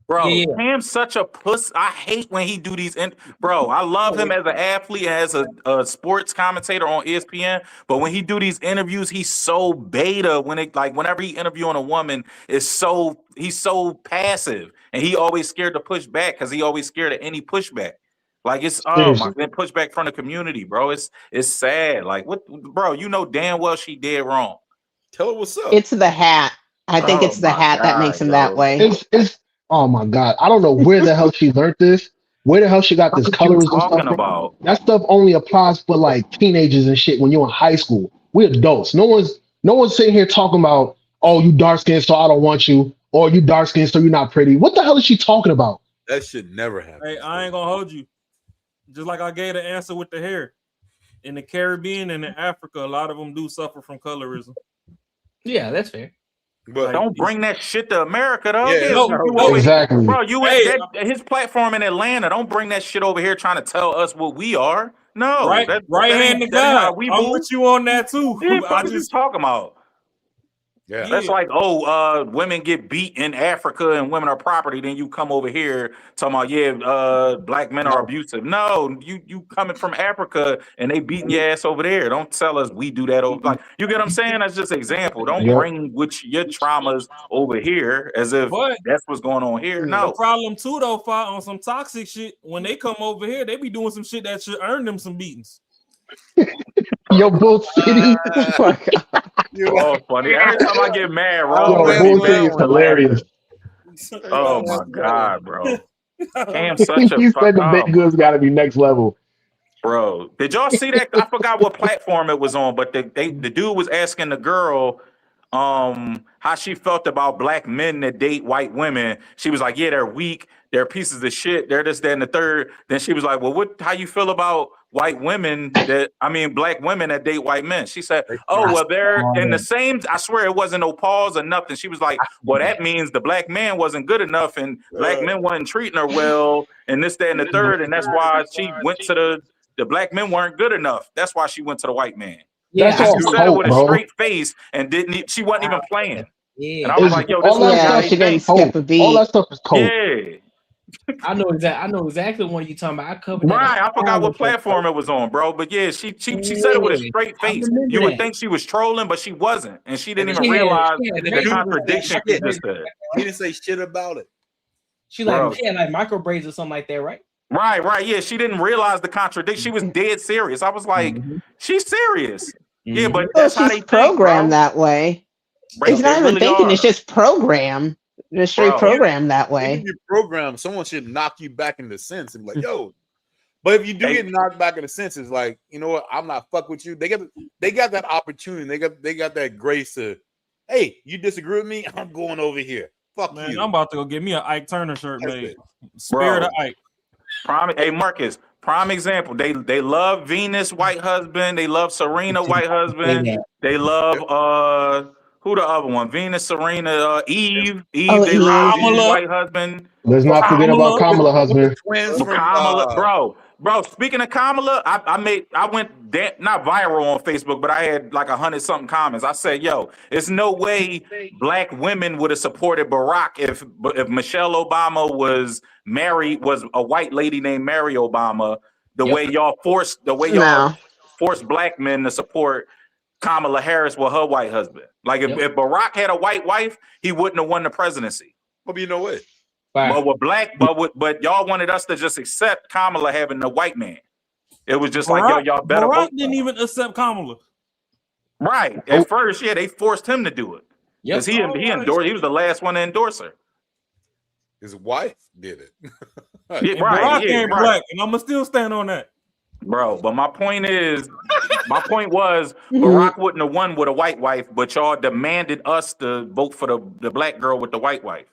Bro, Yeah. Cam's such a puss. I hate when he do these. Bro, I love him as an athlete, as a sports commentator on ESPN. But when he do these interviews, he's so beta. Whenever he interviewing a woman, he's so passive, and he always scared to push back because he always scared of any pushback. Like it's pushback from the community, bro. It's sad. Like what, bro? You know damn well she did wrong. Tell her what's up. It's the hat. I think it's the hat that makes him that way. It's oh my God. I don't know where the hell she learned this. Where the hell she got this colorism stuff talking from. about? That stuff only applies for like teenagers and shit when you're in high school. We're adults. No one's sitting here talking about, oh, you dark skinned, so I don't want you, or you dark skinned, so you're not pretty. What the hell is she talking about? That should never happen. Hey, I ain't gonna hold you. Just like I gave the answer with the hair. In the Caribbean and in Africa, a lot of them do suffer from colorism. Yeah, that's fair. But don't bring that shit to America, though. Yeah, You exactly. Bro, his platform in Atlanta. Don't bring that shit over here trying to tell us what we are. No, Right hand to God. I'm with you on that too. Yeah, I what you talking about? Yeah, that's like, women get beat in Africa and women are property. Then you come over here talking about, black men are abusive. No, you coming from Africa and they beating your ass over there. Don't tell us we do that over. Like, you get what I'm saying? That's just an example. Don't bring your traumas over here as if that's what's going on here. No. The problem too, though, on some toxic shit, when they come over here, they be doing some shit that should earn them some beatings. Yo, Bull City. Oh, funny. Every time I get mad, bro. Yo, Bull City is hilarious. Oh my God, bro. Cam's such a He said the baked goods got to be next level. Bro, did y'all see that? I forgot what platform it was on, but the dude was asking the girl how she felt about black men that date white women. She was like, yeah, they're weak, they're pieces of shit, they're this, that, and the third. Then she was like, well, how you feel about black women that date white men? She said, oh, well, they're in the same. I swear it wasn't no pause or nothing. She was like, well, that means the black man wasn't good enough and black men wasn't treating her well and this, that, and the third. And that's why she went to the black men weren't good enough. That's why she went to the white man. Yeah, That's And all she said it with coke, a bro. straight face and she wasn't even playing. Yeah, And I was It's like, yo, this all is that what Yeah, stuff they she is didn't think. skip coke. a All beat. that stuff is coke. Yeah. I know exactly what you're talking about. I covered that. Right. I forgot what Before. platform it was on, bro. But yeah, she said it with a Yeah, straight I face. remember You would that. think she was trolling, but she wasn't. And she didn't And even She had realize and the the dude braids. didn't say contradiction she shit. just said. He didn't say shit about it. She Bro. had like micro braids or something like that, right? Right. Yeah, she didn't realize the contradiction. She was dead serious. I was like, she's serious. Yeah, but Well, that's how they she's think, programmed bro. that way. Bro, It's they not even really thinking, it's are. just program. Just straight Bro. programmed that Even way. if you're programmed, someone should knock you back into sense and be like, yo. But if you do get knocked back into senses, like, you know what, I'm not fuck with you. They got that opportunity. They got that grace to, hey, you disagree with me? I'm going over here. Fuck Man, you. I'm about to go get me an Ike Turner shirt That's made. it. Spirit Bro. of Ike. Hey Marcus, prime example. They love Venus white husband. They love Serena white husband. They love who the other one? Venus, Serena, Eve. Oh, They love Eve. Eve white husband. Let's not forget about Kamala husband. Twins from Kamala, bro. Speaking of Kamala, I went not viral on Facebook, but I had like 100-something comments. I said, "Yo, there's no way black women would have supported Barack if Michelle Obama was a white lady named Mary Obama. The way y'all forced No. black men to support Kamala Harris with her white husband. Like if Barack had a white wife, he wouldn't have won the presidency. But you know what? But with but y'all wanted us to just accept Kamala having the white man. It was just like, yo, y'all better Barack vote. didn't even accept Kamala. Right. At first, yeah, they forced him to do it. Because he endorsed, he was the last one to endorse her. His wife did it. Yeah, And right. Barack Yeah, ain't right. black, and I'ma still stand on that. Bro, but my point was Barack wouldn't have won with a white wife, but y'all demanded us to vote for the black girl with the white wife.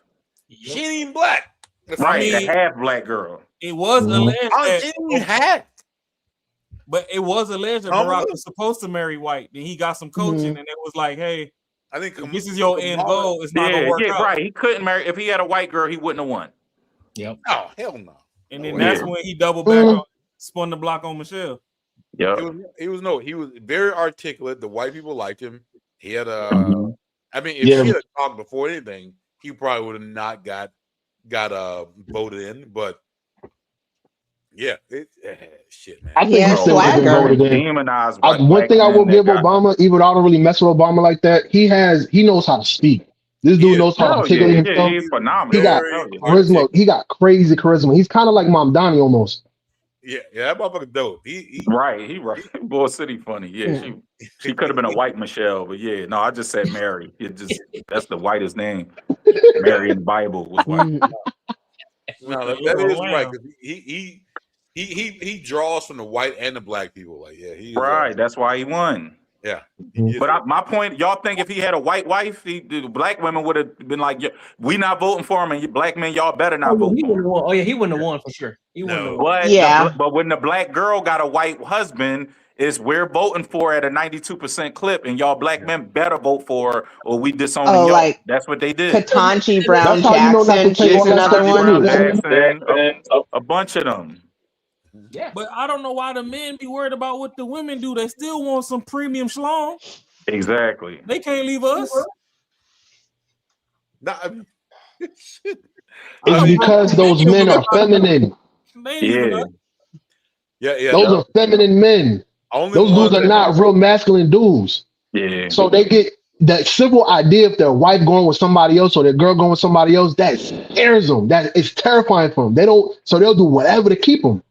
She ain't even black. Right, the half black girl. It was alleged that She ain't even hat. but it was alleged that Kamala? Barack was supposed to marry white. Then he got some coaching, and it was like, hey, I think if this is your end Kamala- goal, it's not gonna work out. Right. He couldn't marry if he had a white girl, he wouldn't have won. Yep. Oh, hell no. And then Yeah. that's when he doubled back on, spun the block on Michelle. Yeah. He was very articulate. The white people liked him. He had a I mean, if Yeah. he had talked before anything, he probably would have not got voted in, but yeah, shit, man. I think Yeah, he still would have been swagger. voted in. Demonized One black thing I men will that give got- Obama, even though I don't really mess with Obama like that, he knows how to speak. This dude knows how to Hell articulate yeah, himself. he's phenomenal. He got Hell yeah. charisma. He got crazy charisma. He's kind of like Mamdani almost. Yeah, that motherfucker dope. He Right, he right. Bull City funny. Yeah, she could have been a white Michelle, but yeah, no, I just said Mary. That's the whitest name. Mary in the Bible was white. No, that is right. 'Cause he draws from the white and the black people. Like, yeah, he is, Right, that's why he won. Yeah, But my point, y'all think if he had a white wife, the black women would have been like, yeah, we not voting for him, and you black men, y'all better not vote He for him. wouldn't have won. Oh yeah, he wouldn't have won for sure. He wouldn't have won. But Yeah. but when the black girl got a white husband, is we're voting for at a 92% clip, and y'all black men better vote for her, or we disown Oh, y'all. like That's what they did. Katanji Brown That's how you know not to Jackson. take She's all that another stuff one. serious. Jackson, a bunch of them. Yeah. But I don't know why the men be worried about what the women do. They still want some premium schlong. Exactly. They can't leave us. Nah, I mean, shit. It's because those men are feminine. They ain't leaving Yeah. us. Yeah. Those are feminine men. Only Those one dudes are that- not real masculine dudes. Yeah. So they get that simple idea if their wife going with somebody else or their girl going with somebody else, that scares them. That is terrifying for them. They'll do whatever to keep them.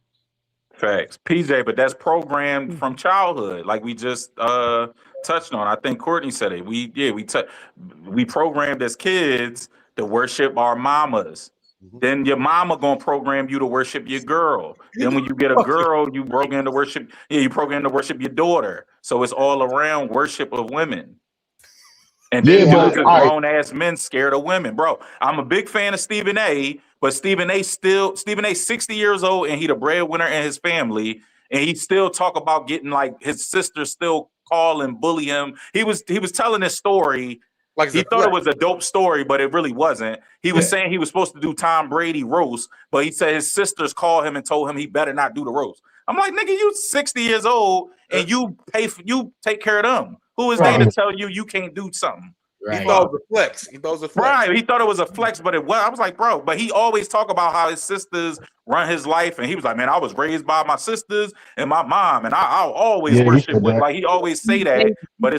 Facts. PJ, but that's programmed from childhood, like we just touched on. I think Courtney said it. We programmed as kids to worship our mamas. Then your mama gonna program you to worship your girl. Then when you get a girl, you program to worship your daughter. So it's all around worship of women. And then Yeah, dudes but as all right. grown ass men scared of women. Bro, I'm a big fan of Stephen A, but Stephen A 60 years old and he the breadwinner in his family, and he still talk about getting like his sister still call and bully him. He was telling this story. Like He thought it was a dope story, but it really wasn't. He was saying he was supposed to do Tom Brady roast, but he said his sisters called him and told him he better not do the roast. I'm like, nigga, you 60 years old and you take care of them. Who is they to tell you can't do something? He thought it was a flex. He thought it was a flex. Right. He thought it was a flex, but it was. I was like, bro, but he always talk about how his sisters run his life. And he was like, man, I was raised by my sisters and my mom. And I'll always worship with, like, he always say that, but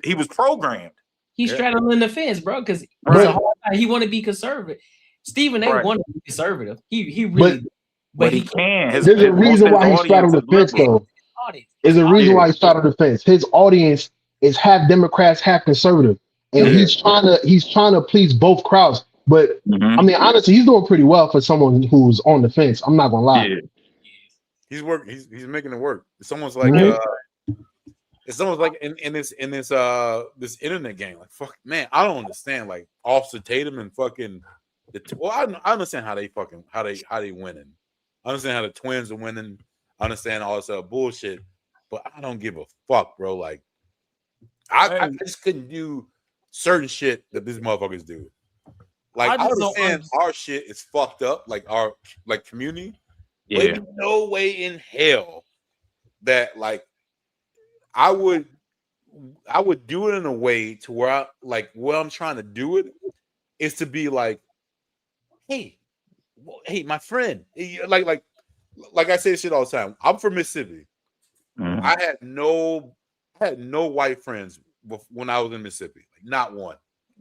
he was programmed. He's straddling the fence, bro, because it's a hard time. He want to be conservative. Stephen A. want to be conservative. He really, but he can. There's a reason why he straddled the fence, though. There's a reason why he straddled the fence. His audience is half Democrats, half conservative, and he's trying to please both crowds. But I mean, honestly, he's doing pretty well for someone who's on the fence. I'm not gonna lie. He's working. He's making it work. It's almost like it's almost like in this internet game. Like, fuck, man, I don't understand. Like Officer Tatum and fucking I understand how they winning. I understand how the Twins are winning. I understand all this other bullshit, but I don't give a fuck, bro. Like, I just couldn't do certain shit that these motherfuckers do. Like, I understand our shit is fucked up, like our community. Yeah. But there's no way in hell that like I would do it in a way to where what I'm trying to do it is to be like, hey, my friend, like I say shit all the time. I'm from Mississippi. I had no white friends when I was in Mississippi. Like, not one.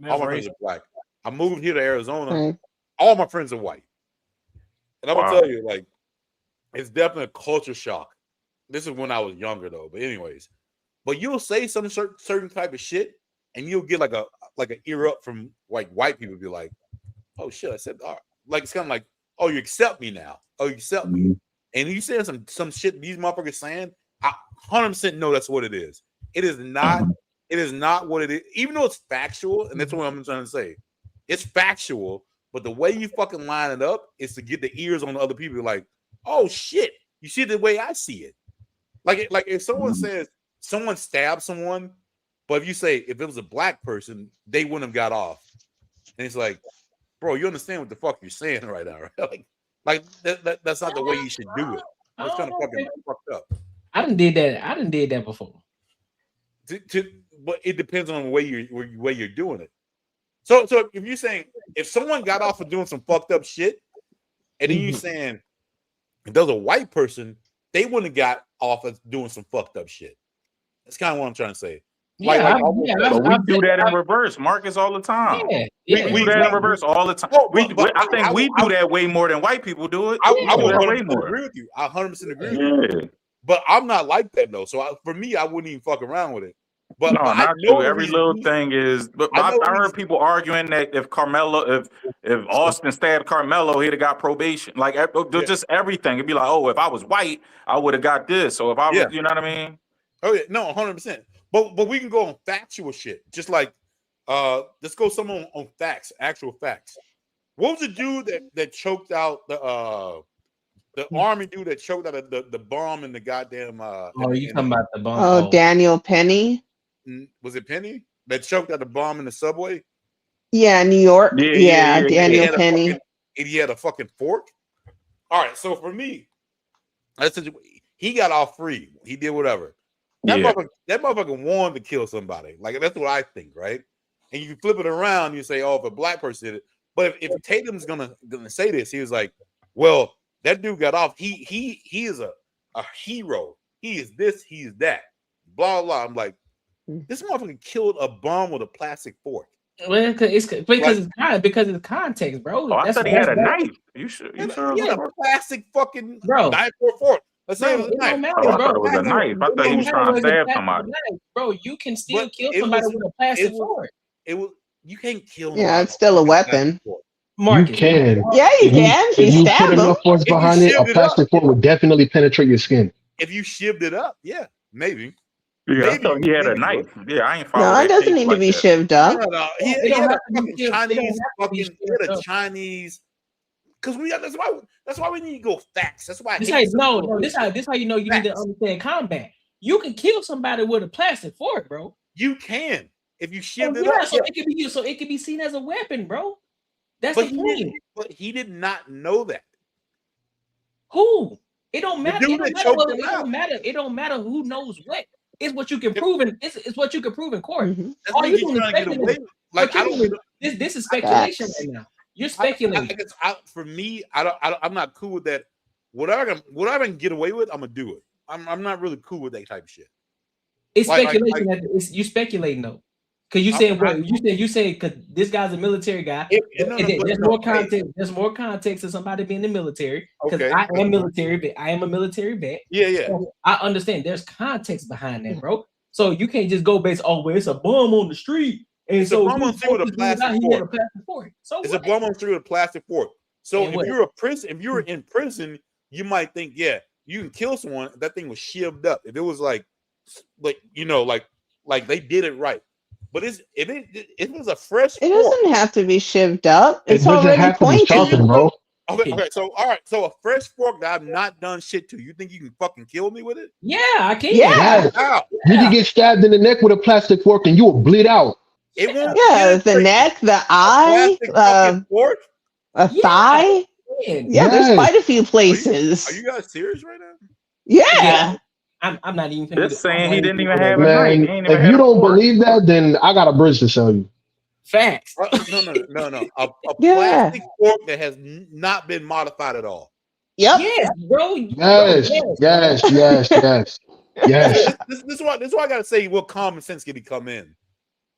All my friends are black. I moved here to Arizona. All my friends are white. And I'm gonna tell you, like, it's definitely a culture shock. This is when I was younger, though. But anyways, you'll say some certain type of shit, and you'll get like an ear up from like white people. Be like, oh shit, I said, like it's kind of like, oh, you accept me now. Oh, you accept me. And you saying some shit these motherfuckers saying, I 100% know that's what it is. It is not. It is not what it is. Even though it's factual, and that's what I'm trying to say. It's factual, but the way you fucking line it up is to get the ears on the other people. Like, oh shit, you see the way I see it. Like if someone says someone stabbed someone, but if you say if it was a black person, they wouldn't have got off. And it's like, bro, you understand what the fuck you're saying right now, right? Like that's not the way you should do it. It's kind of fucking fucked up. I done did that before. But it depends on the way you're doing it. So if you're saying if someone got off of doing some fucked up shit, and then you're saying if there's a white person, they wouldn't have got off of doing some fucked up shit. That's kind of what I'm trying to say. But we do that in reverse, Marcus, all the time. We do that in reverse all the time. I think we do that way more than white people do it. I would 100% agree with you. I 100% agree with you. But I'm not like that though. So for me, I wouldn't even fuck around with it. But no, not true. Every little thing is. But I heard people arguing that if Austin stabbed Carmelo, he'd have got probation. Like just everything. It'd be like, oh, if I was white, I would have got this. So if I was, you know what I mean? Oh yeah, no, 100%. But we can go on factual shit. Just like let's go some on facts, actual facts. What was the dude that choked out the army dude that choked out the bomb in the goddamn you talking about the bomb? Oh, Daniel Penny. Was it Penny that choked out the bomb in the subway? Yeah, New York. Yeah, Daniel Penny. He had a fucking fork. All right, so for me, he got off free. He did whatever. That motherfucker wanted to kill somebody. Like that's what I think, right? And you flip it around, you say, "Oh, if a black person did it." But if Tatum's gonna say this, he was like, "Well, that dude got off. He is a hero. He is this. He is that. Blah blah." I'm like, this motherfucker killed a bomb with a plastic fork. Well, because it's context, bro. Oh, I thought he had a knife. You sure? He had a plastic fucking knife or fork. Let's say it was a knife. I thought it was a knife. I thought he was trying to stab somebody. Bro, you can still kill somebody with a plastic fork. You can't kill. Yeah, it's still a weapon. You can. Yeah, you can. If you put enough force behind it, a plastic fork would definitely penetrate your skin. If you shivved it up, yeah, maybe. Yeah, I thought he had a knife. Yeah, I ain't following. No, it doesn't need to be shivved up. No. He had a Chinese. Because that's why we need to go facts. That's why. This how you know you need to understand combat. You can kill somebody with a plastic fork, bro. You can if you shiv it up. So it can be seen as a weapon, bro. That's the thing. But he did not know that. Who? It don't matter. dude that choked him It out. don't matter. It don't matter who knows what. It's what you can prove in. It's what you can prove in court. Mhm. That's All what you he's doing is trying to get away speculating. with. Like, I don't. This is speculation Facts. right now. You're speculating. I guess for me, I'm not cool with that. Whatever I can get away with, I'm gonna do it. I'm not really cool with that type of shit. It's Like- speculation. like- You speculating though, because you saying because this guy's a military guy. There's more context. There's more context to somebody being in the military because Okay. I am military. I am a military vet. Yeah. So I understand. There's context behind that, bro. So you can't just go based. Oh, well, it's a bum on the street, and It's so a bum on the street with a plastic fork. So It's a bum on the street with a plastic fork. So And if what? you're in prison, you might think, yeah, you can kill someone. That thing was shivved up. If it was like they did it right. But if it was a fresh It fork, doesn't have to be shivved up. It It's doesn't already have to be pointed. sharpened, bro. okay. So all right. So a fresh fork that I've not done shit to. You think you can fucking kill me with it? Yeah, I can. Yeah. How? You can get stabbed in the neck with a plastic fork and you will bleed out. It won't. Yeah, the neck, the eye, Plastic fucking fork. a thigh. Yeah, there's Yes. quite a few places. Are you guys serious right now? Yeah. I'm not even. Just saying he didn't even have a knife. Man, He ain't even if had you a don't fork. believe that, then I got a bridge to sell you. Facts. No. A Yeah. plastic fork that has not been modified at all. Yep. Yes, bro. Yes. This is why I gotta say what common sense can come in.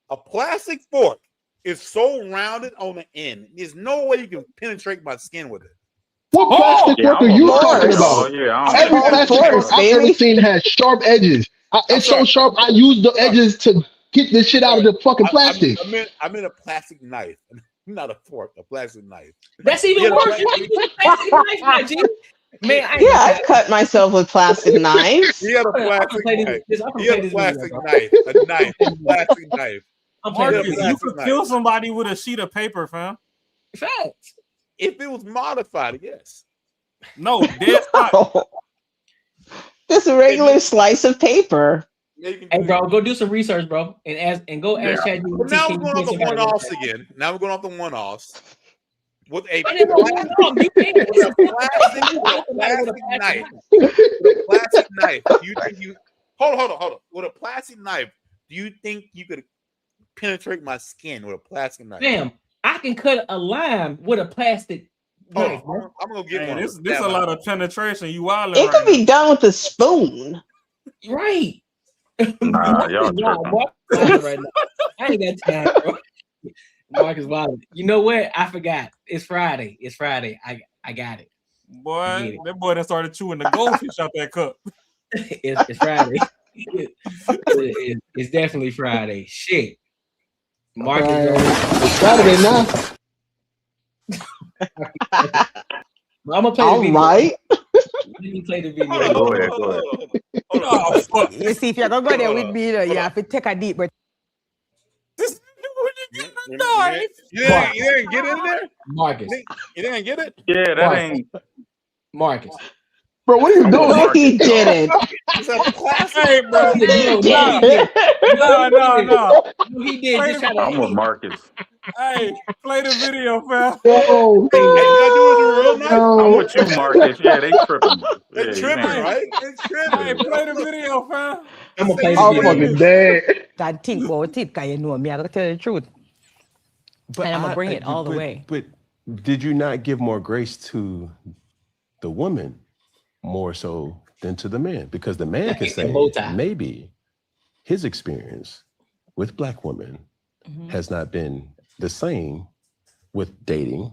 A plastic fork is so rounded on the end. There's no way you can penetrate my skin with it. What plastic yeah, fork are I'm you a- talking Oh, about? yeah, I'm Every a- plastic fork I've ever seen has sharp edges. It's so sharp, I use the edges to get the shit out of the fucking plastic. I meant a plastic knife, not a fork. A plastic knife. That's even Yeah, worse. like- Why you use a plastic knife, now, G? Man, I ain't Yeah, gonna I've cut myself with plastic knives. He had a plastic knife. He had a plastic knife. A knife. A plastic knife. Marcus, Yeah, you plastic could knife. kill somebody with a sheet of paper, fam. Facts. If it was modified, yes. No, dead spot. Just a regular slice of paper. Hey, bro, go do some research, bro, and go ask ChatGPT. But now can we're you going off kill the somebody one-offs with that? again. Now we're going off the one-offs. With a And then go one off. You can't with a plastic knife. With a plastic knife. You think you hold on. With a plastic knife, do you think you could penetrate my skin with a plastic knife? Damn, I can cut a lime with a plastic knife, bro. I'm gonna get Man, one. this a lot of penetration. You wildin' It right could be done with a spoon. Right. Nah, y'all Wow, tripping. Mark is wildin' right now. I ain't got time, bro. Mark is wild. You know what? I forgot. It's Friday. I got it. Boy, that boy that started chewing the goldfish out that cup. It's Friday. It's definitely Friday. Shit. Mark It's Saturday now. I'm gonna play the All video. right. Let me play the video. Go ahead. Oh, fuck. You see, if you're gonna go there with me, you have to take a deep breath. You didn't get in there? Marcus. You didn't get it? Yeah, that Marcus. ain't. Marcus. Bro, what are you doing? No, he didn't. It's a plastic. Hey, bro. No. No, he did. Just try to I'm with Marcus. Hey, play the video, fam. Yo, Hey, you gotta do it with a real knife? I'm with you, Marcus. Yeah, they tripping. They're Yeah, tripping, man. right? They're tripping. Hey, play the video, fam. I'm gonna play the I'm video. fucking dead. That think about it, cause you know me. I gotta tell you the truth. But And I'm gonna bring it all the way. But did you not give more grace to the woman more so than to the man? Because the man can say bow tie. maybe his experience with black women has not been the same with dating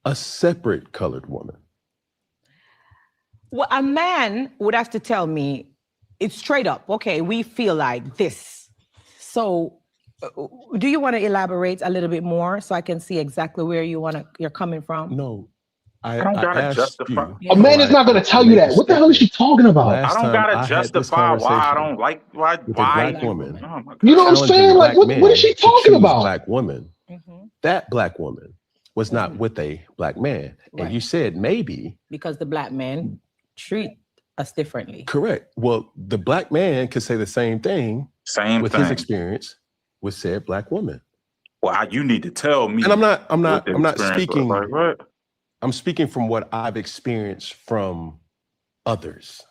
a separate colored woman. Well, a man would have to tell me it's straight up. Okay, we feel like this. So, do you want to elaborate a little bit more so I can see exactly where you're coming from? No, I don't gotta justify. A man is not going to tell you that. What the hell is she talking about? I don't gotta justify why I don't like why. With a black woman. Oh my God. You know what I'm saying? Like, what is she talking about? Black woman. That black woman was not with a black man, Right. and you said maybe. Because the black men treat us differently. Correct. Well, the black man could say the same thing. Same with thing. his experience with said black woman. Well, you need to tell me. And I'm not what the experience speaking. was like, what? I'm speaking from what I've experienced from others.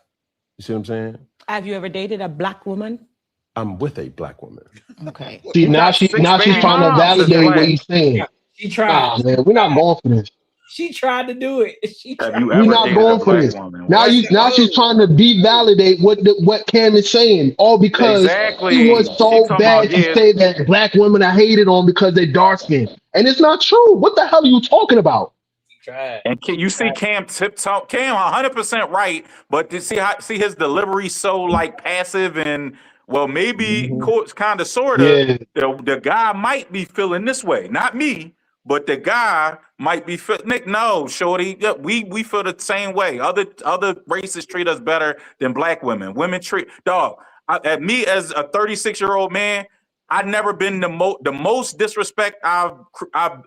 You see what I'm saying? Have you ever dated a black woman? I'm with a black woman. Okay. See, He now got she's 6 baby trying to moms that's validate what black. he's saying. Yeah, she tried. Nah, man, we're not going for this. She tried to do it. She Have tried. you We're ever not dated a going for black this. woman? Now What? she's trying to validate what Cam is saying, all because Exactly. he was She so talking bad about, to yeah. say that black women are hated on because they're dark skinned. And it's not true. What the hell are you talking about? Tried. And you see Cam tiptoe, Cam 100% right, but to see his delivery so like passive and well, maybe kind of sorta. Yeah. The guy might be feeling this way, not me, but the guy might be feeling. Nick, no, shorty, yeah, we feel the same way. Other races treat us better than black women. Women treat dog. At me as a 36-year-old man, I've never been the most disrespect I've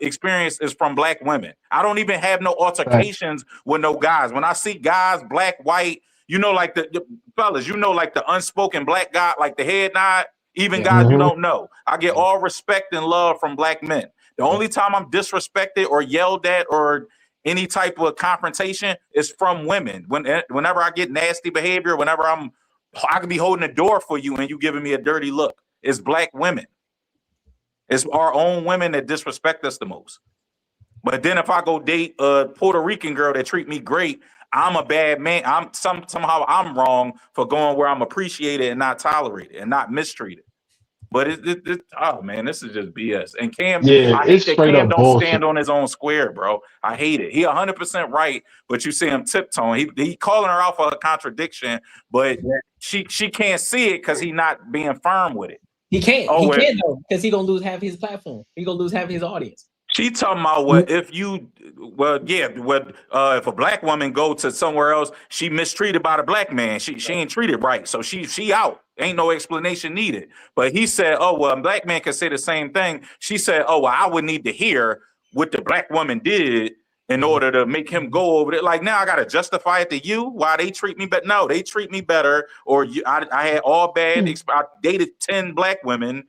experienced is from black women. I don't even have no altercations with no guys. When I see guys, black, white, you know, like the fellas, you know, like the unspoken black guy, like the head nod, even guys you don't know. I get all respect and love from black men. The only time I'm disrespected or yelled at or any type of confrontation is from women. Whenever I get nasty behavior, whenever I could be holding the door for you and you giving me a dirty look. It's black women. It's our own women that disrespect us the most. But then if I go date a Puerto Rican girl that treat me great, I'm a bad man. Somehow I'm wrong for going where I'm appreciated and not tolerated and not mistreated. But oh man, this is just BS. And Cam, Yeah, I hate it's that straight Cam up don't bullshit. stand on his own square, bro. I hate it. He 100% right, but you see him tiptoeing. He calling her out for a contradiction, but she can't see it because he's not being firm with it. He can't. Oh, He can't though, because he gonna lose half his platform. He gonna lose half his audience. She talking about if a black woman go to somewhere else, she mistreated by the black man. She ain't treated right, so she out. Ain't no explanation needed. But he said, oh well, a black man can say the same thing. She said, oh well, I would need to hear what the black woman did in order to make him go over it. Like now I gotta justify it to you why they treat me better. No, they treat me better. Or I had all bad. I dated 10 black women.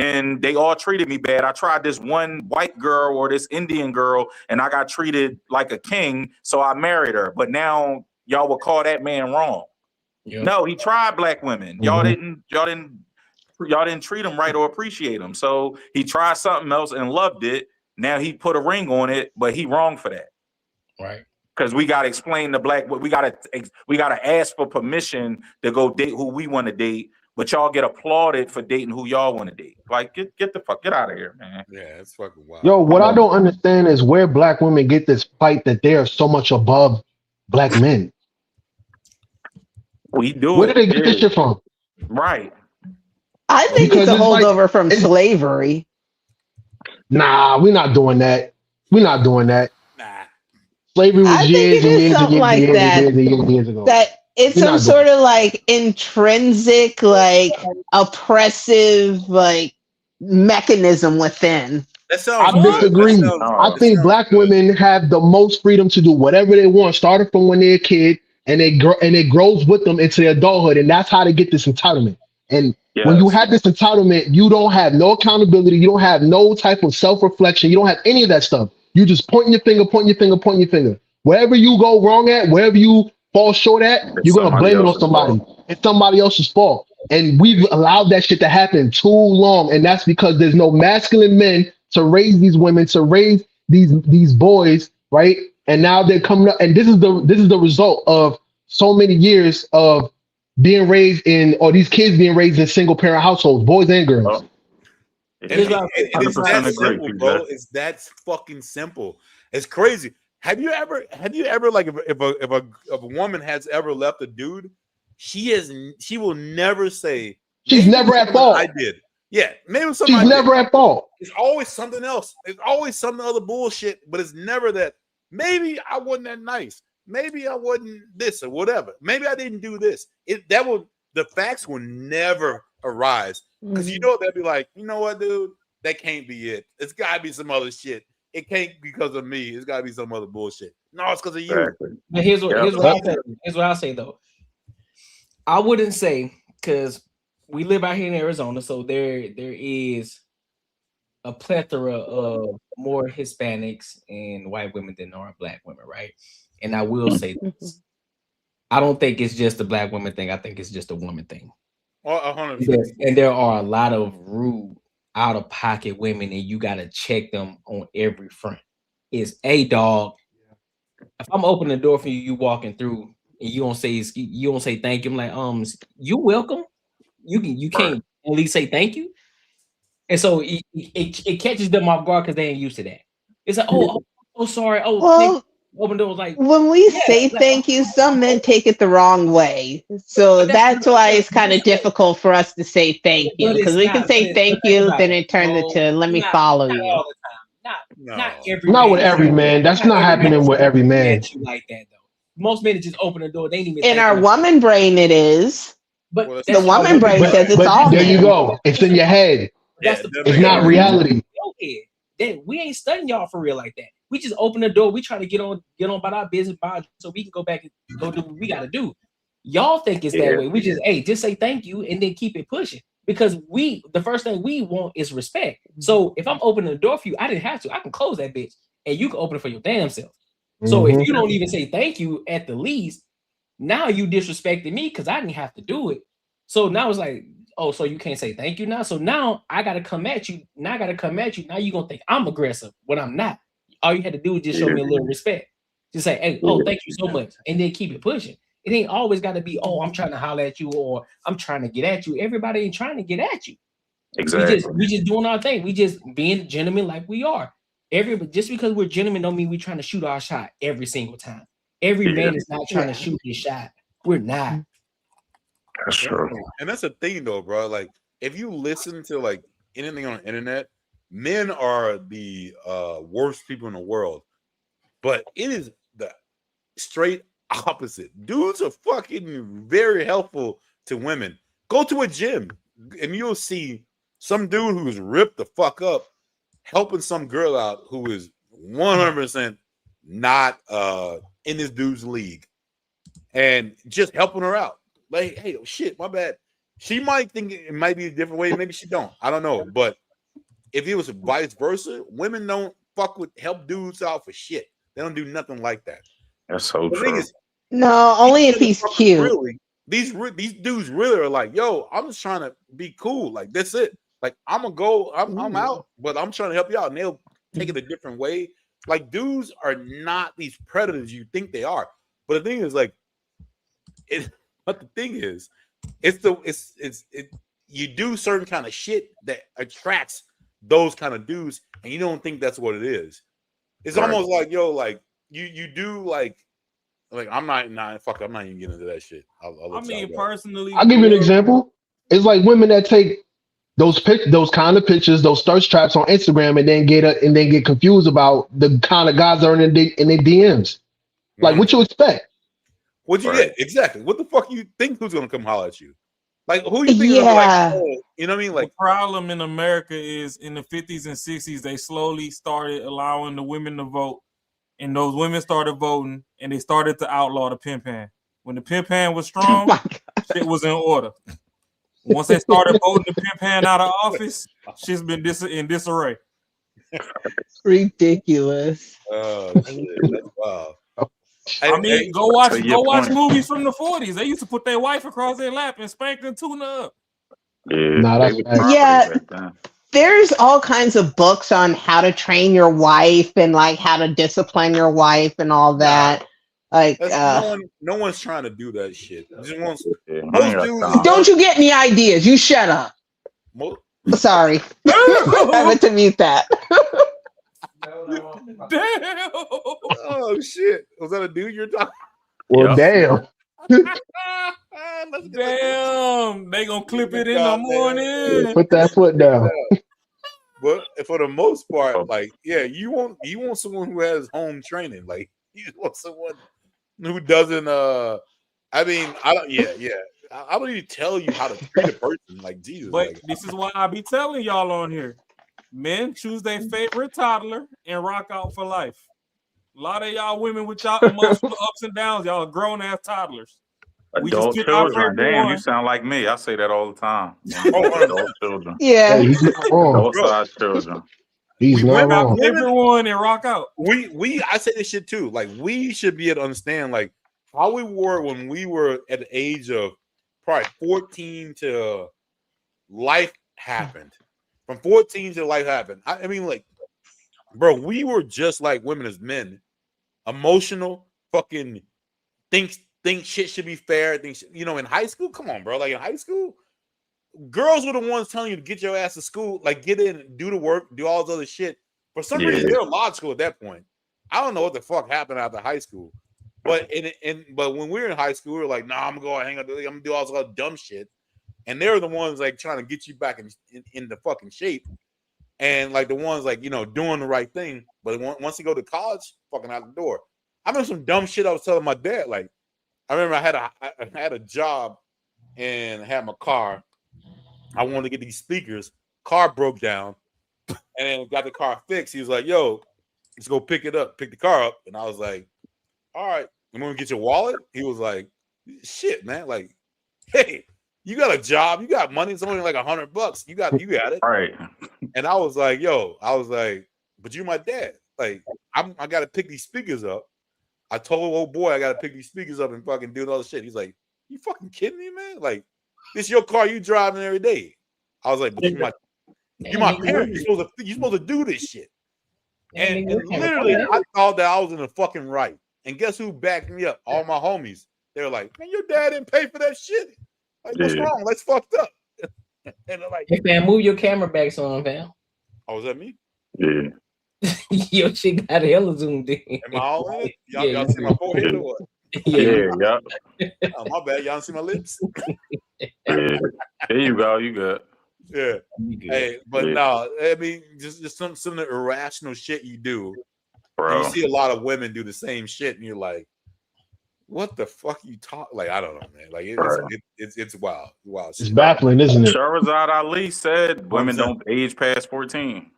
And they all treated me bad. I tried this one white girl or this Indian girl, and I got treated like a king, so I married her. But now y'all will call that man wrong. Yep. No, he tried black women. Y'all didn't treat him right or appreciate him. So he tried something else and loved it. Now he put a ring on it, but he wrong for that. Right. Because we gotta explain the black. We gotta ask for permission to go date who we want to date. But y'all get applauded for dating who y'all want to date. Like, get out of here, man. Yeah, it's fucking wild. Yo, what I don't understand is where black women get this fight that they are so much above black men. We do Where it. did they get this shit from? Right. I think Because it's a it's like- holdover from slavery. Nah, we're not doing that. We're not doing that. Slavery was I think years it and is years and something years like and that. years and years and years ago. That it's We're some not sort of like intrinsic, like oppressive, like mechanism within. I disagree. I think black women have the most freedom to do whatever they want, starting from when they're a kid, and it grows with them into their adulthood, and that's how they get this entitlement. And when you have this entitlement, you don't have no accountability, you don't have no type of self-reflection, you don't have any of that stuff. You just pointing your finger. Wherever you go wrong at, wherever you fall short at, you're gonna blame it on somebody. It's somebody else's fault. And we've allowed that shit to happen too long, and that's because there's no masculine men to raise these women, to raise these boys, right? And now they're coming up, and this is the result of so many years of being raised in, or these kids being raised in single parent households, boys and girls. And it's that simple, bro. It's that fucking simple. It's crazy. Have you ever like if a woman has ever left a dude, she will never say she's never at fault. I did. Yeah, maybe something. She's never at fault. It's always something else. It's always some other bullshit, but it's never that. Maybe I wasn't that nice. Maybe I wasn't this or whatever. Maybe I didn't do this. The facts will never arise because you know they'll be like, you know what, dude, that can't be it. It's got to be some other shit. It can't be because of me. It's got to be some other bullshit. No, it's because of you. But here's what I say though. I wouldn't say, because we live out here in Arizona, so there is a plethora of more Hispanics and white women than there are black women, right? And I will say this. I don't think it's just a black woman thing. I think it's just a woman thing. 100%. And there are a lot of rude, out of pocket women, and you got to check them on every front. It's a dog. If I'm opening the door for you, you walking through, and you don't say thank you. I'm like, you welcome. You can't at least say thank you. And so it catches them off guard because they ain't used to that. It's like, oh, sorry. Oh, Well, open doors like when we yeah, say like, thank you, some men take it the wrong way. So that's why it's kind of difficult for us to say thank you, but because it's we can not. say thank you, then it turns into let me follow you. All the time. Not every Not man. with every man. That's not every man happening is with every man. at you like that though. Most men just open the door. They ain't even In thank our you. woman brain, it is. But The woman brain says it's But all there you men. go. It's in your head. That's the It's not reality. okay. Then we ain't studying y'all for real like that. We just open the door. We try to get on about our business so we can go back and go do what we got to do. Y'all think it's that way. We just say thank you and then keep it pushing because the first thing we want is respect. So if I'm opening the door for you, I didn't have to. I can close that bitch and you can open it for your damn self. So if you don't even say thank you at the least, now you disrespected me because I didn't have to do it. So now it's like, oh, so you can't say thank you now? So now I got to come at you. Now I got to come at you. Now you're going to think I'm aggressive when I'm not. All you had to do is just show me a little respect. Just say, hey, oh, thank you so much. And then keep it pushing. It ain't always got to be, oh, I'm trying to holler at you or I'm trying to get at you. Everybody ain't trying to get at you. Exactly. We just doing our thing. We just being gentlemen like we are. Just because we're gentlemen don't mean we're trying to shoot our shot every single time. Every man is not trying to shoot his shot. We're not. That's true. And that's the thing, though, bro. Like, if you listen to like anything on the internet, men are the worst people in the world. But it is the straight opposite. Dudes are fucking very helpful to women. Go to a gym and you'll see some dude who's ripped the fuck up helping some girl out who is 100% not in this dude's league and just helping her out. Like, hey, shit, my bad. She might think it might be a different way. Maybe she don't. I don't know. But if it was vice versa, women don't fuck with help dudes out for shit. They don't do nothing like that. That's so The thing true. is, No, only if he's cute. really, these dudes really are like, yo, I'm just trying to be cool. Like, that's it. Like, I'm gonna go, I'm out, but I'm trying to help you out. And they'll take it a different way. Like, dudes are not these predators you think they are. But the thing is, like, but the thing is, you do certain kind of shit that attracts those kind of dudes, and you don't think that's what it is. It's almost like, yo, like you do like I'm not even getting into that shit. I mean, personally, I'll give you an example. It's like women that take those kind of pictures, those thirst traps on Instagram, and then get confused about the kind of guys that are in their DMs. Like, what you expect? What'd you get? Exactly. What the fuck you think who's gonna come holler at you? Like, who you think? Like, oh, you know what I mean? Like, the problem in America is in the 50s and 60s, they slowly started allowing the women to vote, and those women started voting, and they started to outlaw the pimp hand. When the pimp hand was strong, shit was in order. Once they started voting the pimp hand out of office, shit's been in disarray. Ridiculous. Oh shit, that's wild. I mean, go watch movies from the 40s. They used to put their wife across their lap and spank and tune her up. Yeah, there's all kinds of books on how to train your wife and like how to discipline your wife and all that. Like, no one's trying to do that shit. Most dudes, don't you get any ideas? You shut up. Sorry, I meant to mute that. Damn! Oh shit! Was that a dude you're talking? Well, damn. Damn! They gonna clip it in the morning. Put that foot down. But for the most part, like, yeah, you want someone who has home training. Like, you just want someone who doesn't. I mean, I don't. Yeah. I don't even tell you how to treat a person. Like, Jesus. But like, this is why I be telling y'all on here. Men choose their favorite toddler and rock out for life. A lot of y'all women with y'all emotional ups and downs, y'all are grown ass toddlers. We just Adult took our children. favorite Damn, you one. sound like me. I say that all the time. Oh, Adult children. Yeah. Hey, he's not wrong. Adult size children. He's not Pick our wrong. favorite one and rock out. I say this shit too. Like, we should be able to understand like how we were when we were at the age of probably 14 to life happened. From 14 to life happened. I mean, like, bro, we were just like women as men, emotional, fucking think shit should be fair. In high school, come on, bro. Like, in high school, girls were the ones telling you to get your ass to school, like get in, do the work, do all this other shit. For some reason, they're logical at that point. I don't know what the fuck happened after high school, but but when we were in high school, we were like, nah, I'm gonna go hang out, I'm gonna do all this other dumb shit, and they're the ones like trying to get you back in the fucking shape, and like the ones like doing the right thing. But once you go to college, fucking out the door. I remember some dumb shit I was telling my dad. Like, I remember I had a job and had my car. I wanted to get these speakers. Car broke down, and got the car fixed. He was like, "Yo, let's go pick the car up." And I was like, "All right, I'm gonna get your wallet." He was like, "Shit, man, like, hey, you got a job, you got money. It's only like $100. You got it." Right. And I was like, "But you're my dad. Like, I got to pick these speakers up." I told old boy I got to pick these speakers up and fucking do all the shit. He's like, "You fucking kidding me, man? Like, this your car, you driving every day." I was like, "But you're my parent. You're supposed to do this shit." And literally, I thought that I was in the fucking right. And guess who backed me up? All my homies. They were like, "Man, your dad didn't pay for that shit. Like, what's wrong? That's fucked up." And they're like, "Hey, fam, move your camera back some, fam." "Oh, was that me?" Yeah. Your shit got hella zoomed in. Am I all in it? Y'all see my forehead or what? Yeah. Oh, my bad. Y'all see my lips? Yeah. There you go. You good. Yeah. Hey, but no, I mean, just some of the irrational shit you do. Bro. You see a lot of women do the same shit, and you're like, "What the fuck you talk?" Like, I don't know, man. Like, it's wild, wild. It's baffling, isn't it? Shahrazad Ali said women don't age past 14.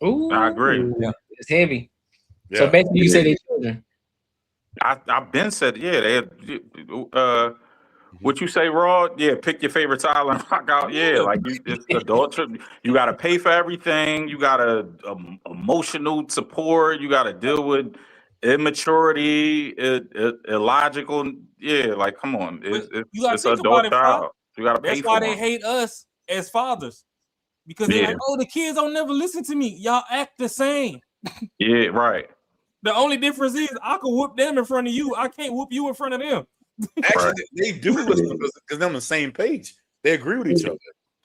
Ooh, I agree. Yeah, it's heavy. Yeah. So basically, you say they children. I've been said, yeah, they had, what you say, Raw? Yeah, pick your favorite tile and rock out. Yeah, like it's adult trip. You got to pay for everything. You got to emotional support. You got to deal with immaturity, illogical. Yeah, like come on, You gotta it's think adult about it, child. Fab. You got to pay That's for why them. they hate us as fathers. Because they're like, "Oh, the kids don't never listen to me. Y'all act the same." Yeah, right. The only difference is I can whoop them in front of you. I can't whoop you in front of them. Actually, they do listen because they're on the same page. They agree with each other.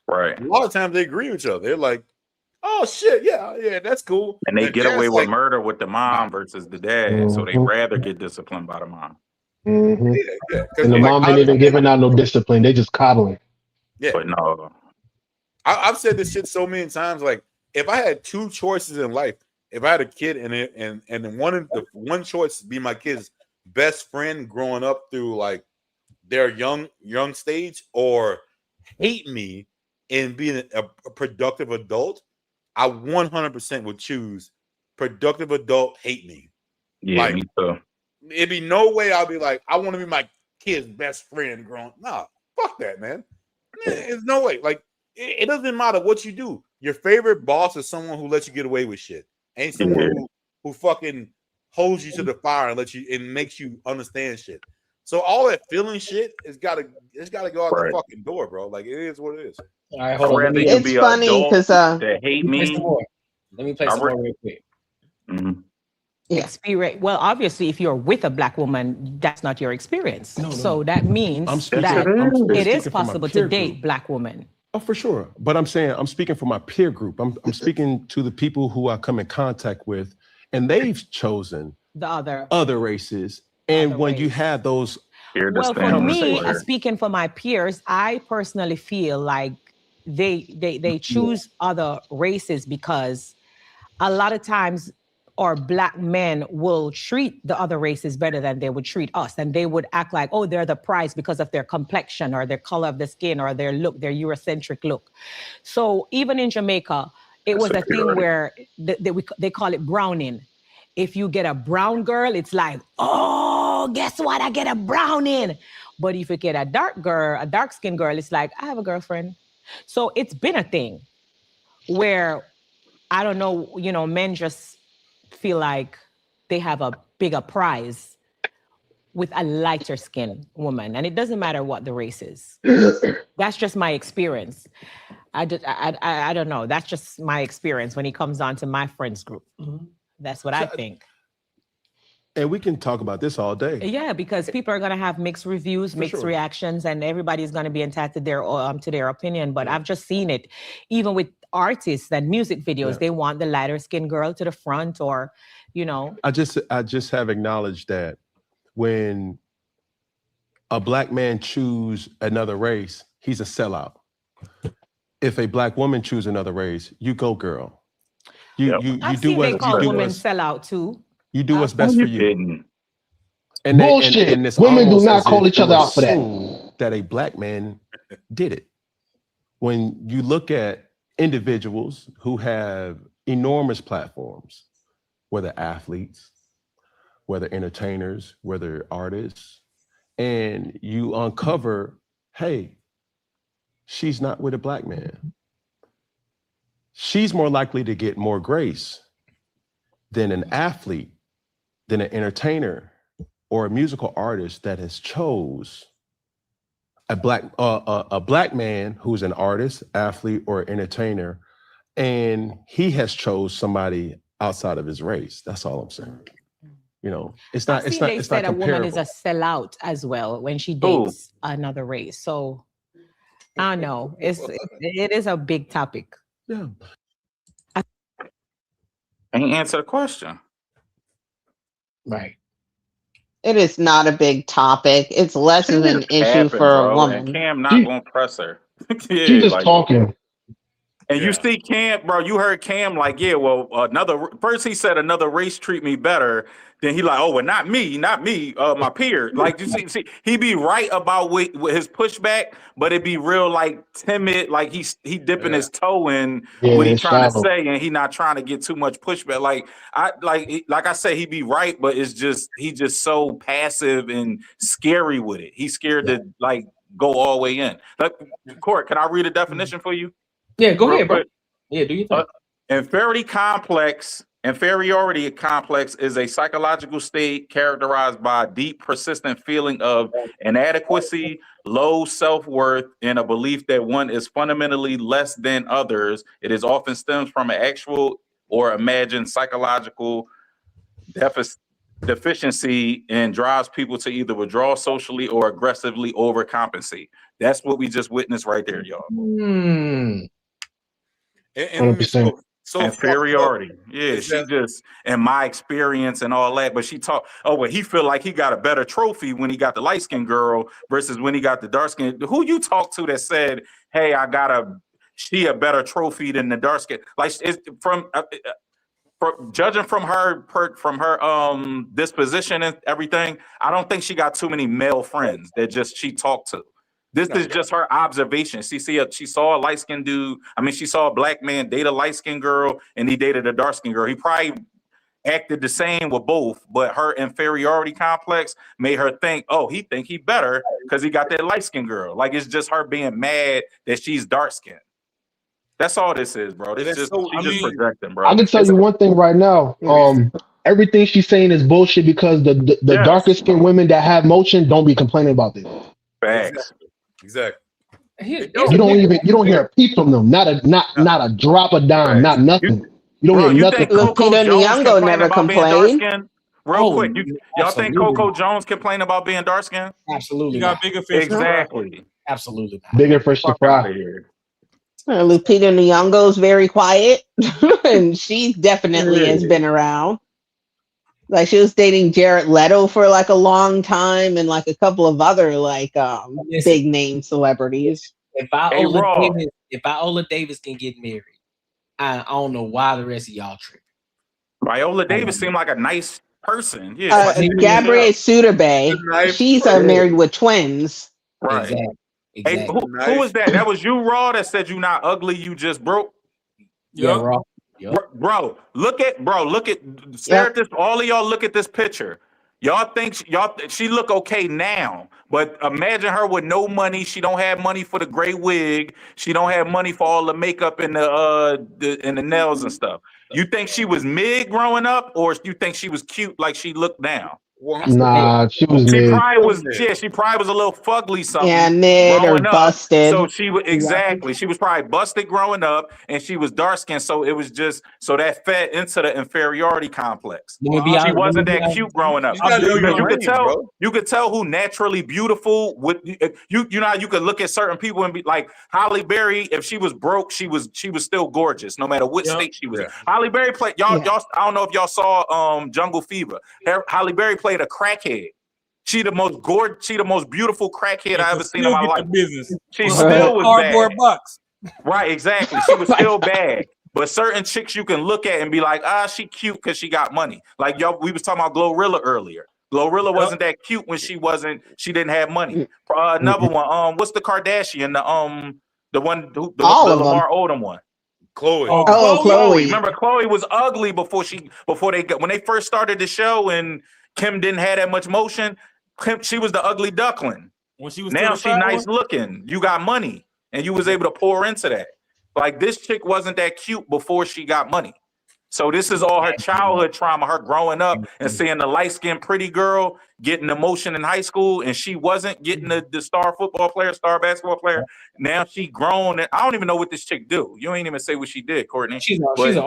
Right. A lot of times they agree with each other. They're like, "Oh shit, yeah, that's cool." And they get away with like, murder with the mom versus the dad, so they rather get disciplined by the mom. Mhm. Yeah. And the mom ain't even giving out no discipline. They just coddling. Yeah. But no. I've said this shit so many times. Like, if I had two choices in life, if I had a kid and the one choice be my kid's best friend growing up through like their young stage, or hate me and being a productive adult, I 100% would choose productive adult, hate me. Yeah, like, me too. It'd be no way I'll be like, I want to be my kid's best friend growing. Nah, fuck that, man. There's no way. Like, it doesn't matter what you do. Your favorite boss is someone who lets you get away with shit. Ain't someone who fucking holds you to the fire and makes you understand shit. So all that feeling shit it's gotta go out the fucking door, bro. Like, it is what it is. All right, hold on. It's funny because they hate me. Let me play some more real quick. Mm-hmm. Experience. Well, obviously, if you're with a black woman, that's not your experience. No. So that means that it is possible to date black women. Oh, for sure. But I'm saying I'm speaking for my peer group. I'm speaking to the people who I come in contact with, and they've chosen the other races. And when you have those, well, for me, speaking for my peers, I personally feel like they choose other races because a lot of times our black men will treat the other races better than they would treat us. And they would act like, oh, they're the prize because of their complexion or their color of the skin or their look, their Eurocentric look. So even in Jamaica, it was a thing where they call it browning. If you get a brown girl, it's like, oh, guess what? I get a browning. But if you get a dark skinned girl, it's like, I have a girlfriend. So it's been a thing where, I don't know, men just feel like they have a bigger prize with a lighter skinned woman. And it doesn't matter what the race is. That's just my experience. I don't know. That's just my experience when it comes on to my friends group. That's what I think. And we can talk about this all day. Yeah, because people are going to have mixed reviews, mixed reactions, and everybody's going to be entitled to their opinion. But I've just seen it, even with artists and music videos, they want the lighter skinned girl to the front, or, I just have acknowledged that when a black man choose another race, he's a sellout. If a black woman choose another race, you go, girl. You do what they call you women do. sellout too. You do what's best for you. Bullshit. it's Women do almost not as call if each other you out for that. assume that a black man did it. When you look at individuals who have enormous platforms, whether athletes, whether entertainers, whether artists, and you uncover, hey, she's not with a black man. She's more likely to get more grace than an athlete, than an entertainer, or a musical artist that has chose a black man who's an artist, athlete, or entertainer, and he has chose somebody outside of his race. That's all I'm saying. It's not. They said a woman is a sellout as well when she dates another race. So I don't know. It is a big topic. Yeah. Ain't answer the question. Right. It is not a big topic. It's less of an issue for a woman. And Cam not gonna press her. She's just talking. And you see Cam, bro, you heard Cam like, first he said another race treat me better. Then he like, oh, well, not me, my peer. Like, you see, he be right about with his pushback, but it be real like timid, like he dipping his toe in what he trying to say, and he not trying to get too much pushback. Like I say, he be right, but he just so passive and scary with it. He's scared to like go all the way in. Like, Court, can I read a definition for you? Yeah, go ahead, bro. Yeah, do you think? Inferiority complex is a psychological state characterized by a deep, persistent feeling of inadequacy, low self-worth, and a belief that one is fundamentally less than others. It is often stems from an actual or imagined psychological deficiency and drives people to either withdraw socially or aggressively overcompensate. That's what we just witnessed right there, y'all. And so inferiority. Yeah, she just, in my experience and all that, but she talk, he feel like he got a better trophy when he got the light-skinned girl versus when he got the dark-skinned. Who you talk to that said, hey, she a better trophy than the dark-skinned? Like, it's from judging from her disposition and everything, I don't think she got too many male friends that she talked to. This is just her observation. She saw a light-skinned dude. I mean, she saw a black man date a light-skinned girl, and he dated a dark-skinned girl. He probably acted the same with both, but her inferiority complex made her think, he think he better because he got that light-skinned girl. Like, it's just her being mad that she's dark-skinned. That's all this is, bro. She's just projecting, bro. I can tell you one thing right now. Everything she's saying is bullshit because the darkest skinned women that have motion don't be complaining about this. Facts. Exactly. You don't hear a peep from them. Not a drop of dime. Not nothing. You don't hear nothing. Lupita Nyong'o never complained. Real quick, y'all think Coco Jones complain about being dark skinned? Absolutely. You got bigger fish. Exactly. Absolutely. Bigger fish to fry. Lupita Nyong'o's very quiet, and she definitely has been around. Like, she was dating Jared Leto for like a long time, and like a couple of other like big name celebrities. If Viola Davis can get married, I don't know why the rest of y'all tripping. Viola Davis seemed like a nice person. Yeah. Gabrielle Sudeikis, she's married with twins. Right. Exactly. Hey, who was that? That was you, Raw, that said you not ugly, you just broke? Yeah, Raw. Yep. Bro, look at stare at this. All of y'all look at this picture. Y'all think she look okay now, but imagine her with no money. She don't have money for the gray wig. She don't have money for all the makeup and the nails and stuff. You think she was mid growing up, or you think she was cute like she looked now? Nah, she was She mid. probably was. Yeah, she probably was a little fugly something. Yeah, mid or growing up. busted. So she was exactly. She was probably busted growing up, and she was dark skinned. So it was just so that fed into the inferiority complex. She wasn't that cute growing up. You could tell who naturally beautiful. With you know how you could look at certain people and be like Halle Berry. If she was broke, she was still gorgeous, no matter what state she was in. Halle Berry played y'all. I don't know if y'all saw Jungle Fever. Halle Berry played a crackhead. She the most beautiful crackhead I ever seen in my life. She still was cardboard bad. box. Right, exactly. She was still bad. But certain chicks you can look at and be like, she cute because she got money. Like y'all, we was talking about Glorilla earlier. Glorilla wasn't that cute when she didn't have money. Another one, what's the Kardashian? The one the Lamar Odom one. Chloe. Chloe. Remember, Chloe was ugly when they first started the show and Kim didn't have that much motion. She was the ugly duckling. When she was now she nice looking. You got money and you was able to pour into that. Like this chick wasn't that cute before she got money. So this is all her childhood trauma, her growing up and seeing the light-skinned pretty girl getting emotion in high school, and she wasn't getting the star football player, star basketball player. Now she grown, and I don't even know what this chick do. You ain't even say what she did, Courtney. She's an artist.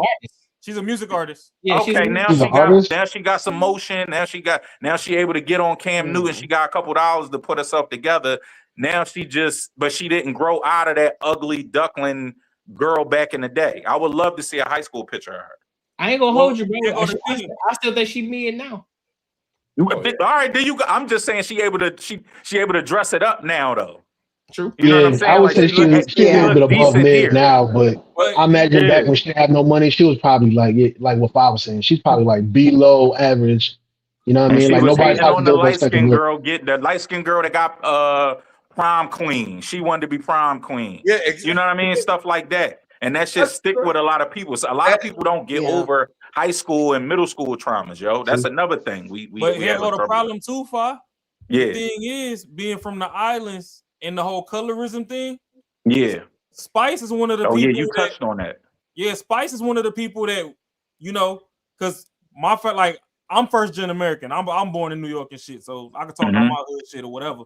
She's a music artist. Yeah, okay, now she got some motion. Now she able to get on Cam Newton. She got a couple dollars to put herself together. Now she didn't grow out of that ugly duckling girl back in the day. I would love to see a high school picture of her. I ain't gonna hold you, bro. I still think she mid now. All right, then I'm just saying she able to dress it up now though. True. You know what I'm saying? I would say she's a little bit above mid now, but I imagine back when she didn't have no money, she was probably like what I was saying. She's probably like below average. You know what I mean? Like nobody's on the light skinned girl. Get the light skinned girl that got prom queen. She wanted to be prom queen. Yeah, exactly. You know what I mean? Stuff like that. And that shit stick with a lot of people. So a lot of people don't get over high school and middle school traumas, yo. That's another thing. But here go the problem too, Fa. Yeah. The thing is, being from the islands and the whole colorism thing. Yeah. Spice is one of the people. Yeah, you touched on that. Yeah, Spice is one of the people that, because I'm first gen American. I'm born in New York and shit, so I can talk about my hood shit or whatever.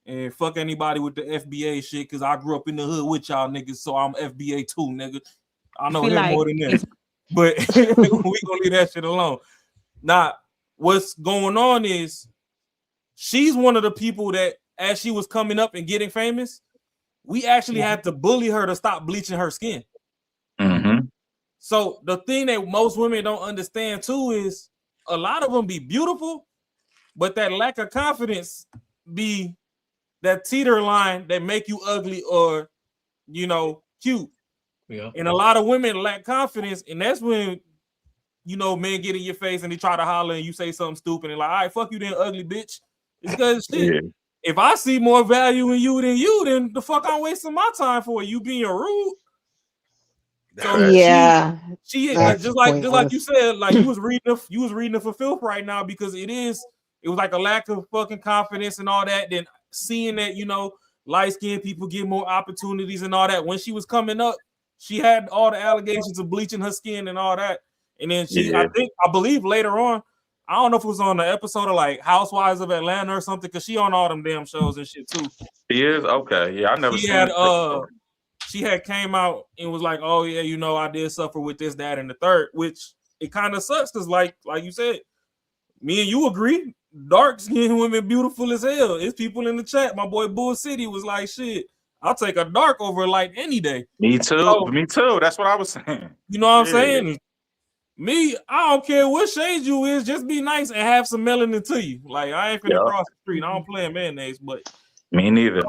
And fuck anybody with the FBA shit, because I grew up in the hood with y'all niggas, so I'm FBA too, nigga. I know him more than them. But we gonna leave that shit alone. Now, what's going on is she's one of the people that, as she was coming up and getting famous, we actually had to bully her to stop bleaching her skin. So the thing that most women don't understand too is a lot of them be beautiful, but that lack of confidence be that teeter line that make you ugly or, cute. Yeah. And a lot of women lack confidence, and that's when, men get in your face and they try to holler and you say something stupid and like, all right, fuck you then, ugly bitch. It's because shit. Yeah. If I see more value in you, then the fuck I'm wasting my time for you being rude. So yeah, she just like you said, like you was reading the for filth right now, because it was like a lack of fucking confidence and all that. Then seeing that, light-skinned people get more opportunities and all that. When she was coming up, she had all the allegations of bleaching her skin and all that. And then I believe later on, I don't know if it was on the episode of like Housewives of Atlanta or something, because she on all them damn shows and shit too. She is? Okay. Yeah, I never seen it. She had came out and was like, oh yeah, I did suffer with this, that, and the third, which it kind of sucks because like you said, me and you agree, dark-skinned women beautiful as hell. It's people in the chat. My boy Bull City was like, shit, I'll take a dark over light any day. Me too. So, me too. That's what I was saying. You know what I'm saying? Me, I don't care what shade you is, just be nice and have some melanin to you. Like, I ain't finna cross the street. I don't play in mayonnaise, but me neither.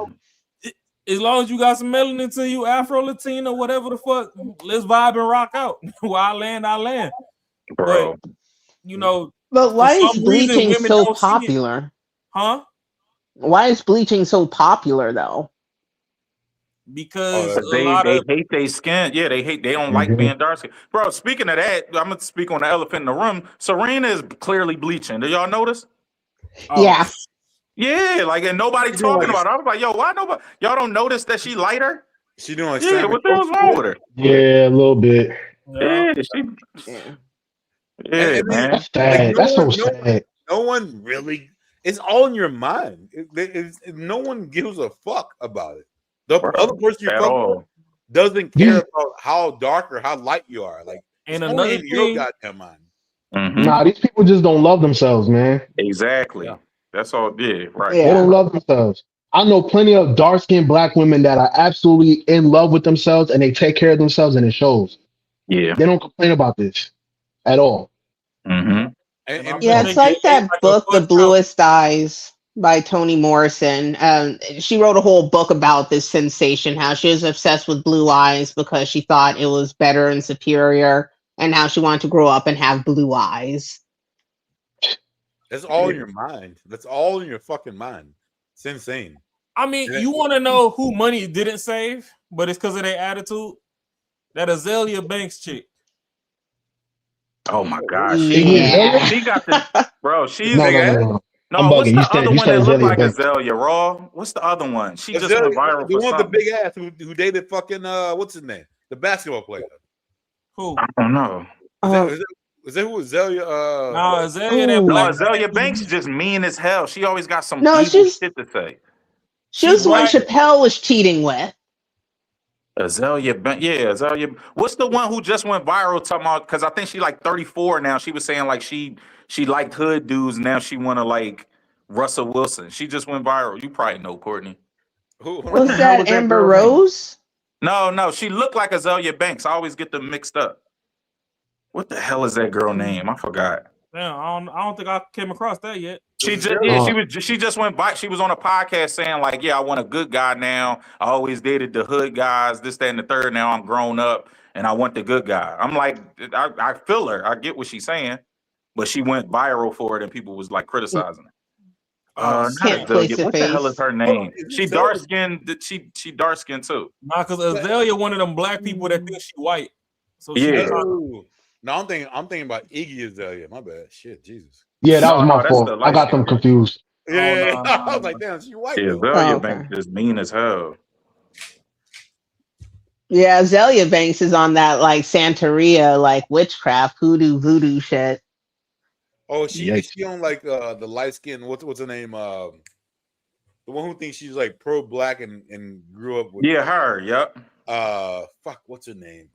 As long as you got some melanin to you, Afro Latino, whatever the fuck, let's vibe and rock out. Where I land. Bro. But, but why is bleaching so popular? Huh? Why is bleaching so popular though? Because they hate their skin. Yeah, they don't like being dark skin. Bro, speaking of that, I'm gonna speak on the elephant in the room. Serena is clearly bleaching. Do y'all notice? Yeah. Yeah, like and nobody She doing talking like about it. I was like, yo, why nobody? Y'all don't notice that she lighter? she doing like Yeah, what the hell's wrong with her? Yeah, a little bit. Yeah, yeah, and man. That's sad. That's so sad. No one really. It's all in your mind. No one gives a fuck about it. The other person you at fuck all. with doesn't care about how dark or how light you are. Like And it's only another in your thing, goddamn mind. Nah, these people just don't love themselves, man. Exactly. That's all. Yeah, right. They don't love themselves. I know plenty of dark-skinned black women that are absolutely in love with themselves and they take care of themselves and it shows. Yeah. They don't complain about this at all. Mm-hmm. Yeah, it's like that book, The Bluest Eyes by Toni Morrison. She wrote a whole book about this sensation, how she was obsessed with blue eyes because she thought it was better and superior, and how she wanted to grow up and have blue eyes. That's all in your mind. That's all in your fucking mind. It's insane. I mean, you want to know who money didn't save, but it's because of their attitude? That Azalea Banks chick. Oh my God, Yeah. she got the bro. She's No. no. I'm What's bugging. the other You one said that looked Azalea like Banks. Azalea Raw? What's the other one? She just Azalea, went viral the for one with something. the big ass who dated fucking what's his name? The basketball player. Who? I don't know. Is that who Azalea? No, Azalea, that No, black. Azalea Banks just mean as hell. She always got some No, evil shit to say. She was the one Chappelle was cheating with. Azalea Banks, yeah, Azalea. What's the one who just went viral talking about? Because I think she like 34 now. She was saying like she liked hood dudes. Now she want to like Russell Wilson. She just went viral. You probably know Courtney. Was that Amber girl name? Rose? No, she looked like Azalea Banks. I always get them mixed up. What the hell is that girl name? I forgot. Damn, I don't think I came across that yet. She just went by. She was on a podcast saying like, yeah, I want a good guy now. I always dated the hood guys, this, that, and the third. Now I'm grown up and I want the good guy. I'm like, I feel her. I get what she's saying, but she went viral for it and people was like criticizing her. Can't place a what the hell face. is her name? She dark skinned. She dark skinned too. Nah, because Azalea one of them black people that think she white. So she Yeah. No, I'm thinking about Iggy Azalea. My bad. Shit, Jesus. Yeah, that was my that's fault. the I got them light-skinned confused. Yeah, nah. I was like, damn, she white. Yeah, though. Azalea okay. Banks is mean as hell. Yeah, Azalea Banks is on that like Santeria, like witchcraft, hoodoo, voodoo shit. Oh, she Yikes. on like the light skin. What's her name? The one who thinks she's like pro black and grew up with. Yeah, her. Yep. Fuck, what's her name?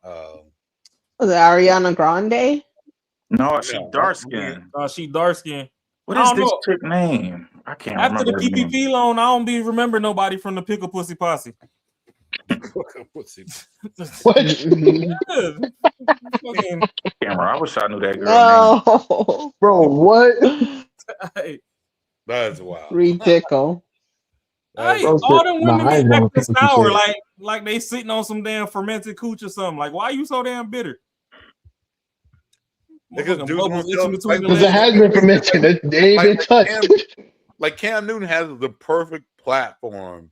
Was it Ariana Grande? No, she dark skinned. She dark skinned. What I is don't this know. chick name? I can't After the remember. her name. PPP loan, I don't be remember nobody from the Pickle Pussy Posse. What's it? What? Yeah. Fucking- Camera. I wish I knew that girl name. No, Bro, what? Hey, That's wild. ridiculous. hey, Bro, all them nah, women I be ain't gonna acting think what you sour, said. like they sitting on some damn fermented cooch or something. Like, why you so damn bitter? Because Motherfucking dudes bubbles won't itching tell- between like- the Because it legs. has been fermented. They ain't been touched. Like Cam Newton has the perfect platform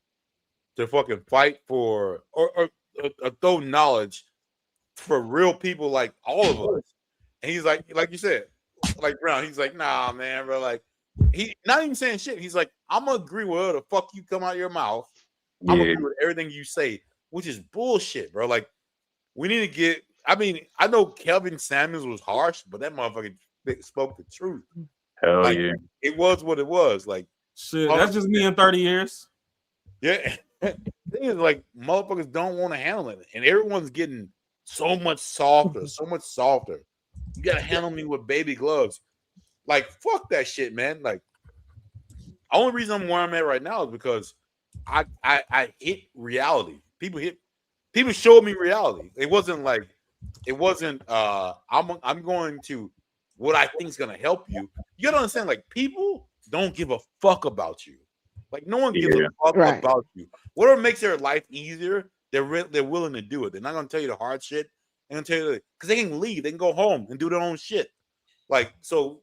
to fucking fight for or throw knowledge for real people like all of us. And he's like you said, like Brown, he's like, nah, man, bro. Like he not even saying shit. He's like, I'm gonna agree with whatever the fuck you come out of your mouth. I'm gonna Yeah. agree with everything you say, which is bullshit, bro. Like we need to get. I mean, I know Kelvin Samuels was harsh, but that motherfucker spoke the truth. Hell Like, yeah. it was what it was. Like, Shit, that's just me in 30 years. yeah. Thing is, like, motherfuckers don't want to handle it, and everyone's getting so much softer, so much softer. You gotta handle me with baby gloves. Like, fuck that shit, man. Like, only reason I'm where I'm at right now is because I hit reality. People showed me reality. It wasn't I'm going to what I think is gonna help you. You gotta understand, like, people don't give a fuck about you. Like, no one gives a fuck about you. Whatever makes their life easier, they're willing to do it. They're not gonna tell you the hard shit. They're gonna tell you because they can leave, they can go home and do their own shit. Like, so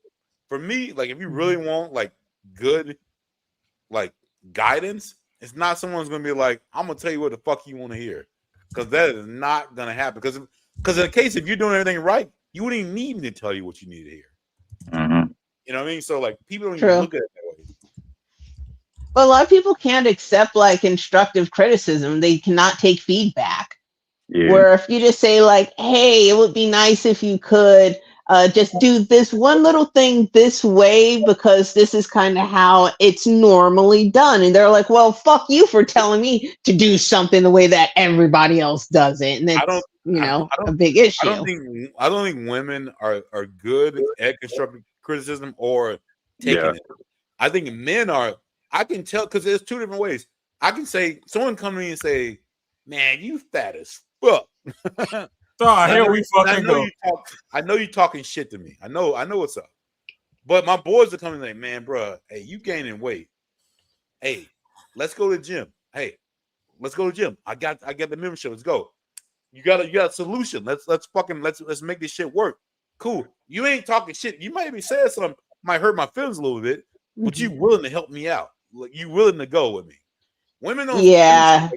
for me, like, if you really want like good like guidance, it's not someone's gonna be like, I'm gonna tell you what the fuck you want to hear. Because that is not gonna happen. Because in the case if you're doing everything right, you wouldn't even need me to tell you what you need to hear. Mm-hmm. You know what I mean? So like people don't True. even look at it that way. But a lot of people can't accept like constructive criticism. They cannot take feedback. Yeah. Where if you just say like, "Hey, it would be nice if you could just do this one little thing this way because this is kind of how it's normally done," and they're like, "Well, fuck you for telling me to do something the way that everybody else does it," and I it's don't, a big issue. I don't think women are good at constructive criticism or taking Yeah. it. I think men are. I can tell because there's two different ways. I can say someone come to me and say, "Man, you fat as fuck." Here we fucking go. I know you talking shit to me. I know what's up. But my boys are coming like, "Man, bro, hey, you gaining weight. Hey, let's go to the gym. Hey, let's go to the gym. I got the membership. Let's go. You got a solution. Let's make this shit work. Cool. You ain't talking shit. You might be saying something might hurt my feelings a little bit, but you willing to help me out. Like you willing to go with me. Women don't. Yeah.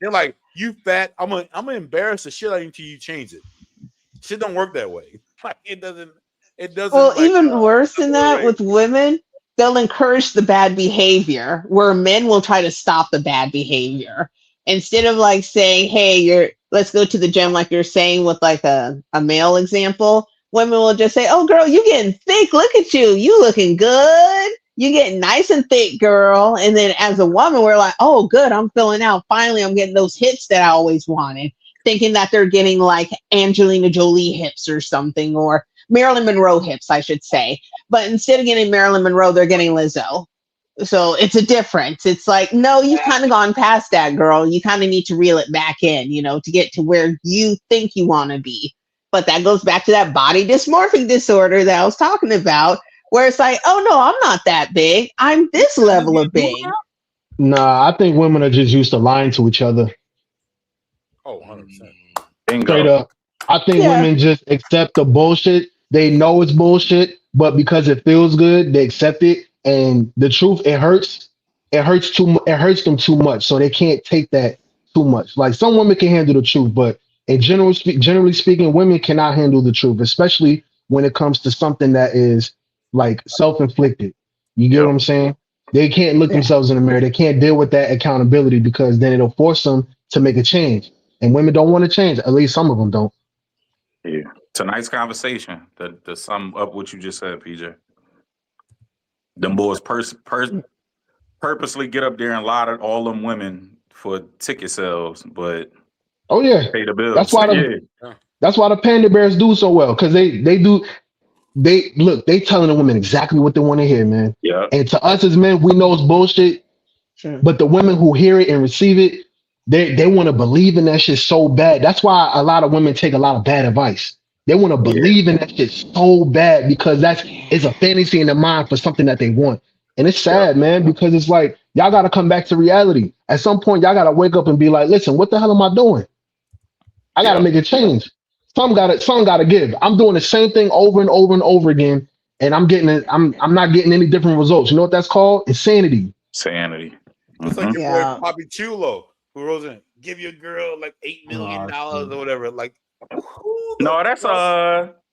They're like, you fat. I'm gonna embarrass the shit out of you until you change it. Shit don't work that way. Like it doesn't. Well, Like, even worse than that with women, they'll encourage the bad behavior, where men will try to stop the bad behavior. Instead of like saying, "Hey, let's go to the gym," like you're saying with like a male example, women will just say, "Oh, girl, you getting thick. Look at you. You looking good. You getting nice and thick, girl." And then as a woman, we're like, "Oh, good. I'm filling out. Finally, I'm getting those hips that I always wanted," thinking that they're getting like Angelina Jolie hips or something, or Marilyn Monroe hips, I should say. But instead of getting Marilyn Monroe, they're getting Lizzo. So it's a difference. It's like, no, you've kind of gone past that, girl. You kind of need to reel it back in, to get to where you think you want to be. But that goes back to that body dysmorphic disorder that I was talking about, where it's like, oh, no, I'm not that big. I'm this level of big. Nah, I think women are just used to lying to each other. Oh, 100%. Straight up. I think women just accept the bullshit. They know it's bullshit, but because it feels good, they accept it. And the truth, it hurts. It hurts them too much, so they can't take that too much. Like some women can handle the truth, but generally speaking, women cannot handle the truth, especially when it comes to something that is like self-inflicted. You get what I'm saying? They can't look themselves in the mirror. They can't deal with that accountability because then it'll force them to make a change. And women don't want to change. At least some of them don't. Yeah. Tonight's conversation, to sum up what you just said, PJ. Them boys purposely get up there and lie to all them women for ticket sales, but oh yeah, pay the bills. That's why the panda bears do so well, because they telling the women exactly what they want to hear, man. Yeah. And to us as men, we know it's bullshit. Sure. But the women who hear it and receive it, they want to believe in that shit so bad. That's why a lot of women take a lot of bad advice. They want to believe in that shit so bad because it's a fantasy in their mind for something that they want. And it's sad, man, because it's like, y'all got to come back to reality. At some point, y'all got to wake up and be like, listen, what the hell am I doing? I got to make a change. Some got to give. I'm doing the same thing over and over and over again. And I'm not getting any different results. You know what that's called? Insanity. Sanity. It's like your boy Poppy Chulo, who rose in, give your girl like $8 million or whatever. Like, no, that's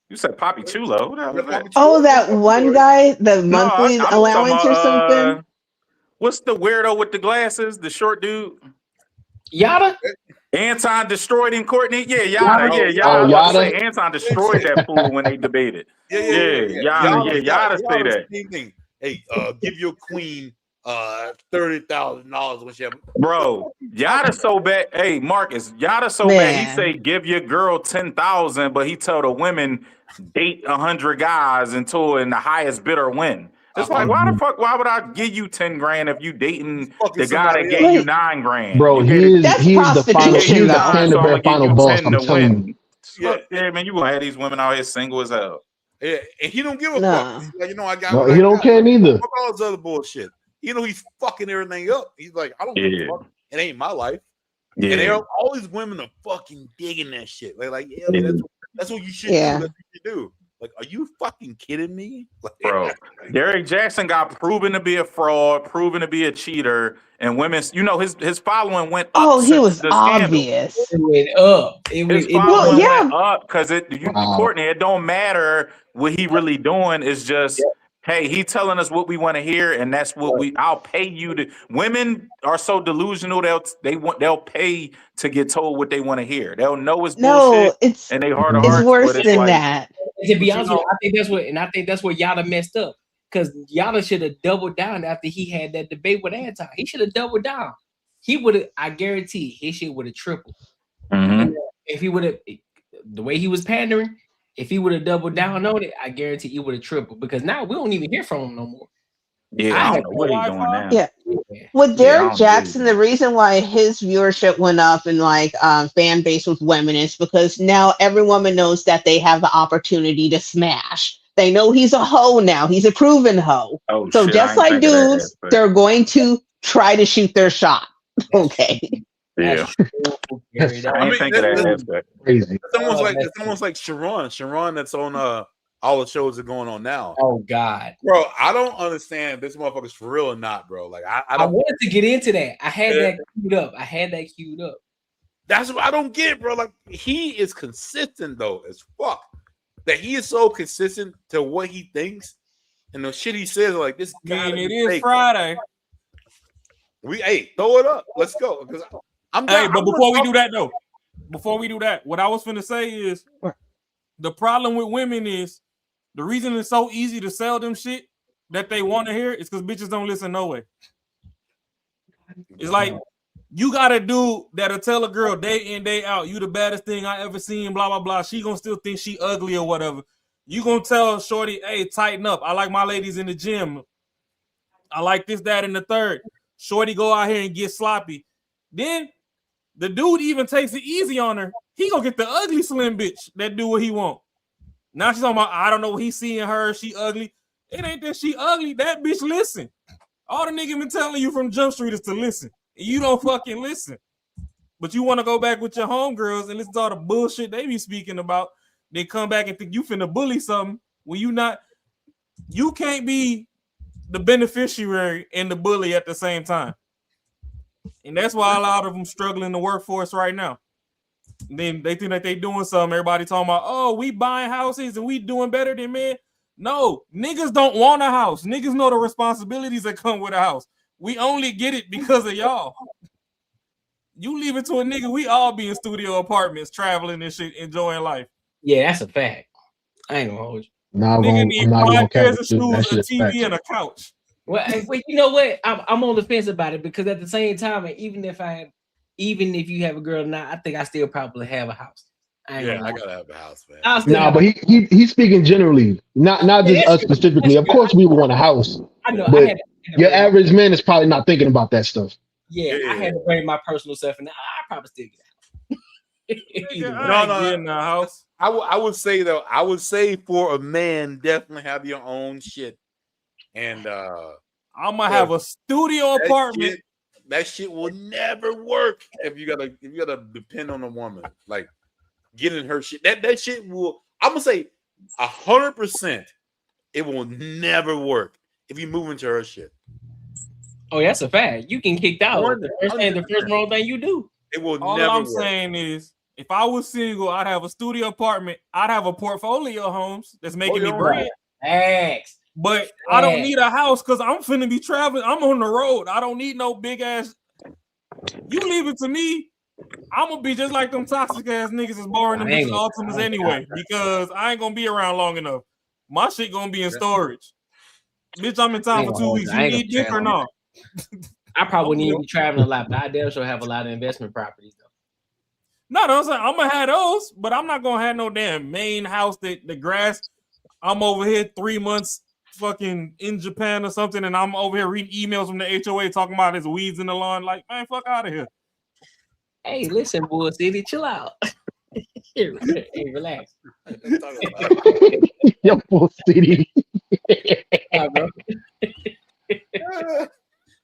you said Poppy Chulo. Who the hell is that? Oh, that one guy, the monthly I'm allowance talking or something. What's the weirdo with the glasses? The short dude? Yada? Anton destroyed him, Courtney. Yeah, Yada. Yeah, Yada. I was about to say Anton destroyed that fool when they debated. Yada say that. Same thing. Hey, give your queen $30,000 when she have. Bro, Yada so bad. Hey, Marcus, Yada so bad. He say give your girl 10,000, but he tell the women date 100 guys until the highest bidder win. It's like, why the fuck? Why would I give you 10 grand if you dating the guy that gave you 9 grand? Bro, he's the panda bear final boss. I'm telling you. Yeah, man, you gonna have these women out here single as hell. Yeah, and he don't give a fuck. He's like, I got. No, he don't care neither. Fuck all this other bullshit. He's fucking everything up. He's like, I don't give a fuck. It ain't my life. Yeah. And all these women are fucking digging that shit. Like, that's what you should do. That's what you do. Like, are you fucking kidding me? Like, bro, Derrick Jackson got proven to be a fraud, proven to be a cheater, and women's, his following went up. Oh, he was obvious. It went up. His following went up because Courtney, it don't matter what he really doing. It's just Hey, he telling us what we want to hear, and that's what I'll pay you to. Women are so delusional, they'll pay to get told what they want to hear. They'll know it's bullshit, No, it's and they heart of it's hearts, worse but it's than like, that. To be but honest with you, I think that's where Yada messed up. Because Yada should have doubled down after he had that debate with Anton. He should have doubled down. He would have, I guarantee his shit would have tripled. And if he would have, the way he was pandering, if he would have doubled down on it, I guarantee he would have tripled. Because now we don't even hear from him no more. yeah, I don't know what he's doing now. Yeah. With Derek Jackson, the reason why his viewership went up and like fan base with women is because now every woman knows that they have the opportunity to smash. They know he's a hoe now. He's a proven hoe. Oh, so shit, just I like ain't think of that dudes, aspect. they're going to try to shoot their shot. Okay. Yeah. I ain't think of that aspect. Crazy. It's almost like Sharon that's on all the shows that are going on now. Oh God, bro, I don't understand if this motherfucker's for real or not, bro. Like I don't. wanted to get into that. I had that queued up. That's what I don't get, bro. Like he is consistent though as fuck. That he is so consistent to what he thinks and the shit he says. Like this. Man, it is Friday. Throw it up. Let's go. Because but before we do that, what I was finna say is the problem with women is the reason it's so easy to sell them shit that they want to hear is because bitches don't listen no way. It's like you got a dude that'll tell a girl day in, day out, you the baddest thing I ever seen, blah, blah, blah. She gonna still think she ugly or whatever. You gonna tell shorty, hey, tighten up. I like my ladies in the gym. I like this, that, and the third. Shorty go out here and get sloppy. Then the dude even takes it easy on her. He gonna get the ugly slim bitch that do what he want. Now she's talking about, I don't know what he's seeing her. She ugly. It ain't that she ugly. That bitch listen. All the nigga been telling you from Jump Street is to listen. You don't fucking listen. But you want to go back with your homegirls and listen to all the bullshit they be speaking about. They come back and think you finna bully something when you not. You can't be the beneficiary and the bully at the same time. And that's why a lot of them struggle in the workforce right now. And then they think that they doing something. Everybody talking about, oh, we buying houses and we doing better than men. No, niggas don't want a house. Niggas know the responsibilities that come with a house. We only get it because of y'all. You leave it to a nigga, we all be in studio apartments, traveling and shit, enjoying life. Yeah, that's a fact. I ain't gonna hold you. Nah, Nigga need I'm not 5 gonna pairs count of it. That shoes, a shit is fact. TV, and a couch. Well, wait, you know what? I'm on the fence about it because at the same time, even if you have a girl now, I think I still probably have a house. I gotta have a house, man. Nah, but he's speaking generally, not just us specifically. Of course, we want a house. I know. But your average man is probably not thinking about that stuff. Yeah, I had to bring my personal stuff, and I probably still get out. No, house. I would say though, I would say for a man, definitely have your own shit. And I'm gonna have a studio apartment. That shit will never work if you gotta depend on a woman. Like getting her shit. That shit will. I'm gonna say 100%. It will never work if you move into her shit. Oh, that's a fact. You can kicked out. The first wrong thing you do. It will All never I'm work. saying is, if I was single, I'd have a studio apartment. I'd have a portfolio of homes that's making me bread. Thanks. But I don't need a house because I'm finna be traveling. I'm on the road. I don't need no big ass. You leave it to me, I'm gonna be just like them toxic ass niggas is borrowing them bitches Ultimas anyway, because I ain't gonna be around long enough. My shit gonna be in storage. Bitch, I'm in town for 2 weeks. You need dick or no? I probably need to be traveling a lot, but I damn sure have a lot of investment properties though. No, I'm saying I'm gonna have those, but I'm not gonna have no damn main house that the grass. I'm over here 3 months fucking in Japan or something, and I'm over here reading emails from the HOA talking about there's weeds in the lawn. Like, man, fuck out of here. Hey, listen, Bull City, chill out. Hey, relax. Yo, Bull City.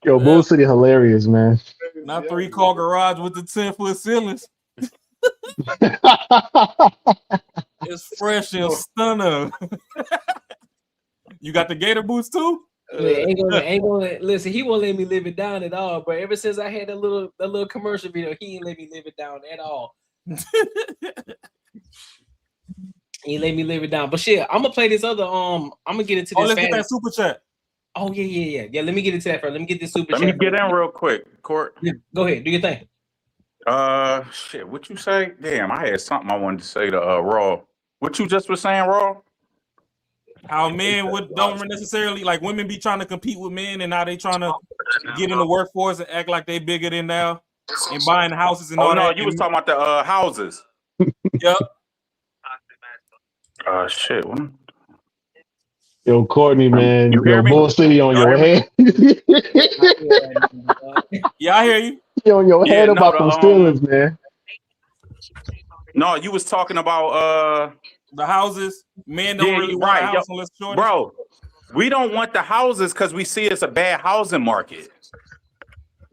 Yo, Bull City hilarious, man. Not 3-car garage with the 10-foot ceilings. It's fresh and stunner. You got the gator boots too? Ain't gonna listen. He won't let me live it down at all. But ever since I had that little commercial video, he ain't let me live it down at all. You let me live it down. But shit, I'm gonna play this other. I'm gonna get into this. Let's get that super chat. Oh yeah. Let me get into that first. Let me get this super Let chat. me get in real quick, Court. Yeah, go ahead, do your thing. Shit, what you say? Damn, I had something I wanted to say to Raw. What you just was saying, Raw? How men don't necessarily like women be trying to compete with men, and now they trying to get in the workforce and act like they bigger than now and buying houses and all that. Oh no, you was talking about the houses. Yep. Shit. Yo, Courtney, man, You hear yo, me? Bull City on your head. Yeah, I hear you. You on your head about them Steelers, man. No, you was talking about the houses. Men don't really want a house unless shorty. Bro, we don't want the houses because we see it's a bad housing market.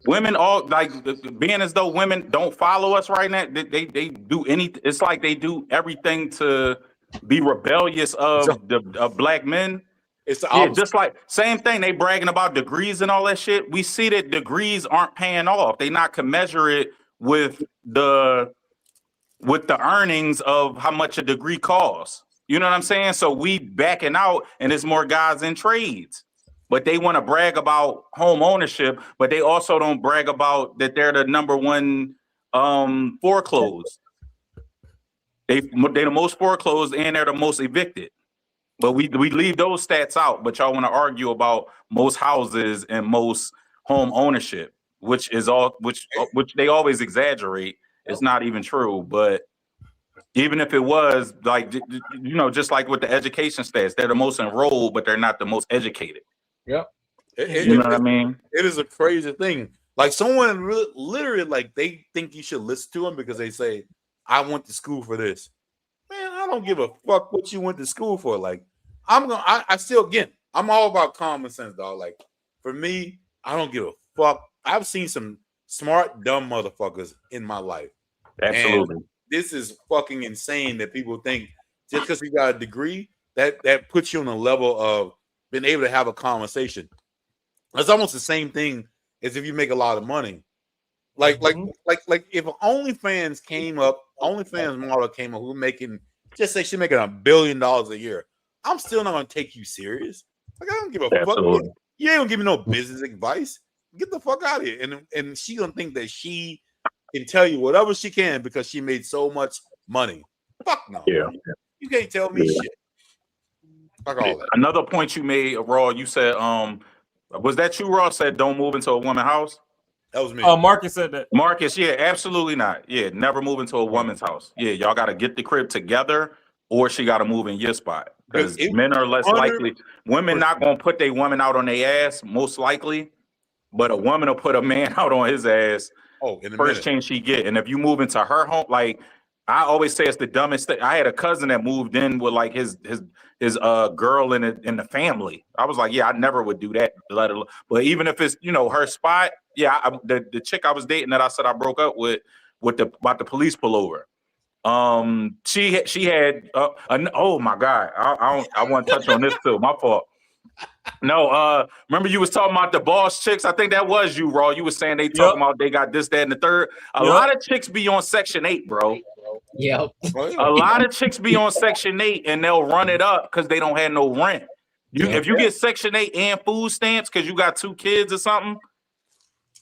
Women all like being as though women don't follow us right now. They do anything. It's like they do everything to be rebellious of black men. It's the yeah, just like same thing. They bragging about degrees and all that shit. We see that degrees aren't paying off. They not commensurate with the earnings of how much a degree costs. You know what I'm saying? So we backing out, and there's more guys in trades. But they want to brag about home ownership, but they also don't brag about that they're the number one foreclosed. They're the most foreclosed and they're the most evicted. But we leave those stats out, but y'all want to argue about most houses and most home ownership, which they always exaggerate. It's not even true. But even if it was, like, you know, just like with the education stats, they're the most enrolled, but they're not the most educated. Yep. You know what I mean? It is a crazy thing. Like someone literally, like they think you should listen to them because they say, "I went to school for this." Man, I don't give a fuck what you went to school for. Like, I still, again, I'm all about common sense, dog. Like, for me, I don't give a fuck. I've seen some smart, dumb motherfuckers in my life. Absolutely. And this is fucking insane that people think just because you got a degree that puts you on a level of being able to have a conversation. It's almost the same thing as if you make a lot of money. Like if OnlyFans model came up who making, just say she's making $1 billion a year, I'm still not gonna take you serious. Like, I don't give a fuck. You ain't gonna give me no business advice. Get the fuck out of here. And she gonna think that she can tell you whatever she can because she made so much money. Fuck no. Yeah. You can't tell me shit. Fuck all that. Another point you made, Raw, you said, was that you, Raw, said don't move into a woman's house? That was me. Marcus said that. Marcus, yeah, absolutely not. Yeah, never move into a woman's house. Yeah, y'all got to get the crib together, or she got to move in your spot. Because men are less likely. Women not going to put their woman out on their ass, most likely. But a woman will put a man out on his ass first chance she get. And if you move into her home, like I always say, it's the dumbest thing. I had a cousin that moved in with like his girl in the family. I was like, yeah, I never would do that. But even if it's, you know, her spot, yeah, the chick I was dating that I said I broke up with about the police pullover. She had oh my God, I want to touch on this too. My fault. No, remember you was talking about the boss chicks? I think that was you, Raw. You was saying they talking about they got this, that, and the third. A lot of chicks be on Section 8, bro. Yeah. A lot of chicks be on Section 8 and they'll run it up because they don't have no rent. If you get Section 8 and food stamps because you got 2 kids or something,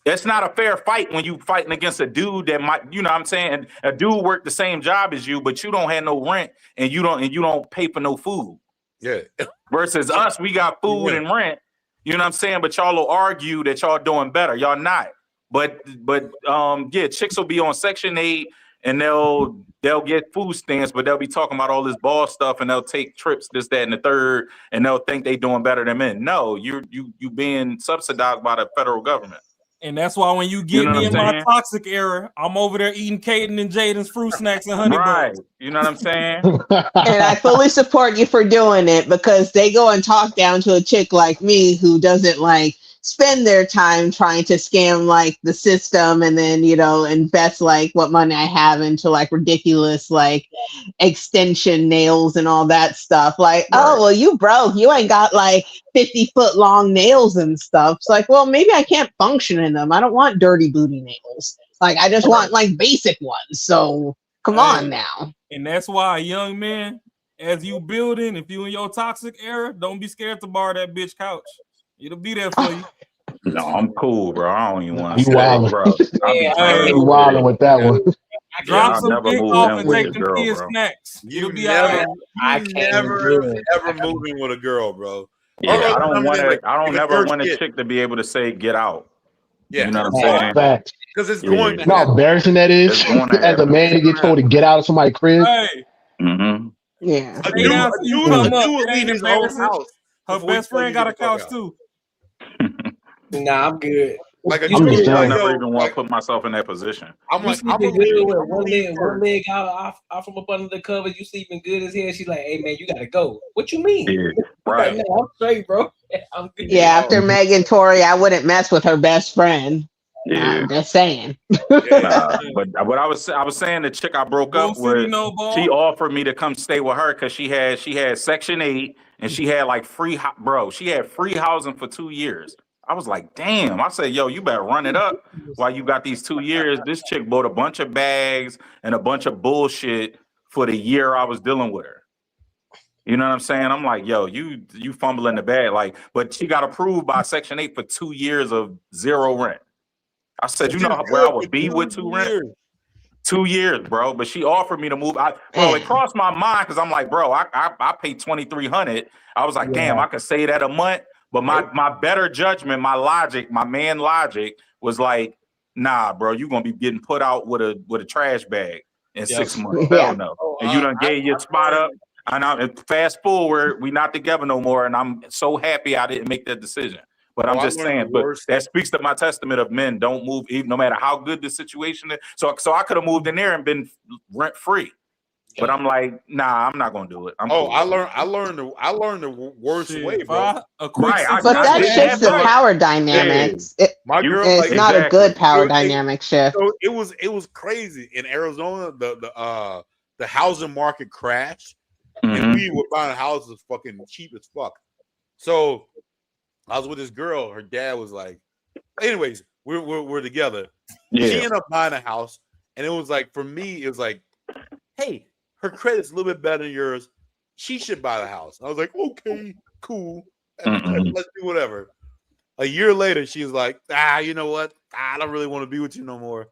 that's not a fair fight when you fighting against a dude that might, you know what I'm saying? A dude worked the same job as you, but you don't have no rent and you don't pay for no food. Yeah. Versus us, we got food and rent. You know what I'm saying? But y'all will argue that y'all doing better. Y'all not. But yeah, chicks will be on Section 8 and they'll get food stamps, but they'll be talking about all this ball stuff and they'll take trips, this, that, and the third, and they'll think they doing better than men. No, you being subsidized by the federal government. And that's why when you get me in my toxic era, I'm over there eating Caden and Jaden's fruit snacks and honey buns. You know what I'm saying? And I fully support you for doing it because they go and talk down to a chick like me who doesn't like spend their time trying to scam like the system and then, you know, invest like what money I have into like ridiculous like extension nails and all that stuff. Like, oh, well, you broke. You ain't got like 50-foot long nails and stuff. It's like, well, maybe I can't function in them. I don't want dirty booty nails. Like, I just want like basic ones. So come on now. And that's why young men, as you building, if you in your toxic era, don't be scared to borrow that bitch couch. It'll be there for you. No, I'm cool, bro. I don't even want You to say, wildin'. bro. I be trying You to wildin' with that one. Drop I'll some never dick move off in and with take the them girl, kids bro. snacks. You It'll be all right. ever moving with a girl, bro. Yeah, I don't mean, want to. like, I don't if it's never your want a shit, chick to be able to say "get out." yeah, You know what I'm saying? Facts. because it's Yeah. going to You know how happen. embarrassing that is It's going to as a happen. man to get told to get out of somebody's crib. Hey, Mm-hmm. Yeah. A stay dude, down a till you dude, a come up. dude would It leave ain't his own embarrassing. house. Her before he best tell you friend to got get a the fuck couch out. too. Nah, I'm good. Like a You dude I'm just would be I like, saying. never yo, even want like, to put myself in that position. I'm You like, I'm sleeping gonna good leave. with I'm gonna one leave leg, first. off from up under the covers. You sleeping good as hell. She's like, "Hey man, you gotta go." What you mean? Yeah, Like, right. no, I'm straight, bro. I'm good. Yeah, after Megan Tory, I wouldn't mess with her best friend. Yeah. I'm just saying. But what I was saying, the chick I broke Bull up City with, no ball. she offered me to come stay with her because she had Section 8 and she had like she had free housing for 2 years. I was like, damn. I said, yo, you better run it up while you got these 2 years. This chick bought a bunch of bags and a bunch of bullshit for the year I was dealing with her. You know what I'm saying? I'm like, yo, you fumbling the bag. Like, but she got approved by Section 8 for 2 years of zero rent. I said, you know where I would be with 2 rent? 2 years, bro. But she offered me to move. It crossed my mind because I'm like, bro, I paid $2,300. I was like, damn, I could say that a month. But my better judgment, my logic, my man logic was like, nah, bro, you're gonna be getting put out with a trash bag in 6 months. Hell no. And you done gave your spot up. And fast forward, we not together no more. And I'm so happy I didn't make that decision. But I'm just saying, but that speaks to my testament of men don't move, even no matter how good the situation is. So I could have moved in there and been rent free. But I'm like, nah, I'm not gonna do it. Cool. I learned the worst way, bro. But that shifts the power dynamics. It's not a good power dynamic shift. So it was crazy in Arizona. The housing market crashed, and we were buying houses fucking cheap as fuck. So I was with this girl. Her dad was like, anyways, we're together. Yeah. She ended up buying a house, and it was like, for me, it was like, hey, her credit's a little bit better than yours. She should buy the house. I was like, okay, cool. Let's do whatever. A year later, she's like, you know what? I don't really want to be with you no more.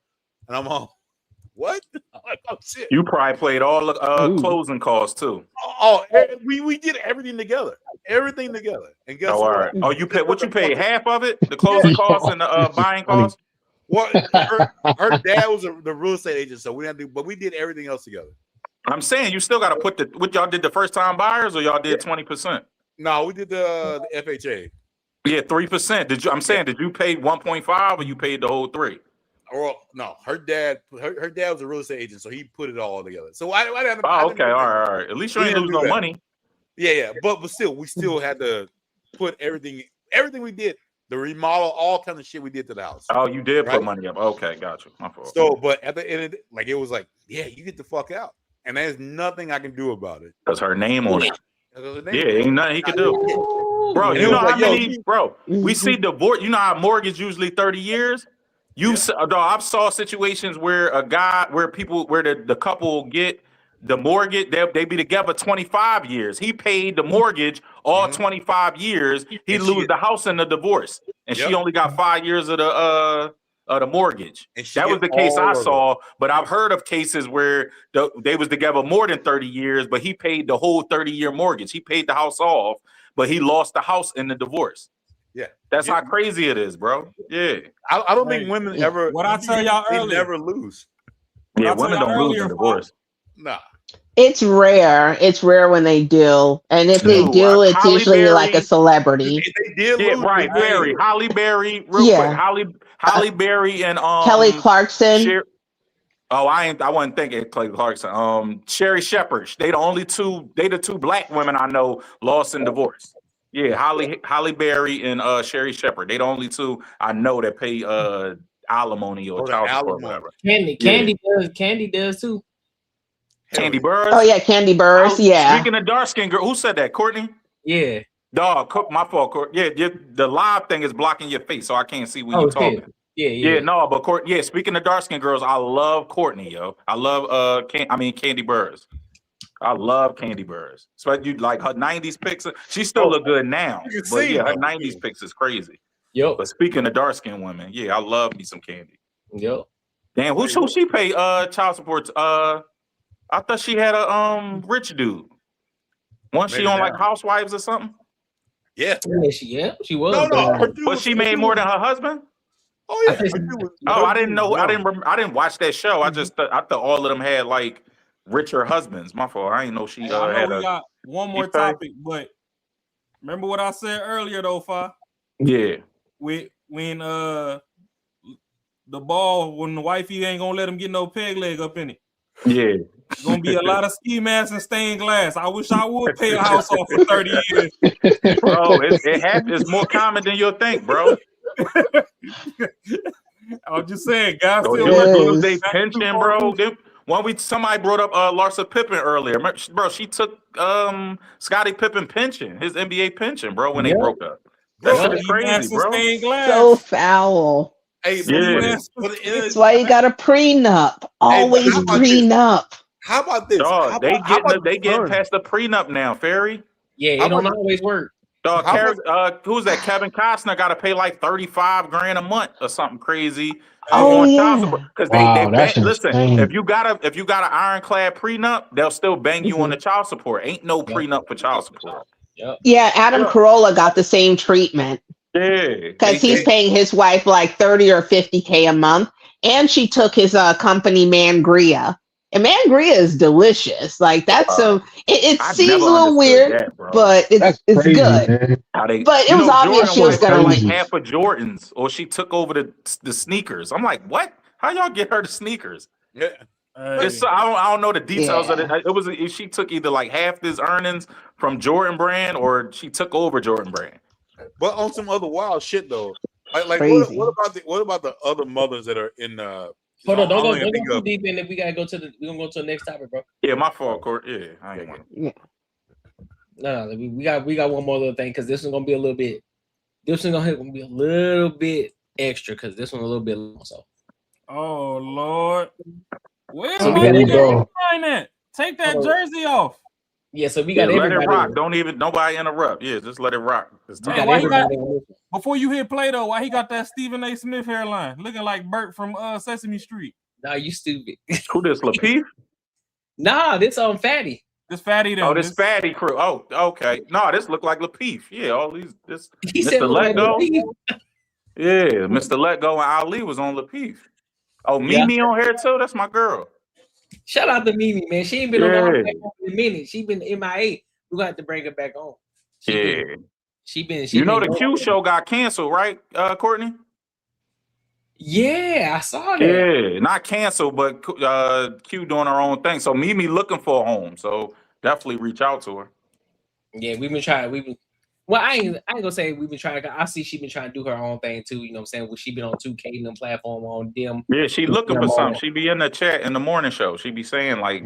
And I'm all, what? I'm like, oh shit. You probably played all the closing costs too. Oh, we did everything together. Everything together. And guess all what? right. Oh, you paid what you paid? Half of it? The closing costs and the buying costs? What her dad was the real estate agent, so we had to, but we did everything else together. I'm saying you still got to put what y'all did the first time buyers, or y'all did 20%? No, we did the FHA. Yeah, 3%. Did you pay 1.5 or you paid the whole 3? Or no, her dad was a real estate agent, so he put it all together. So I didn't. Oh, okay, all right. At least you ain't lose no money. Yeah, but still, we still had to put everything we did, the remodel, all kinds of shit we did to the house. Oh, you did put money up. Okay, got you. My fault. So, but at the end of it, it was like, yeah, you get the fuck out, and there's nothing I can do about it. That's her name on it. Yeah, ain't nothing he could do. Bro, you know how many, bro, we see divorce. You know how mortgage usually 30 years? I've saw situations where the couple get the mortgage, they be together 25 years. He paid the mortgage all 25 years. He lose the house in the divorce. And she only got 5 years of the mortgage. That was the case I saw, but I've heard of cases where they was together more than 30 years, but he paid the whole 30-year mortgage. He paid the house off, but he lost the house in the divorce. Yeah. That's how crazy it is, bro. Yeah. I don't think women ever. What I tell y'all they earlier. never lose. Yeah, women don't lose in divorce. Nah. It's rare. It's rare when they do, and if they do, it's Holly usually Berry- like a celebrity. They did Yeah, lose. right. Berry, Holly Berry, real Yeah. quick. Holly Berry and Kelly Clarkson. I wasn't thinking Kelly Clarkson. Sherry Shepherd. They the two black women I know lost in divorce. Yeah, Holly Berry and Sherry Shepherd. They the only two I know that pay alimony or child support or whatever. Candy does too. Candy Burrs. Oh yeah, Candy Burrs. Yeah. Speaking of dark skin girl, who said that? Courtney? Yeah. Dog, my fault, Courtney. Yeah, the live thing is blocking your face, so I can't see when you're talking. Yeah. No, but speaking of dark skin girls, I love Courtney, yo. I love Candy Burrs. I love Candy Burrs. So you like her 90s pics. She still look good now. You can But see yeah, her them. 90s pics is crazy. Yep. But speaking of dark skinned women, yeah, I love me some Candy. Yep. Damn, who she pay child support? I thought she had a rich dude. Wasn't she Made it on like down. Housewives or something? Yeah. She was. No, her dude But she made more than her husband? Oh yeah. I didn't know. I didn't watch that show. I thought all of them had like richer husbands. My fault. I didn't know she Hey, I know had we a. got one more she pay? topic, but remember what I said earlier though, Fa? Yeah. When the ball, when the wifey ain't gonna let him get no peg leg up in it. Yeah. It's gonna be a lot of ski masks and stained glass. I wish I would pay a house off for 30 years. Bro, it's more common than you'll think, bro. I'm just saying, guys. So Still they use their pension, bro. Somebody brought up Larsa Pippen earlier. Bro, she took Scottie Pippen pension, his NBA pension, bro, when they broke up. That shit is crazy, bro. So foul. Hey, Yeah. That's why you got a prenup. Always prenup. How about this? Dog, they getting past the prenup now, Ferry. Yeah, it don't always work. Dog, who's that? Kevin Costner got to pay like $35,000 a month or something crazy. On child support. Because that's listen, insane. if you got an ironclad prenup, they'll still bang you on the child support. Ain't no prenup for child support. Yeah, Adam Carolla got the same treatment. Yeah, because he's paying his wife like 30 or 50K a month, and she took his company Mangria. And Mangria is delicious. Like that's it seems a little weird, but it's crazy, good. Man. But it was obvious she was gonna like like half of Jordans, or she took over the sneakers. I'm like, what? How y'all get her the sneakers? Yeah. I don't know the details of it. It was she took either like half his earnings from Jordan Brand, or she took over Jordan Brand. But on some other wild shit though. Like what about the other mothers that are in Hold on, don't even go think too of- deep in it. We're gonna go to the next topic, bro. Yeah, my fault, Court. Yeah, I ain't want to. No, we got one more little thing because this is gonna be a little bit. This is gonna be a little bit extra because this one a little bit long. So. Oh Lord, where's So my there you nigga sign at? Take that jersey off. Yeah, so we got let it everybody. rock. Don't even nobody interrupt. Yeah, just let it rock. Hey, why he got, before you hit play though, why he got that Stephen A. Smith hairline, looking like Bert from Sesame Street? Nah, you stupid. Who this, Lapeef? Nah, this Fatty. This Fatty though. Oh, this Fatty crew. Oh, okay. No, this look like Lapeef. Yeah, all these He said Mr. look Let like Go. Lapeef. Yeah, Mr. Let Go and Ali was on Lapeef. Oh, Mimi on here too. That's my girl. Shout out to Mimi, man. She ain't been on the platform in a minute. She been MIA. We gonna have to bring her back on. She been. The Q show got canceled, right, Courtnee? Yeah, I saw that. Yeah, not canceled, but Q doing her own thing. So Mimi looking for a home. So definitely reach out to her. Yeah, we've been trying. Well, I ain't gonna say we've been trying. I see she been trying to do her own thing too. You know what I'm saying? Well, she been on 2K and them platform on them. Yeah, she looking for something. She be in the chat in the morning show. She be saying like,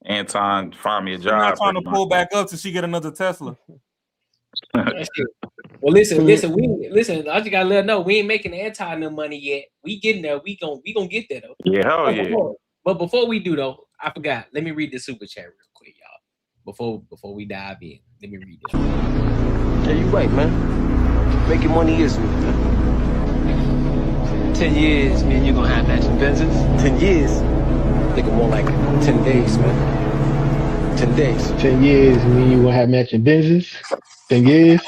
Anton, find me a She's job. not trying to pull back up till she get another Tesla. Well, listen. I just gotta let her know we ain't making Anton no money yet. We getting there. We gonna get there though. Yeah, hell yeah. But before we do though, I forgot. Let me read the super chat real quick, y'all. Before we dive in, let me read this. Yeah, you right, man. Making money is me, man. 10 years, man, you gonna have matching Benzes? 10 years? Nigga, more like 10 days, man. 10 days. 10 years, me, you gonna have matching business. 10 years,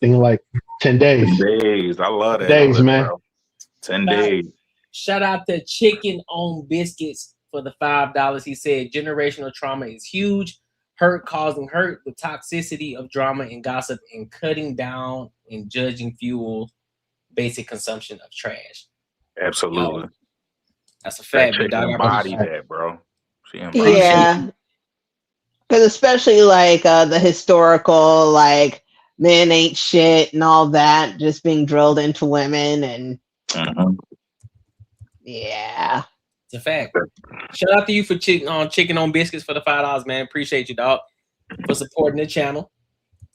thinking like 10 days. 10 days. I love that. Days, man. 10 days. Shout out to Chicken on Biscuits for the $5. He said generational trauma is huge. Hurt causing hurt, the toxicity of drama and gossip, and cutting down and judging fuel basic consumption of trash. Absolutely. That's a fact. That chick embodied that, bro. She yeah. Because especially like the historical, like men ain't shit and all that, just being drilled into women, and yeah. It's a fact. Shout out to you for Chicken on Biscuits for the $5, man. Appreciate you, dog, for supporting the channel.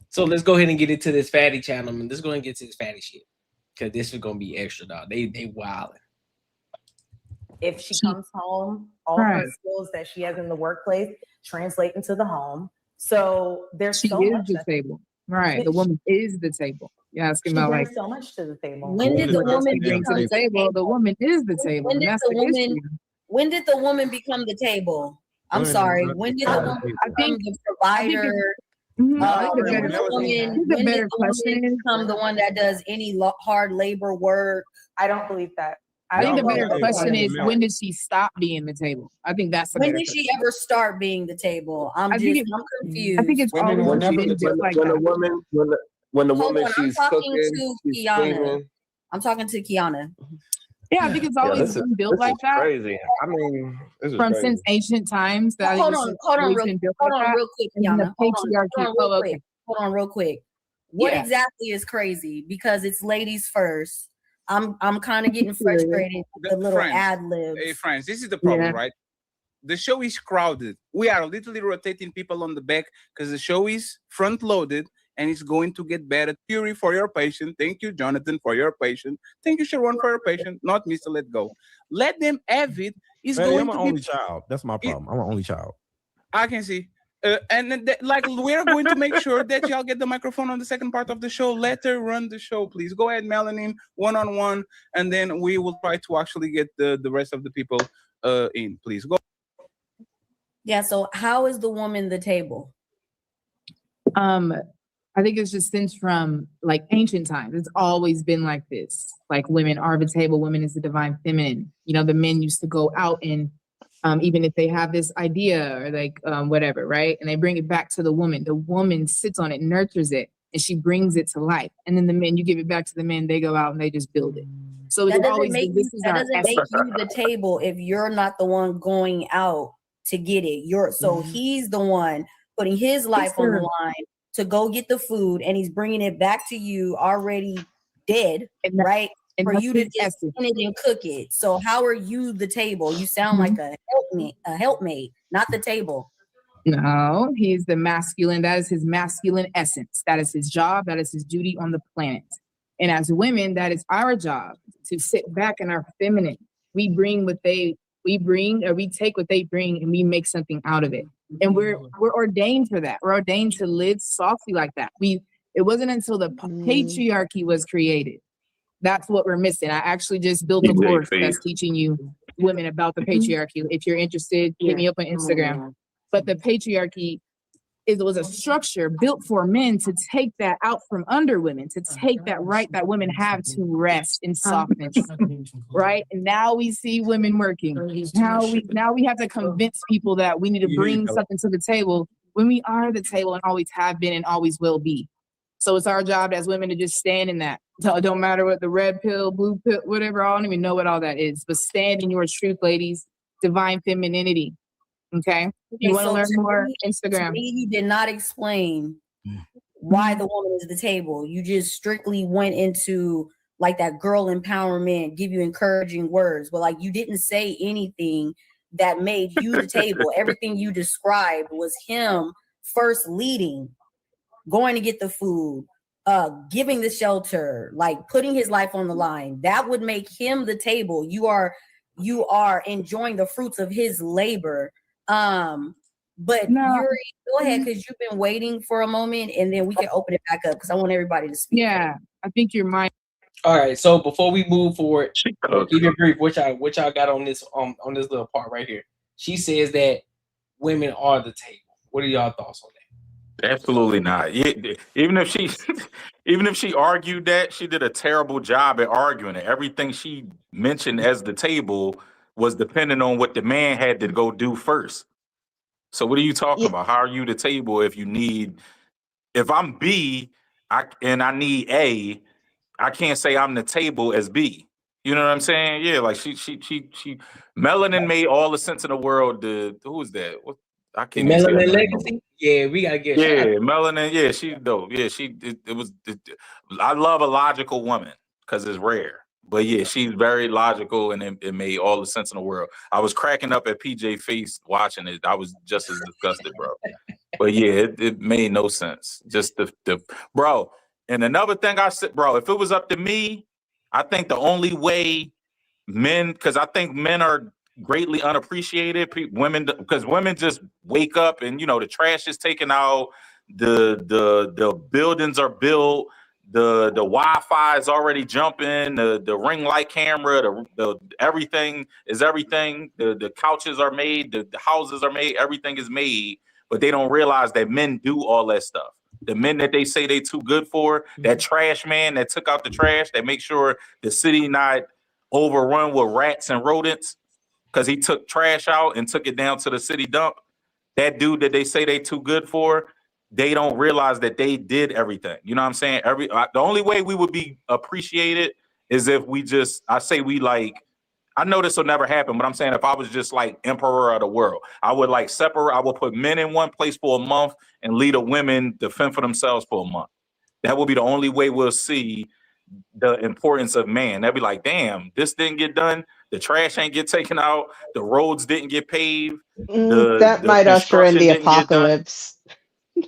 So let's go ahead and get into this fatty channel, man. Let's go ahead and get to this fatty shit, because this is gonna be extra, dog. They wildin'. If she comes home, all her skills that she has in the workplace, translate into the home. So there's She so is much the that table. Right. The woman is the table. You're asking she about brings like so much to the table. When did the what else woman she brings to become the the table. The woman is the table. When And did that's the the woman? history. When did the woman become the table? I'm sorry. When did the woman become the provider? I think the When better, when did the woman become the one that does any hard labor work? I don't believe that. I think the don't better believe question that. is when did she stop being the table? I think that's the When better did question. she ever start being the table? I'm confused. I think it's always been just like when a that. woman when the Hold woman on, I'm she's talking cooking, to she's Kiana. cleaning. I'm talking to Kiana. Yeah, I think it's Yeah, always been built like that. crazy. I mean, this is From crazy. since ancient times. That Hold it's on, hold on, always real, been built hold like on, that. real quick, And then Kiana. the Hold on, patriarchy. hold on, real Oh, quick. okay. Hold on, real quick. What Yeah. exactly is crazy? Because it's ladies first. I'm kind of getting frustrated with the little Friends, ad libs. hey, friends, this is the problem, Yeah. right? The show is crowded. We are literally rotating people on the back because the show is front loaded and it's going to get better. Theory for your patient. Thank you, Jonathan, for your patient. Thank you, Sharon, for your patient. Not Mr. Let Go. Let them have it. It's Hey, going I'm an to only be. child. That's my problem. I'm an only child. I can see. And then like we're going to make sure that y'all get the microphone on the second part of the show. Let her run the show, please. Go ahead, Melanin, one-on-one, and then we will try to actually get the rest of the people in. Please go. Yeah, so how is the woman the table? I think it's just since from like ancient times. It's always been like this. Like women are the table, women is the divine feminine. You know, the men used to go out and even if they have this idea or like whatever, right? And they bring it back to the woman sits on it, nurtures it, and she brings it to life. And then the men, you give it back to the men, they go out and they just build it. So That it's doesn't always make been, you, this is that our doesn't make you the table if you're not the one going out to get it. So he's the one putting his life on the line to go get the food, and he's bringing it back to you already dead, right? For you to just spin it and cook it. So how are you the table? You sound like a helpmate, not the table. No, he's the masculine. That is his masculine essence. That is his job. That is his duty on the planet. And as women, that is our job to sit back in our feminine. We bring what we bring, or we take what they bring, and we make something out of it. And we're ordained for that. We're ordained to live softly like that. It wasn't until the patriarchy was created. That's what we're missing. I actually just built a course that's teaching you women about the patriarchy. If you're interested, hit me up on Instagram. But the patriarchy was a structure built for men to take that out from under women, to take that right that women have to rest in softness, right? And now we see women working. Now we have to convince people that we need to bring something to the table when we are the table and always have been and always will be. So it's our job as women to just stand in that. So it don't matter what the red pill, blue pill, whatever, I don't even know what all that is, but stand in your truth, ladies. Divine femininity. Okay. You want to learn more? Instagram. To me, you did not explain why the woman is the table. You just strictly went into like that girl empowerment, give you encouraging words, but like you didn't say anything that made you the table. Everything you described was him first leading, going to get the food, giving the shelter, like putting his life on the line. That would make him the table. You are enjoying the fruits of his labor. But Yuri, go ahead, because you've been waiting for a moment, and then we can open it back up because I want everybody to speak. Yeah, I think you're mine. All right, so before we move forward, keep it brief. What y'all got on this little part right here? She says that women are the table. What are y'all thoughts on that? Absolutely not. Even if she argued that, she did a terrible job at arguing it. Everything she mentioned as the table was dependent on what the man had to go do first. So what are you talking about? How are you the table if I'm B and I need A, I can't say I'm the table as B. You know what I'm saying? Yeah, like she Melanin made all the sense in the world. Who is that? I can't even say her Melanin name. Legacy? Yeah, we gotta get Melanin. Yeah, she's dope. Yeah, I love a logical woman because it's rare. But yeah, she's very logical, and it made all the sense in the world. I was cracking up at PJ face watching it. I was just as disgusted, bro. But yeah, it made no sense. Just the bro. And another thing I said, bro, if it was up to me, I think the only way men, because I think men are greatly unappreciated. Women, because women just wake up and the trash is taken out, the buildings are built, the Wi-Fi is already jumping, the ring light camera, the everything is everything. The couches are made, the houses are made, everything is made, but they don't realize that men do all that stuff. The men that they say they too good for, that trash man that took out the trash, that make sure the city not overrun with rats and rodents because he took trash out and took it down to the city dump. That dude that they say they too good for, they don't realize that they did everything. You know what I'm saying? The only way we would be appreciated is if I know this will never happen, but I'm saying if I was just like emperor of the world, I would I would put men in one place for a month and leave the women to fend for themselves for a month. That would be the only way we'll see the importance of man. They'll be like, damn, this didn't get done. The trash ain't get taken out. The roads didn't get paved. That might usher in the apocalypse.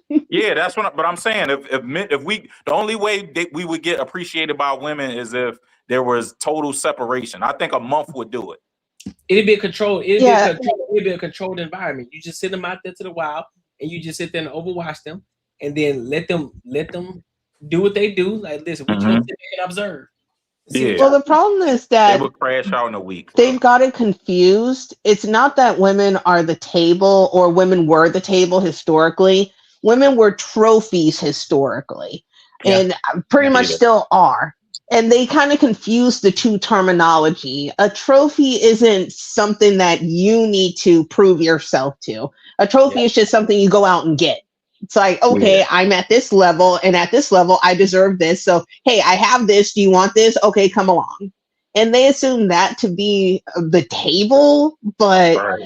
Yeah, that's what. But I'm saying, if we, the only way that we would get appreciated by women is if there was total separation. I think a month would do it. It'd be a controlled. It'd be a controlled environment. You just send them out there to the wild, and you just sit there and overwatch them, and then let them do what they do. Like, listen, we just sit there and observe. Yeah. Well, the problem is that they would crash out in a week. They've got it confused. It's not that women are the table or women were the table historically. Women were trophies historically, and pretty much still are. And they kind of confuse the two terminology. A trophy isn't something that you need to prove yourself to. A trophy is just something you go out and get. It's like, okay, I'm at this level, and at this level, I deserve this. So, hey, I have this. Do you want this? Okay, come along. And they assume that to be the table, but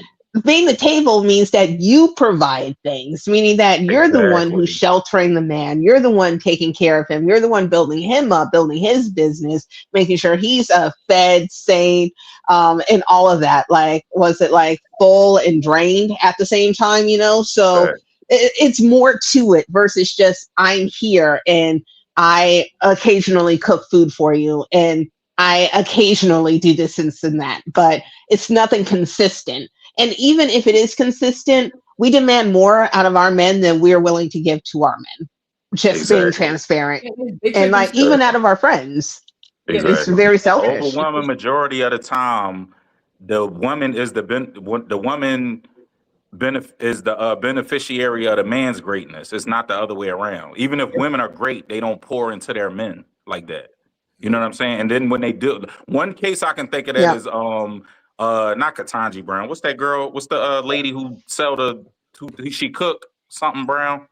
being the table means that you provide things, meaning that you're the one who's sheltering the man. You're the one taking care of him. You're the one building him up, building his business, making sure he's fed, sane, and all of that. Like, was it like full and drained at the same time, So it's more to it versus just I'm here and I occasionally cook food for you and I occasionally do this and that, but it's nothing consistent. And even if it is consistent, we demand more out of our men than we're willing to give to our men. Just being transparent. And like even out of our friends. It's very selfish. The overwhelming majority of the time, the woman is the beneficiary of the man's greatness. It's not the other way around. Even if women are great, they don't pour into their men like that. You know what I'm saying? And then when they do, one case I can think of that is not Ketanji Brown. What's that girl? What's the lady who she cook something Brown?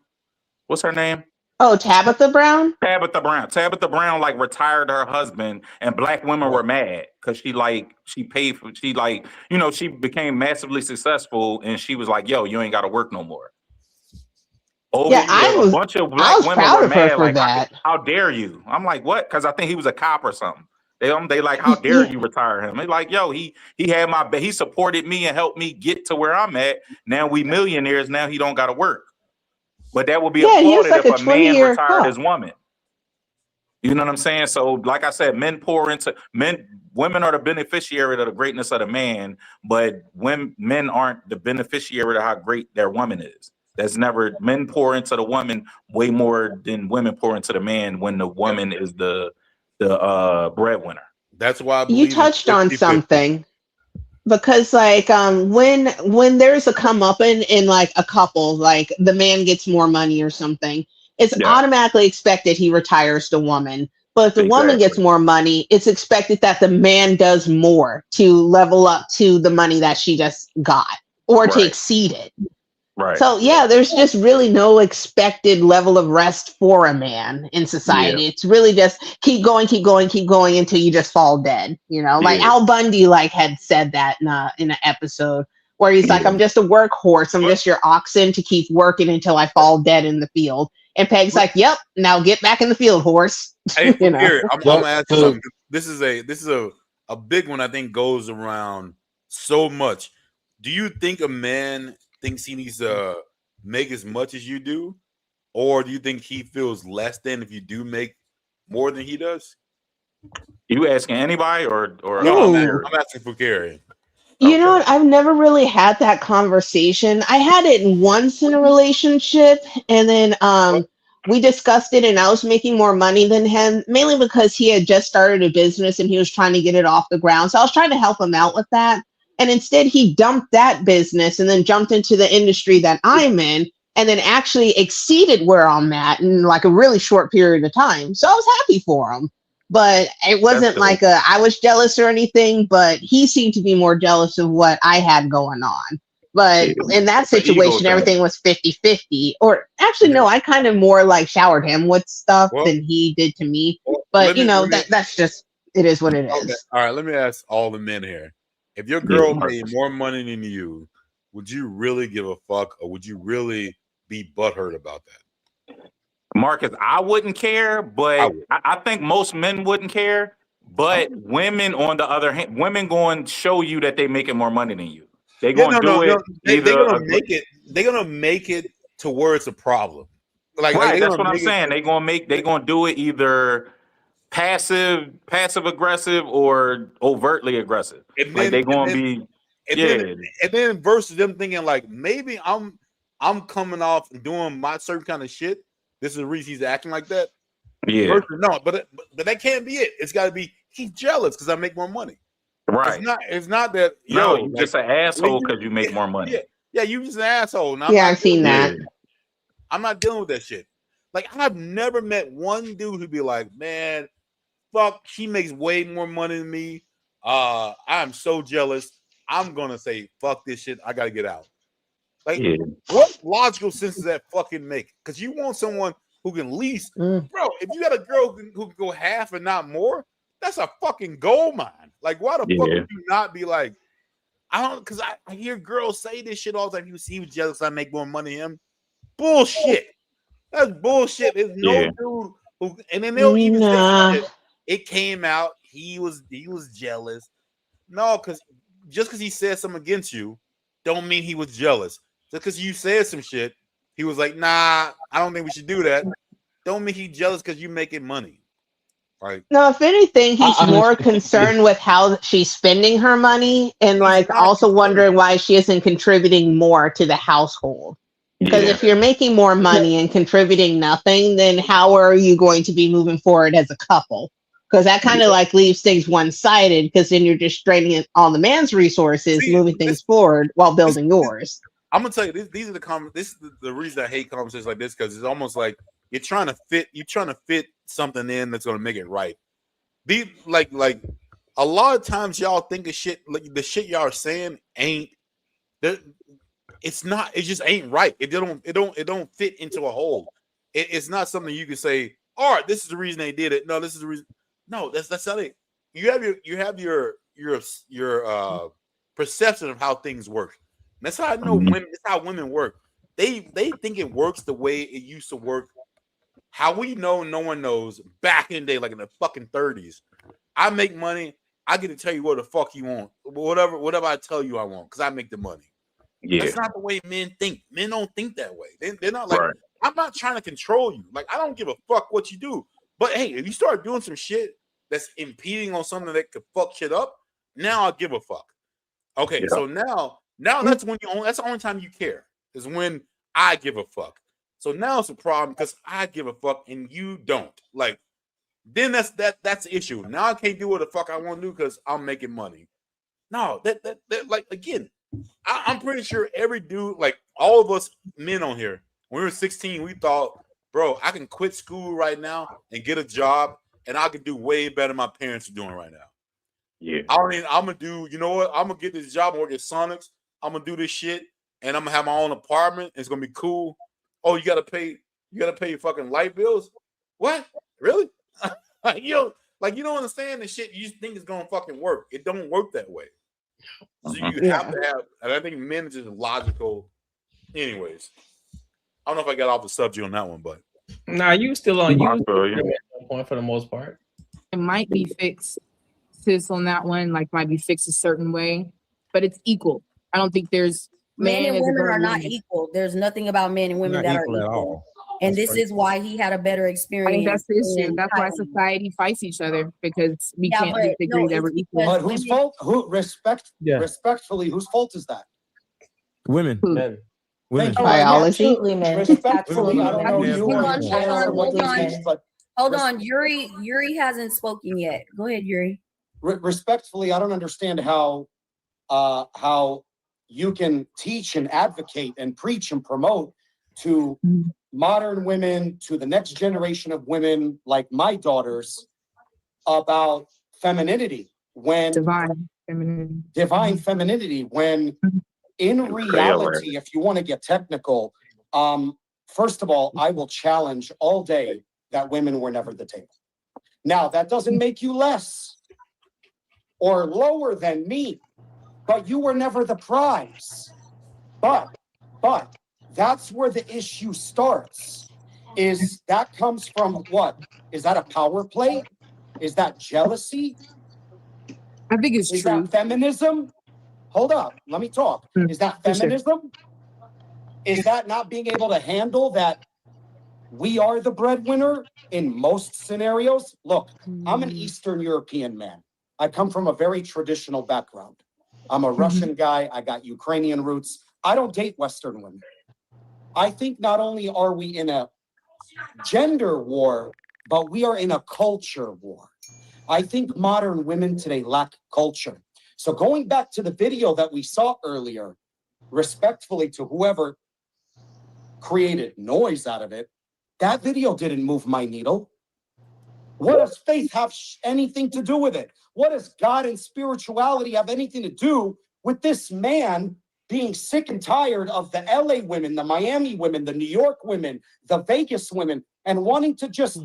What's her name? Oh, Tabitha Brown? Tabitha Brown like retired her husband, and black women were mad because she became massively successful, and she was like, yo, you ain't gotta work no more. A bunch of black women were mad, like, how dare you? I'm like, what? Because I think he was a cop or something. They like, how dare you retire him? They like, yo, he had he supported me and helped me get to where I'm at. Now we millionaires. Now he don't got to work. But that would be applauded if a man retired his woman. You know what I'm saying? So, like I said, women are the beneficiary of the greatness of the man, but men aren't the beneficiary of how great their woman is. Men pour into the woman way more than women pour into the man when the woman is the breadwinner. That's why I you touched on something, because like when there's a comeuppance in like a couple, like the man gets more money or something, it's automatically expected he retires the woman. But if the woman gets more money, it's expected that the man does more to level up to the money that she just got or to exceed it. Right. So there's just really no expected level of rest for a man in society. It's really just keep going until you just fall dead. Like Al Bundy had said that in an episode where he's like, I'm just a workhorse. I'm just your oxen to keep working until I fall dead in the field. And Peg's like, yep, now get back in the field, horse. Hey, here, I'm gonna ask you something. This is a big one I think goes around so much. Do you think a man thinks he needs to make as much as you do, or do you think he feels less than if you do make more than he does? You asking anybody or no, I'm asking for Gary. You know what? I've never really had that conversation. I had it once in a relationship, and then we discussed it, and I was making more money than him, mainly because he had just started a business and he was trying to get it off the ground. So I was trying to help him out with that. And instead, he dumped that business and then jumped into the industry that I'm in, and then actually exceeded where I'm at in like a really short period of time. So I was happy for him. But it wasn't like I was jealous or anything, but he seemed to be more jealous of what I had going on. But in that It's an ego situation, thing. everything was 50-50. Or actually, no, I kind of more like showered him with stuff than he did to me. But, that's just, it is what it is. Okay. All right, let me ask all the men here. If your girl made more money than you, would you really give a fuck, or would you really be butthurt about that? Marcus, I wouldn't care, but I think most men wouldn't care. But women, on the other hand, women going to show you that they making more money than you. They're going to do it. They're gonna make it. They're gonna make it to where it's a problem. Right, that's what I'm saying. They're gonna do it either passive aggressive or overtly aggressive. And Like then, they're gonna be. and then versus them thinking like maybe I'm coming off and doing my certain kind of shit. This is the reason he's acting like that. Yeah. Versus, no, but that can't be it. It's got to be he's jealous because I make more money. Right. It's not that. No, Yo, you're just an asshole because you make more money. Yeah, you just an asshole. Now, Yeah, I've seen that. I'm not dealing with that shit. Like I've never met one dude who'd be like, man, fuck, she makes way more money than me. I'm so jealous. I'm gonna say, fuck this shit. I gotta get out. Like, what logical sense does that fucking make? Because you want someone who can lease, bro. If you got a girl who can go half and not more, that's a fucking gold mine. Like, why the fuck would you not be like, I don't? Because I hear girls say this shit all the time. He was jealous I make more money than him. Bullshit. That's bullshit. There's no dude who, and then they'll even say that it came out. He was jealous. No, because just because he said something against you, don't mean he was jealous. Just because you said some shit, he was like, nah, I don't think we should do that. Don't mean he's jealous because you making money. Right. No, if anything, he's more concerned with how she's spending her money and like also wondering why she isn't contributing more to the household. Because if you're making more money and contributing nothing, then how are you going to be moving forward as a couple? Because that kind of like leaves things one-sided because then you're just draining all the man's resources, moving things forward while building yours. I'm gonna tell you, this is the reason I hate conversations like this, because it's almost like you're trying to fit something in that's gonna make it right. Be like a lot of times y'all think of shit, like the shit y'all are saying ain't that. It's not. It just ain't right. It don't fit into a hole. It's not something you can say. All right, this is the reason they did it. No, this is the reason. No, that's not it. You have your perception of how things work. And that's how I know women. That's how women work. They think it works the way it used to work. How we know no one knows back in the day, like in the fucking 30s. I make money. I get to tell you what the fuck you want. Whatever I tell you I want, because I make the money. Yeah. That's not the way men think. Men don't think that way. They're not like, I'm not trying to control you. Like, I don't give a fuck what you do. But hey, if you start doing some shit that's impeding on something that could fuck shit up, now I'll give a fuck. Okay, so now that's when that's the only time you care, is when I give a fuck. So now it's a problem because I give a fuck and you don't. Like, then that's the issue. Now I can't do what the fuck I want to do because I'm making money. No, that like, again, I'm pretty sure every dude, like all of us men on here, when we were 16, we thought, bro, I can quit school right now and get a job, and I can do way better than my parents are doing right now. Yeah. I'm gonna do, you know what? I'm gonna get this job and work at Sonics. I'm gonna do this shit, and I'm gonna have my own apartment. It's gonna be cool. Oh, you gotta pay your fucking light bills? What? Really? you don't understand the shit. You just think it's gonna fucking work. It don't work that way. So you have to have, and I think men are just logical. Anyways, I don't know if I got off the subject on that one, but nah, you still on point for the most part. It might be fixed, sis, on that one. Like, might be fixed a certain way, but it's equal. I don't think there's men and women are not equal. There's nothing about men and women that are equal. And this is why he had a better I experience. think that's the issue. in That's why Thailand. society fights each other because we Yeah, can't but just agree no, that we're it's equal. because But whose women- fault? Respectfully, whose fault is that? Women. Men. Women. Thank you. Biology. Absolutely, man. It's Respectfully, I absolutely don't know men. you Hold or on, your hold chance on, or what hold you on. teach, but Hold on, Yuri hasn't spoken yet. Go ahead, Yuri. respectfully, I don't understand how you can teach and advocate and preach and promote to modern women, to the next generation of women like my daughters about femininity when divine femininity when in reality, if you want to get technical, first of all, I will challenge all day that women were never the table. Now, that doesn't make you less or lower than me, but you were never the prize. But that's where the issue starts. Is that comes from what? Is that a power play? Is that jealousy? I think it's Is true. that feminism? Hold up, let me talk. Is that feminism? Is that not being able to handle that we are the breadwinner in most scenarios? Look, I'm an Eastern European man. I come from a very traditional background. I'm a Russian guy. I got Ukrainian roots. I don't date Western women. I think not only are we in a gender war, but we are in a culture war. I think modern women today lack culture. So going back to the video that we saw earlier, respectfully to whoever created noise out of it, that video didn't move my needle. What does faith have anything to do with it? What does God and spirituality have anything to do with this man being sick and tired of the LA women, the Miami women, the New York women, the Vegas women, and wanting to just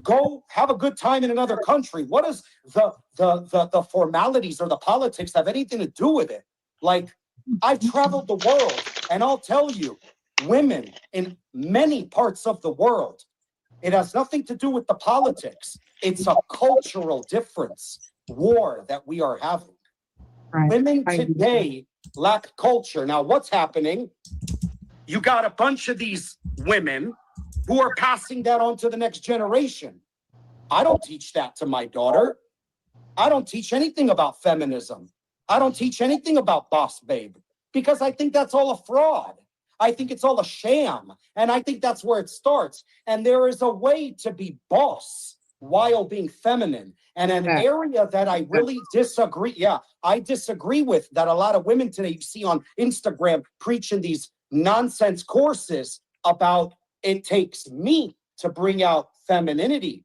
go have a good time in another country? What does the formalities or the politics have anything to do with it? Like, I've traveled the world, and I'll tell you, women in many parts of the world, it has nothing to do with the politics. It's a cultural difference, war that we are having. Women today lack culture. Now, what's happening? You got a bunch of these women who are passing that on to the next generation. I don't teach that to my daughter. I don't teach anything about feminism. I don't teach anything about boss babe because I think that's all a fraud. I think it's all a sham. And I think that's where it starts. And there is a way to be boss while being feminine. And an area that I really disagree. Yeah, I disagree with that a lot of women today you see on Instagram preaching these nonsense courses about it takes me to bring out femininity.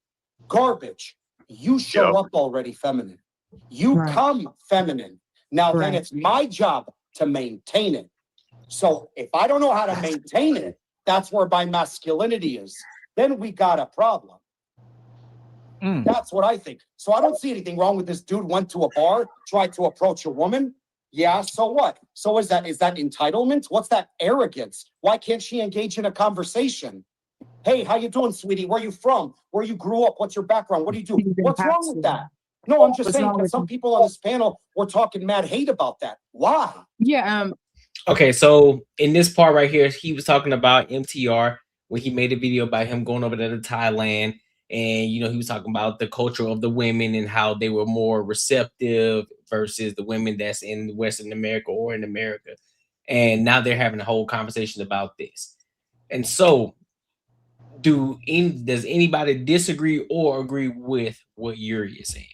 Garbage. You show up already feminine. You come feminine. Now then it's my job to maintain it. So if I don't know how to maintain it, that's where my masculinity is. Then we got a problem. That's what I think. So I don't see anything wrong with this dude went to a bar, tried to approach a woman. Yeah, so what? So is that entitlement? What's that arrogance? Why can't she engage in a conversation? Hey, how you doing, sweetie? Where you from? Where you grew up? What's your background? What do you do? What's wrong with that? No, I'm just saying because some people on this panel were talking mad hate about that. Why? Yeah. Okay, so in this part right here, he was talking about MTR when he made a video about him going over there to Thailand. And, he was talking about the culture of the women and how they were more receptive versus the women that's in Western America or in America. And now they're having a whole conversation about this. And so does anybody disagree or agree with what Yuri is saying?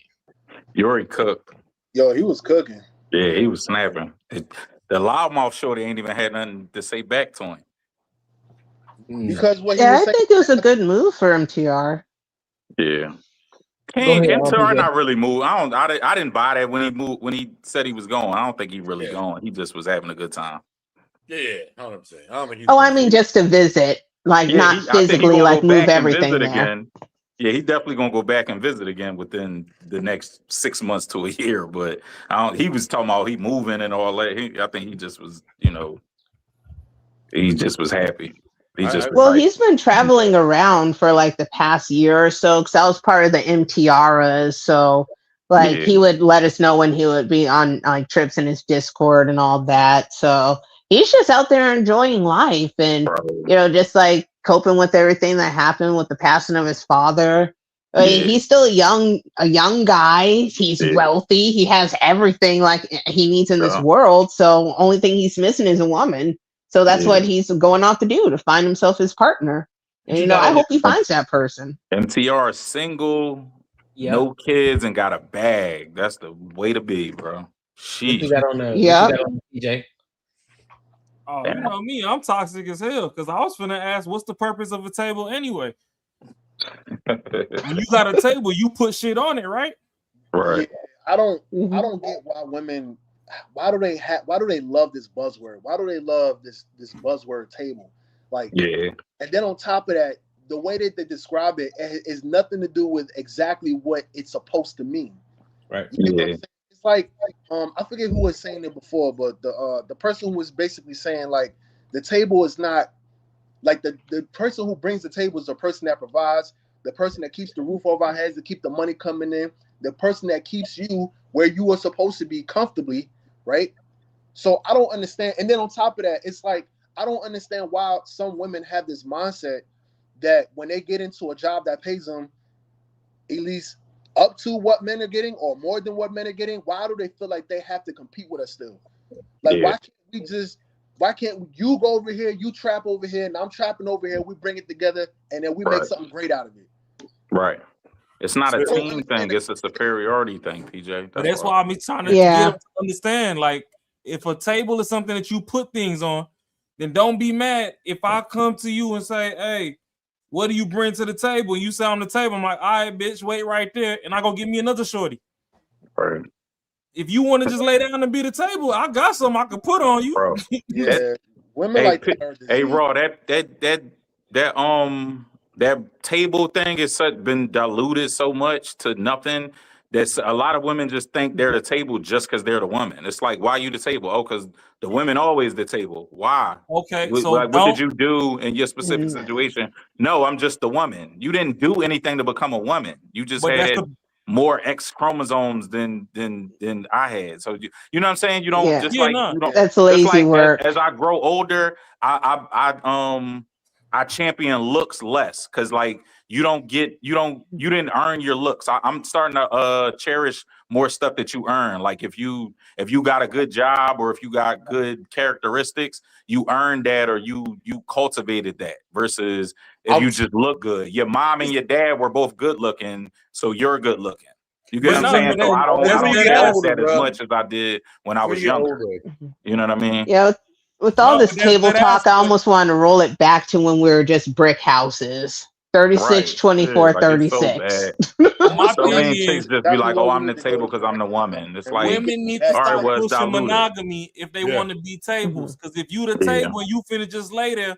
Yuri cooked. Yo, he was cooking. Yeah, he was snapping. The loudmouth shorty ain't even had nothing to say back to him. Because what he Yeah, was I saying. think it was a good move for MTR. Yeah. Go ahead, MTR RBJ. not really moved. I didn't buy that when he moved when he said he was going. I don't think he really going. He just was having a good time. Yeah, 100%. I don't think he's Oh, I mean, just to visit, like Yeah, not I think he physically, gonna like go move back and everything visit there. again. Yeah, he definitely gonna go back and visit again within the next 6 months to a year. But he was talking about he moving and all that. I think he just was, he just was happy. He just was Well, like, he's been traveling around for like the past year or so because I was part of the MTRas. So, like, Yeah. he would let us know when he would be on like trips in his Discord and all that. So he's just out there enjoying life and just like coping with everything that happened with the passing of his father. I mean, he's still a young guy. He's wealthy. He has everything like he needs in this world. So only thing he's missing is a woman. So that's what he's going off to do, to find himself his partner. And you know, I hope he finds that person. MTR single, no kids, and got a bag. That's the way to be, bro. What you got on the PJ? Oh, you know me, I'm toxic as hell because I was finna ask, what's the purpose of a table anyway? When you got a table, you put shit on it, right? Right. Yeah, I don't get why women. Why do they love this buzzword? Why do they love this buzzword table? Like, and then on top of that, the way that they describe it is nothing to do with exactly what it's supposed to mean. Right. You know what I'm saying? It's like I forget who was saying it before, but the person who was basically saying like the table is not like the person who brings the table is the person that provides, the person that keeps the roof over our heads, to keep the money coming in, the person that keeps you where you are supposed to be comfortably, right? So I don't understand. And then on top of that, it's like I don't understand why some women have this mindset that when they get into a job that pays them at least up to what men are getting or more than what men are getting, why do they feel like they have to compete with us still? Like, why can't you go over here, you trap over here, and I'm trapping over here, we bring it together, and then we make something great out of it. Right. It's not a team thing, it's a superiority thing, PJ. That's why I'm trying to get them to understand, like, if a table is something that you put things on, then don't be mad if I come to you and say, hey, what do you bring to the table? And you say on the table, I'm like, all right, bitch, wait right there, and I go get me another shorty. Right. If you want to just lay down and be the table, I got something I can put on you. Bro. Women like that are hey, Raw, that table thing has been diluted so much to nothing. That's a lot of women just think they're the table just because they're the woman. It's like, why you the table? Oh, because the women always the table. Why? Okay, so like, what did you do in your specific situation? No, I'm just the woman. You didn't do anything to become a woman. You just had more X chromosomes than I had. So you know what I'm saying? You don't you don't. That's lazy work. As I grow older, I champion looks less because like you didn't earn your looks. I'm starting to cherish more stuff that you earn. Like if you got a good job or if you got good characteristics, you earned that or you cultivated that versus if you just look good. Your mom and your dad were both good looking, so you're good looking. You get what I'm saying? So I don't cherish that as much as I did when I was younger. You know what I mean? Yeah. With all this table talk, I almost want to roll it back to when we were just brick houses. 36, 24, 36. So many chicks just be like, oh, I'm the table because I'm the woman. It's like, women need to stop pushing monogamy if they want to be tables. Because if you the table and you finna just lay there,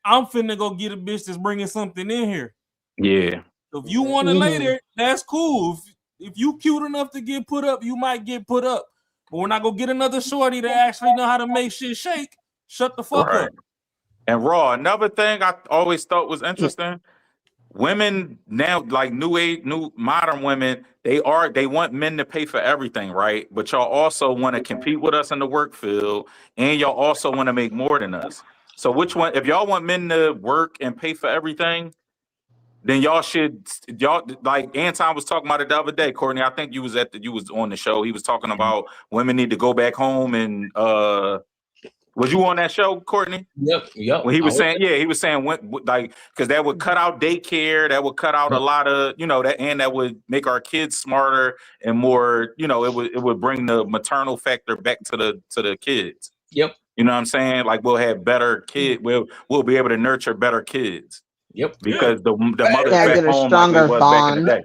I'm finna go get a bitch that's bringing something in here. Yeah. If you want to lay there, that's cool. If you cute enough to get put up, you might get put up. But when I go get another shorty that actually know how to make shit shake, shut the fuck up. And Raw, another thing I always thought was interesting. Women now, like new modern women, they want men to pay for everything, right? But y'all also want to compete with us in the work field, and y'all also want to make more than us. So which one? If y'all want men to work and pay for everything, then y'all like Anton was talking about it the other day. Courtney, I think you was on the show. He was talking about women need to go back home and was you on that show, Courtney? Yep. When he was saying, he was saying like because that would cut out daycare, that would cut out a lot of that would make our kids smarter and more. It would bring the maternal factor back to the kids. Yep. You know what I'm saying? Like we'll have better kids. We'll be able to nurture better kids. Yep. Because the mother's get back a home stronger like it was back in the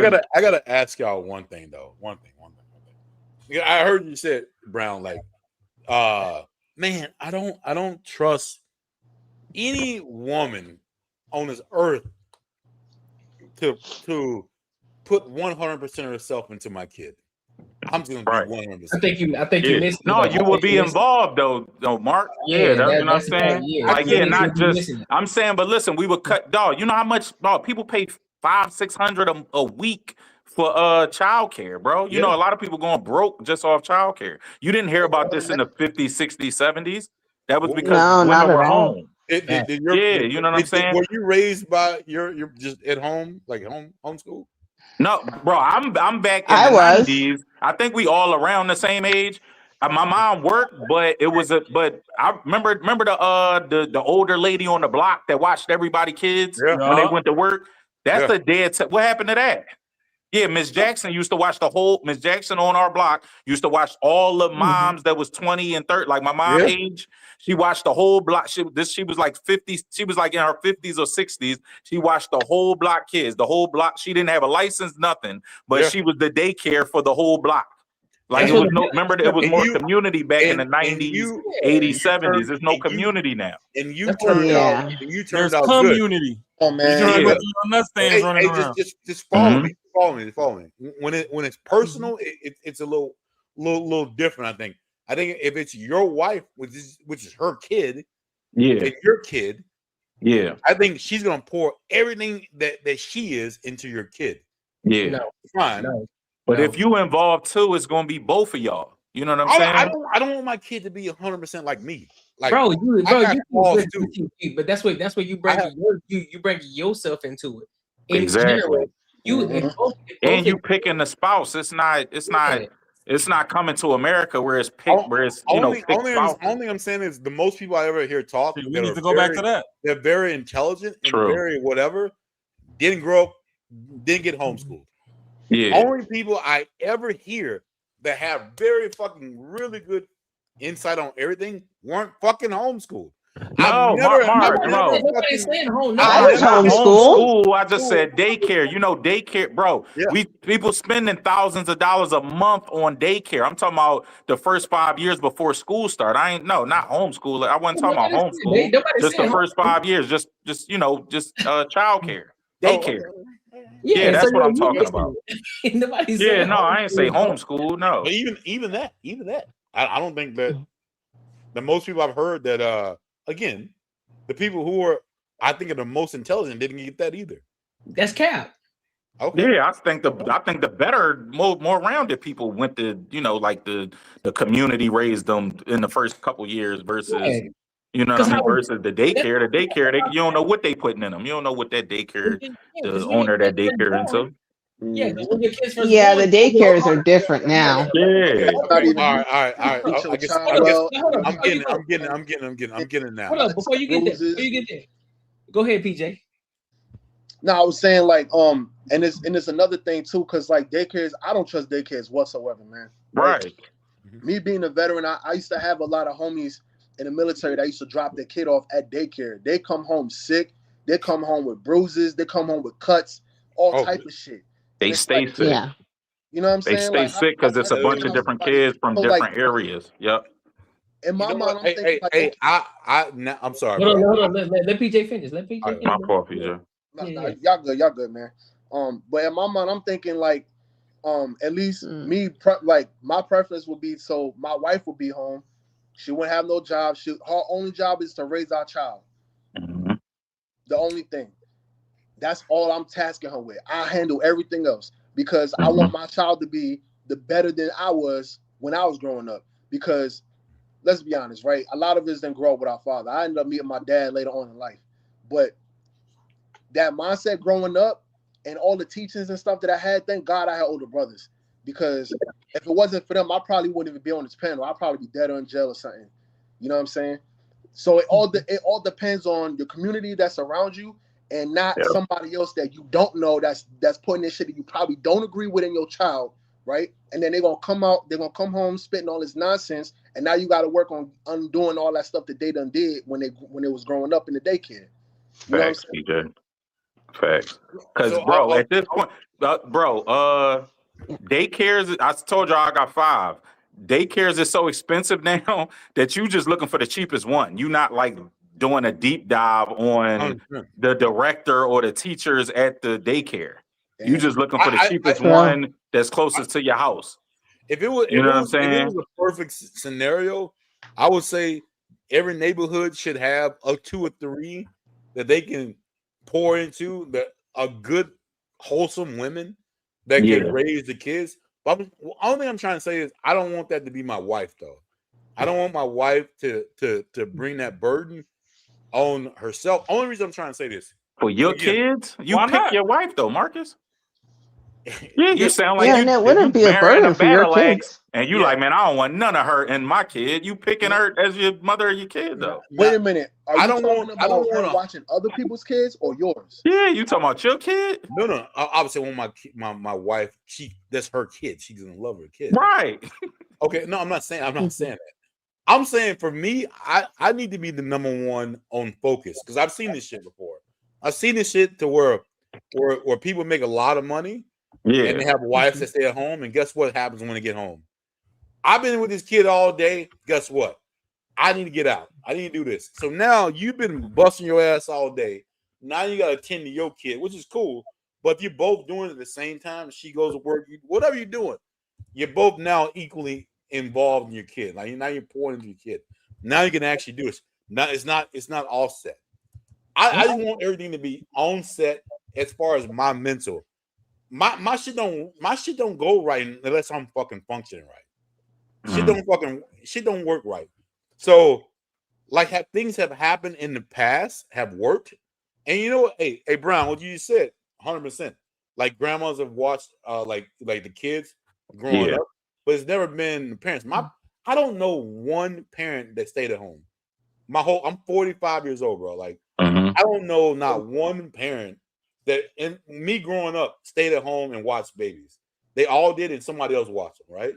day. I gotta ask y'all one thing though. One thing. I heard you said, Brown, like, man, I don't trust any woman on this earth to put 100% of herself into my kid. I'm just gonna be 100%. I think you missed. No, you would be involved though, Mark. You know what I'm saying? Not just. I'm saying, but listen, we would cut. Dog, you know how much people pay $500-600 a week for childcare, bro. You know, a lot of people going broke just off childcare. You didn't hear about this in the 50s, 60s, 70s. That was because women were home. Yeah, you know what I'm saying? Were you raised by your just at home, like homeschool? No, bro, I'm back in I the was. 90s. I think we all around the same age. My mom worked, but I remember the older lady on the block that watched everybody kids when they went to work. That's the dead. What happened to that? Yeah, Miss Jackson used to watch Miss Jackson on our block used to watch all the moms that was 20 and 30, like my mom age. She watched the whole block. She was like 50. She was like in her 50s or 60s. She watched the whole block kids, the whole block. She didn't have a license, nothing, but she was the daycare for the whole block. Like it was remember it was more community back in the 90s, 80s, 70s. There's no community now. And you turned out There's out community. good. Oh man, just follow me. Follow me. When it's personal, it's a little different. I think if it's your wife, which is her kid, and your kid, I think she's gonna pour everything that she is into your kid. Yeah, fine. But if you involved too, it's gonna be both of y'all. You know what I'm saying? I don't want my kid to be 100% like me. Like, but that's what you bring. You bring yourself into it. Exactly. General, and you picking the spouse. It's not coming to America where it's picked. Where it's only I'm saying is the most people I ever hear talk. We need to go back to that. They're very intelligent and very whatever. Didn't grow up. Didn't get homeschooled. Yeah. Only people I ever hear that have very fucking really good insight on everything weren't fucking homeschooled. No, nobody's saying home. I was homeschooled. I just said daycare. You know, daycare, bro. People spending thousands of dollars a month on daycare. I'm talking about the first 5 years before school started. Not homeschool. I wasn't talking about homeschool. Just the first 5 years. Just childcare, daycare. Yeah, that's what I'm talking about. I ain't say homeschool. No, but even that, I don't think that the most people I've heard that again, the people who are I think are the most intelligent didn't get that either. That's cap. Okay. Yeah, I think the better, more rounded people went to like the community raised them in the first couple years versus. You know what I mean? Versus the daycare, you don't know what they putting in them. You don't know what that daycare, the owner of that daycare into. Yeah, the daycares are different now. Yeah. All right. I guess I'm getting it now. Hold on, before you get there, go ahead, PJ. No, I was saying and it's another thing too, because like daycares, I don't trust daycares whatsoever, man. Right. Me being a veteran, I used to have a lot of homies in the military that used to drop their kid off at daycare. They come home sick. They come home with bruises. They come home with cuts, all type of shit. They stay sick. Yeah. You know what I'm saying? They stay sick because it's a bunch of different kids from different areas. Yep. In my mind, I'm thinking I'm sorry. Hold on. Let PJ finish. Let PJ finish. My fault, PJ. Y'all good, man. But in my mind, I'm thinking at least me, my preference would be so my wife would be home. She wouldn't have no job. Her only job is to raise our child. Mm-hmm. The only thing. That's all I'm tasking her with. I handle everything else because I want my child to be the better than I was when I was growing up. Because let's be honest, right? A lot of us didn't grow up with our father. I ended up meeting my dad later on in life. But that mindset growing up and all the teachings and stuff that I had, thank God I had older brothers. Because if it wasn't for them, I probably wouldn't even be on this panel. I'd probably be dead or in jail or something. You know what I'm saying? So it all depends on the community that's around you and not somebody else that you don't know that's putting this shit that you probably don't agree with in your child, right? And then they're gonna come come home spitting all this nonsense, and now you gotta work on undoing all that stuff that they done did when they was growing up in the daycare. You know Facts, PJ. Facts. Because at this point, daycares, I told y'all I got 5. Daycares is so expensive now that you just looking for the cheapest one. You not doing a deep dive on the director or the teachers at the daycare. You just looking for the cheapest one that's closest to your house. If it was, you know what I'm saying? If it was a perfect scenario, I would say every neighborhood should have 2 or 3 that they can pour into that are good, wholesome women that can raise the kids. But the only thing I'm trying to say is I don't want that to be my wife, though. I don't want my wife to bring that burden on herself. Only reason I'm trying to say this For your again, kids, you Why pick not? your wife though, Marcus. Yeah, you yeah, sound like Yeah, you and it if you wouldn't be a marrying a burden for your battle axe, kids. and you yeah. like, man, I don't want none of her and my kid. You picking her as your mother or your kid though. Wait a minute. Are I you don't talking want about her to. watching other people's kids or yours? Yeah, you talking about your kid, No. Obviously, when my wife, that's her kid. She doesn't love her kid. right? Okay, no, I'm not saying that. I'm saying for me, I need to be the number one on focus because I've seen this shit before. I've seen this shit to where people make a lot of money and Yeah, they have wives that stay at home, and guess what happens when they get home? I've been with this kid all day. Guess what? I need to get out. I need to do this. So now you've been busting your ass all day. Now you got to attend to your kid, which is cool. But if you're both doing it at the same time, she goes to work, whatever you're doing, you're both now equally involved in your kid. Like now you're pouring into your kid. Now you can actually do it. Now it's not offset. I just want everything to be on set as far as my mental. My shit don't go right unless I'm fucking functioning right. Shit don't work right. So like things have happened in the past, have worked. And you know what? Hey, Brown, what you just said, 100%. Like grandmas have watched like the kids growing up, but it's never been the parents. I don't know one parent that stayed at home. I'm 45 years old, bro. Like I don't know not one parent that in me growing up stayed at home and watched babies. They all did, and somebody else watched them, right?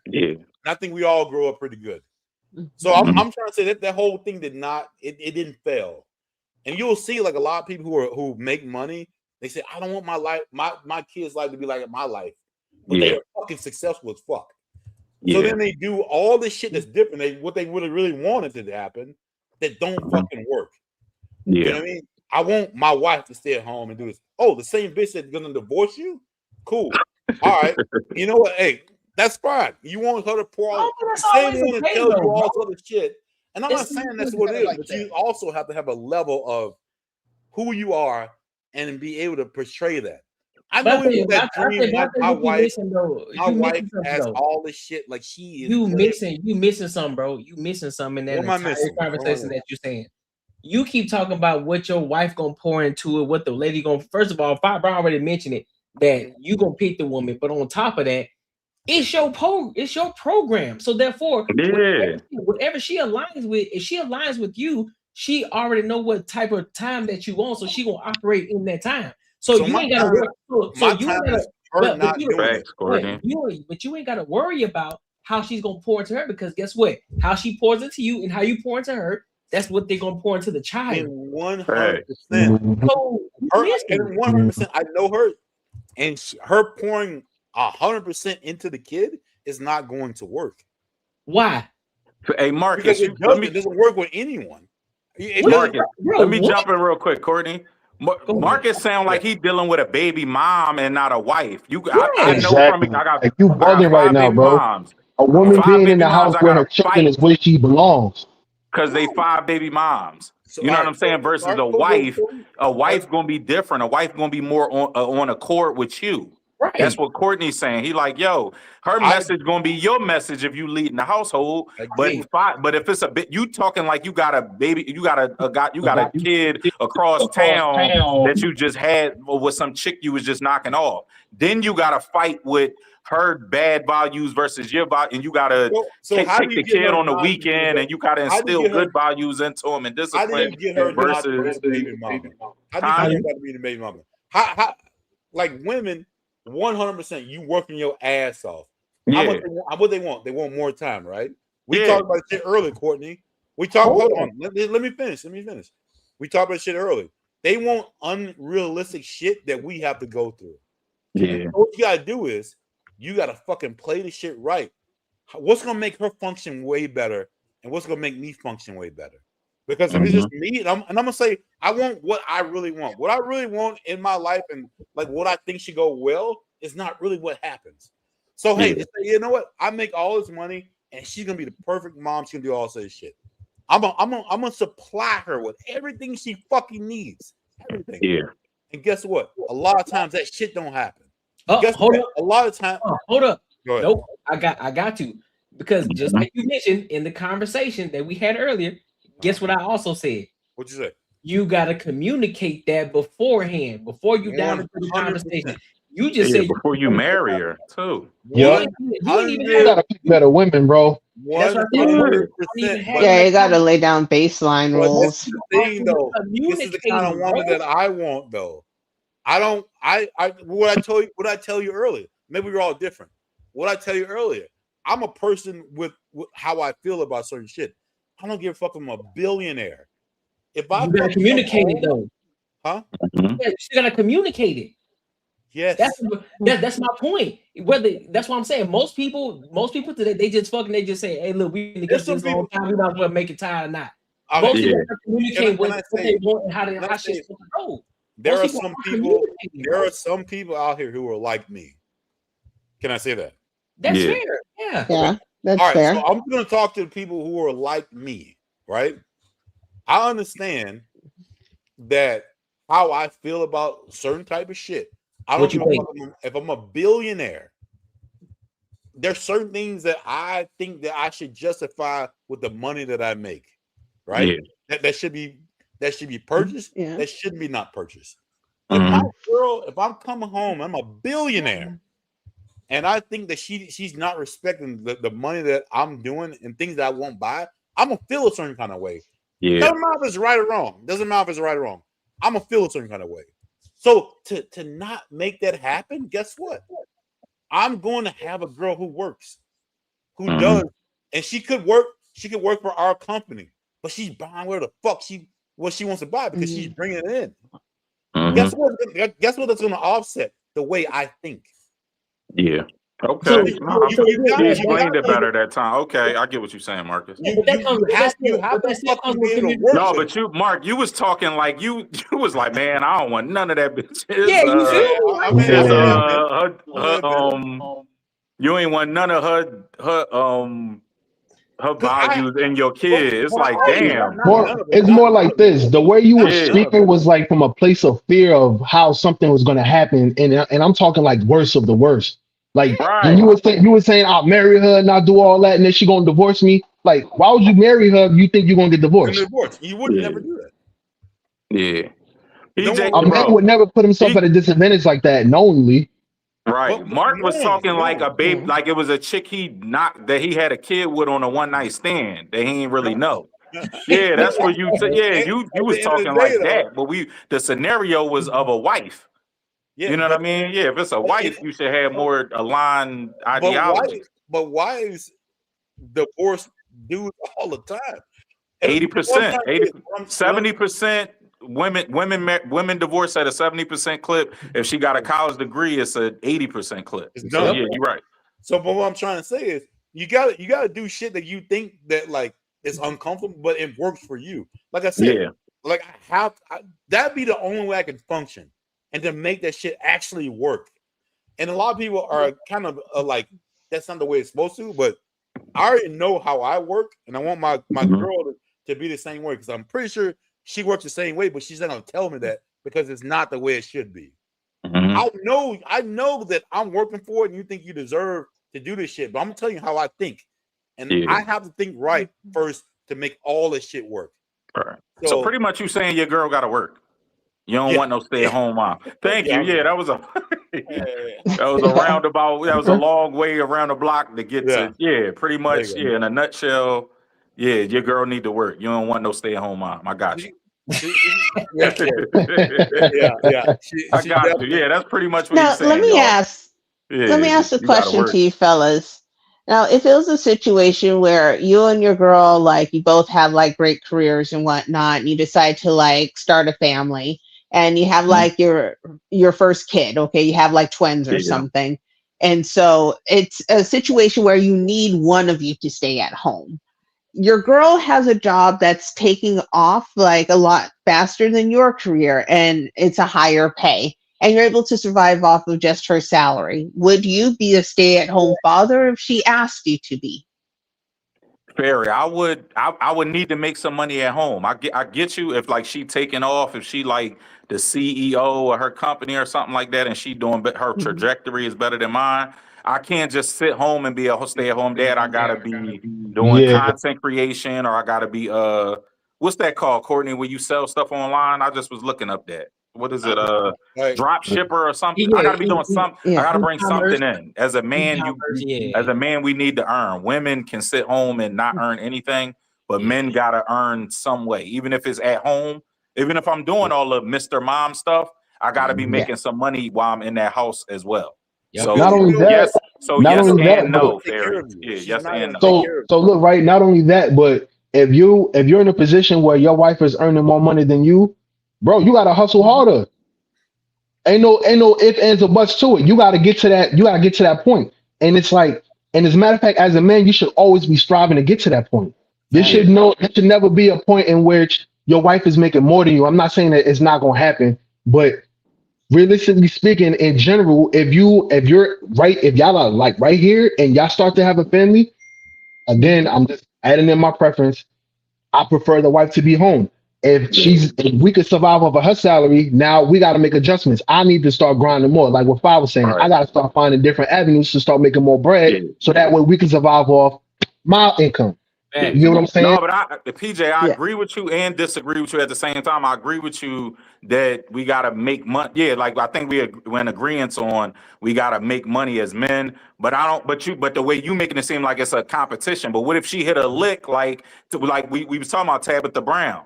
Yeah. And I think we all grew up pretty good. So I'm trying to say that whole thing did not, it didn't fail. And you'll see like a lot of people who make money, they say, I don't want my life, my kids' life to be like my life. But they are fucking successful as fuck. So then they do all this shit that's different. What they really wanted to happen that don't fucking work. You know what I mean? I want my wife to stay at home and do this. Oh, the same bitch that's gonna divorce you? Cool. All right. You know what? Hey, that's fine. You want her to pour out the same one to tell you all this other shit. And I'm not saying that's what it is, but you also have to have a level of who you are and be able to portray that. I know that dream. My wife has all this shit. Like she is. You missing something, bro. You missing something in that entire conversation that you're saying. You keep talking about what your wife gonna pour into it, what the lady gonna. First of all, Brown already mentioned it that you gonna pick the woman, but on top of that, it's your program. So therefore, whatever she aligns with, if she aligns with you, she already know what type of time that you want, so she gonna operate in that time. So you ain't gotta worry. But you ain't gotta worry about how she's gonna pour into her, because guess what? How she pours into you and how you pour into her, that's what they're gonna pour into the child. 100%. So 100%. I know her, and her pouring 100% into the kid is not going to work. Why? Hey, Marcus, it doesn't work with anyone. Marcus, let me jump in real quick, Courtney. Marcus sound like he's dealing with a baby mom and not a wife. I know from me. I got you bugging right now, bro. Moms. A woman being in the house where her children is where she belongs. Because they 5 baby moms. So, you know what I'm saying? Versus a wife gonna be different. A wife gonna be more on accord with you. Right. That's what Courtney's saying. He like, yo, her message gonna be your message if you lead in the household. But if it's a bit, you talking like you got a baby, you got a kid across town that you just had with some chick you was just knocking off. Then you got to fight with her bad values versus your value, and you got to take the kid on the weekend, and you got to instill good values into him and discipline. How do you get her versus baby mama? How do you get her to be the baby mama? How like women? 100%, you working your ass off. What they want? They want more time, right? We talked about shit earlier, Courtney. We talked. Hold on. Let me finish. We talked about shit earlier. They want unrealistic shit that we have to go through. Yeah. What you gotta do is you gotta fucking play the shit right. What's gonna make her function way better, and what's gonna make me function way better? Because if it's just me, and I'm gonna say I want what I really want. What I really want in my life, and like what I think should go well, is not really what happens. So hey, just say, you know what? I make all this money, and she's gonna be the perfect mom. She's gonna do all this shit. I'm gonna supply her with everything she fucking needs. Everything. Yeah. And guess what? A lot of times that shit don't happen. Hold up. A lot of times. Hold up. Nope. I got to, because just like you mentioned in the conversation that we had earlier. Guess what I also said? What you say? You gotta communicate that beforehand, before you dive into the 100%. conversation. You just Yeah, say before you marry her too. Yeah. you ain't even You gotta pick better women, bro. That's what I said. 100%. Yeah, you gotta lay down baseline But this rules. is the thing, though. This is the kind of woman that I want, though. I don't. What I tell you earlier. Maybe we're all different. What I tell you earlier. I'm a person with how I feel about certain shit. I don't give a fuck if I'm a billionaire. If I You gotta communicate it though. Huh? Yeah, you still gotta communicate it. Yes. That's my point. Whether that's what I'm saying. Most people today, they just say, hey, look, we need to get this the whole time. We might as well make it tie or not. Most people don't communicate what they want and how shit's supposed to go. There are some people out here who are like me. Can I say that? That's fair. Yeah. Yeah, that's all right, fair. so I'm going to talk to the people who are like me, right? I understand that how I feel about certain type of shit. I don't know if I'm a billionaire. There's certain things that I think that I should justify with the money that I make, right? Yeah. That should be purchased. Yeah. That shouldn't be not purchased. If my girl, if I'm coming home, I'm a billionaire, and I think that she's not respecting the money that I'm doing and things that I won't buy, I'm gonna feel a certain kind of way. Yeah. Doesn't matter if it's right or wrong. Doesn't matter if it's right or wrong. I'm gonna feel a certain kind of way. So to not make that happen, guess what? I'm going to have a girl who works, who does, and she could work. She could work for our company, but she's buying where the fuck what she wants to buy because she's bringing it in. Guess what? Guess what? That's going to offset the way I think. Yeah. Okay. So you explained it better that time. Okay, I get what you're saying, Marcus. No, but you, Mark, you was talking like you was like, man, I don't want none of that bitch. Yeah, you feel me? You ain't want none of her values in your kid. It's like, damn. It's more like this. The way you were speaking was like from a place of fear of how something was going to happen, and I'm talking like worst of the worst. Like when you were saying I'll marry her and I'll do all that, and then she gonna divorce me. Like, why would you marry her if you think you're gonna get divorced? You would never do that. Yeah. A man would never put himself at a disadvantage like that knowingly. Right. Mark was talking like a babe, like it was a chick he had a kid with on a one night stand that he ain't really know. Yeah, that's where you you was talking like that, but the scenario was of a wife. Yeah, you know what I mean? Yeah, if it's a wife, you should have more aligned ideology. But wives divorce dudes all the time. 80%, 70%. Women divorce at a 70% clip. If she got a college degree, it's an 80% clip. So, yeah, you're right. So, but what I'm trying to say is, you gotta do shit that you think that like is uncomfortable, but it works for you. Like I said, like that'd be the only way I can function, and to make that shit actually work. And a lot of people are kind of like, that's not the way it's supposed to. But I already know how I work, and I want my girl to be the same way, because I'm pretty sure she works the same way, but she's not gonna tell me that because it's not the way it should be. I know that I'm working for it, and you think you deserve to do this shit, but I'm gonna tell you how I think, and I have to think right first to make all this shit work. Right. So pretty much you saying your girl got to work. You don't want no stay-at-home mom. Thank you. Yeah, that was a roundabout. That was a long way around the block to get to. Pretty much. Yeah, in a nutshell. Yeah, your girl need to work. You don't want no stay-at-home mom. I got you. I got you. Yeah, that's pretty much what you're saying. Let me ask a question to you fellas. Now, if it was a situation where you and your girl, like, you both have like great careers and whatnot, and you decide to like start a family, and you have like your first kid, okay, you have like twins or something, and so it's a situation where you need one of you to stay at home. Your girl has a job that's taking off like a lot faster than your career, and it's a higher pay, and you're able to survive off of just her salary. Would you be a stay-at-home father if she asked you to be? Barry, I would need to make some money at home. I get you if like she taking off, if she like the CEO of her company or something like that, and she doing her trajectory is better than mine. I can't just sit home and be a stay-at-home dad. I gotta be doing content creation, or I gotta be what's that called, Courtney? Where you sell stuff online? I just was looking up that. What is it? Like, Drop shipper or something? Yeah, I gotta be doing something. I gotta bring e-commerce. something in. As a man, as a man, we need to earn. Women can sit home and not earn anything, but men gotta earn some way. Even if it's at home, even if I'm doing all the Mr. Mom stuff, I gotta be making some money while I'm in that house as well. So Not only that, yes, so not yes only that, and but no, Barry. Yeah, yes and no. so look, right, not only that, but if you're in a position where your wife is earning more money than you, bro, you gotta hustle harder. Ain't no ifs, ands, or buts to it. You gotta get to that point. And it's like, and as a matter of fact, as a man, you should always be striving to get to that point. There should never be a point in which your wife is making more than you. I'm not saying that it's not gonna happen, but realistically speaking, in general, if y'all are like right here and y'all start to have a family, again, I'm just adding in my preference. I prefer the wife to be home. If we could survive off of her salary, now we got to make adjustments. I need to start grinding more. Like what Fi was saying, I got to start finding different avenues to start making more bread, so that way we can survive off my income. You know what I'm saying? No, but PJ, I agree with you and disagree with you at the same time. I agree with you that we gotta make money. Yeah, like I think we're in agreement on we gotta make money as men. But I don't. But the way you making it seem like it's a competition. But what if she hit a lick like we was talking about Tabitha Brown?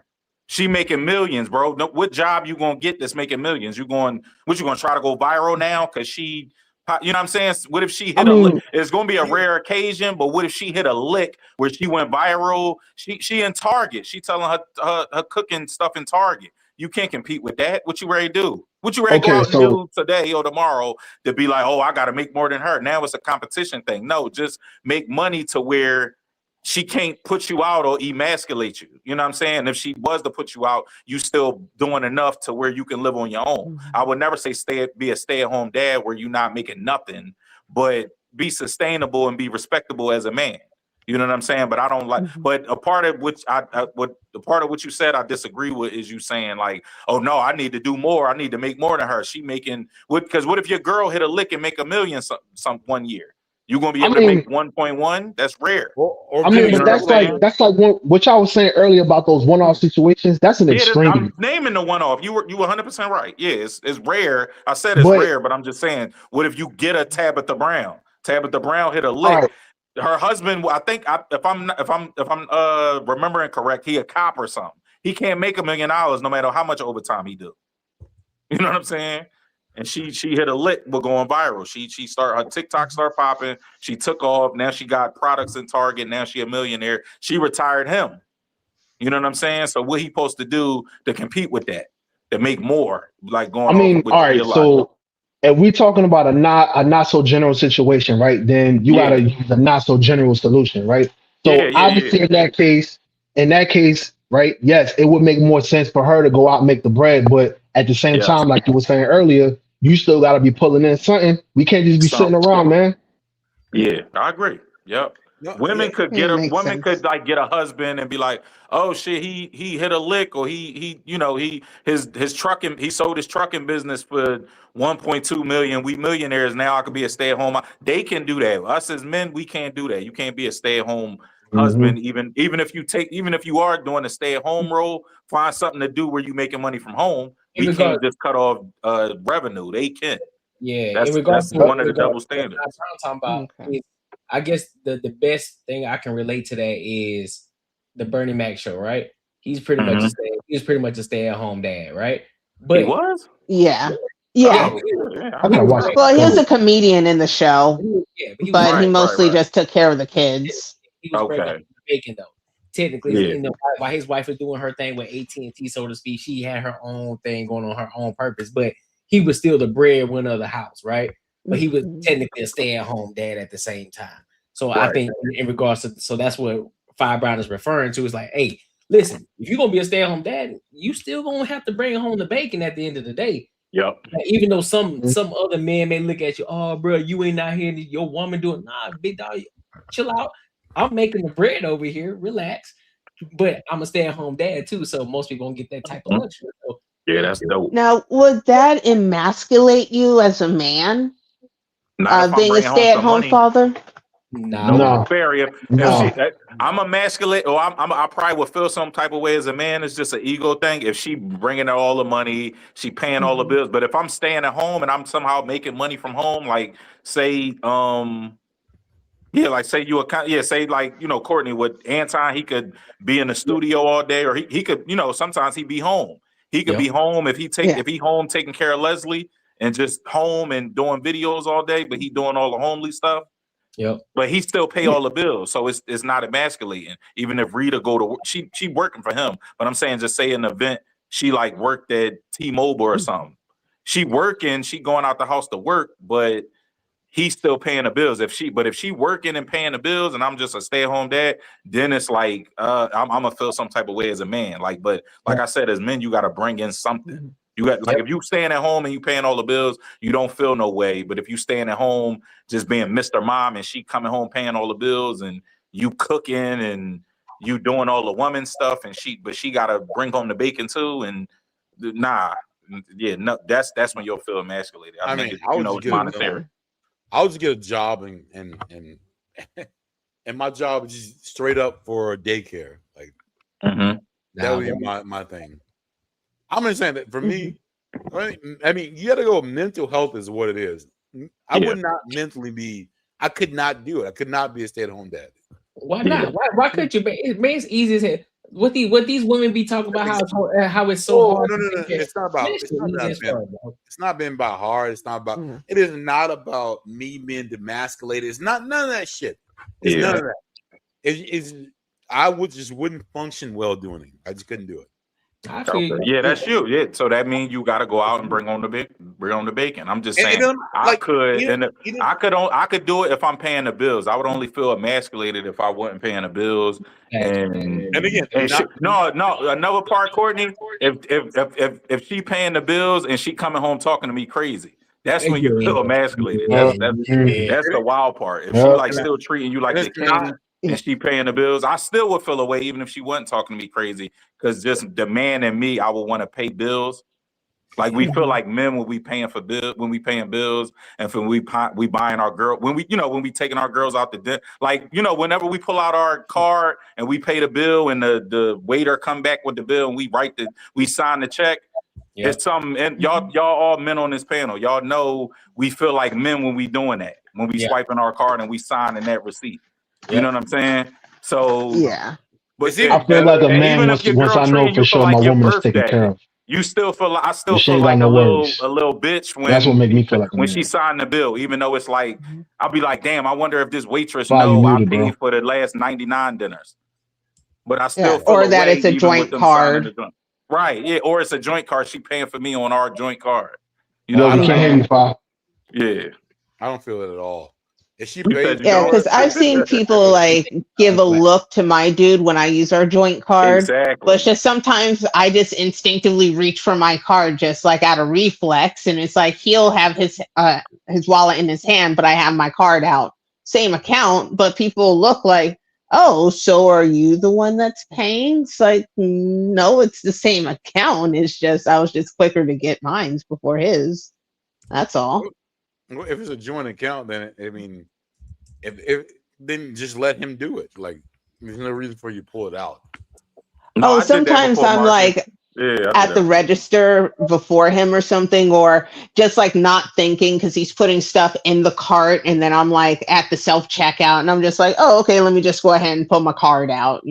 She making millions, bro. What job you gonna get that's making millions? You gonna try to go viral now? Cause she. You know what I'm saying? What if she hit a lick? It's gonna be a rare occasion, but what if she hit a lick where she went viral? She in Target. She telling her cooking stuff in Target. You can't compete with that. What you ready to do? What you ready to go out and do today or tomorrow to be like, oh, I gotta make more than her? Now it's a competition thing. No, just make money to where she can't put you out or emasculate you. You know what I'm saying? If she was to put you out, you still doing enough to where you can live on your own. I would never say be a stay-at-home dad where you're not making nothing, but be sustainable and be respectable as a man. You know what I'm saying? But I don't like. But a part of which what you said I disagree with is you saying like, oh no, I need to do more. I need to make more than her. She making because what if your girl hit a lick and make $1 million some 1 year? You gonna be able to make 1.1? That's rare. But that's like what y'all was saying earlier about those one-off situations. That's an extreme. I'm naming the one-off. You were 100% right. Yeah, it's rare. I said it's rare, but I'm just saying, what if you get a Tabitha Brown? Tabitha Brown hit a lick. Her husband, I think, if I'm remembering correct, he a cop or something. He can't make $1 million no matter how much overtime he do. You know what I'm saying? And she hit a lick with going viral. She started her TikTok start popping. She took off. Now she got products in Target. Now she a millionaire. She retired him. You know what I'm saying? So what he supposed to do to compete with that, to make more, like going. All right. So if we talking about a not so general situation, right? Then you gotta use a not so general solution, right? So obviously in that case, right? Yes, it would make more sense for her to go out and make the bread, but at the same time, like you were saying earlier, you still got to be pulling in something. We can't just be sitting around, man. Yeah, I agree. Yep. Women could get could like get a husband and be like, oh shit, he hit a lick, or his trucking, he sold his trucking business for 1.2 million. We millionaires now. I could be a stay-at-home. They can do that. Us as men, we can't do that. You can't be a stay-at-home husband, even if you are doing a stay-at-home role, find something to do where you're making money from home. We can't just cut off revenue. They can. Yeah, that's one of the double standards. That's what I'm talking about. I guess the best thing I can relate to that is the Bernie Mac show, right? He's pretty much a stay-at-home dad, right? But he was? Yeah. Yeah. Well, he was a comedian in the show, but he mostly just took care of the kids. He was breaking bacon though. Technically, while his wife was doing her thing with AT&T, so to speak, she had her own thing going on, her own purpose, but he was still the breadwinner of the house, right? But he was technically a stay-at-home dad at the same time. So I think in regards to, so that's what Fi Brown is referring to, is like, hey, listen, if you're gonna be a stay-at-home dad, you still gonna have to bring home the bacon at the end of the day. Yep. Like, even though some other men may look at you, oh, bro, you ain't out here, your woman doing, nah, big dog, chill out. I'm making the bread over here, relax. But I'm a stay-at-home dad too, so most people don't get that type of luxury. So, yeah, that's dope. Now, would that emasculate you as a man? Being a stay-at-home father? No, fair. If No. she, I'm emasculate, or I probably would feel some type of way as a man. It's just an ego thing. If she bringing her all the money, she paying all the bills. But if I'm staying at home and I'm somehow making money from home, like say, yeah, like say you say like Courtney with Anton, he could be in the studio all day, or he could sometimes he be home. He could be home if he home taking care of Leslie and just home and doing videos all day, but he doing all the homely stuff. Yep. But he still pay all the bills, so it's not emasculating. Even if Rita go to work, she working for him. But I'm saying, just say an event, she like worked at T-Mobile or something. She working, she going out the house to work, but he's still paying the bills. If she working and paying the bills, and I'm just a stay-at-home dad, then it's like I'm gonna feel some type of way as a man. But like I said, as men, you got to bring in something. You got if you staying at home and you paying all the bills, you don't feel no way. But if you staying at home just being Mr. Mom and she coming home paying all the bills and you cooking and you doing all the woman stuff and she gotta bring home the bacon too, and that's when you'll feel emasculated. I think it's monetary. I would just get a job and my job is just straight up for daycare. Like that would be my thing. I'm just saying that for me, I mean, you got to go. Mental health is what it is. I would not mentally be. I could not do it. I could not be a stay-at-home dad. Why not? Why couldn't you? It's easy as hell. What these women be talking about how it's so hard. No. It's not about. It's not been about hard. It's not about. It is not about me being demasculated. It's not none of that shit. It's none of that. I wouldn't function well doing it. I just couldn't do it. Yeah, that's you. Yeah, so that means you got to go out and bring on the bacon. I'm just saying, I could do it if I'm paying the bills. I would only feel emasculated if I wasn't paying the bills. And again, another part, Courtney. If she paying the bills and she coming home talking to me crazy, that's when you feel emasculated. That's the wild part. If she like still treating you like the king. And she paying the bills, I still would feel away even if she wasn't talking to me crazy. Because just the man and me, I would want to pay bills. Like we feel like men when we paying bills, and when we buying our girl, when we taking our girls out to dinner. Like whenever we pull out our card and we pay the bill, and the waiter come back with the bill, and we sign the check. Yeah. It's something, and y'all all men on this panel, y'all know we feel like men when we doing that, when we swiping our card and we signing that receipt. You know what I'm saying? So but I feel like a man once I know for sure my woman is taken care of. You still feel like I feel like a little bitch when that's what make me feel like when she signed the bill, even though it's like I'll be like, damn, I wonder if this waitress I paid for the last 99 dinners. But I still feel or that it's a joint card. Right, yeah, or it's a joint card. She paying for me on our joint card. We can't hear you, Fa. Yeah. I don't feel it at all. Because I've seen people like give a look to my dude when I use our joint card. Exactly. But it's just sometimes I just instinctively reach for my card just like out of reflex, and it's like he'll have his wallet in his hand, but I have my card out. Same account, but people look like, oh, so are you the one that's paying? It's like, no, it's the same account. It's just I was just quicker to get mine before his. That's all. If it's a joint account, then then just let him do it. Like there's no reason for you to pull it out. No, sometimes I'm like at the register before him or something, or just like not thinking because he's putting stuff in the cart, and then I'm like at the self checkout, and I'm just like, oh, okay, let me just go ahead and pull my card out.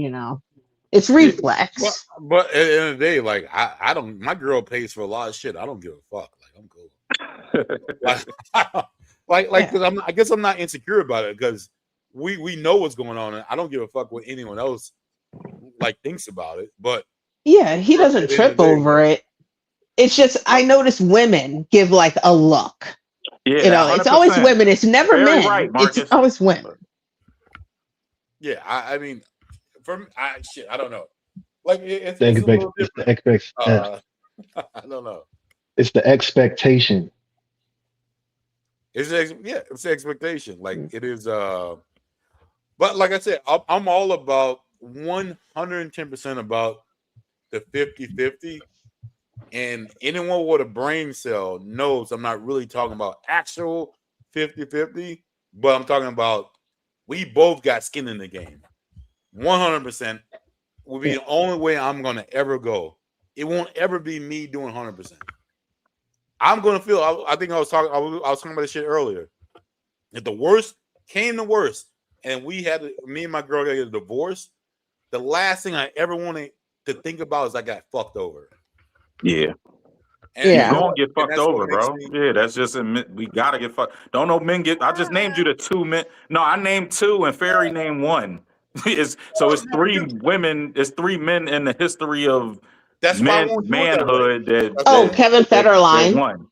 It's reflex. But at the end of the day, like I don't. My girl pays for a lot of shit. I don't give a fuck. Like I'm cool. Because I guess I'm not insecure about it because we know what's going on, and I don't give a fuck what anyone else thinks about it. But yeah, he doesn't trip over it. It's just I notice women give like a look. Yeah, it's always women. It's never men. Right, it's always women. Yeah, I mean, I don't know. Like it's the expectation. I don't know. It's the expectation. It's the expectation. Like it is. But like I said, I'm all about 110% about the 50-50. And anyone with a brain cell knows I'm not really talking about actual 50-50, but I'm talking about We both got skin in the game. 100% will be the only way I'm gonna ever go. It won't ever be me doing 100%. I'm gonna feel. I think I was talking about this shit earlier. If the worst came to worst, and me and my girl got a divorce, the last thing I ever wanted to think about is I got fucked over. Yeah. And You you know gonna what? get And fucked that's what over, makes bro. me. Yeah, that's just we gotta get fucked. Don't know men get. I just named you the 2 men. No, I named 2 and Fairy named 1. It's 3 women. It's 3 men in the history of That's why I won't do it that way. manhood that Oh, that, Kevin that, that Federline. won.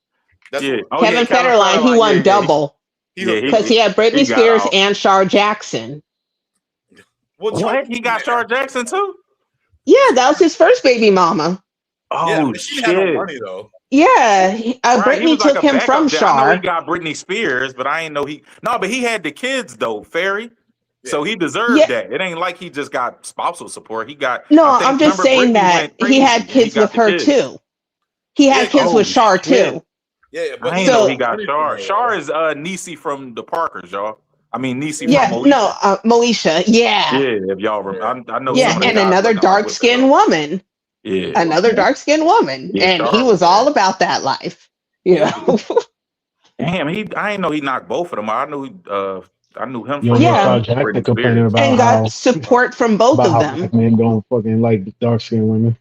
That's Yeah. what, Oh yeah, Kevin Kevin Federline, he Federline. won Yeah, double yeah. because he had Britney he got Spears out. and Shar Jackson. What? He got Shar Jackson too? Yeah, that was his first baby mama. Oh she didn't have no shit. money though. Yeah, Right, he Britney was like took a him from backup. I know he Shar. got Britney Spears, but I ain't know he. No, but he had the kids though, Fairy. So he Yeah. deserved that. It ain't like he just got spousal support. He got. No, I think. I'm just Remember, saying Britney that went he crazy had and he kids got with the her kids. too. He had kids with Shar too. Yeah, but I he ain't know got he got money from Shar. her. Shar is Niecy from the Parkers, y'all. I mean Niecy Yeah, from Moesha. no, Moesha. Yeah, Yeah, if y'all remember, I know yeah, some of the and guys another wasn't like dark with her skinned though. woman. Yeah, Another dark skinned woman, yeah, and he Shar was was all bad. about that life. You know. Damn, I ain't know he knocked both of them. I knew him You from don't hear Yeah, Shar Jackson Britney complaining Spears. and got support from both of them. black men don't fucking like dark skinned women.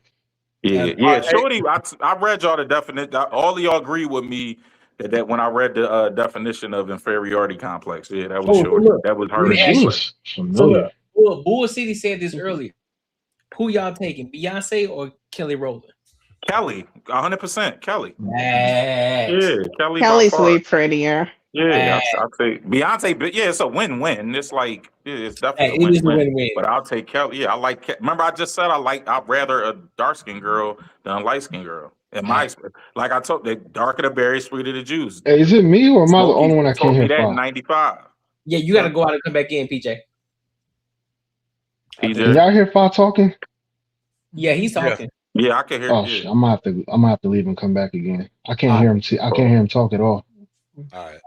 Yeah. Shorty, I read y'all the definition. All of y'all agree with me that when I read the definition of inferiority complex, yeah, that was Oh, Shorty. look, That was let her. me ask you. So familiar. look, Bull City said this earlier. Who y'all taking, Beyonce or Kelly Rowland? Kelly, 100%. Kelly. Yes. Yeah, Kelly by Kelly's far. way prettier. Yeah, I say Beyonce, but yeah, it's a win-win. It's like it's definitely It a is a win-win. win-win. But I'll take Kelly. Yeah, I like. Remember, I just said I'd rather a dark-skinned girl than a light-skinned girl. In my experience, like I told, the darker the berry, sweeter the juice. Hey, is it me or am I the Smokey only one that can't told me hear that in Fox? '95. Yeah, you got to go out and come back in, PJ. Can y'all hear Fox talking? Yeah, he's talking. Yeah, I can hear. Oh Yeah. shit, I'm gonna have to leave and come back again. I can't hear him. I can't hear him talk at all. All right.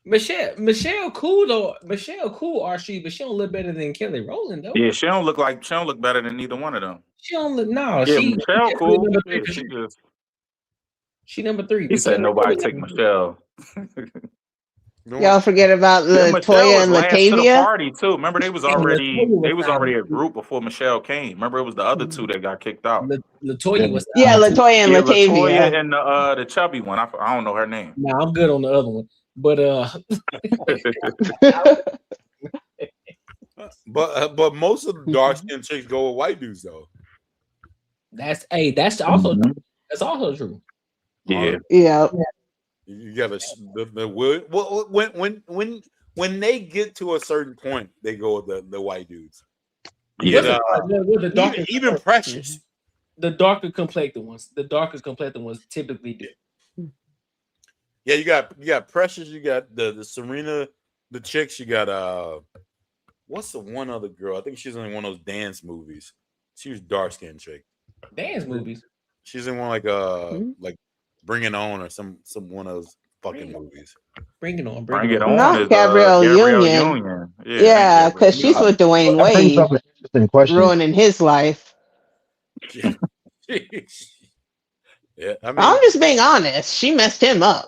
Michelle cool though. Michelle cool, Archie, but she don't look better than Kelly Rowland though. Yeah, she don't look better than either one of them. She don't look no. Yeah, She Michelle cool. number Yeah, three. she number 3. He said Kelly nobody Rowland take number Michelle. Y'all forget about Yeah, Michelle Latoya was and last to the Latavia. party too. Remember, they was And already Latoya was signed. a group before Michelle came. Remember, it was the other 2 that got kicked out. Latoya was Yeah, Latoya and Yeah, Latavia. Latoya and the chubby one. I don't know her name. No, I'm good on the other one, but but most of the dark skinned chicks go with white dudes though. that's also true. That's also true. Yeah. Yeah. You got when they get to a certain point, they go with the white dudes. Yeah. Even Precious. The darker complected ones. The darker complected ones typically do. Yeah, you got Precious. You got the Serena, the chicks. You got what's the one other girl? I think she's in one of those dance movies. She was dark skinned chick. Dance movies. She's in one like Bring It On or some one of those fucking movies. Bring It On. Bring It On. Not Is, Gabrielle Union. Union. Yeah, because she's with Dwayne That brings Wade, up an interesting question. ruining his life. Yeah, I mean, I'm just being honest. She messed him up.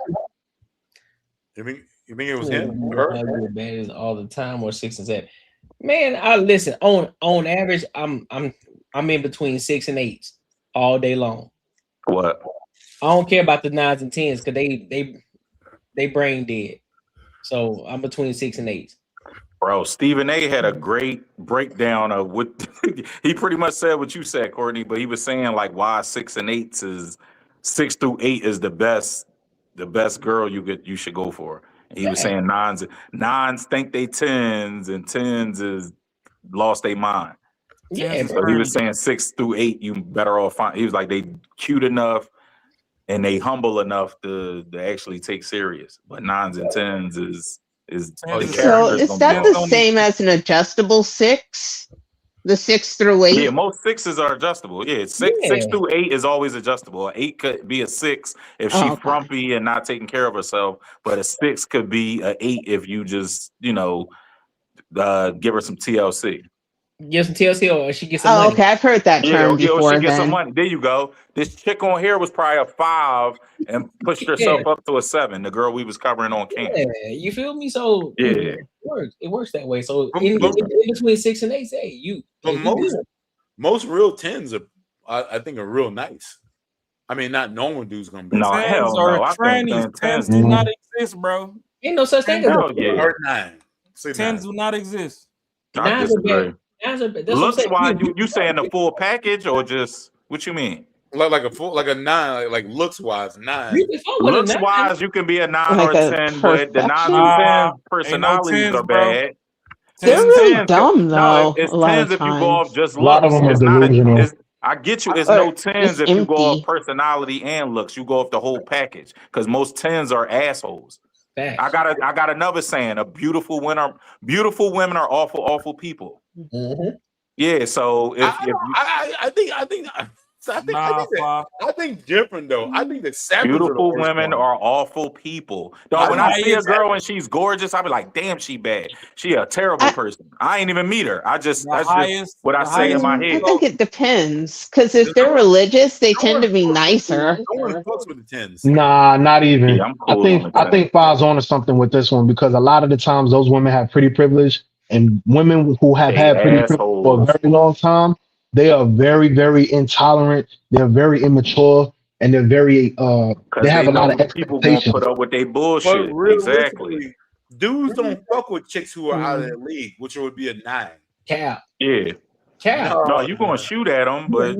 You think it was him? Her? Bad is all the time or 6 and 7. Man, I listen on average. I'm in between 6 and 8s all day long. What? I don't care about the 9s and 10s because they brain dead. So I'm between 6 and 8s. Bro, Stephen A had a great breakdown of what he pretty much said what you said, Courtney, but he was saying like why 6 and 8s is 6 through 8 is the best girl you should go for. And he was saying nines think they 10s and 10s is lost their mind. Yeah, so he was saying 6 through 8 you better off find. He was like they cute enough and they humble enough to actually take serious. But 9s and 10s is the So is that the same as an adjustable 6? The 6 through 8? Yeah, most 6s are adjustable. Yeah, 6 through 8 is always adjustable. An 8 could be a 6 if she's frumpy and not taking care of herself, but a 6 could be an 8 if you just, give her some TLC. Give some TLC or she gets some Oh, money. okay. I've heard that term Yeah, before. she get some Then money. There you go. This chick on here was probably a 5 and pushed herself up to a 7. The girl we was covering on camp. Yeah, you feel me? So Yeah. it works. It works that way. So in between 6 and 8, hey, But most real 10s are, I think, are real nice. I mean, not normal dudes gonna be. No, hell Or no. I think trannies. 10s 10s do not exist, bro. Ain't no such thing as Hell yeah. Or 9. Say 10s do not exist. I Nines are disagree. bad. Nines are bad. That's Looks what I'm wise, saying. you saying the full package or just what you mean? Like a full, like a 9, like looks wise 9. Looks wise, you can be a 9 Like or a a 10, but the 9 perfection? through 10 Ain't personalities no 10s, are bro. bad. they're It's really 10s. dumb No, though. it's A lot 10s of if you go off times. just A lot of looks. them are It's not delusional. I get you. It's Or no 10s it's if you go off empty. personality and looks. You go off the whole package because most 10s are assholes. I got another saying: beautiful women are awful people. Yeah. So if you I think different though. I think that savages are the beautiful worst women one. are awful people. Dog, when I see a girl and she's gorgeous, I be like, damn, she bad. She a terrible person. I ain't even meet her. That's just what I say in my I head. think it depends. Because if they're religious, they tend to be nicer. No one fucks with the 10s. Nah, not even. Yeah, I'm cool on the I 10. think Five's onto something with this one because a lot of the times those women have pretty privilege, and women who have They had pretty privilege for a assholes. very long time, they are very, very intolerant. They're very immature, and they're very Because they have they a lot know of people gonna expectations. put up with their But bullshit. Exactly. realistically, dudes don't fuck with chicks who are out of their league, which would be a 9. Cap. Yeah. Cap. No, you gonna shoot at them, but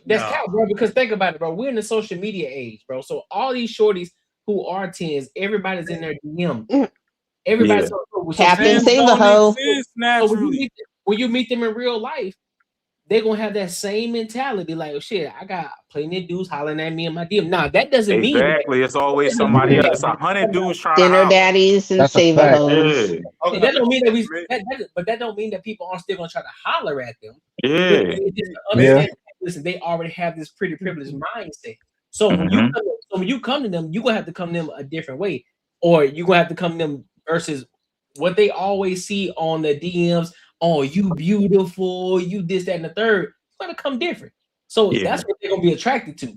That's cap, bro. Because think about it, bro. We're in the social media age, bro. So all these shorties who are 10s, everybody's in their DM. Everybody's Captain Save a Hoe. So when you meet them in real life, they're gonna have that same mentality. Like, oh shit, I got plenty of dudes hollering at me in my DM. Nah, that doesn't mean exactly. It's always somebody else. It's 100 dudes trying to Dinner holler. daddies and That's a save a fact. hoes. And that don't mean that but that don't mean that people aren't still gonna try to holler at them. Yeah. It's just to understand, listen, they already have this pretty privileged mindset. So when you come to them, you're gonna have to come to them a different way, or you're gonna have to come to them versus what they always see on the DMs. Oh, you beautiful, you this, that, and the third. It's gonna come different. So that's what they're gonna be attracted to.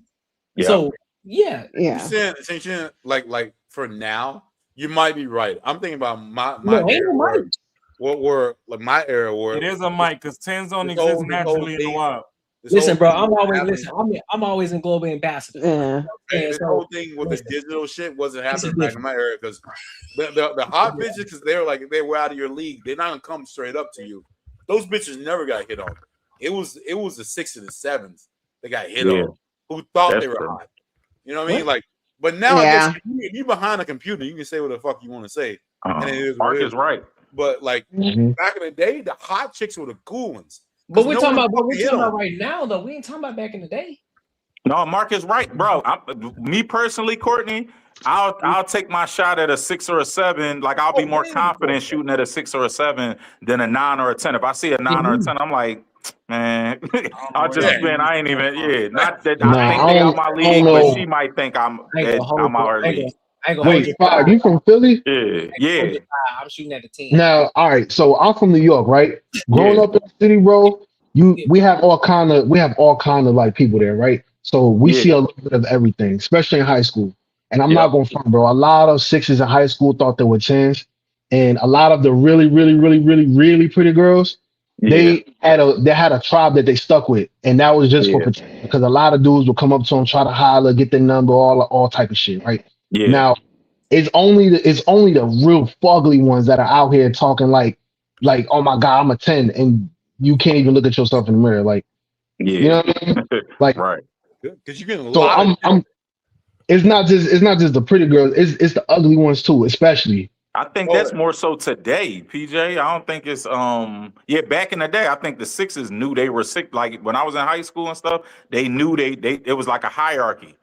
Yeah. So yeah. Saying, like for now, you might be right. I'm thinking about my ain't era no where, what were like my era where It is a mic because 10s don't this exist whole naturally in the thing- wild. Listen, bro, I'm always in global ambassador. Yeah. This whole thing with the digital shit wasn't happening back in my era because the hot bitches, because they were out of your league, they're not gonna come straight up to you. Those bitches never got hit on. It was the 6s and the 7s that got hit on who thought they were hot. You know what I mean? Like, but now I guess if you behind a computer, you can say what the fuck you want to say. And it is what Mark it is right. But like back in the day, the hot chicks were the cool ones. But we're talking about right now, though. We ain't talking about back in the day. No, Mark is right, bro. Me personally, Courtney, I'll take my shot at a 6 or a 7. Like I'll be more confident shooting at a 6 or a 7 than a 9 or a 10. If I see a 9 or a 10, I'm like, man, I ain't even. Not that I think they out my league, but she might think I'm out her league. Wait, Five, you from Philly? Yeah. I'm shooting at the 10. Now, all right. So I'm from New York, right? Growing up in the city, bro, we have all kind of like people there, right? So we see a little bit of everything, especially in high school. And I'm not going to front, bro. A lot of 6s in high school thought they were 10s, and a lot of the really, really, really, really, really pretty girls, they had a tribe that they stuck with, and that was just for protection, because a lot of dudes would come up to them, try to holler, get their number, all type of shit, right? Yeah. Now, it's only the real fugly ones that are out here talking like, oh my God, I'm a 10, and you can't even look at yourself in the mirror, like, you know what I mean? Like, right? Because you get a So lot. I'm. It's not just the pretty girls. It's the ugly ones too, especially. I think that's more so today, PJ. I don't think it's back in the day, I think the 6s knew they were sick. Like when I was in high school and stuff, they knew they it was like a hierarchy.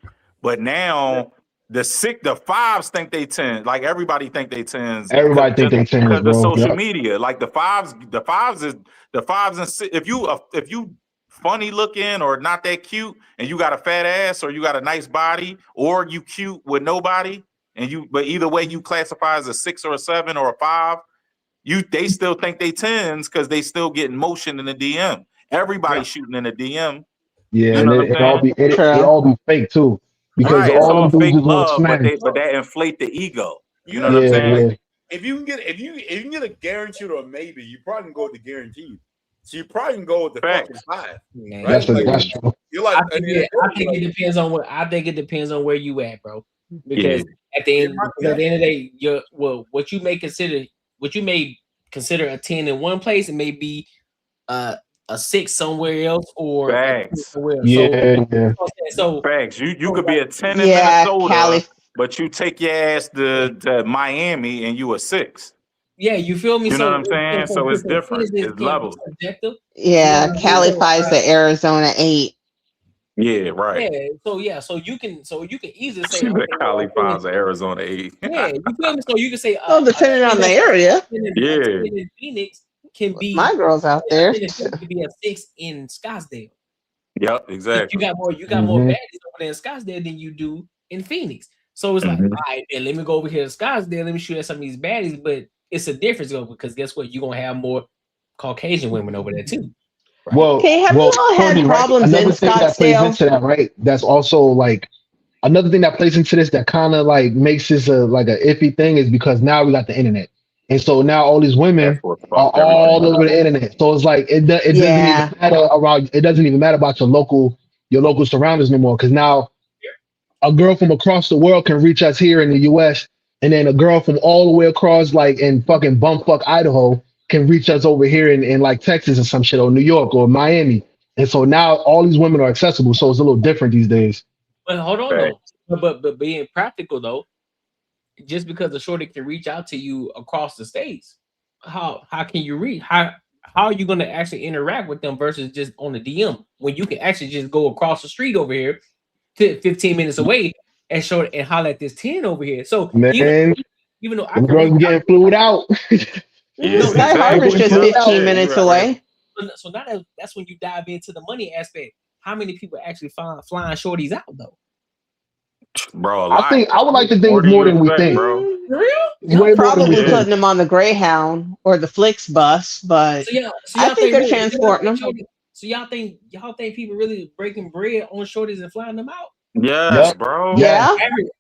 But now the 5s think they 10. Like everybody think they 10s. Everybody think they 10s, because bro. of social Yep. media. Like the 5s and 6. If you funny looking or not that cute and you got a fat ass or you got a nice body or you cute with nobody but either way you classify as a 6 or a 7 or a 5, they still think they 10s because they still getting motion in the DM. Everybody shooting in the DM. Yeah, You and know what I'm it all saying? be it all be fake too, because Right, it's all all them dudes fake just want to love, but smash. that inflate the ego. You know what I'm Yeah, saying? yeah. If you can get a guaranteed or a maybe, you probably can go with the guaranteed. So you probably can go with the fucking 5. Right? That's true. You're like, I think it depends on where you at, bro. Because at the end of the day, what you may consider a 10 in one place, it may be a 6 somewhere else or a 2 somewhere else. So Facts. You could be a 10 in Yeah, Minnesota, Cali. but you take your ass to Miami and you a 6. yeah, you feel me? You know So what I'm saying? So it's different. It's levels. Subjective. Yeah, qualifies the Arizona 8. Yeah, right. So you can easily say, She's okay, a Cali Fives of Arizona 8. yeah, you feel me? So you can say, Oh, depending on the area. Yeah. in Phoenix can be My girl's out there. Can be a 6 in Scottsdale. Yep, exactly. You got more baddies over there in Scottsdale than you do in Phoenix. So it's like, all right, then let me go over here to Scottsdale. Let me shoot at some of these baddies. But it's a difference though, because guess what? You're gonna have more Caucasian women over there too. Right? Well, Okay, have you all had Courtney, right? problems in Another thing that plays Scottsdale? into that, right? That's also like another thing that plays into this that kind of like makes this like a iffy thing is because now we got the internet, and so now all these women are all over the internet. So it's like it doesn't even matter around. It doesn't even matter about your local surroundings anymore, because now a girl from across the world can reach us here in the U.S. and then a girl from all the way across, like in fucking bumfuck Idaho, can reach us over here in like Texas or some shit, or New York or Miami. And so now all these women are accessible. So it's a little different these days. But hold on though. But being practical though, just because the shorty can reach out to you across the states, how can you reach? How are you going to actually interact with them versus just on the DM when you can actually just go across the street over here to 15 minutes away and show and holler at this 10 over here? So Man, even though I them can girls getting flued out. Sky Harbor's just 15 minutes away. So now that's when you dive into the money aspect. How many people actually find flying shorties out though? Bro, I would like to think it's more than we think. bro. For real? Way more than Probably we think. putting them on the Greyhound or the Flix bus, but I think they're transporting them. So y'all think people really breaking bread on shorties and flying them out? Yes, bro. Yeah.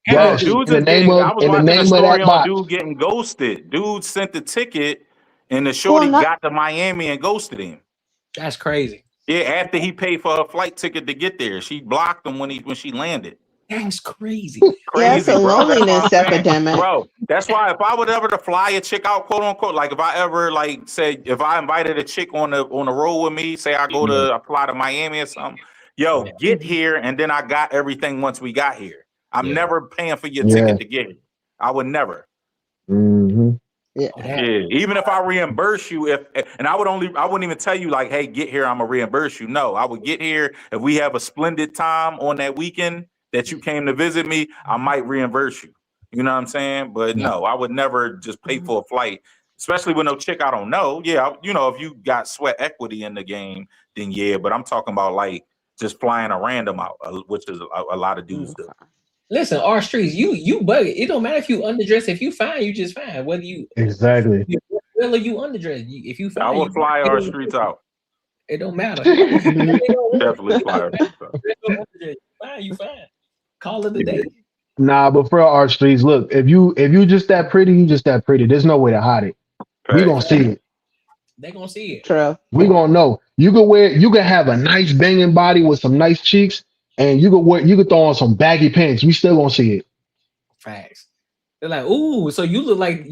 Yes. Dudes In the name of, I was in the watching a name of story that on box. dude getting ghosted. Dude sent the ticket and the shorty got to Miami and ghosted him. That's crazy. Yeah, after he paid for a flight ticket to get there. She blocked him when she landed. That's crazy. Yeah, it's a loneliness epidemic. Bro, that's why if I would ever to fly a chick out, quote unquote, like if I ever like say if I invited a chick on the road with me, say I go to fly to Miami or something, yo, get here and then I got everything once we got here. I'm never paying for your ticket to get here. I would never. Yeah. Even if I reimburse you, I wouldn't even tell you like, hey, get here, I'm gonna reimburse you. No, I would get here if we have a splendid time on that weekend that you came to visit me, I might reimburse you. You know what I'm saying? But no, I would never just pay for a flight, especially with no chick I don't know. Yeah, you know, if you got sweat equity in the game, then yeah. But I'm talking about like just flying a random out, which is a lot of dudes do. Listen, our streets, you bug it. It don't matter if you underdress. If you fine, you just fine. Whether you exactly well or you underdress. If you fine, I will fly our streets out. It don't matter. Definitely fly our streets out. Fine, you fine. Call it a day. Nah, but for our streets, look, if you just that pretty, you just that pretty. There's no way to hide it. We gonna see it. They gonna see it. True. We gonna know. You can have a nice banging body with some nice cheeks, and you could throw on some baggy pants. We still gonna see it. Facts. They're like, ooh, so you look like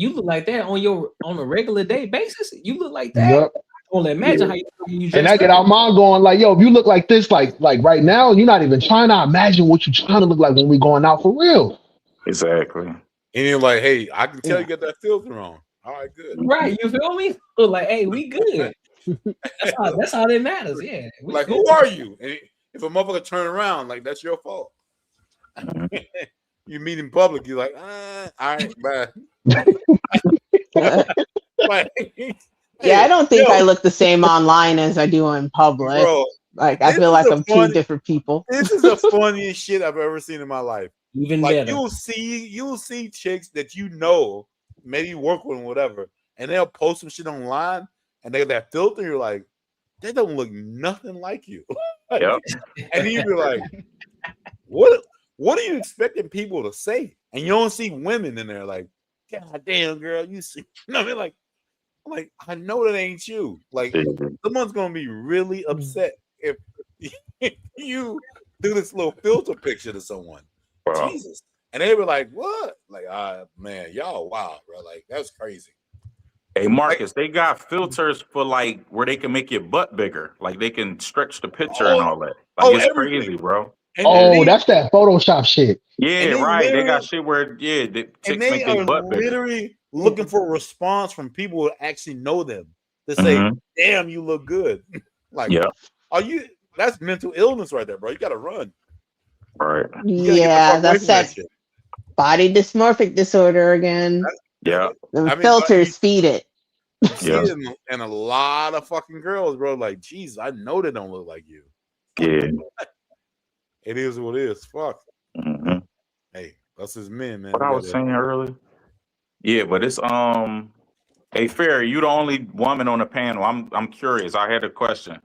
that on a regular day basis. You look like that. Yep. I only imagine how you And I get our mind going like, yo, if you look like this, like right now, you're not even trying to imagine what you're trying to look like when we going out for real. Exactly. And you're like, hey, I can tell you got that filter on. All right, good. Right, you feel me? Look like, hey, we good. That's all that matters. Yeah. Like, who are you? And if a motherfucker turn around, like that's your fault. You meet in public, you're like, all right, bye. Yeah, I don't think I look the same online as I do in public. Bro, like I feel like I'm two different people. This is the funniest shit I've ever seen in my life. Even like better. you'll see chicks that you know, maybe work with them, whatever, and they'll post some shit online, and they have that filter. You're like, they don't look nothing like you. Like, Yep. and you'd be like, what are you expecting people to say? And you don't see women in there like, God damn, girl, you see. You know what I mean? Like, I know that ain't you. Like, someone's gonna be really upset if you do this little filter picture to someone. Wow. Jesus. And they were like, what? Like, man, y'all wow, bro. Like, that's crazy. Hey Marcus, they got filters for like where they can make your butt bigger, like they can stretch the picture and all that. Like it's everything. crazy, bro. Oh, that's that Photoshop shit. Yeah, right. They got shit where they chicks they make their are butt bigger. literally looking for a response from people who actually know them to say, damn, you look good. Like, that's mental illness right there, bro. You gotta run. Right. Yeah, that's that body dysmorphic disorder again. Yeah. The filters feed it. You see it in a lot of fucking girls, bro. Like, geez, I know they don't look like you. Yeah. It is what it is. Fuck. Hey, us as men, man. What I was saying earlier. Yeah, but it's hey Ferry, you the only woman on the panel. I'm curious. I had a question.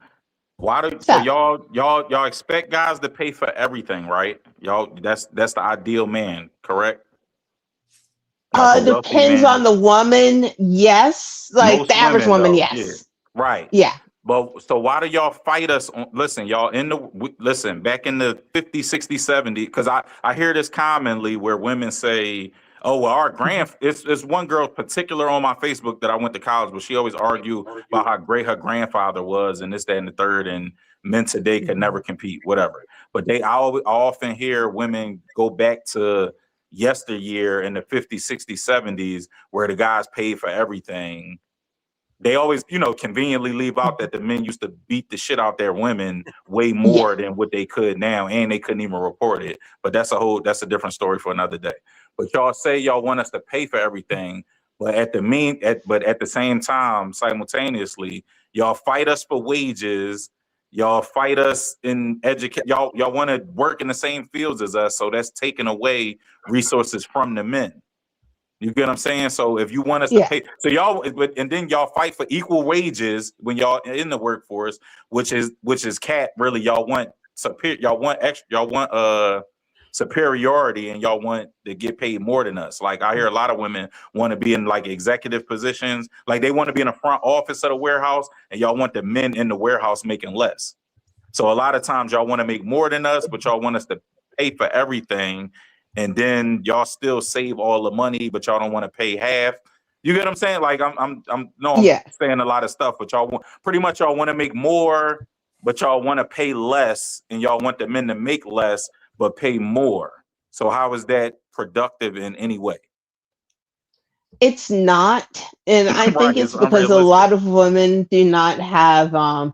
Why do so y'all expect guys to pay for everything, right? Y'all that's the ideal man, correct? Like Depends on the woman. Yes. Like most the average woman, though, yes. Yeah. Right. Yeah. But so why do y'all fight us on, listen, y'all listen, back in the 50, 60, 70, because I hear this commonly where women say, oh, well, our it's one girl particular on my Facebook that I went to college with. She always argue about how great her grandfather was and this, that, and the third, and men today could never compete, whatever. But I often hear women go back to yesteryear in the 50s, 60s, 70s, where the guys paid for everything. They always, conveniently leave out that the men used to beat the shit out their women way more than what they could now, and they couldn't even report it. But that's a different story for another day. But y'all say y'all want us to pay for everything, but at the same time, simultaneously, y'all fight us for wages. Y'all fight us in education. Y'all want to work in the same fields as us, so that's taking away resources from the men. You get what I'm saying? So if you want us to pay, so y'all, and then y'all fight for equal wages when y'all in the workforce, which is cat. Really, y'all want superiority, and y'all want to get paid more than us. Like I hear a lot of women want to be in like executive positions, like they want to be in the front office of the warehouse, and y'all want the men in the warehouse making less. So a lot of times y'all want to make more than us, but y'all want us to pay for everything. And then y'all still save all the money, but y'all don't want to pay half. You get what I'm saying? Like I'm saying a lot of stuff, but y'all want to make more, but y'all want to pay less, and y'all want the men to make less but pay more. So how is that productive in any way? It's not, and I think it's because a lot of women do not have a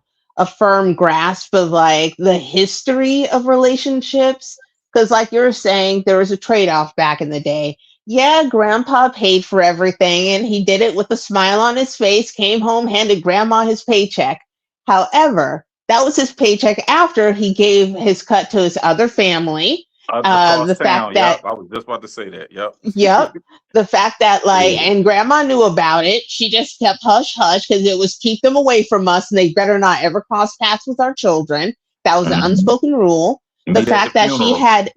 firm grasp of like the history of relationships. Because like you were saying, there was a trade-off back in the day. Yeah, grandpa paid for everything and he did it with a smile on his face, came home, handed grandma his paycheck. However, that was his paycheck after he gave his cut to his other family. The fact that I was just about to say that. Yep. Yep. The fact that and grandma knew about it. She just kept hush hush because it was keep them away from us and they better not ever cross paths with our children. That was an unspoken rule. The fact that she had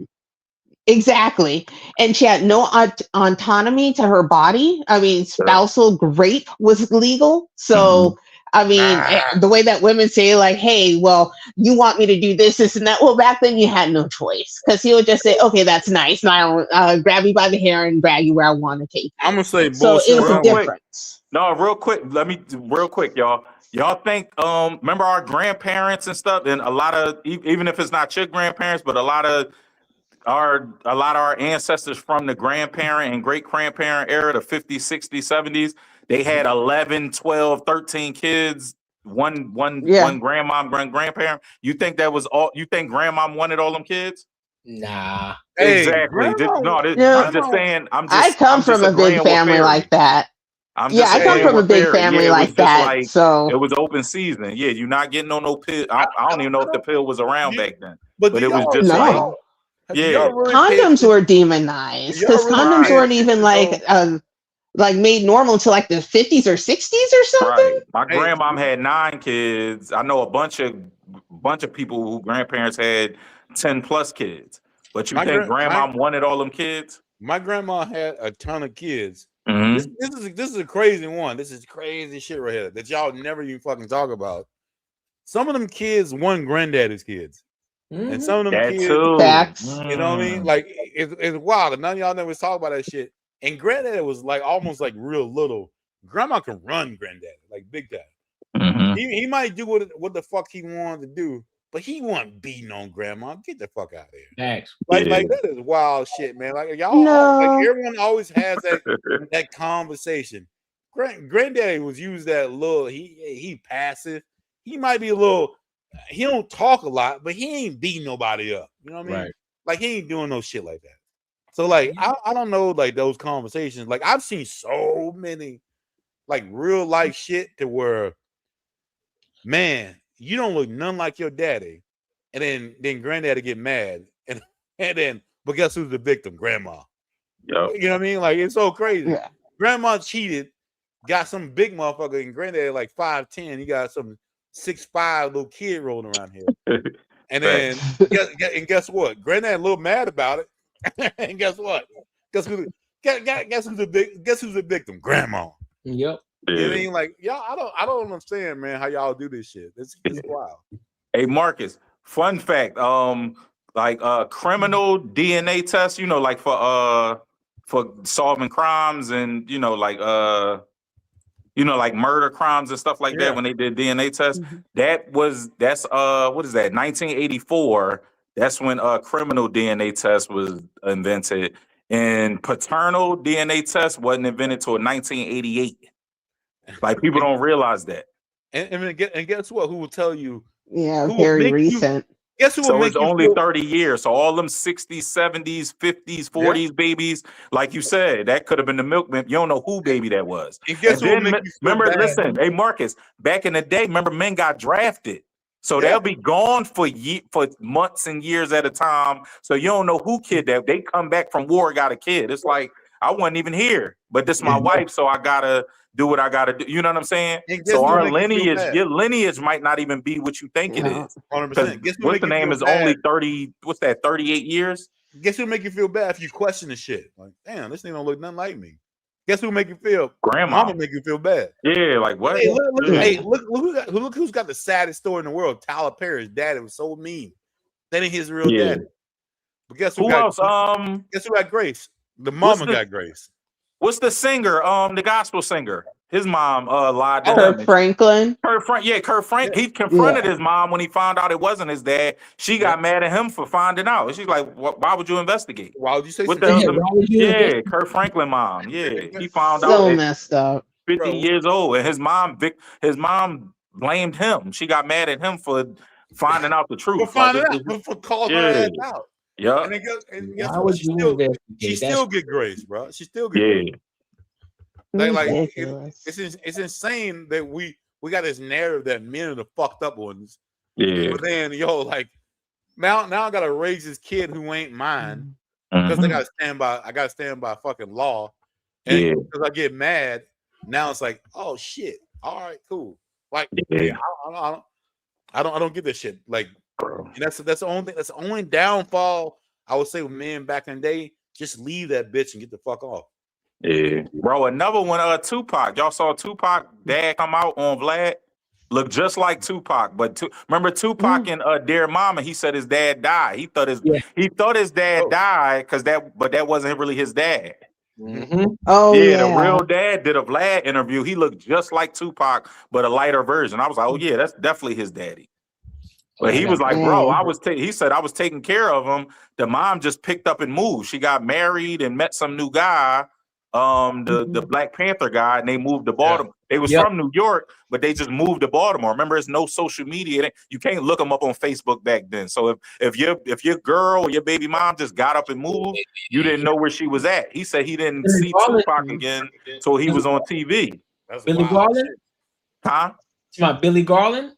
and she had no autonomy to her body. I mean, spousal rape was legal. So, I mean, the way that women say like, hey, well, you want me to do this, and that. Well, back then you had no choice because he would just say, okay, that's nice. Now I'll grab you by the hair and drag you where I want to take you. I'm going to say so it was a difference. No, real quick. Real quick, y'all. Y'all think, remember our grandparents and stuff, and a lot of, even if it's not your grandparents, but a lot of our ancestors from the grandparent and great grandparent era, the 50s, 60s, 70s, they had 11, 12, 13 kids, one grandma, grandparent. You think that was all? You think grandma wanted all them kids? Nah. Exactly. I'm just saying. I come from a big family like that. I come from a big family like that. So it was open season. Yeah, you're not getting on no pill. I don't even know if the pill was around back then. But it was just condoms were demonized because condoms weren't even like like made normal until like the 50s or 60s or something. Right. My grandmom had 9 kids. I know a bunch of people who grandparents had 10 plus kids. But you think grandma wanted all them kids? My grandma had a ton of kids. Mhm. This is a crazy one. This is crazy shit right here that y'all never even fucking talk about. Some of them kids won granddaddy's kids. And some of them That kids, too. Facts. you know what I mean? Like it's wild. And none of y'all never talk about that shit. And granddaddy was like almost like real little. Grandma can run granddaddy, like big time. Mhm. He might do what the fuck he wanted to do, but he wasn't beating on grandma. Get the fuck out of here. Thanks. Like Yeah. that is wild shit, man. Like y'all, like everyone always has that conversation. Granddaddy was used that little. He passive. He might be a little. He don't talk a lot, but he ain't beating nobody up. You know what I mean? Right. Like he ain't doing no shit like that. So like I don't know like those conversations. Like I've seen so many like real life shit to where, man, you don't look none like your daddy, and then granddaddy get mad, and then but guess who's the victim? Grandma. Yep. You know what I mean? Like it's so crazy. Yeah. Grandma cheated, got some big motherfucker, and granddaddy like 5'10". He got some 6'5" little kid rolling around here. And then guess what? Granddad a little mad about it. And guess what? Guess who's the victim? Grandma. Yep. You know what I mean? Like y'all, I don't understand, man, how y'all do this shit. It's wild. Hey Marcus, fun fact. Criminal DNA tests, like for solving crimes and like murder crimes and stuff like that when they did DNA tests. That's what is that? 1984. That's when criminal DNA test was invented. And paternal DNA test wasn't invented till 1988. Like people don't realize that. And guess what? Who will tell you? Yeah, very recent. Guess who will So make it's you only feel, 30 years. So all them 60s, 70s, 50s, 40s babies, like you said, that could have been the milkman. You don't know who baby that was. And guess who will make you feel remember, bad? listen, hey Marcus, back in the day, remember men got drafted. So they'll be gone for months and years at a time. So you don't know who kid that. They come back from war, got a kid. It's like, I wasn't even here, but this my wife, so I gotta do what I gotta do. You know what I'm saying? So our lineage, your lineage might not even be what you think it is. 100%. Guess who What's make the you name feel is bad? only 30, what's that, 38 years? Guess who make you feel bad if you question the shit? Like, damn, this thing don't look nothing like me. Guess who make you feel? Grandma. Mama make you feel bad. Yeah, like what? Hey, look who's got the saddest story in the world. Tyler Perry's daddy was so mean. That ain't his real daddy. But guess who got, else? Guess who got grace? The mama got grace. What's the singer? The gospel singer. His mom lied to him. Kurt Franklin. Kurt Frank. He confronted his mom when he found out it wasn't his dad. She got mad at him for finding out. She's like, "Why would you investigate? Why would you say what something? Kurt Franklin mom. Yeah, he found out. So messed up. 50 years old, and his mom blamed him. She got mad at him for finding out the truth. For finding out, for calling her ass out. Yeah. And guess what? She still get grace, bro. She still get grace. Like it's insane that we got this narrative that men are the fucked up ones. Yeah. But then like now I gotta raise this kid who ain't mine because I gotta stand by fucking law. And because I get mad, now it's like, oh shit. All right, cool. Like I don't get this shit. Like, and that's the only thing. That's the only downfall I would say with men back in the day. Just leave that bitch and get the fuck off. Yeah, bro. Another one, Tupac. Y'all saw Tupac dad come out on Vlad, look just like Tupac. But remember Tupac and Dear Mama, he said his dad died. He thought his dad died but that wasn't really his dad. Oh The real dad did a Vlad interview. He looked just like Tupac, but a lighter version. I was like, oh yeah, that's definitely his daddy. But he was like, bro, he said I was taking care of him. The mom just picked up and moved. She got married and met some new guy, the Black Panther guy, and they moved to Baltimore. They was from New York, but they just moved to Baltimore. Remember, there's no social media. You can't look them up on Facebook back then. So if your girl or your baby mom just got up and moved, you didn't know where she was at. He said he didn't see Tupac again until he was on TV. Billy Garland? Huh? It's my Billy Garland?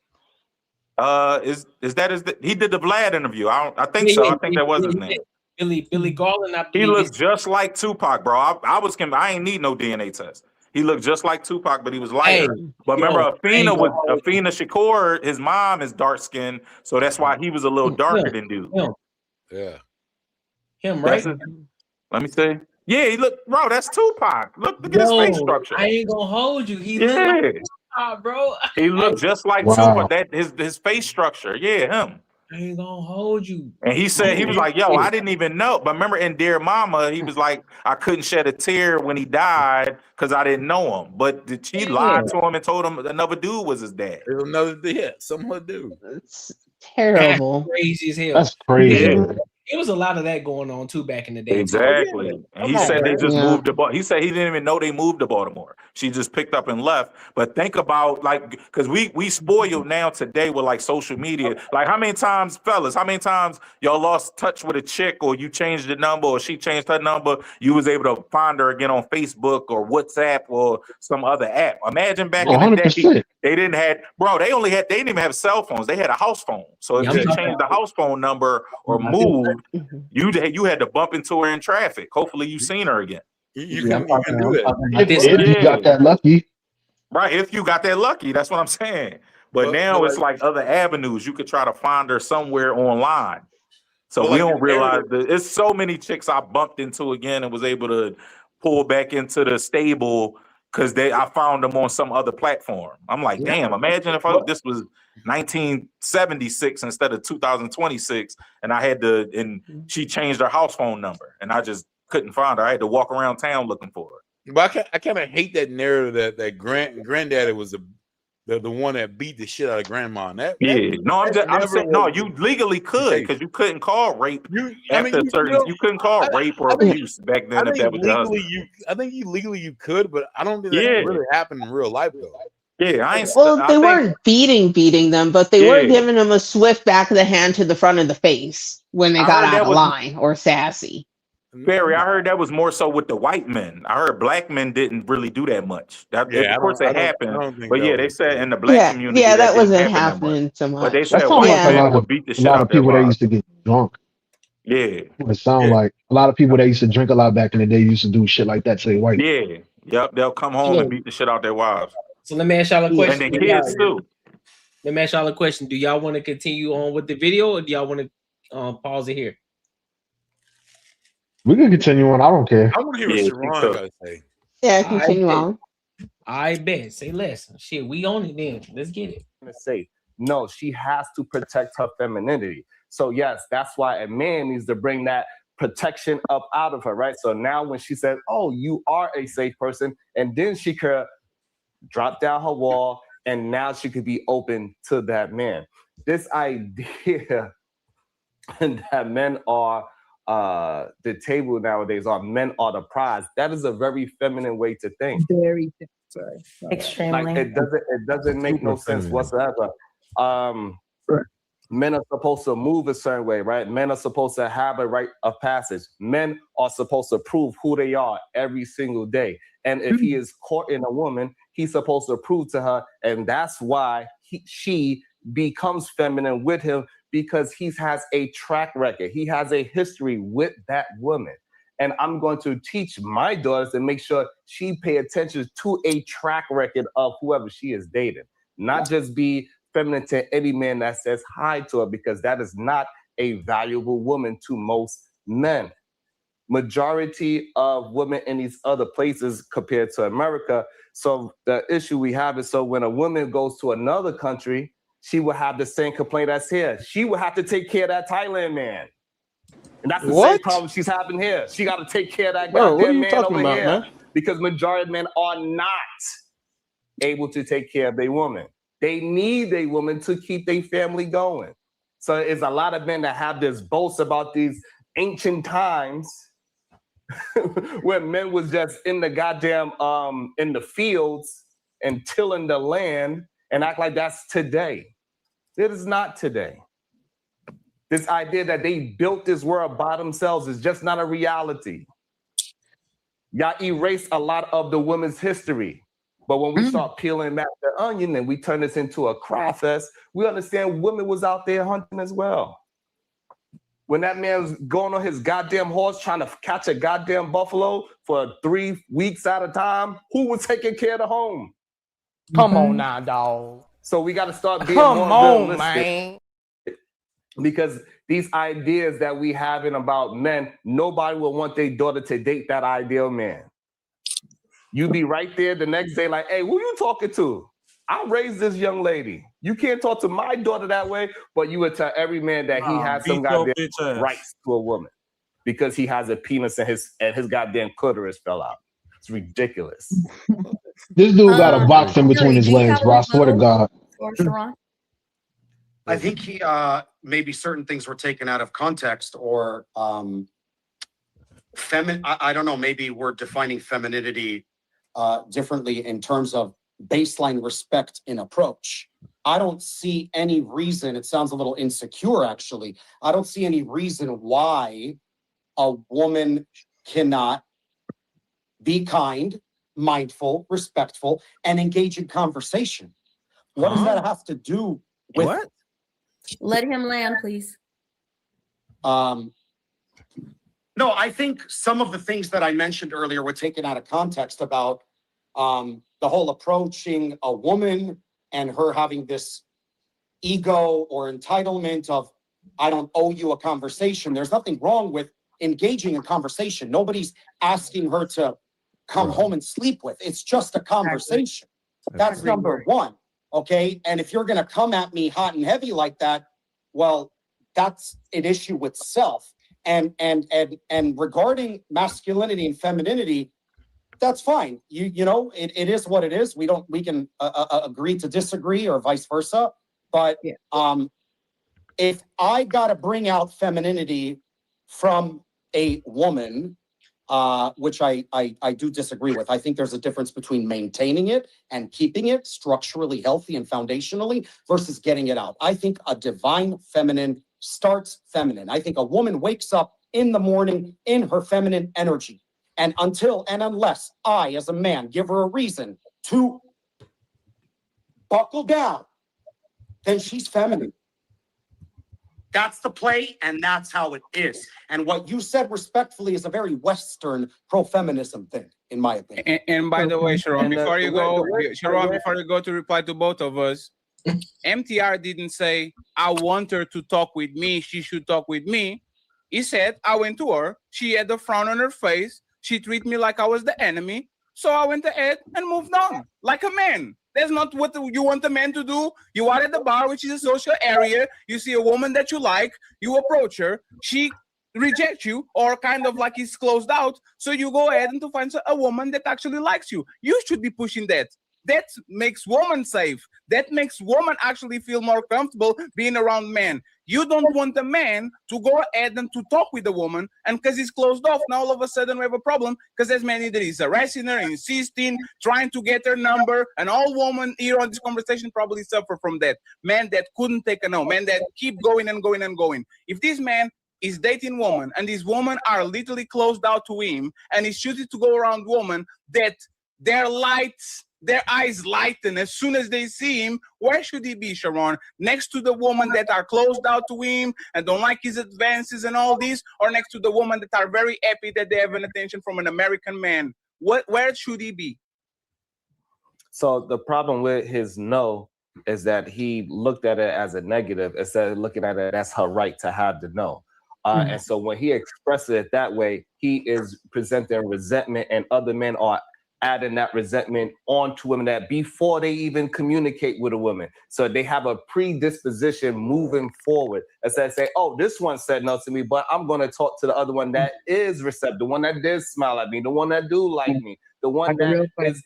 Is that he did the Vlad interview? I think so. I think that was his name. Billy Garland, I He believe looked just like Tupac, bro. I ain't need no DNA test. He looked just like Tupac, but he was lighter. But remember, Afina Shakur, his mom is dark skinned, so that's why he was a little darker than dude. Yeah. Him, That's right? Let me see. Yeah, he look, bro. That's Tupac. Look at his face structure. I ain't gonna hold you. He look like Tupac, bro. He looked just like Tupac. That his face structure. Yeah, him. I ain't gonna hold you. And he said, he was like, yo, I didn't even know. But remember in Dear Mama, he was like, I couldn't shed a tear when he died because I didn't know him. But she lied to him and told him another dude was his dad. Some other dude. It's terrible. That's crazy as hell. That's crazy. Yeah. It was a lot of that going on too back in the day. Exactly. And he said they just moved to Baltimore. He said he didn't even know they moved to Baltimore. She just picked up and left. But think about, like, because we spoiled now today with like social media. Like, how many times, fellas, how many times y'all lost touch with a chick, or you changed the number, or she changed her number, you was able to find her again on Facebook or WhatsApp or some other app. Imagine back in the day, 100%. they didn't even have cell phones. They had a house phone. So if you changed the house phone number or moved, you had to bump into her in traffic. Hopefully you seen her again. You can do that. If you got that lucky. Right, if you got that lucky, that's what I'm saying. But now it's like other avenues. You could try to find her somewhere online. So we don't realize that it's so many chicks I bumped into again and was able to pull back into the stable because I found them on some other platform. I'm like, damn, imagine if this was 1976 instead of 2026, and and she changed her house phone number, and I just couldn't find her. I had to walk around town looking for her. But I kind of hate that narrative that granddaddy was the one that beat the shit out of grandma. I'm saying no. You legally could because you couldn't call rape you couldn't call rape or abuse back then if that was your husband. I think you could, but I don't think that really happened in real life though. Yeah, they weren't beating them, but they were giving them a swift back of the hand to the front of the face when they got out of line or sassy. Barry, I heard that was more so with the white men. I heard black men didn't really do that much. Of course, it happened, but they said in the black community, that wasn't happening so much. But they said white men would beat the shit out of people that used to get drunk. Yeah, it sound like a lot of people that used to drink a lot back in the day used to do shit like that. Say white. Yeah, yep, they'll come home and beat the shit out their wives. So let me ask y'all a question. And the kids too. Let me ask y'all a question. Do y'all want to continue on with the video, or do y'all want to pause it here? We can continue on. I don't care. I want to hear what Sharon got to say. Yeah, continue on. I bet. Say less. Shit, we on it then. Let's get it. I'm gonna say no. She has to protect her femininity. So yes, that's why a man needs to bring that protection up out of her, right? So now when she says, "Oh, you are a safe person," and then she could drop down her wall, and now she could be open to that man. This idea that men are the table nowadays, or men are the prize, that is a very feminine way to think. Very sorry. Extremely. Like it doesn't make no sense whatsoever. Men are supposed to move a certain way, right? Men are supposed to have a rite of passage. Men are supposed to prove who they are every single day. And if he is caught in a woman, he's supposed to prove to her, and that's why she becomes feminine with him, because he has a track record. He has a history with that woman. And I'm going to teach my daughters to make sure she pay attention to a track record of whoever she is dating, not just be feminine to any man that says hi to her, because that is not a valuable woman to most men. Majority of women in these other places compared to America. So the issue we have is, so when a woman goes to another country, she will have the same complaint as here. She will have to take care of that Thailand man. And that's the same problem she's having here. She got to take care of that goddamn man over here. Man? Because majority of men are not able to take care of a woman. They need a woman to keep their family going. So it's a lot of men that have this boast about these ancient times where men was just in the goddamn in the fields and tilling the land, and act like that's today. It is not today. This idea that they built this world by themselves is just not a reality. Y'all erase a lot of the women's history. But when we start peeling back the onion and we turn this into a cry fest, we understand women was out there hunting as well. when that man was going on his goddamn horse trying to catch a goddamn buffalo for 3 weeks at a time, who was taking care of the home? Come on now, dog. So we got to start being Come more on, realistic. man. Because these ideas that we having about men, nobody will want their daughter to date that ideal man. You be right there the next day like, hey, who you talking to? I raised this young lady. You can't talk to my daughter that way, but you would tell every man that he has some goddamn rights to a woman because he has a penis and his goddamn clitoris fell out. It's ridiculous. This dude got a box in between his legs, bro. I swear to God. Or Sharon? I think he maybe certain things were taken out of context or feminine. I don't know. Maybe we're defining femininity differently in terms of baseline respect in approach. I don't see any reason. It sounds a little insecure, actually. I don't see any reason why a woman cannot be kind, mindful, respectful, and engage in conversation. What does that have to do with what? Let him land, please. No, I think some of the things that I mentioned earlier were taken out of context about the whole approaching a woman and her having this ego or entitlement of, I don't owe you a conversation. There's nothing wrong with engaging in conversation. Nobody's asking her to come home and sleep with. It's just a conversation. That's number one. Okay. And if you're going to come at me hot and heavy like that, well, that's an issue with self. And regarding masculinity and femininity, that's fine. You know, it is what it is. We can agree to disagree or vice versa. But if I got to bring out femininity from a woman, which I do disagree with. I think there's a difference between maintaining it and keeping it structurally healthy and foundationally versus getting it out. I think a divine feminine starts feminine. I think a woman wakes up in the morning in her feminine energy. And until and unless I, as a man, give her a reason to buckle down, then she's feminine. That's the play, and that's how it is. And what you said respectfully is a very Western pro-feminism thing, in my opinion. And by the way, Sharon, And before you go, Sharon, way- before you go to reply to both of us, MTR didn't say, I want her to talk with me. She should talk with me. He said, I went to her. She had a frown on her face. She treated me like I was the enemy. So I went ahead and moved on like a man. That's not what you want a man to do. You are at the bar, which is a social area. You see a woman that you like. You approach her. She rejects you or kind of like is closed out. So you go ahead and to find a woman that actually likes you. You should be pushing that. That makes woman safe. That makes woman actually feel more comfortable being around men. You don't want a man to go ahead and to talk with a woman, and because he's closed off, now all of a sudden we have a problem because there's many that is harassing her, insisting, trying to get her number, and all women here on this conversation probably suffer from that. Men that couldn't take a no, men that keep going and going and going. If this man is dating woman and these women are literally closed out to him and he's choosing to go around women that their lights, their eyes lighten as soon as they see him, where should he be, Sharon? Next to the woman that are closed out to him and don't like his advances and all this, or next to the woman that are very happy that they have an attention from an American man? Where should he be? So the problem with his no is that he looked at it as a negative instead of looking at it as her right to have the no. And so when he expresses it that way, he is presenting resentment, and other men are adding that resentment onto women that before they even communicate with a woman. So they have a predisposition moving forward. Instead of say, oh, this one said no to me, but I'm going to talk to the other one that is receptive, the one that did smile at me, the one that do like me, the one that is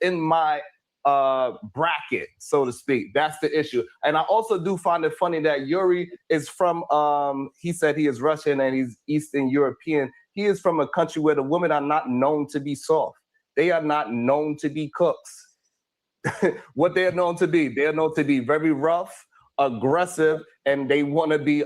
in my bracket, so to speak. That's the issue. And I also do find it funny that Yuri is from, he said he is Russian and he's Eastern European. He is from a country where the women are not known to be soft. They are not known to be cooks. What they're known to be very rough, aggressive, and they want to be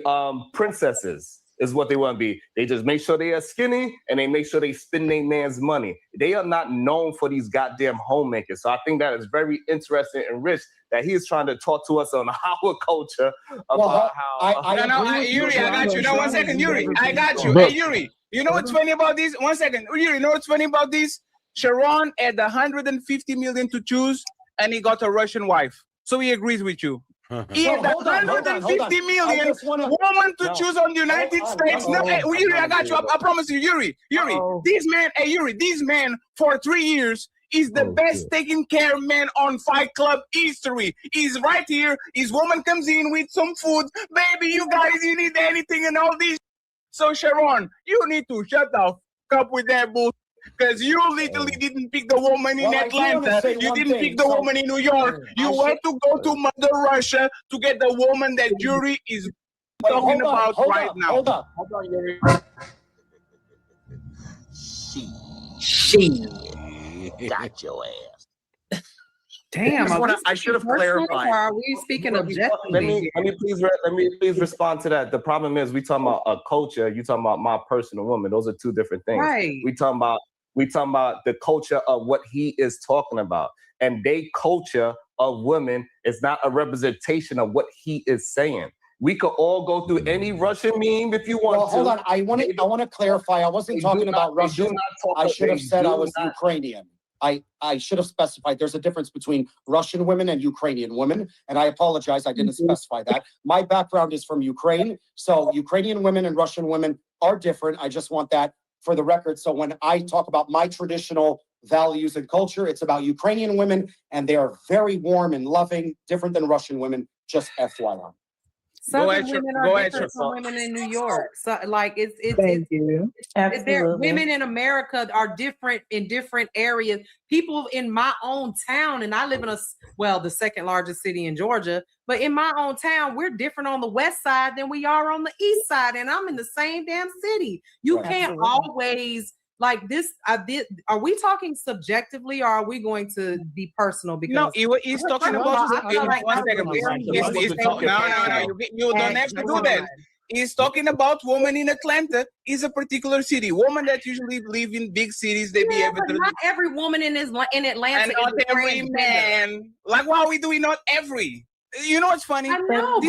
princesses. is what they want to be. They just make sure they are skinny and they make sure they spend their man's money. They are not known for these goddamn homemakers. So I think that is very interesting and rich that he is trying to talk to us on our culture about Yuri, I got you. Now, 1 second, Yuri. I got you. Hey, Yuri, you know what's funny about this? 1 second. Yuri, you know what's funny about this? Sharon had 150 million to choose and he got a Russian wife. So he agrees with you. He had 150 million woman to choose on the United States. No, hey, Yuri, I got you. I promise you, Yuri. This man for 3 years is the best taken care man on Fight Club history. He's right here. His woman comes in with some food. Baby, you guys, you need anything and all this. So Sharon, you need to shut the fuck up with that bullshit. Because you literally didn't pick the woman in Atlanta. You didn't pick the woman in New York. You went to go to Mother Russia to get the woman that Yuri is talking about right now. Hold on, Yuri. She got your ass. Damn, I should have clarified. Or are we speaking objectively? Let me please respond to that. The problem is we talking about a culture. You talking about my personal woman. Those are two different things. Right. We talking about the culture of what he is talking about, and they culture of women is not a representation of what he is saying. We could all go through any Russian meme if you want to. Hold on, I want to clarify. I wasn't talking about Russian. I should have said I was Ukrainian. I should have specified there's a difference between Russian women and Ukrainian women, and I apologize, I didn't specify that. My background is from Ukraine, so Ukrainian women and Russian women are different. I just want that for the record. So when I talk about my traditional values and culture, it's about Ukrainian women, and they are very warm and loving, different than Russian women, just FYI. Southern women are different from women in New York. So, like, women in America are different in different areas. People in my own town, and I live in the second largest city in Georgia, but in my own town, we're different on the west side than we are on the east side, and I'm in the same damn city. You can't always like this. Are we talking subjectively, or are we going to be personal? Because no, he's talking about. One second, please. No. You don't have to do that. He's talking about women in Atlanta. Is a particular city. Women that usually live in big cities, they be able to. Not every woman in Atlanta. And not every man. Like, why are we doing not every? You know what's funny? I know.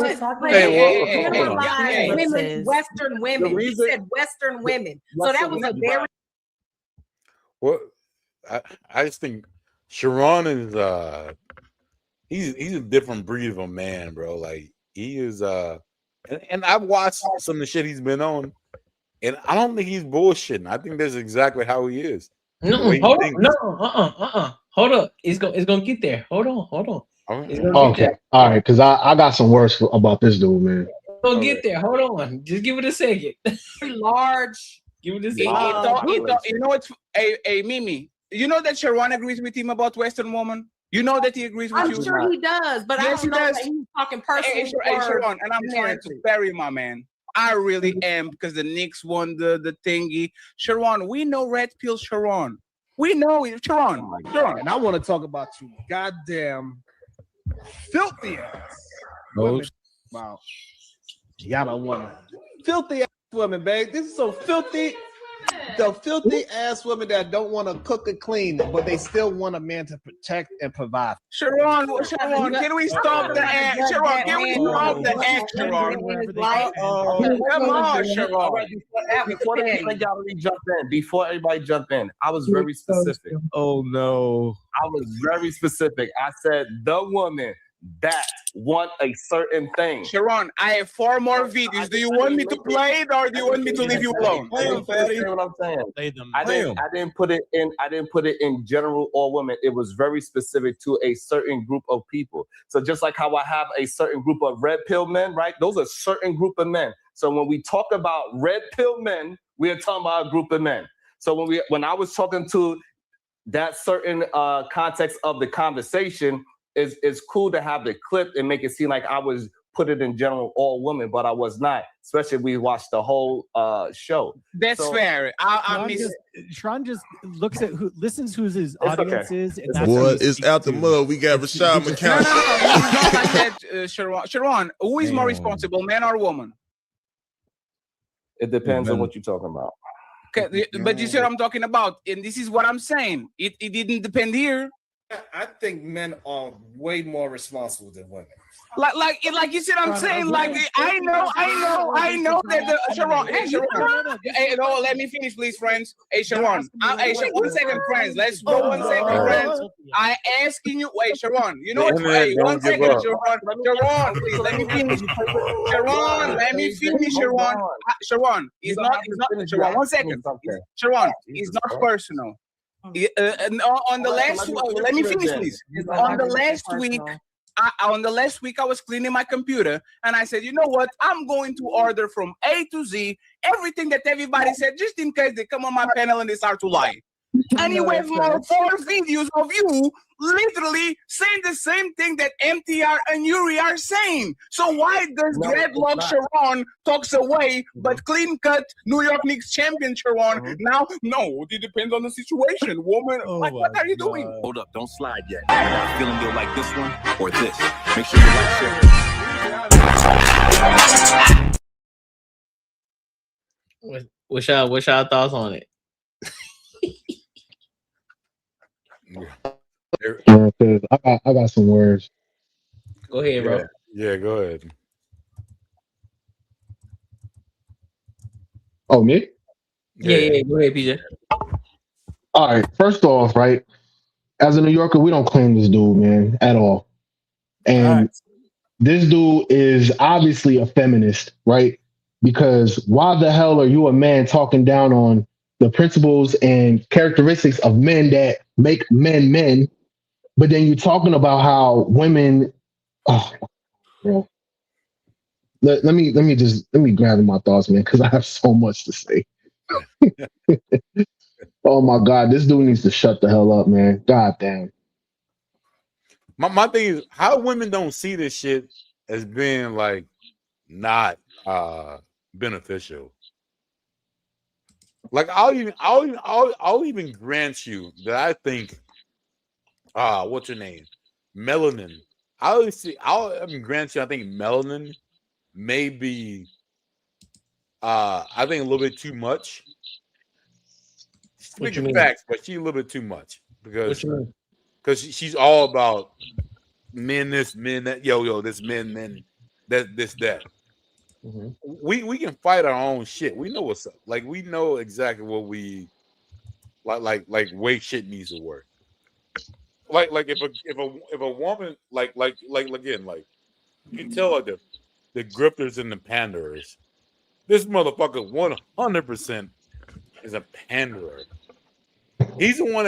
Western women. He said Western women. So that was a very. Well, I just think Sharon is he's a different breed of a man, bro. Like he is and I've watched some of the shit he's been on, and I don't think he's bullshitting. I think that's exactly how he is. No, hold on. Hold up. It's gonna get there. Hold on. Okay. All right, because I got some words about this dude, man. We'll get there. Hold on. Just give it a second. Large. Give it a second. You know what's a Mimi? You know that Sharon agrees with him about Western woman? You know that he agrees with you? I'm sure he does, but yes, I don't know that he's talking personally. Hey, Sharon, and I'm trying to bury my man. I really am, because the Knicks won the thingy. Sharon, we know Red Pill Sharon. We know it, Sharon. And I want to talk about you goddamn filthy ass. Wow. Y'all don't want filthy ass women, babe. This is so filthy. The filthy ass women that don't want to cook and clean, but they still want a man to protect and provide. Sharon, can we stop the act? Sharon, can we stop the act, Sharon? Come on, Sharon. Before everybody jump in, I was very specific. Oh no. I was very specific. I said the woman that want a certain thing. Sharon, I have 4 more videos. Do you want me to play it, or do you want me to leave you alone? What I'm saying. I didn't put it in. I didn't put it in general all women. It was very specific to a certain group of people. So just like how I have a certain group of red pill men, right? Those are certain group of men. So when we talk about red pill men, we are talking about a group of men. So when I was talking to that certain context of the conversation, it's cool to have the clip and make it seem like I was put it in general all women, but I was not. Especially if we watched the whole show. That's fair. Sharon just looks at listens who his audience is. And that's boy, it's out the mud. We got Rashad McCown. Sharon, who is more responsible, man or woman? It depends on what you're talking about. Okay, but you see what I'm talking about, and this is what I'm saying. It didn't depend here. I think men are way more responsible than women. Like you see what I'm saying? Like I know that the Sharon, hey, no, let me finish, please, friends. Hey, Sharon, hey, 1 second, friends. Let's go 1 second, friends. I asking you, wait, Sharon, you know what? Hey, 1 second, Sharon, please let me finish. Sharon, let me finish, Sharon. Sharon, it's not Sharon. 1 second, Sharon, it's not personal. On the last, let me finish, please. On the last week, I was cleaning my computer, and I said, you know what? I'm going to order from A to Z everything that everybody said, just in case they come on my panel and they start to lie. And you have more 4 videos of you literally saying the same thing that MTR and Yuri are saying. So why does Dreadlock Sharon talks away, but clean cut New York Knicks champion Sharon now? No, it depends on the situation. Woman, like, what are you doing? Hold up, don't slide yet. You got a feeling you'll like this one or this. Make sure you like share. What's y'all thoughts on it? I got some words. Go ahead, bro. Yeah, go ahead. Oh, me? Yeah. Go ahead, PJ. All right. First off, right, as a New Yorker, we don't claim this dude, man, at all. And this dude is obviously a feminist, right? Because why the hell are you a man talking down on the principles and characteristics of men that make men men? But then you're talking about how women. Oh, bro. Let me gather my thoughts, man, because I have so much to say. Oh my God, this dude needs to shut the hell up, man. God damn. My thing is how women don't see this shit as being like not beneficial. Like I'll even grant you that I think what's your name? Melanin. I'll even grant you I think melanin may be I think a little bit too much. Speaking facts, but she's a little bit too much because she's all about men this, men that, yo, this men that this that. Mm-hmm. We can fight our own shit. We know what's up. Like we know exactly what we like way shit needs to work. Like if a woman like again like you can tell like the grifters and the panderers. This motherfucker 100% is a panderer. He's the one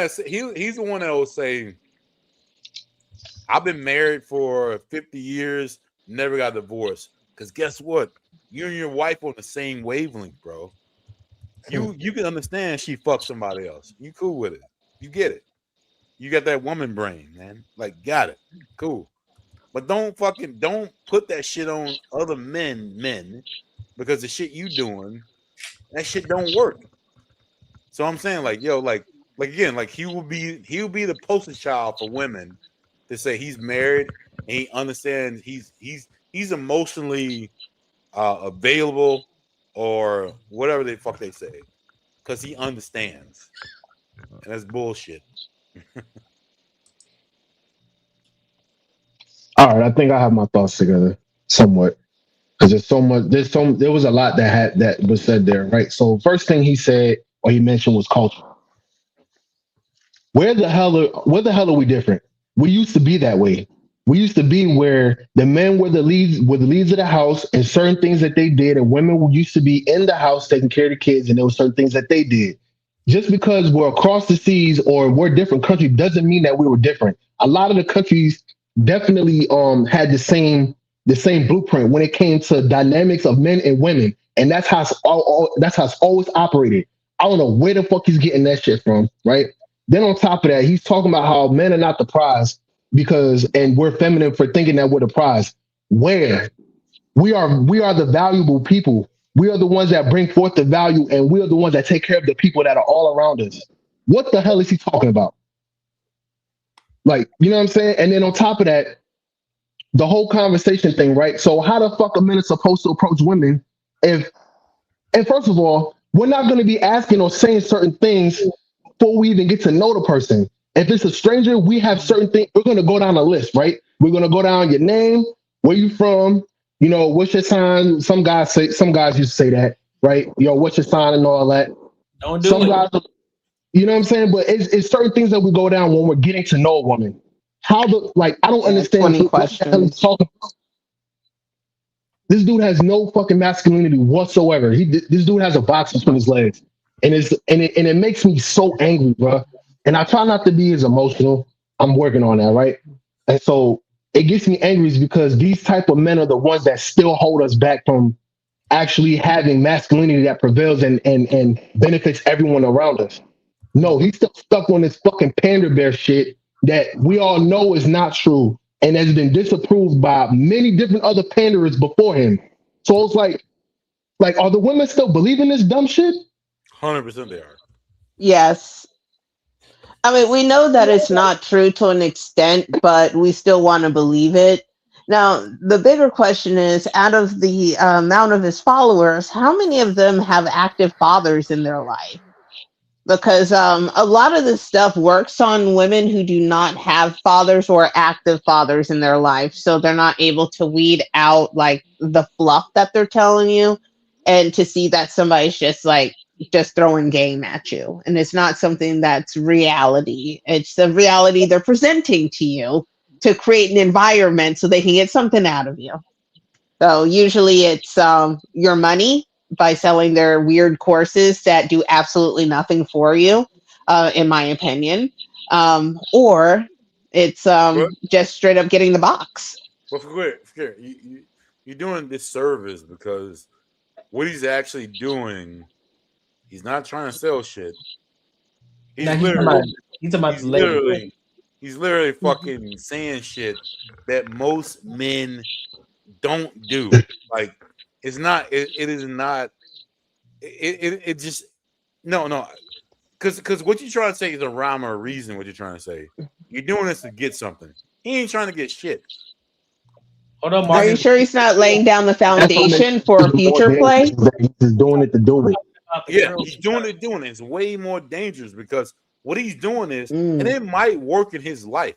he's the one that will say, I've been married for 50 years, never got divorced. Because guess what? You and your wife on the same wavelength, bro. You can understand she fucked somebody else. You cool with it. You get it. You got that woman brain, man. Like, got it. Cool. But don't put that shit on other men because the shit you doing, that shit don't work. So I'm saying, like, yo, like again, like he'll be the poster child for women to say he's married and he understands he's emotionally available or whatever the fuck they say because he understands, and that's bullshit. All right, I think I have my thoughts together somewhat because there was a lot that was said there, right? So first thing he said or he mentioned was culture. Where the hell are we different? We used to be that way. We used to be where the men were the leads of the house and certain things that they did, and women used to be in the house taking care of the kids, and there were certain things that they did. Just because we're across the seas or we're a different country doesn't mean that we were different. A lot of the countries definitely had the same blueprint when it came to dynamics of men and women, and that's how it's always operated. I don't know where the fuck he's getting that shit from, right? Then on top of that, he's talking about how men are not the prize and we're feminine for thinking that we're the prize. Where we are the valuable people. We are the ones that bring forth the value, and we are the ones that take care of the people that are all around us. What the hell is he talking about? Like, you know what I'm saying? And then on top of that, the whole conversation thing, right? So how the fuck are men supposed to approach women if And first of all, we're not going to be asking or saying certain things before we even get to know the person. If it's a stranger, we have certain things. We're going to go down a list, right? We're going to go down your name, where you from, you know, what's your sign. Some guys used to say that, right? Yo, what's your sign and all that. Don't do Some it. guys, you know what I'm saying? But it's certain things that we go down when we're getting to know a woman. I don't understand 20 what the hell he's questions. talking about. This dude has no fucking masculinity whatsoever. This dude has a box between his legs, and it makes me so angry, bro. And I try not to be as emotional. I'm working on that, right? And so it gets me angry is because these type of men are the ones that still hold us back from actually having masculinity that prevails and benefits everyone around us. No, he's still stuck on this fucking pander bear shit that we all know is not true and has been disapproved by many different other panderers before him. So it's like, are the women still believing this dumb shit? 100% they are. Yes. I mean, we know that it's not true to an extent, but we still want to believe it. Now, the bigger question is, out of the amount of his followers, how many of them have active fathers in their life? Because a lot of this stuff works on women who do not have fathers or active fathers in their life, so they're not able to weed out like the fluff that they're telling you, and to see that somebody's just throwing game at you, and it's not something that's reality. It's the reality they're presenting to you to create an environment so they can get something out of you. So usually it's your money by selling their weird courses that do absolutely nothing for you, in my opinion, or it's just straight up getting the box. But forget, you're doing this service because what he's actually doing, he's not trying to sell shit. He's literally fucking saying shit that most men don't do. Like it's not. It is not. It just no. Because what you're trying to say is a rhyme or a reason. What you're trying to say, you're doing this to get something. He ain't trying to get shit. Hold on, Are you sure he's not laying down the foundation for future play? He's doing it to do it. Yeah, he's doing it. It's way more dangerous because what he's doing is, and it might work in his life.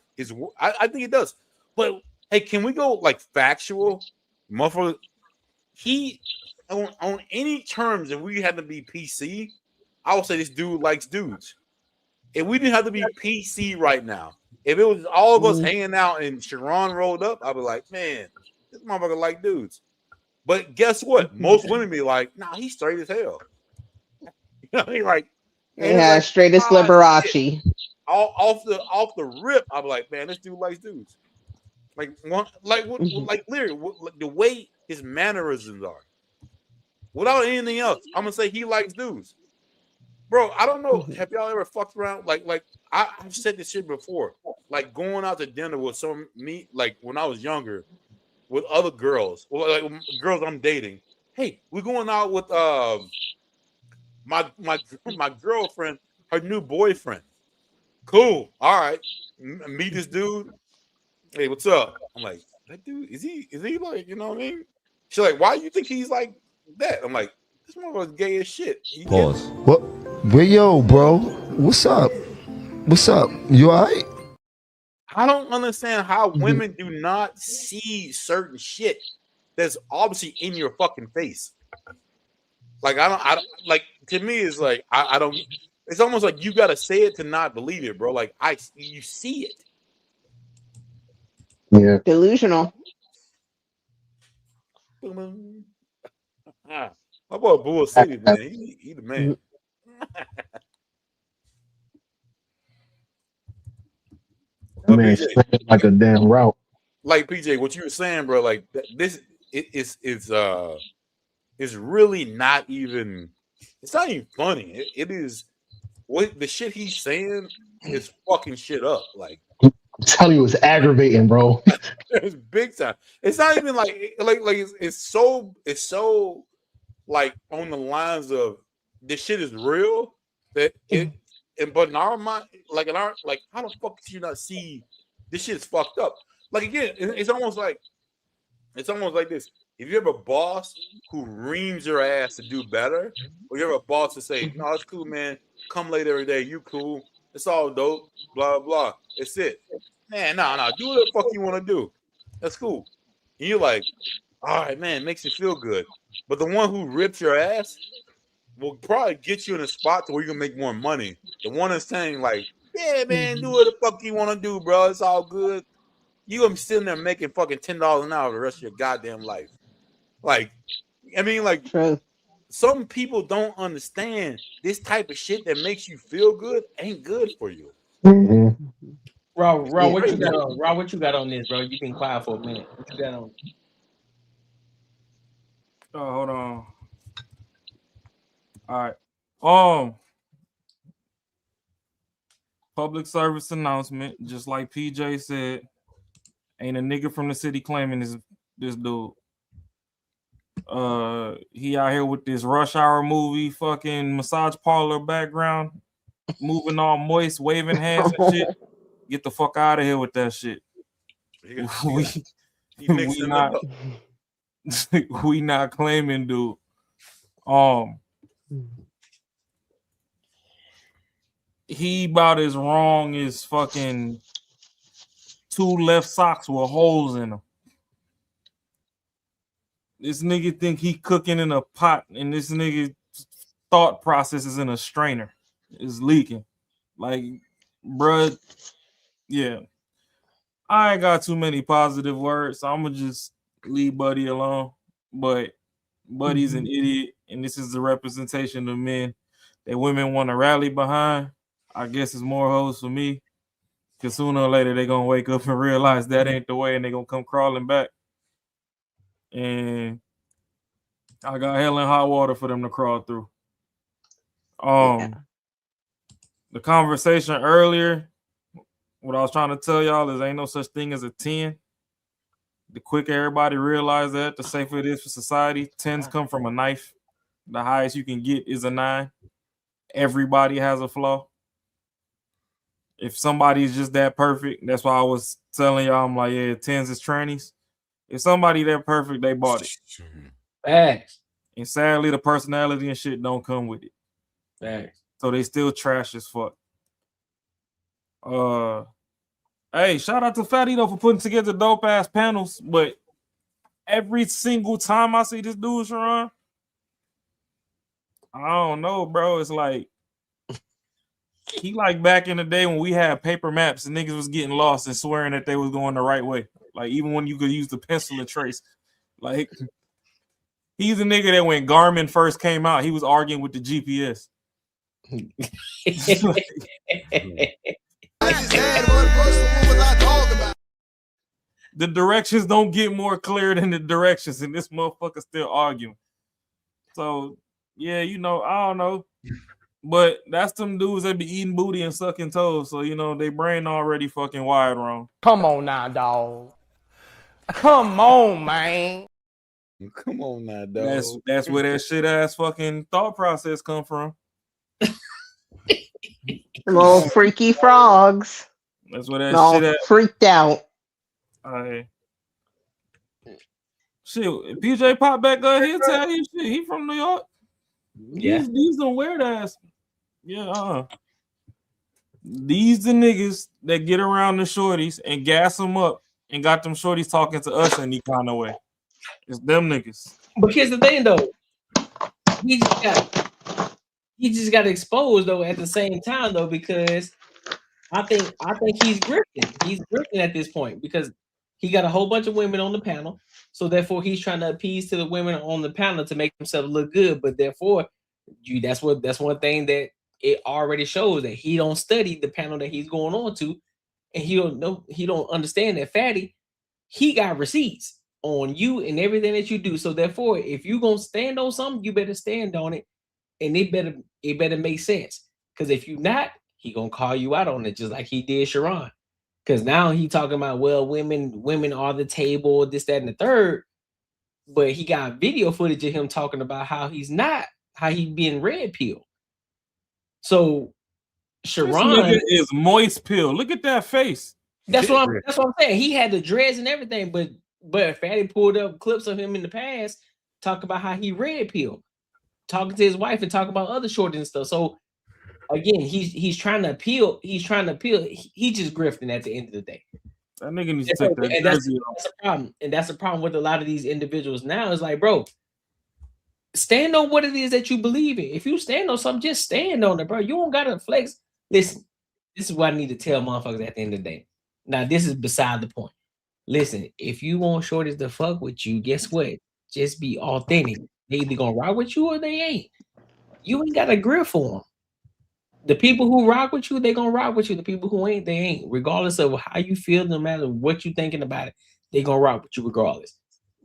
I think it does. But hey, can we go like factual? Muffler, he on any terms, if we had to be PC, I would say this dude likes dudes. If we didn't have to be PC right now, if it was all of us hanging out and Sharon rolled up, I'd be like, man, this motherfucker like dudes. But guess what? Most women be like, nah, he's straight as hell. You know what I mean? Like, yeah, like, straight as Liberace. Off the rip, I'm like, man, this dude likes dudes. Like literally, the way his mannerisms are. Without anything else, I'm gonna say he likes dudes. Bro, I don't know. Have y'all ever fucked around? Like I've said this shit before. Like going out to dinner with like when I was younger, with other girls, or like girls I'm dating. Hey, we're going out with my girlfriend, her new boyfriend. Cool. All right. Meet this dude. Hey, what's up? I'm like, that dude, is he like, you know what I mean? She's like, why do you think he's like that? I'm like, this motherfucker's gay as shit. Pause. What? Well, yo, bro. What's up? What's up? You all right? I don't understand how women do not see certain shit that's obviously in your fucking face. Like I don't like, to me it's like I don't. It's almost like you gotta say it to not believe it, bro. Like you see it. Yeah. Delusional. My boy Bull City, man. He the man. Man, like a damn route. Like PJ, what you were saying, bro. Like this, it's really not even. It's not even funny. It is what the shit he's saying is fucking shit up. Like I'm telling you, it's aggravating, bro. it's big time. It's not even like it's so like on the lines of this shit is real that it. But in our mind, like how the fuck did you not see this shit's fucked up? Like again, it's almost like this. If you have a boss who reams your ass to do better, or you have a boss to say, "No, it's cool, man. Come late every day. You cool. It's all dope. Blah blah. It's it." Man, no. Do what the fuck you want to do. That's cool. And you're like, all right, man, it makes you feel good. But the one who rips your ass will probably get you in a spot to where you can make more money. The one that's saying, like, yeah, man, do what the fuck you want to do, bro. It's all good. You gonna be sitting there making fucking $10 an hour the rest of your goddamn life. Like, I mean, like, some people don't understand this type of shit that makes you feel good ain't good for you. Raw, what you got on? Raw, what you got on this, bro? You been quiet for a minute. What you got on? Oh, hold on. All right. Public service announcement, just like PJ said, ain't a nigga from the city claiming this dude. He out here with this Rush Hour movie fucking massage parlor background, moving all moist, waving hands and shit. Get the fuck out of here with that shit. We not claiming, dude. He about as wrong as fucking 2 left socks with holes in them. This nigga think he cooking in a pot, and this nigga thought process is in a strainer. It's leaking. Like, bruh, yeah. I ain't got too many positive words, so I'm gonna just leave Buddy alone. But Buddy's an idiot, and this is the representation of men that women want to rally behind. I guess it's more hoes for me, because sooner or later they're gonna wake up and realize that ain't the way, and they're gonna come crawling back. And I got hell and hot water for them to crawl through. The conversation earlier, what I was trying to tell y'all is ain't no such thing as a 10. The quicker everybody realize that, the safer it is for society. 10s come from a knife. The highest you can get is a 9. Everybody has a flaw. If somebody's just that perfect, that's why I was telling y'all, I'm like, yeah, 10s is trannies. If somebody that perfect, they bought it. Facts. And sadly, the personality and shit don't come with it. Facts. So they still trash as fuck. Hey, shout out to Fatty though for putting together dope ass panels. But every single time I see this dude, Sharon, I don't know, bro. It's like he like back in the day when we had paper maps and niggas was getting lost and swearing that they was going the right way. Like even when you could use the pencil and trace. Like he's a nigga that when Garmin first came out, he was arguing with the GPS. The directions don't get more clear than the directions, and this motherfucker still arguing. So yeah, you know, I don't know. But that's them dudes that be eating booty and sucking toes. So, you know, they brain already fucking wired wrong. Come on now, dog. Come on, man. Come on now, dog. That's where that shit ass fucking thought process come from. Little freaky frogs. That's where that all shit at. Freaked out. Shit, PJ pop back up, he'll tell you shit. He from New York. Yeah. These some weird ass. Yeah, These the niggas that get around the shorties and gas them up and got them shorties talking to us any kind of way. It's them niggas. But here's the thing, though. He just got exposed though at the same time though, because I think he's grifting. He's grifting at this point because he got a whole bunch of women on the panel, so therefore he's trying to appease to the women on the panel to make himself look good. But therefore, that's one thing that it already shows that he don't study the panel that he's going on to, and he don't understand that Fatty, he got receipts on you and everything that you do. So therefore, if you gonna stand on something, you better stand on it, and it better make sense. Because if you not, he gonna call you out on it, just like he did Sharon. Because now he talking about, well, women are the table, this, that, and the third. But he got video footage of him talking about how he being red pill. So Sharon is moist pill. Look at that face. That's what I'm saying. He had the dreads and everything, but But Fatty pulled up clips of him in the past, talk about how he red pill, talking to his wife and talking about other shorties and stuff. So again, he's trying to appeal. He's trying to appeal. He just grifting at the end of the day. That nigga needs to take that jersey off. That's a problem. And that's the problem with a lot of these individuals now. Is like, bro, stand on what it is that you believe in. If you stand on something, just stand on it, bro. You don't gotta flex. Listen, this is what I need to tell motherfuckers at the end of the day. Now, this is beside the point. Listen, if you want shorties to fuck with you, guess what? Just be authentic. They either gonna rock with you or they ain't. You ain't got a grip for them. The people who rock with you, they gonna rock with you. The people who ain't, they ain't. Regardless of how you feel, no matter what you thinking about it, they gonna rock with you regardless.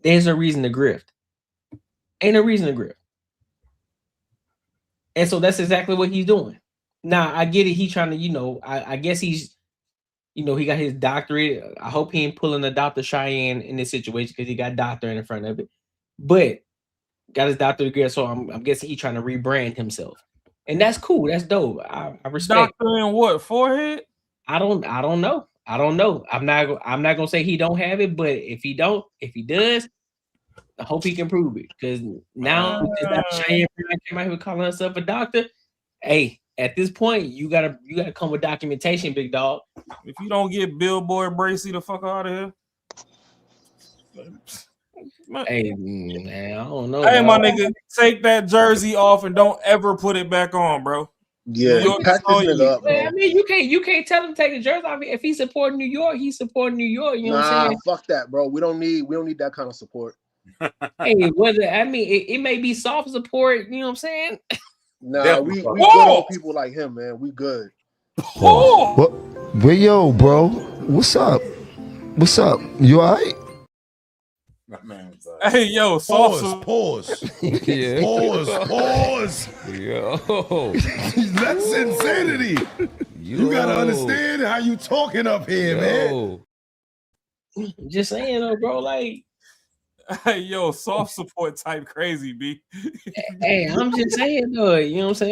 There's a reason to grift. Ain't a reason to grift. And so that's exactly what he's doing. Now, I get it. He's trying to, I guess he's, he got his doctorate. I hope he ain't pulling a Dr. Cheyenne in this situation because he got doctor in front of it. But got his doctorate degree, so I'm guessing he's trying to rebrand himself. And that's cool. That's dope. I respect. Doctor in what? Forehead? I don't know. I'm not gonna say he don't have it, but if he does, I hope he can prove it. Because now Cheyenne came out here calling herself a doctor. Hey, at this point, you gotta come with documentation, big dog. If you don't get Billboard Bracy the fuck out of here. Hey, man, I don't know. Hey, my nigga, take that jersey off and don't ever put it back on, bro. Yeah, pack this nigga up, bro. I mean, you can't tell him to take the jersey off. If he's supporting New York, he's supporting New York. You know what I'm saying? Fuck that, bro. We don't need that kind of support. Hey, it may be soft support. You know what I'm saying? Nah, we good on people like him, man. We good. What? Well, yo, bro, what's up? What's up? You all right? Hey, yo, pause. Yeah. Pause. Yo. That's insanity. You gotta understand how you talking up here, man. Just saying, though, bro. Like, hey, yo, soft support type crazy, B. Hey, I'm just saying, though. You know what I'm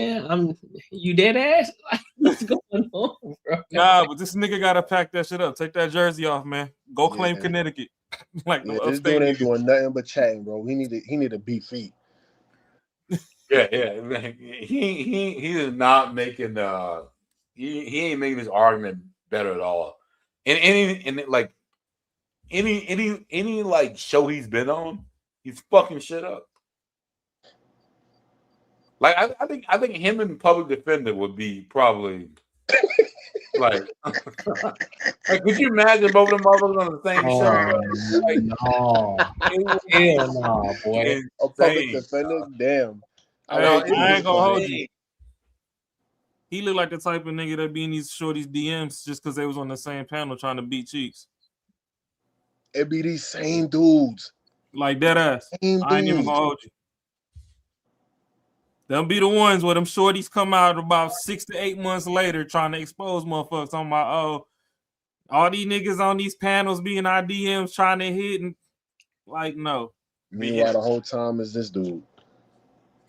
saying? You dead ass? Like, what's going on, bro? Nah, but this nigga gotta pack that shit up. Take that jersey off, man. Go claim Connecticut. Like this dude ain't doing nothing but chatting, bro. He need to beat feet. Yeah. He is not making he ain't making his argument better at all. And any like show he's been on, he's fucking shit up. Like I think him and Public Defender would be probably like could you imagine both of them motherfuckers on the same show? Like, Hell no, boy. A Public Defender, damn. I ain't gonna hold you. He looked like the type of nigga that be in these shorties DMs just because they was on the same panel trying to beat cheeks. It be these same dudes. Like dead ass. I ain't even gonna hold you. Them be the ones where them shorties come out about 6 to 8 months later trying to expose motherfuckers. Talking about, all these niggas on these panels be in our DMs trying to hit and like, no. Meanwhile, the whole time is this dude.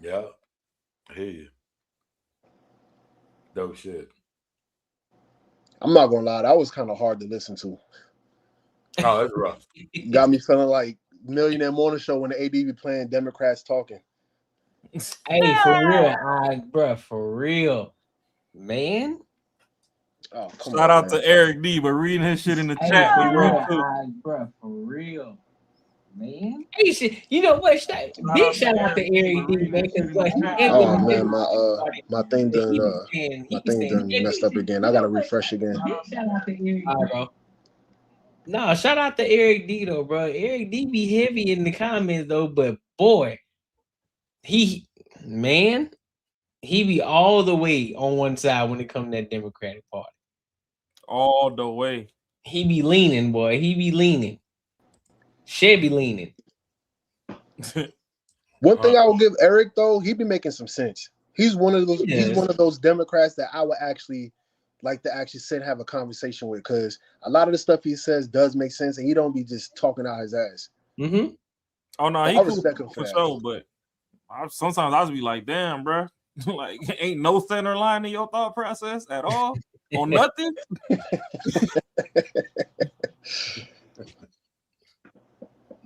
Yeah. I hear you. Dope shit. I'm not gonna lie, that was kind of hard to listen to. Oh, that's rough. Got me feeling like Millionaire Morning Show when the AD be playing Democrats talking. Hey, for real, bro, for real, man. Oh, shout out to Eric D, but reading his shit in the chat, bro, for real, man. Hey, shit, you know what? Big shout out to Eric D, man. Oh man, my thing done messed up again. I gotta refresh again. Shout out to Eric D, bro. No, shout out to Eric D though, bro. Eric D be heavy in the comments though, but boy. He be all the way on one side when it comes to that Democratic Party. All the way. He be leaning, boy. He be leaning. Should be leaning. One thing I will give Eric though, he be making some sense. He's one of those. He's one of those Democrats that I would actually like to actually sit and have a conversation with, because a lot of the stuff he says does make sense, and he don't be just talking out his ass. Mm-hmm. Oh no, he respect him for sure, but sometimes I be like, damn, bro, like ain't no center line in your thought process at all on nothing.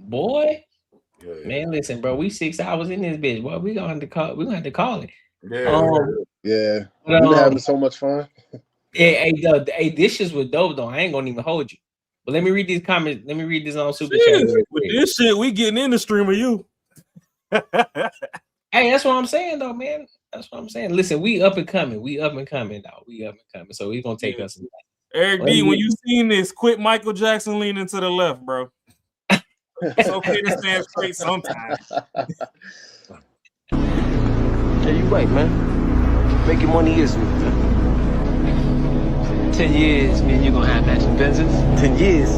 Boy, man, listen, bro. We 6 hours in this bitch. Boy, we gonna have to call. We gonna have to call it. Yeah, but, we've been having so much fun. Hey, this shit was dope though. I ain't gonna even hold you. But let me read these comments. Let me read this on Super Chat. With this shit, we getting in the stream of you. Hey, that's what I'm saying though, man. That's what I'm saying. Listen, we up and coming. We up and coming, dog. We up and coming. So we gonna take us. Eric D, when you seen this, quit Michael Jackson leaning to the left, bro. It's okay to stand straight sometimes. Yeah, you right, man. Making money is me, man. 10 years, man, you're gonna have matching Benzes. 10 years?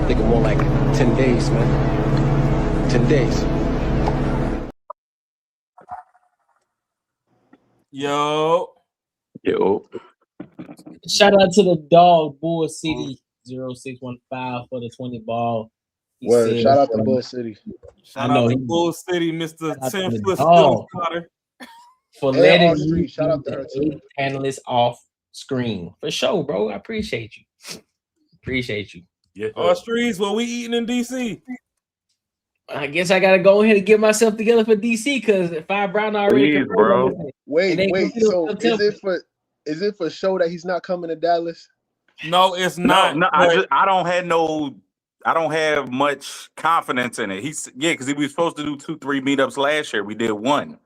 Thinking more like 10 days, man. 10 days. Yo. Shout out to the dog, Bull City 0615 for the 20 ball. Well, shout out to Bull City. Shout out to Bull City, Mr. 10-foot Potter. For letting me shout out to her too. Panelists off screen. For sure, bro. I appreciate you. Appreciate you. Yeah. Streets, what we eating in DC? I guess I gotta go ahead and get myself together for DC because if Brown already bro. Wait. So is it for show that he's not coming to Dallas? No, it's not. No, I don't have much confidence in it. Because he was supposed to do 2-3 meetups last year. We did one.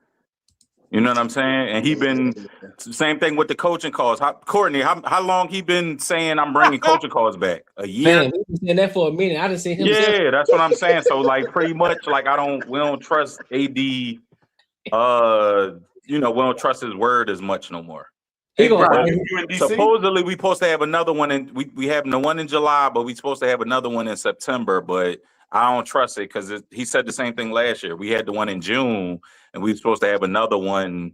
You know what I'm saying? And he been same thing with the coaching calls. Courtney, how long he been saying I'm bringing coaching calls back? A year? Man, he's been saying that for a minute. I didn't see him. Yeah, that's what I'm saying. So like pretty much like we don't trust AD. We don't trust his word as much no more. Hey, bro, supposedly we supposed to have another one and we have the one in July, but we supposed to have another one in September, but I don't trust it because he said the same thing last year. We had the one in June and we were supposed to have another one.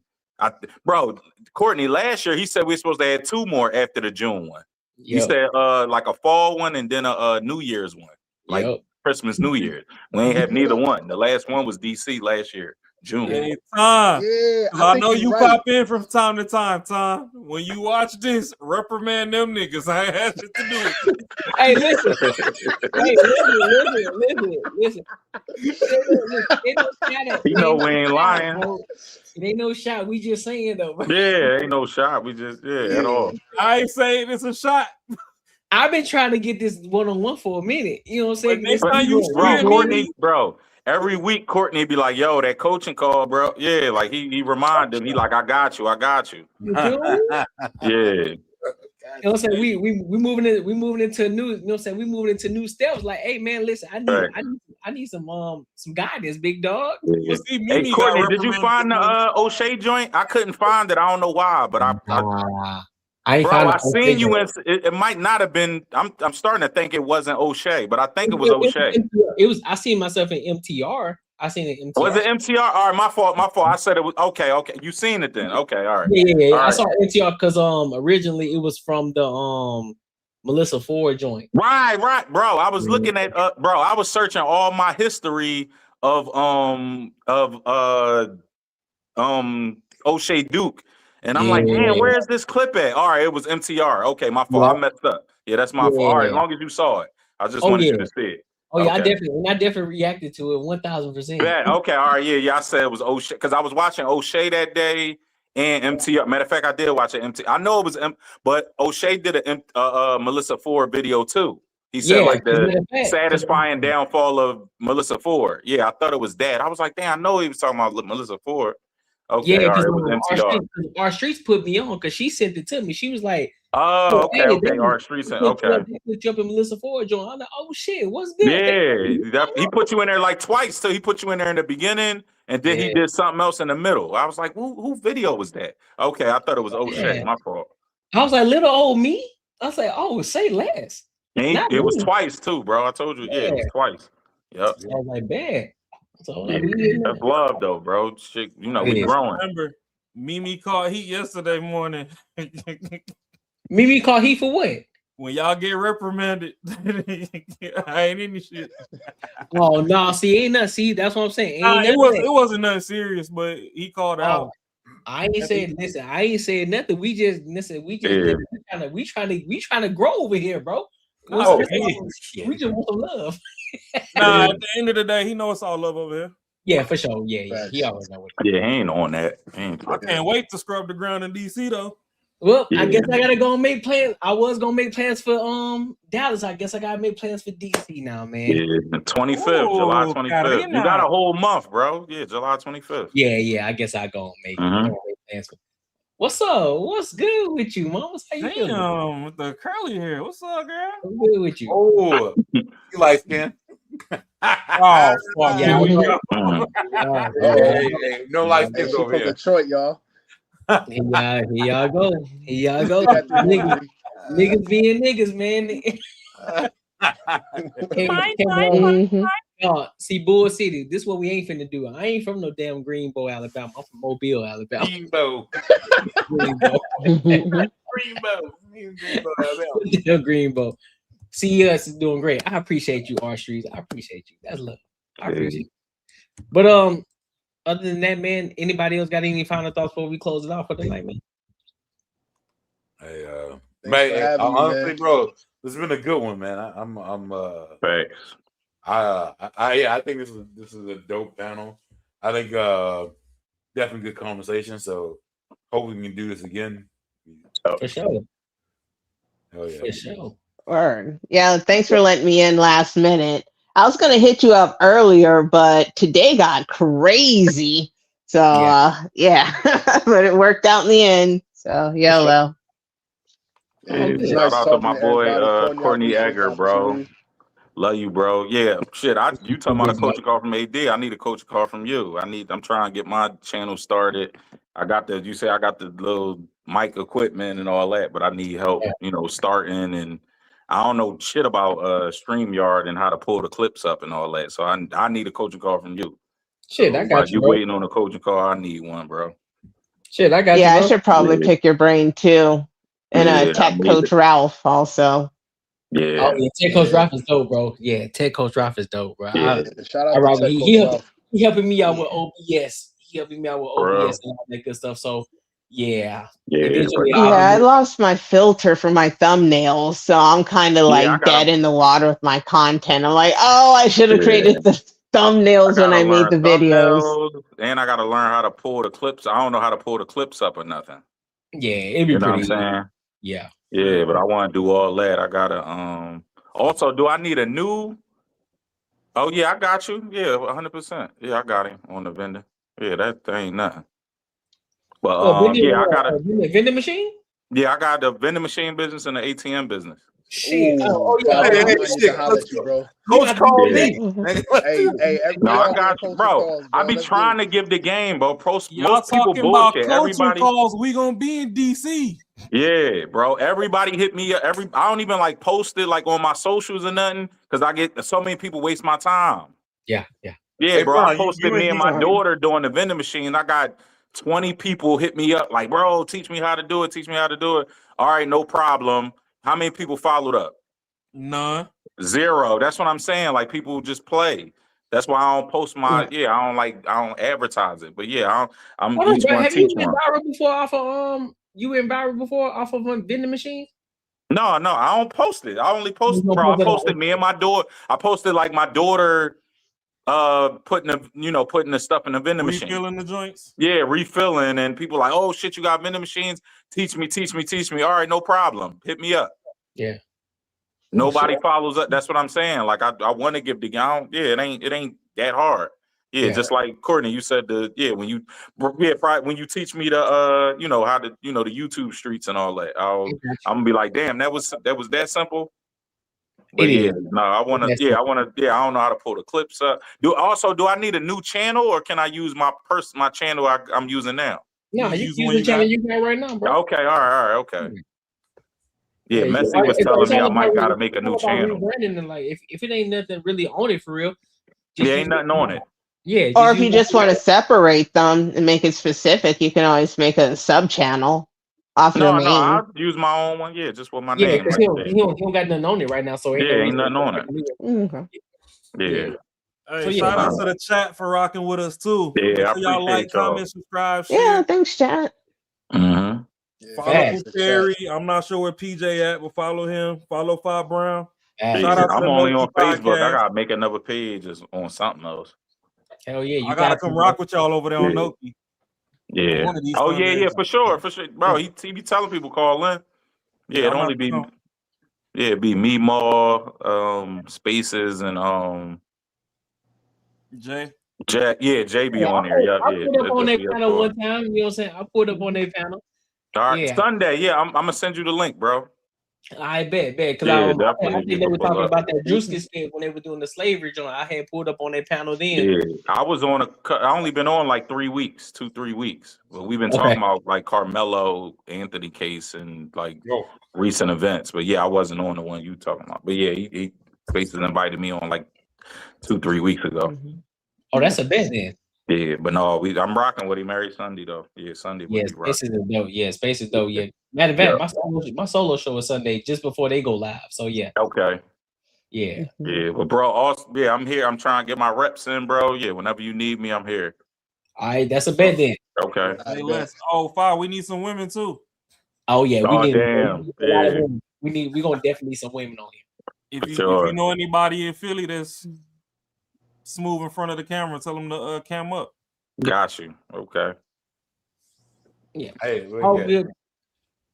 Courtney, last year he said we were supposed to add 2 more after the June one. He said like a fall one and then a New Year's one, like Christmas, New Year's. We ain't have neither one. The last one was DC last year. June. Hey, Tom. Yeah, I know you pop in from time to time, Tom. When you watch this, reprimand them niggas. I ain't had shit to do with it. Hey, listen. Listen. You know we ain't lying. It ain't no shot. We just saying though. Yeah, ain't no shot. We just at all. I ain't saying it's a shot. I've been trying to get this one-on-one for a minute. You know what I'm saying? Next time you Courtney, bro. Every week, Courtney be like, "Yo, that coaching call, bro." Yeah, like he reminded him. He like, "I got you." Yeah. You know what I'm saying? We moving into new. You know what I'm saying? We moving into new steps. Like, hey man, listen, I need some guidance, big dog. Yeah. Hey, Courtney, did you find the O'Shea joint? I couldn't find it. I don't know why, but I seen you in. It might not have been. I'm starting to think it wasn't O'Shea, but I think it was O'Shea. It was. I seen myself in MTR. I seen it in MTR. Was it MTR? All right, my fault. I said it was okay. You seen it then? Okay, all right. Yeah. I right. saw MTR because originally it was from the Melissa Ford joint. Right, bro. I was looking at bro. I was searching all my history of O'Shea Duke. And I'm like, man, where's this clip at? All right, it was MTR. Okay, my fault. I messed up. Yeah, that's my fault. All right, as long as you saw it. I just wanted you to see it. Oh, yeah, I definitely reacted to it 1,000%. Okay, all right, yeah, I said it was O'Shea because I was watching O'Shea that day and MTR. Matter of fact, I did watch it. I know it was but O'Shea did a Melissa Ford video too. He said like the satisfying downfall of Melissa Ford. Yeah, I thought it was that. I was like, damn, I know he was talking about Melissa Ford. Okay, yeah, because our streets put me on because she sent it to me. She was like, "Oh, okay, our streets, okay." Jump in Melissa Ford joint. I'm like, "Oh shit, what's good?" Yeah, he put you in there like twice too. He put you in there in the beginning, and then he did something else in the middle. I was like, "Who video was that?" Okay, I thought it was O'Shea. My fault. I was like, "Little old me." I was like, "Oh, say less." It was twice too, bro. I told you, it was twice. Yep. I was like, "Bad." So that's love though, bro. Shit, we growing. Remember, Mimi called Heat yesterday morning. Mimi called Heat for what? When y'all get reprimanded, I ain't any shit. Oh no, ain't nothing. See, that's what I'm saying. It wasn't nothing serious, but he called out. I ain't saying listen. I ain't saying nothing. We just trying to grow over here, bro. We just want some love. Nah, at the end of the day, he knows it's all love over here. Yeah, for sure. Yeah. He always know what. Yeah, he ain't on that. I can't wait to scrub the ground in DC though. Well, I guess I gotta go and make plans. I was gonna make plans for Dallas. I guess I gotta make plans for DC now, man. Yeah, the 25th, July 25th. Carolina. You got a whole month, bro. Yeah, July 25th. Yeah. I guess I go and make plans for. What's up? What's good with you, mom? How you feeling? Damn, with the curly hair. What's up, girl? I'm good with you. Oh, you like skin? Oh, fuck. Yeah, Here we go. Hey, no light skins She over from here. Detroit, y'all. Here y'all go. Niggas being niggas, man. Y'all, see, Bull City, this is what we ain't finna do. I ain't from no damn Greenbow, Alabama. I'm from Mobile, Alabama. Greenbow. Greenbow. CES is doing great. I appreciate you, R Streets. I appreciate you. That's love. I appreciate you. But other than that, man, anybody else got any final thoughts before we close it off for the night, man? Hey, man, honestly, bro, this has been a good one, man. Thanks. I think this is a dope panel. I think definitely good conversation. So hope we can do this again. For sure. Hell yeah. For sure. Word. Yeah, thanks for letting me in last minute. I was gonna hit you up earlier, but today got crazy. So yeah, but it worked out in the end. So YOLO. Shout out to my boy Courtney Egger, bro. Love you, bro. Yeah, shit. You talking about a coaching call from AD? I need a coaching call from you. I'm trying to get my channel started. I got the little mic equipment and all that, but I need help, starting, and I don't know shit about StreamYard and how to pull the clips up and all that. So I need a coaching call from you. Shit, I got you. You waiting on a coaching call? I need one, bro. Shit, I got you. Yeah, I should probably pick your brain too. And tech coach Ralph also. Yeah. Oh, yeah, Tech Coach Ralph is dope, bro. Yeah, Tech Coach Ralph is dope, bro. Yeah. Shout out to Tech Coach Ralph. He helping me out with OBS. And all that good stuff. So yeah. I lost my filter for my thumbnails, so I'm kind of dead in the water with my content. I'm like, oh, I should have created the thumbnails when I made the videos. And I gotta learn how to pull the clips. I don't know how to pull the clips up or nothing. Yeah, it'd be pretty. What I'm saying? Yeah. Yeah, but I want to do all that. I gotta also, do I need a new? Oh yeah, I got you. Yeah, 100%. Yeah, I got him on the vendor. Yeah, that ain't nothing. But I got a vending machine. Yeah, I got the vending machine business and the ATM business. Shit. Coach called me. I got you, bro. I be trying to give the game, bro. Most people bullshit. Everybody calls. We gonna be in DC. Yeah, bro. Everybody hit me up. I don't even post it on my socials or nothing because I get so many people waste my time. Yeah. Yeah, bro. I posted me and my daughter doing the vending machine. I got 20 people hit me up bro, teach me how to do it. All right, no problem. How many people followed up? None. 0. That's what I'm saying. People just play. That's why I don't post my. I don't advertise it. But yeah, I'm each one have teach you been one. viral before off of you been viral before off of vending machine? No, I don't post it. I only post, bro. I posted me and my daughter. I posted my daughter putting the stuff in the vending machine. Refilling the joints? Yeah, refilling, and people oh shit, you got vending machines? Teach me. All right, no problem. Hit me up. Yeah. Nobody follows up. That's what I'm saying. I want to give the game. Yeah, it ain't that hard. Yeah, just like Courtney, you said when you teach me the how to the YouTube streets and all that, I'm gonna be like, damn, that was that simple. But I don't know how to pull the clips up. Do I need a new channel or can I use my channel I'm using now? No, you use the channel you got right now, bro. Okay, all right, okay. Yeah, Messi was telling me I might gotta make a new channel. And if it ain't nothing really on it for real, ain't nothing on it. Yeah. Or if you just want to separate them and make it specific, you can always make a sub channel off your name. I'll use my own one. Yeah, just with my name. Yeah, because he don't got nothing on it right now. So ain't nothing on it. Yeah. Hey, shout out to the chat for rocking with us too. Yeah, I y'all like, comment, subscribe, share. Yeah, thanks, chat. Follow Terry. I'm not sure where PJ at, but follow him. Follow 5 Brown. Shout out to I'm the only on Loki Facebook. I podcast. gotta make another page on something else. Hell yeah, I gotta come rock with y'all over there on Noki. Yeah. One of these Oh yeah, Sundays. yeah, for sure, bro. He be telling people call in. Yeah, Yeah, it I'm only about be to come. it'd be me, Maul, Spaces, and Jay. Jack. Yeah, Jay be Yeah, on there. Yeah, I yeah. put up on their Just be up panel for it. one time. You know what I'm saying? I put up on their panel. All right, Yeah. Sunday. Yeah, I'm gonna send you the link, bro. I bet. Because Yeah, I definitely. think they were talking about that Drewski skit when they were doing the slavery joint. I had pulled up on their panel then. Yeah, I was on I only been on like 3 weeks, 2-3 weeks. But we've been talking about like Carmelo Anthony case and like recent events. But yeah, I wasn't on the one you talking about. But yeah, he basically invited me on like 2-3 weeks ago. Oh, that's a bet then. Yeah, but no, I'm rocking with him every Sunday though. Yeah, Sunday. Yeah, Spaces is dope. Yeah, Spaces dope. Yeah. Matter of fact, my solo show is Sunday just before they go live. So yeah. Okay. Yeah. Yeah, but bro, also, yeah, I'm here. I'm trying to get my reps in, bro. Yeah, whenever you need me, I'm here. All right, that's a bet then. Okay. Hey, let's 05. We need some women too. Oh yeah, we need damn. a lot of women. We gonna definitely need some women on here. If you know anybody in Philly that's smooth in front of the camera, tell them to cam up. Got you. Okay. Yeah. Hey,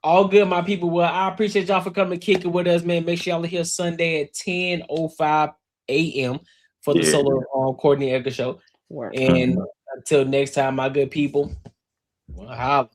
All good, my people. Well, I appreciate y'all for coming to kick it with us, man. Make sure y'all are here Sunday at 10:05 a.m. for the solo Courtney Edgar show. And until next time, my good people, we'll holla.